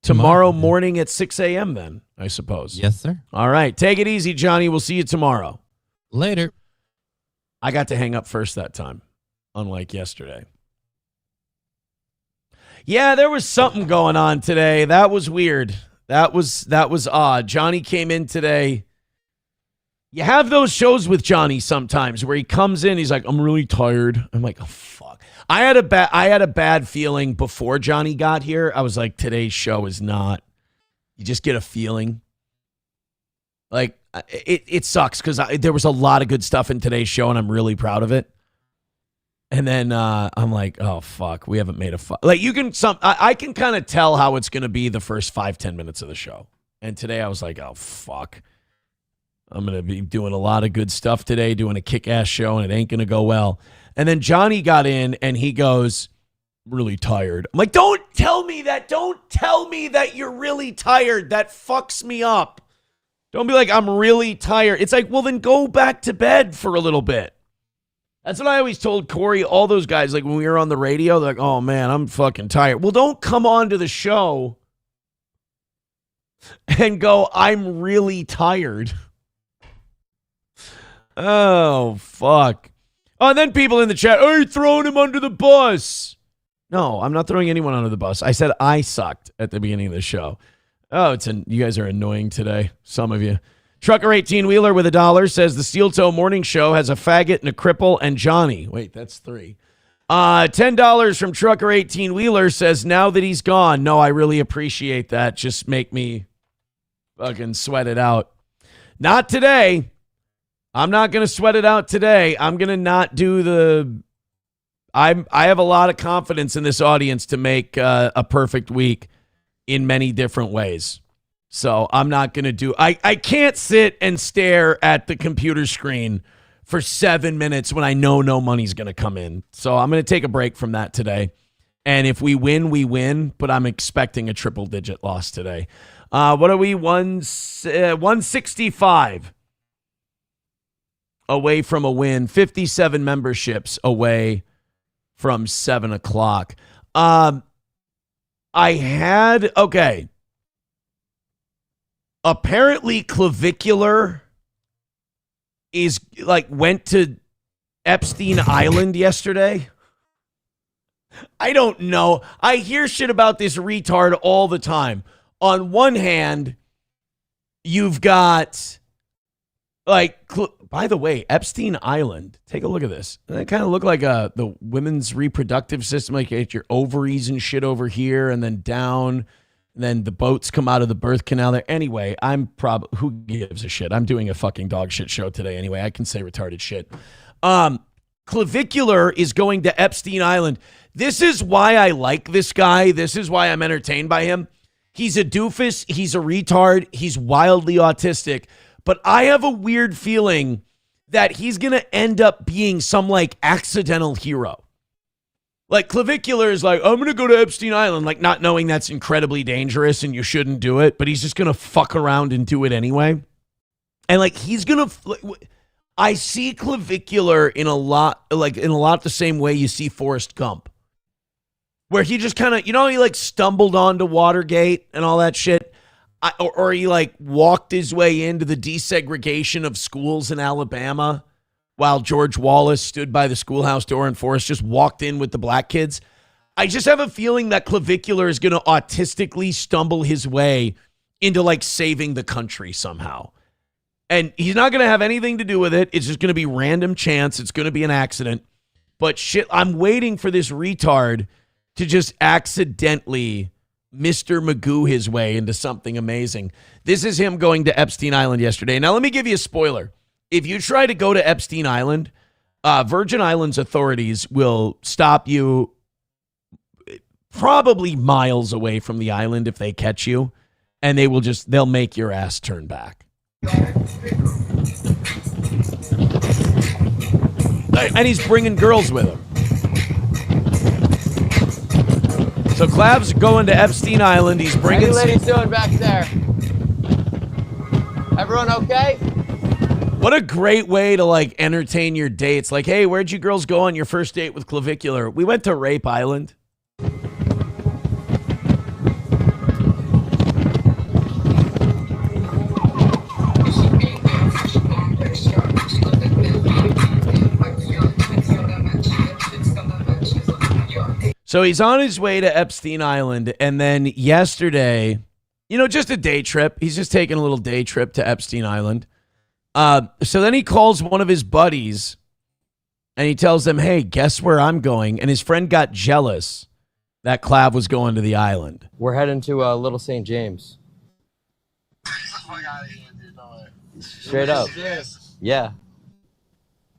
tomorrow morning at 6 a.m. then, I suppose. Yes, sir. All right. Take it easy, Johnny. We'll see you tomorrow. Later. I got to hang up first that time, unlike yesterday. Yeah, there was something going on today. That was weird. That was odd. Johnny came in today. You have those shows with Johnny sometimes where he comes in, he's like, I'm really tired. I'm like, oh, fuck. I had a bad feeling before Johnny got here. I was like, today's show is not. You just get a feeling. Like, it sucks because there was a lot of good stuff in today's show, and I'm really proud of it. And then I'm like, oh, fuck, we haven't made a fuck. Like, I can kind of tell how it's going to be the first 5-10 minutes of the show. And today I was like, oh, fuck. I'm going to be doing a lot of good stuff today, doing a kick-ass show, and it ain't going to go well. And then Johnny got in, and he goes, really tired. I'm like, don't tell me that. Don't tell me that you're really tired. That fucks me up. Don't be like, I'm really tired. It's like, well, then go back to bed for a little bit. That's what I always told Corey, all those guys, like when we were on the radio, they're like, oh, man, I'm fucking tired. Well, don't come on to the show and go, I'm really tired. Oh, fuck. Oh, and then people in the chat, oh, you're throwing him under the bus. No, I'm not throwing anyone under the bus. I said I sucked at the beginning of the show. Oh, you guys are annoying today, some of you. Trucker 18-wheeler with $1 says the Steel Toe Morning Show has a faggot and a cripple and Johnny. Wait, that's 3. $10 from Trucker 18-wheeler says now that he's gone. No, I really appreciate that. Just make me fucking sweat it out. Not today. I'm not going to sweat it out today. I'm going to not do I have a lot of confidence in this audience to make a perfect week in many different ways. So I'm not going to do... I can't sit and stare at the computer screen for 7 minutes when I know no money's going to come in. So I'm going to take a break from that today. And if we win, we win. But I'm expecting a triple-digit loss today. What are we? 165 away from a win. 57 memberships away from 7 o'clock. Okay. Apparently clavicular went to Epstein Island yesterday. I don't know. I hear shit about this retard all the time. On one hand, you've got by the way, Epstein Island, take a look at this. They kind of look like the women's reproductive system, like your ovaries and shit over here and then down. And then the boats come out of the birth canal there. Anyway, who gives a shit? I'm doing a fucking dog shit show today anyway. I can say retarded shit. Clavicular is going to Epstein Island. This is why I like this guy. This is why I'm entertained by him. He's a doofus. He's a retard. He's wildly autistic. But I have a weird feeling that he's going to end up being some like accidental hero. Like Clavicular is like, I'm going to go to Epstein Island, like not knowing that's incredibly dangerous and you shouldn't do it, but he's just going to fuck around and do it anyway. And like, he's going to, I see Clavicular in a lot the same way you see Forrest Gump, where he just kind of, he like stumbled onto Watergate and all that shit. Or he like walked his way into the desegregation of schools in Alabama while George Wallace stood by the schoolhouse door and Forrest just walked in with the black kids. I just have a feeling that Clavicular is going to autistically stumble his way into like saving the country somehow. And he's not going to have anything to do with it. It's just going to be random chance. It's going to be an accident. But shit, I'm waiting for this retard to just accidentally Mr. Magoo his way into something amazing. This is him going to Epstein Island yesterday. Now, let me give you a spoiler. If you try to go to Epstein Island, Virgin Islands authorities will stop you probably miles away from the island if they catch you, and they'll make your ass turn back. And he's bringing girls with him. So Clav's going to Epstein Island. He's bringing. How you ladies doing back there? Everyone okay? What a great way to like entertain your dates. Like, hey, where'd you girls go on your first date with Clavicular? We went to Rape Island. So he's on his way to Epstein Island, and then yesterday, just a day trip. He's just taking a little day trip to Epstein Island. So then he calls one of his buddies, and he tells them, hey, guess where I'm going? And his friend got jealous that Clav was going to the island. We're heading to Little St. James. Straight up. Yeah.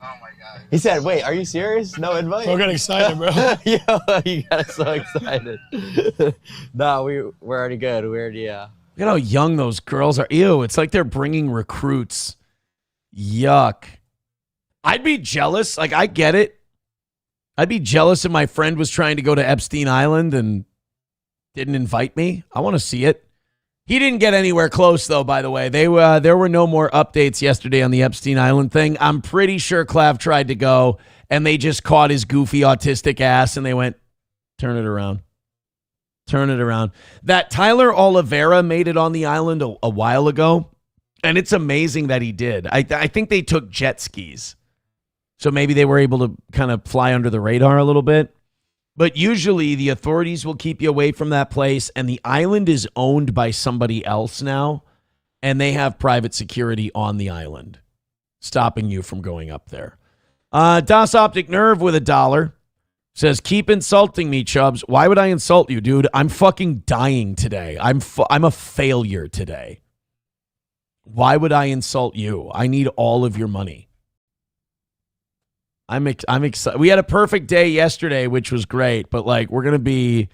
Oh my God. He said, wait, are you serious? No invite? We're getting excited, bro. Yo, you got us so excited. No, we're already good. We already, Look at how young those girls are. Ew, it's like they're bringing recruits. Yuck. I'd be jealous. Like, I get it. I'd be jealous if my friend was trying to go to Epstein Island and didn't invite me. I want to see it. He didn't get anywhere close, though, by the way. There were no more updates yesterday on the Epstein Island thing. I'm pretty sure Clav tried to go, and they just caught his goofy autistic ass, and they went, turn it around. Turn it around. That Tyler Oliveira made it on the island a while ago, and it's amazing that he did. I think they took jet skis, so maybe they were able to kind of fly under the radar a little bit. But usually the authorities will keep you away from that place, and the island is owned by somebody else now, and they have private security on the island, stopping you from going up there. Das Optic Nerve with $1 says, keep insulting me, Chubbs. Why would I insult you, dude? I'm fucking dying today. I'm a failure today. Why would I insult you? I need all of your money. I'm excited. We had a perfect day yesterday, which was great, but like we're gonna be.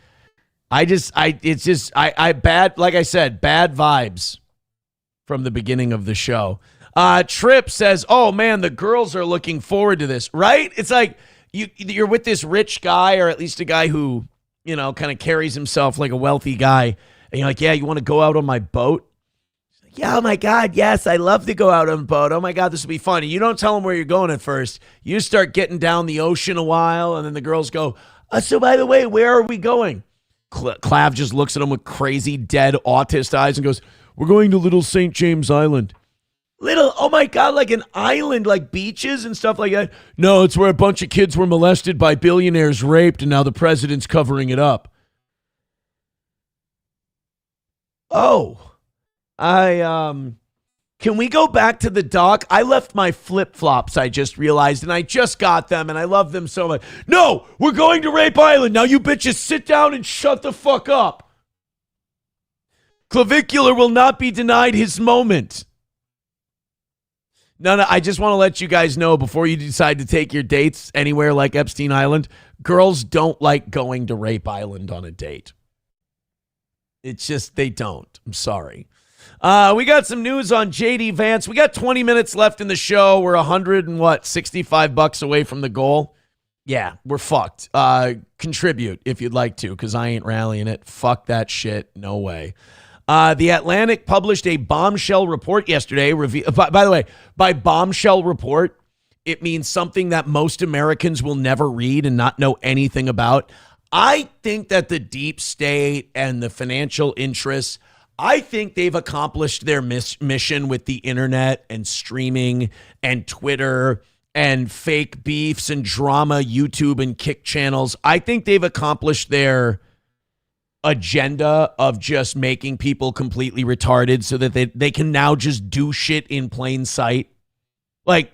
Like I said, bad vibes from the beginning of the show. Trip says, "Oh man, the girls are looking forward to this, right? It's like you're with this rich guy, or at least a guy who kind of carries himself like a wealthy guy, and you're like, yeah, you want to go out on my boat." Yeah, oh my God, yes, I love to go out on a boat. Oh my God, this will be fun. And you don't tell them where you're going at first. You start getting down the ocean a while, and then the girls go, so by the way, where are we going? Clav just looks at him with crazy, dead, autist eyes and goes, we're going to Little St. James Island. Little, oh my God, like an island, like beaches and stuff like that? No, it's where a bunch of kids were molested by billionaires, raped, and now the president's covering it up. Oh. Can we go back to the dock? I left my flip-flops, I just realized, and I just got them, and I love them so much. No, we're going to Rape Island. Now you bitches sit down and shut the fuck up. Clavicular will not be denied his moment. No, I just want to let you guys know before you decide to take your dates anywhere like Epstein Island, girls don't like going to Rape Island on a date. It's just they don't. I'm sorry. We got some news on JD Vance. We got 20 minutes left in the show. We're $65 away from the goal. Yeah, we're fucked. Contribute if you'd like to, because I ain't rallying it. Fuck that shit. No way. The Atlantic published a bombshell report yesterday. By the way, by bombshell report, it means something that most Americans will never read and not know anything about. I think that the deep state and the financial interests, I think they've accomplished their mission with the internet and streaming and Twitter and fake beefs and drama, YouTube and kick channels. I think they've accomplished their agenda of just making people completely retarded so that they can now just do shit in plain sight. Like,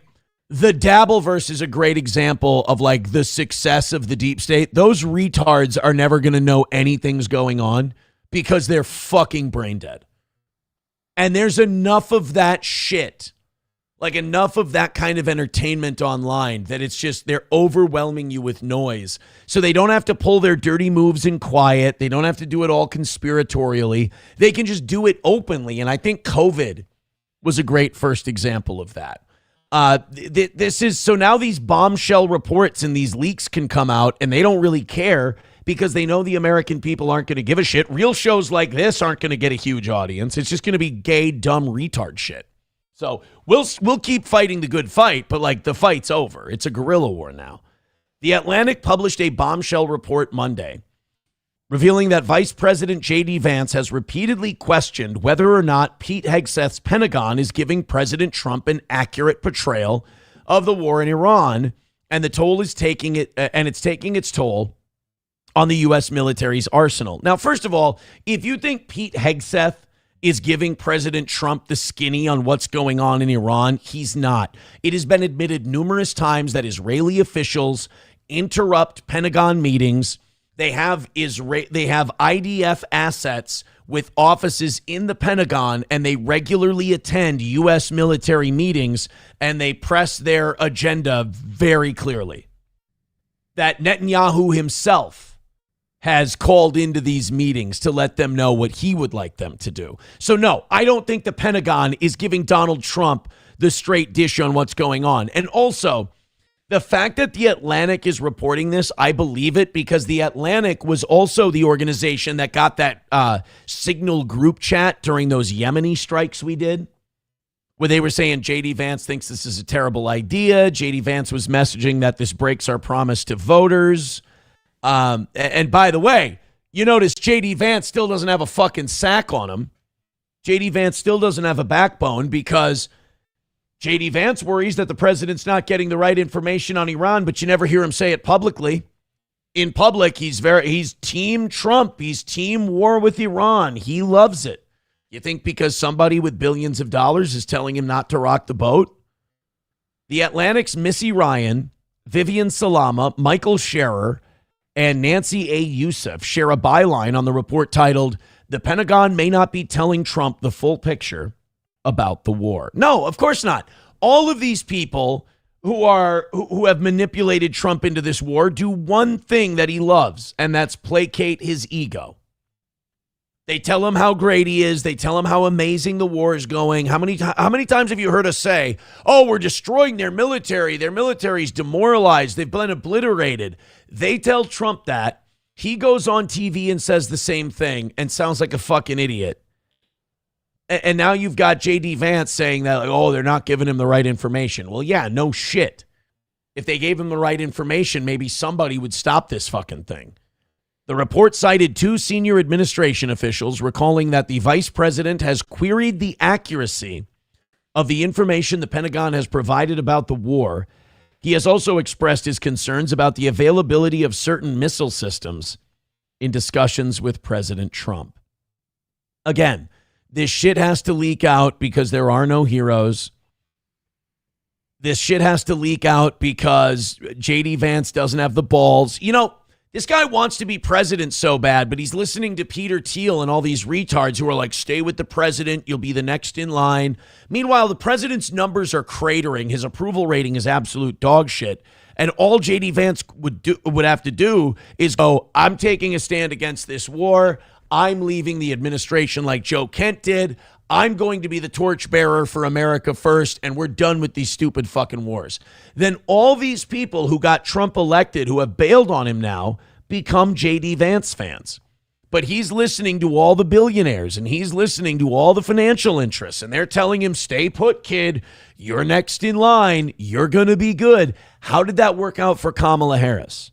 the Dabbleverse is a great example of like the success of the deep state. Those retards are never going to know anything's going on because they're fucking brain dead. And there's enough of that shit, like enough of that kind of entertainment online that it's just they're overwhelming you with noise. So they don't have to pull their dirty moves in quiet. They don't have to do it all conspiratorially. They can just do it openly. And I think COVID was a great first example of that. So now these bombshell reports and these leaks can come out and they don't really care because they know the American people aren't going to give a shit. Real shows like this aren't going to get a huge audience. It's just going to be gay, dumb retard shit. So we'll keep fighting the good fight, but like the fight's over. It's a guerrilla war now. The Atlantic published a bombshell report Monday, revealing that Vice President J.D. Vance has repeatedly questioned whether or not Pete Hegseth's Pentagon is giving President Trump an accurate portrayal of the war in Iran, and it's taking its toll on the U.S. military's arsenal. Now, first of all, if you think Pete Hegseth is giving President Trump the skinny on what's going on in Iran, he's not. It has been admitted numerous times that Israeli officials interrupt Pentagon meetings. They have IDF assets with offices in the Pentagon, and they regularly attend U.S. military meetings, and they press their agenda very clearly. That Netanyahu himself has called into these meetings to let them know what he would like them to do. So no, I don't think the Pentagon is giving Donald Trump the straight dish on what's going on. And also, the fact that The Atlantic is reporting this, I believe it because The Atlantic was also the organization that got that Signal group chat during those Yemeni strikes we did, where they were saying J.D. Vance thinks this is a terrible idea. J.D. Vance was messaging that this breaks our promise to voters. And by the way, you notice J.D. Vance still doesn't have a fucking sack on him. J.D. Vance still doesn't have a backbone because J.D. Vance worries that the president's not getting the right information on Iran, but you never hear him say it publicly. In public, he's team Trump. He's team war with Iran. He loves it. You think because somebody with billions of dollars is telling him not to rock the boat? The Atlantic's Missy Ryan, Vivian Salama, Michael Scherer, and Nancy A. Youssef share a byline on the report titled, "The Pentagon May Not Be Telling Trump the Full Picture About the War." No, of course not. All of these people who have manipulated Trump into this war do one thing that he loves, and that's placate his ego. They tell him how great he is. They tell him how amazing the war is going. How many times have you heard us say, "Oh, we're destroying their military. Their military's demoralized. They've been obliterated." They tell Trump that. He goes on TV and says the same thing and sounds like a fucking idiot. And now you've got J.D. Vance saying that, like, oh, they're not giving him the right information. Well, yeah, no shit. If they gave him the right information, maybe somebody would stop this fucking thing. The report cited two senior administration officials recalling that the vice president has queried the accuracy of the information the Pentagon has provided about the war. He has also expressed his concerns about the availability of certain missile systems in discussions with President Trump. Again, this shit has to leak out because there are no heroes. This shit has to leak out because J.D. Vance doesn't have the balls. You know, this guy wants to be president so bad, but he's listening to Peter Thiel and all these retards who are like, stay with the president, you'll be the next in line. Meanwhile, the president's numbers are cratering. His approval rating is absolute dog shit. And all J.D. Vance would have to do is go, I'm taking a stand against this war. I'm leaving the administration like Joe Kent did. I'm going to be the torchbearer for America first, and we're done with these stupid fucking wars. Then all these people who got Trump elected, who have bailed on him now, become J.D. Vance fans. But he's listening to all the billionaires, and he's listening to all the financial interests, and they're telling him, stay put, kid. You're next in line. You're going to be good. How did that work out for Kamala Harris?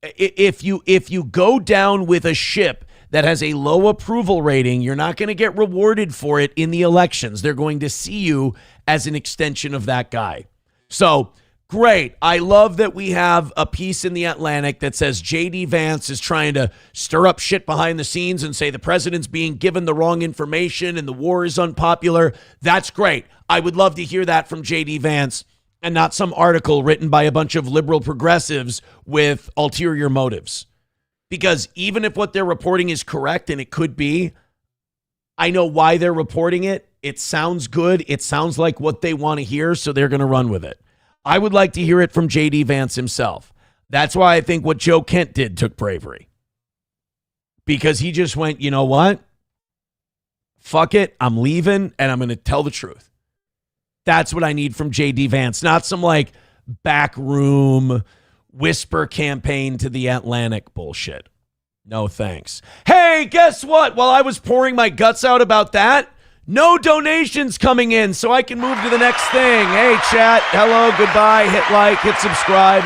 If you go down with a ship that has a low approval rating, you're not going to get rewarded for it in the elections. They're going to see you as an extension of that guy. So, great. I love that we have a piece in the Atlantic that says J.D. Vance is trying to stir up shit behind the scenes and say the president's being given the wrong information and the war is unpopular. That's great. I would love to hear that from J.D. Vance and not some article written by a bunch of liberal progressives with ulterior motives. Because even if what they're reporting is correct, and it could be, I know why they're reporting it. It sounds good. It sounds like what they want to hear, so they're going to run with it. I would like to hear it from J.D. Vance himself. That's why I think what Joe Kent did took bravery. Because he just went, you know what? Fuck it. I'm leaving, and I'm going to tell the truth. That's what I need from J.D. Vance, not some like backroom whisper campaign to the Atlantic bullshit. No thanks. Hey, guess what? While I was pouring my guts out about that, no donations coming in, so I can move to the next thing. Hey, chat. Hello, goodbye. Hit like, hit subscribe,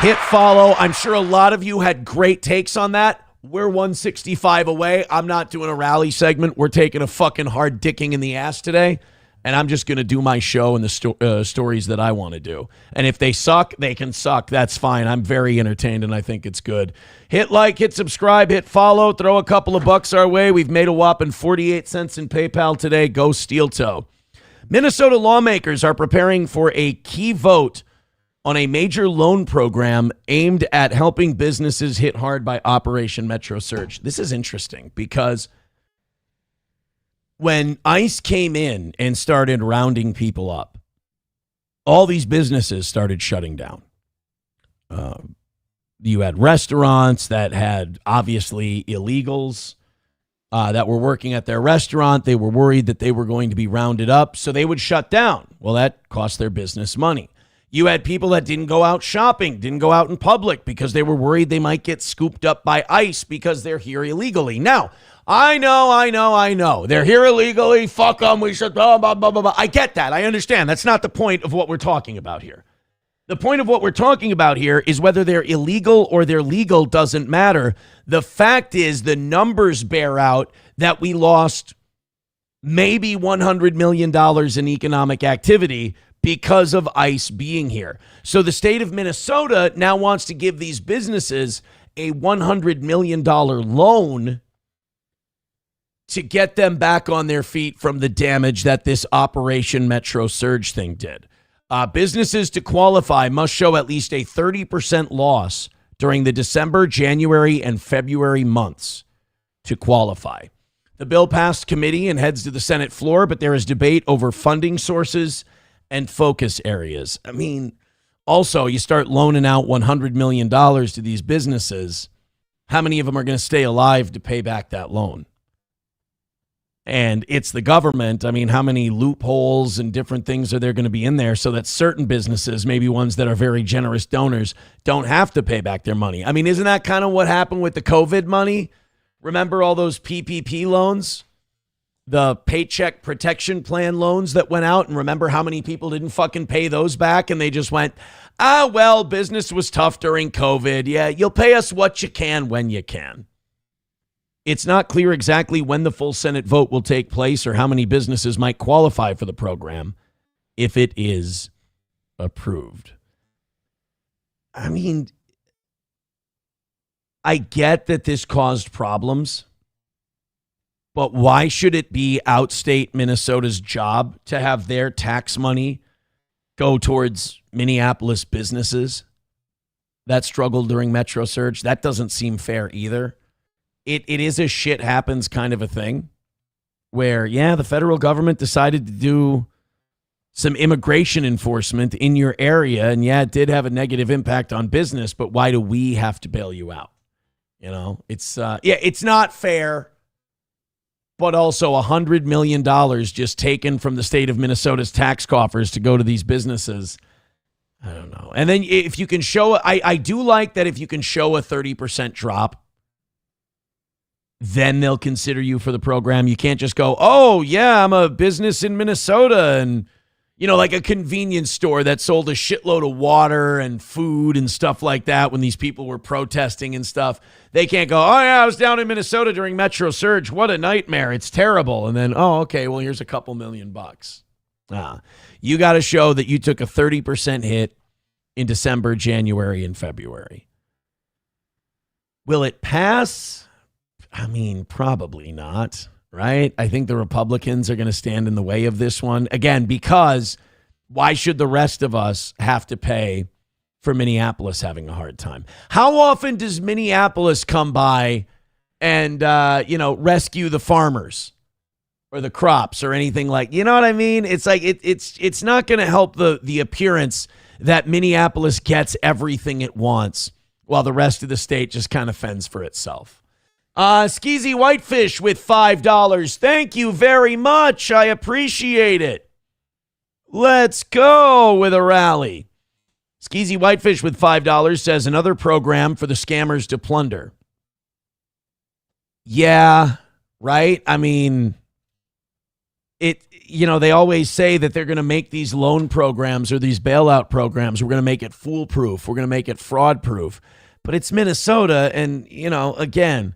hit follow. I'm sure a lot of you had great takes on that. We're 165 away. I'm not doing a rally segment. We're taking a fucking hard dicking in the ass today. And I'm just going to do my show and the stories that I want to do. And if they suck, they can suck. That's fine. I'm very entertained, and I think it's good. Hit like, hit subscribe, hit follow, throw a couple of bucks our way. We've made a whopping 48 cents in PayPal today. Go Steel Toe. Minnesota lawmakers are preparing for a key vote on a major loan program aimed at helping businesses hit hard by Operation Metro Surge. This is interesting because when ICE came in and started rounding people up, all these businesses started shutting down. You had restaurants that had obviously illegals that were working at their restaurant. They were worried that they were going to be rounded up, so they would shut down. Well, that cost their business money. You had people that didn't go out shopping, didn't go out in public because they were worried they might get scooped up by ICE because they're here illegally. Now, I know. They're here illegally. Fuck them. We should blah, blah, blah, blah, blah. I get that. I understand. That's not the point of what we're talking about here. The point of what we're talking about here is whether they're illegal or they're legal doesn't matter. The fact is the numbers bear out that we lost maybe $100 million in economic activity because of ICE being here. So the state of Minnesota now wants to give these businesses a $100 million loan to get them back on their feet from the damage that this Operation Metro Surge thing did. Businesses to qualify must show at least a 30% loss during the December, January, and February months to qualify. The bill passed committee and heads to the Senate floor, but there is debate over funding sources and focus areas. I mean, also, you start loaning out $100 million to these businesses. How many of them are going to stay alive to pay back that loan? And it's the government. I mean, how many loopholes and different things are there going to be in there so that certain businesses, maybe ones that are very generous donors, don't have to pay back their money? I mean, isn't that kind of what happened with the COVID money? Remember all those PPP loans? The Paycheck Protection Plan loans that went out, and remember how many people didn't fucking pay those back, and they just went, well, business was tough during COVID. Yeah, you'll pay us what you can when you can. It's not clear exactly when the full Senate vote will take place or how many businesses might qualify for the program if it is approved. I mean, I get that this caused problems, but why should it be outstate Minnesota's job to have their tax money go towards Minneapolis businesses that struggled during Metro Surge? That doesn't seem fair either. It is a shit happens kind of a thing where, yeah, the federal government decided to do some immigration enforcement in your area. And yeah, it did have a negative impact on business, but why do we have to bail you out? It's it's not fair. But also $100 million just taken from the state of Minnesota's tax coffers to go to these businesses. I don't know. And then if you can show, I do like that if you can show a 30% drop, then they'll consider you for the program. You can't just go, oh, yeah, I'm a business in Minnesota and, like a convenience store that sold a shitload of water and food and stuff like that when these people were protesting and stuff. They can't go, oh, yeah, I was down in Minnesota during Metro Surge. What a nightmare. It's terrible. And then, oh, okay, well, here's a couple $1 million. You got to show that you took a 30% hit in December, January, and February. Will it pass? I mean, probably not. Right? I think the Republicans are going to stand in the way of this one. Again, because why should the rest of us have to pay for Minneapolis having a hard time? How often does Minneapolis come by and, rescue the farmers or the crops or anything like, you know what I mean? It's like, it's not going to help the appearance that Minneapolis gets everything it wants while the rest of the state just kind of fends for itself. Skeezy Whitefish with $5. Thank you very much. I appreciate it. Let's go with a rally. Skeezy Whitefish with $5 says another program for the scammers to plunder. Yeah, right? I mean, they always say that they're going to make these loan programs or these bailout programs. We're going to make it foolproof. We're going to make it fraud proof. But it's Minnesota. And, again,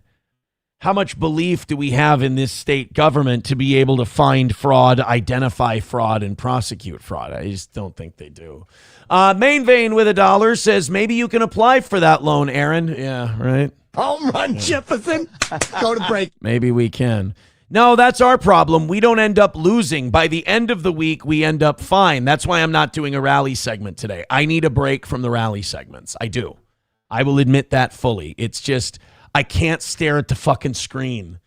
how much belief do we have in this state government to be able to find fraud, identify fraud, and prosecute fraud? I just don't think they do. Main Vein with $1 says, maybe you can apply for that loan, Aaron. Yeah, right? Home run, Jefferson. Go to break. Maybe we can. No, that's our problem. We don't end up losing. By the end of the week, we end up fine. That's why I'm not doing a rally segment today. I need a break from the rally segments. I do. I will admit that fully. It's just, I can't stare at the fucking screen.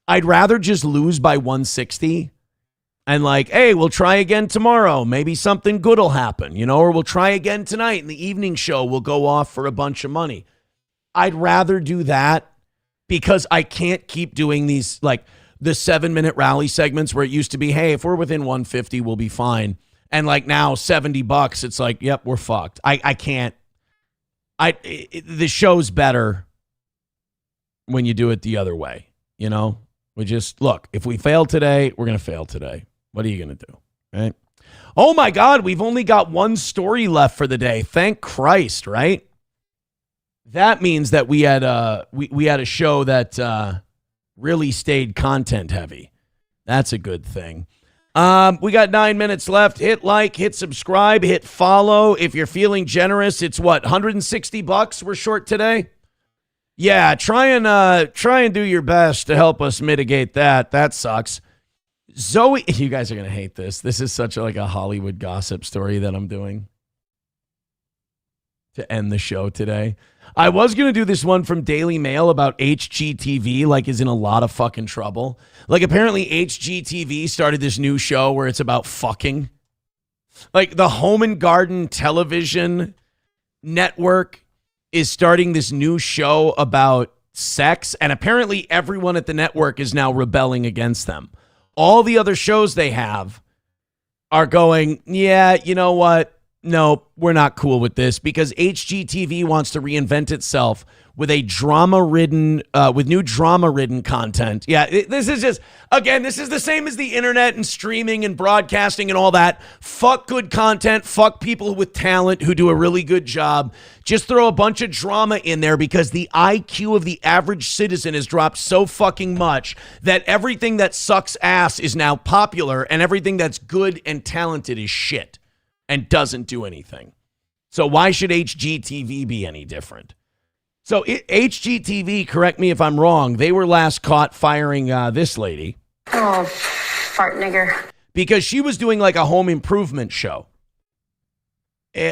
I'd rather just lose by 160 and hey, we'll try again tomorrow. Maybe something good will happen, or we'll try again tonight and the evening show will go off for a bunch of money. I'd rather do that because I can't keep doing these, the 7-minute rally segments where it used to be, hey, if we're within 150, we'll be fine. And now $70, it's yep, we're fucked. I can't. The show's better when you do it the other way. We just, look, if we fail today, we're going to fail today. What are you going to do? Right? Oh my God, we've only got one story left for the day. Thank Christ, right? That means that we had a show that really stayed content heavy. That's a good thing. We got 9 minutes left. Hit like, hit subscribe, hit follow. If you're feeling generous, it's what, $160 we're short today? Yeah, try and do your best to help us mitigate that. That sucks. Zoe, you guys are going to hate this. This is such a Hollywood gossip story that I'm doing to end the show today. I was going to do this one from Daily Mail about HGTV, is in a lot of fucking trouble. Apparently HGTV started this new show where it's about fucking. The Home and Garden Television Network is starting this new show about sex, and apparently everyone at the network is now rebelling against them. All the other shows they have are going, yeah, you know what? No, we're not cool with this because HGTV wants to reinvent itself with new drama-ridden content. Yeah, this is just, again, this is the same as the internet and streaming and broadcasting and all that. Fuck good content. Fuck people with talent who do a really good job. Just throw a bunch of drama in there because the IQ of the average citizen has dropped so fucking much that everything that sucks ass is now popular and everything that's good and talented is shit and doesn't do anything. So why should HGTV be any different? So HGTV, correct me if I'm wrong, they were last caught firing this lady. Oh, fart nigger. Because she was doing a home improvement show,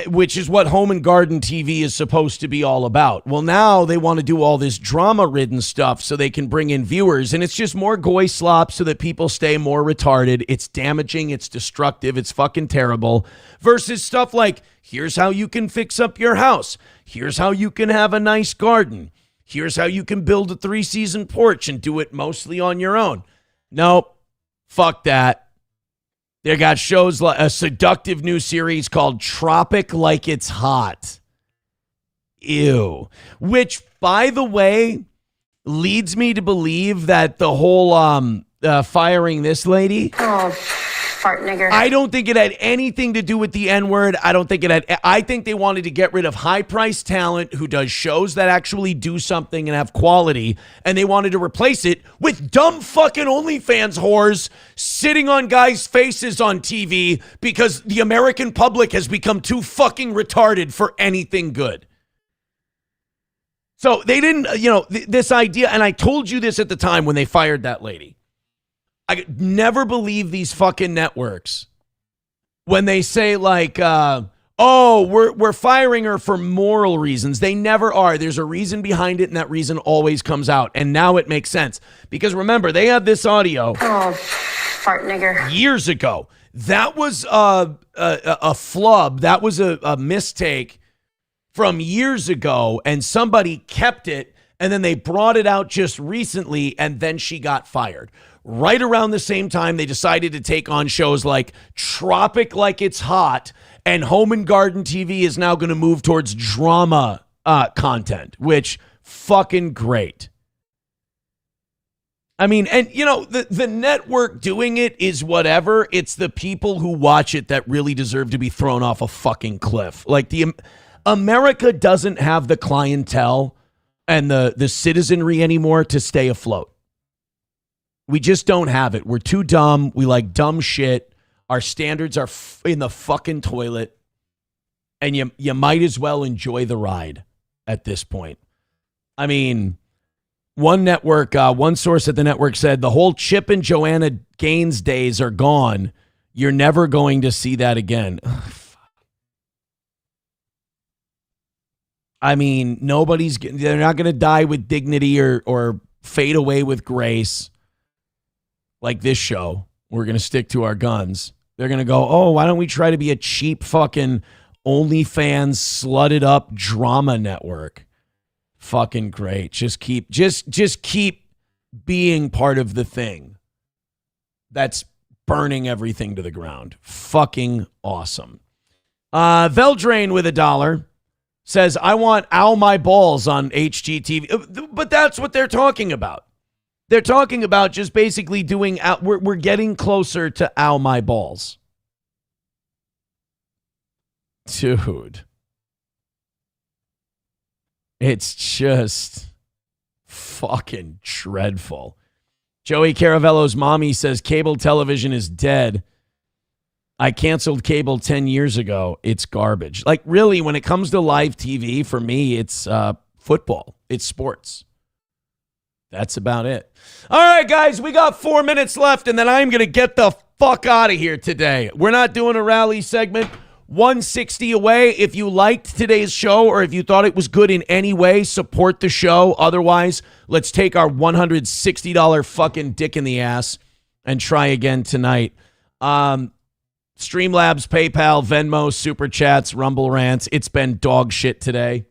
which is what Home and Garden TV is supposed to be all about. Well, now they want to do all this drama-ridden stuff so they can bring in viewers, and it's just more goy slop so that people stay more retarded. It's damaging, it's destructive, it's fucking terrible. Versus stuff like, here's how you can fix up your house. Here's how you can have a nice garden. Here's how you can build a 3-season porch and do it mostly on your own. Nope. Fuck that. They got shows like a seductive new series called Tropic Like It's Hot. Ew. Which, by the way, leads me to believe that the whole firing this lady. Oh, fart nigger. I don't think it had anything to do with the N-word. I think they wanted to get rid of high-priced talent who does shows that actually do something and have quality, and they wanted to replace it with dumb fucking OnlyFans whores sitting on guys' faces on TV because the American public has become too fucking retarded for anything good. So they didn't, this idea, and I told you this at the time when they fired that lady. I never believe these fucking networks when they say like, we're firing her for moral reasons. They never are. There's a reason behind it, and that reason always comes out. And now it makes sense. Because remember, they had this audio. Oh, fart nigger. Years ago. That was a flub. That was a mistake from years ago, and somebody kept it, and then they brought it out just recently, and then she got fired. Right around the same time, they decided to take on shows like Tropic Like It's Hot, and Home and Garden TV is now going to move towards drama content, which fucking great. I mean, and the network doing it is whatever. It's the people who watch it that really deserve to be thrown off a fucking cliff. Like America doesn't have the clientele and the citizenry anymore to stay afloat. We just don't have it. We're too dumb. We like dumb shit. Our standards are in the fucking toilet. And you might as well enjoy the ride at this point. I mean, one source at the network said the whole Chip and Joanna Gaines days are gone. You're never going to see that again. I mean, they're not going to die with dignity or fade away with grace. Like this show, we're going to stick to our guns. They're going to go, why don't we try to be a cheap fucking OnlyFans slutted up drama network? Fucking great. Just keep being part of the thing that's burning everything to the ground. Fucking awesome. Veldrain with $1 says, I want Ow My Balls on HGTV. But that's what they're talking about. They're talking about just basically doing, we're getting closer to Ow My Balls. Dude. It's just fucking dreadful. Joey Caravello's mommy says cable television is dead. I canceled cable 10 years ago. It's garbage. Like, really, when it comes to live TV, for me, it's football. It's sports. That's about it. All right, guys, we got 4 minutes left, and then I'm going to get the fuck out of here today. We're not doing a rally segment. 160 away. If you liked today's show or if you thought it was good in any way, support the show. Otherwise, let's take our $160 fucking dick in the ass and try again tonight. Streamlabs, PayPal, Venmo, Super Chats, Rumble Rants. It's been dog shit today.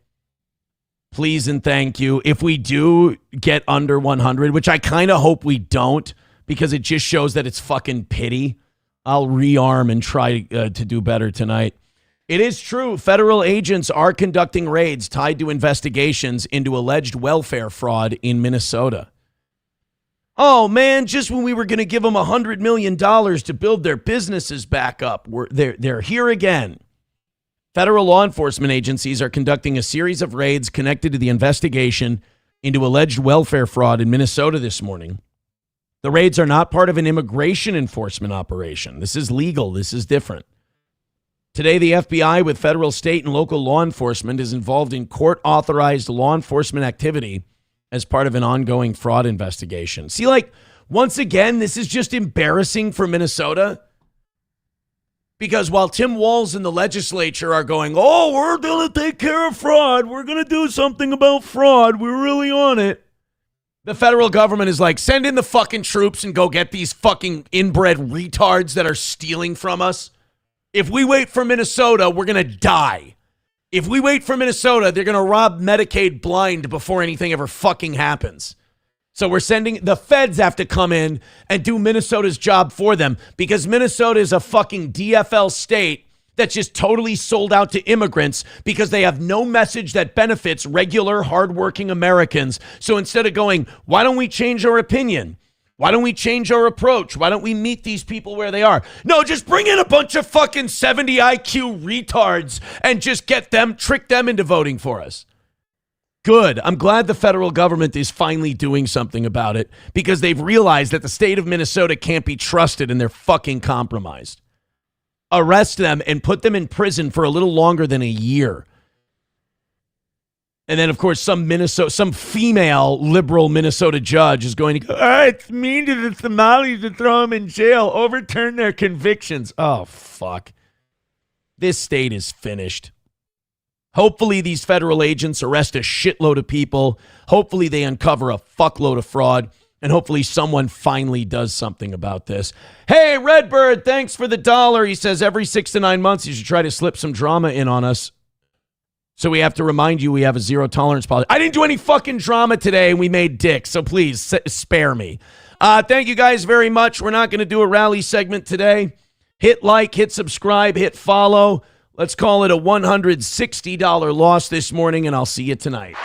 Please and thank you. If we do get under 100, which I kind of hope we don't, because it just shows that it's fucking pity, I'll rearm and try to do better tonight. It is true. Federal agents are conducting raids tied to investigations into alleged welfare fraud in Minnesota. Oh, man, just when we were going to give them $100 million to build their businesses back up, they're here again. Federal law enforcement agencies are conducting a series of raids connected to the investigation into alleged welfare fraud in Minnesota this morning. The raids are not part of an immigration enforcement operation. This is legal. This is different. Today, the FBI with federal, state, and local law enforcement is involved in court-authorized law enforcement activity as part of an ongoing fraud investigation. See, like, once again, this is just embarrassing for Minnesota. Because while Tim Walz and the legislature are going, oh, we're going to take care of fraud. We're going to do something about fraud. We're really on it. The federal government is like, send in the fucking troops and go get these fucking inbred retards that are stealing from us. If we wait for Minnesota, we're going to die. If we wait for Minnesota, they're going to rob Medicaid blind before anything ever fucking happens. So we're sending, the feds have to come in and do Minnesota's job for them because Minnesota is a fucking DFL state that's just totally sold out to immigrants because they have no message that benefits regular, hardworking Americans. So instead of going, why don't we change our opinion? Why don't we change our approach? Why don't we meet these people where they are? No, just bring in a bunch of fucking 70 IQ retards and just trick them into voting for us. Good. I'm glad the federal government is finally doing something about it because they've realized that the state of Minnesota can't be trusted and they're fucking compromised. Arrest them and put them in prison for a little longer than a year. And then, of course, some female liberal Minnesota judge is going to go, it's mean to the Somalis to throw them in jail, overturn their convictions. Oh, fuck. This state is finished. Hopefully these federal agents arrest a shitload of people. Hopefully they uncover a fuckload of fraud. And hopefully someone finally does something about this. Hey, Redbird, thanks for the $1. He says every 6 to 9 months you should try to slip some drama in on us. So we have to remind you we have a zero tolerance policy. I didn't do any fucking drama today and we made dicks. So please spare me. Thank you guys very much. We're not going to do a rally segment today. Hit like, hit subscribe, hit follow. Let's call it a $160 loss this morning, and I'll see you tonight.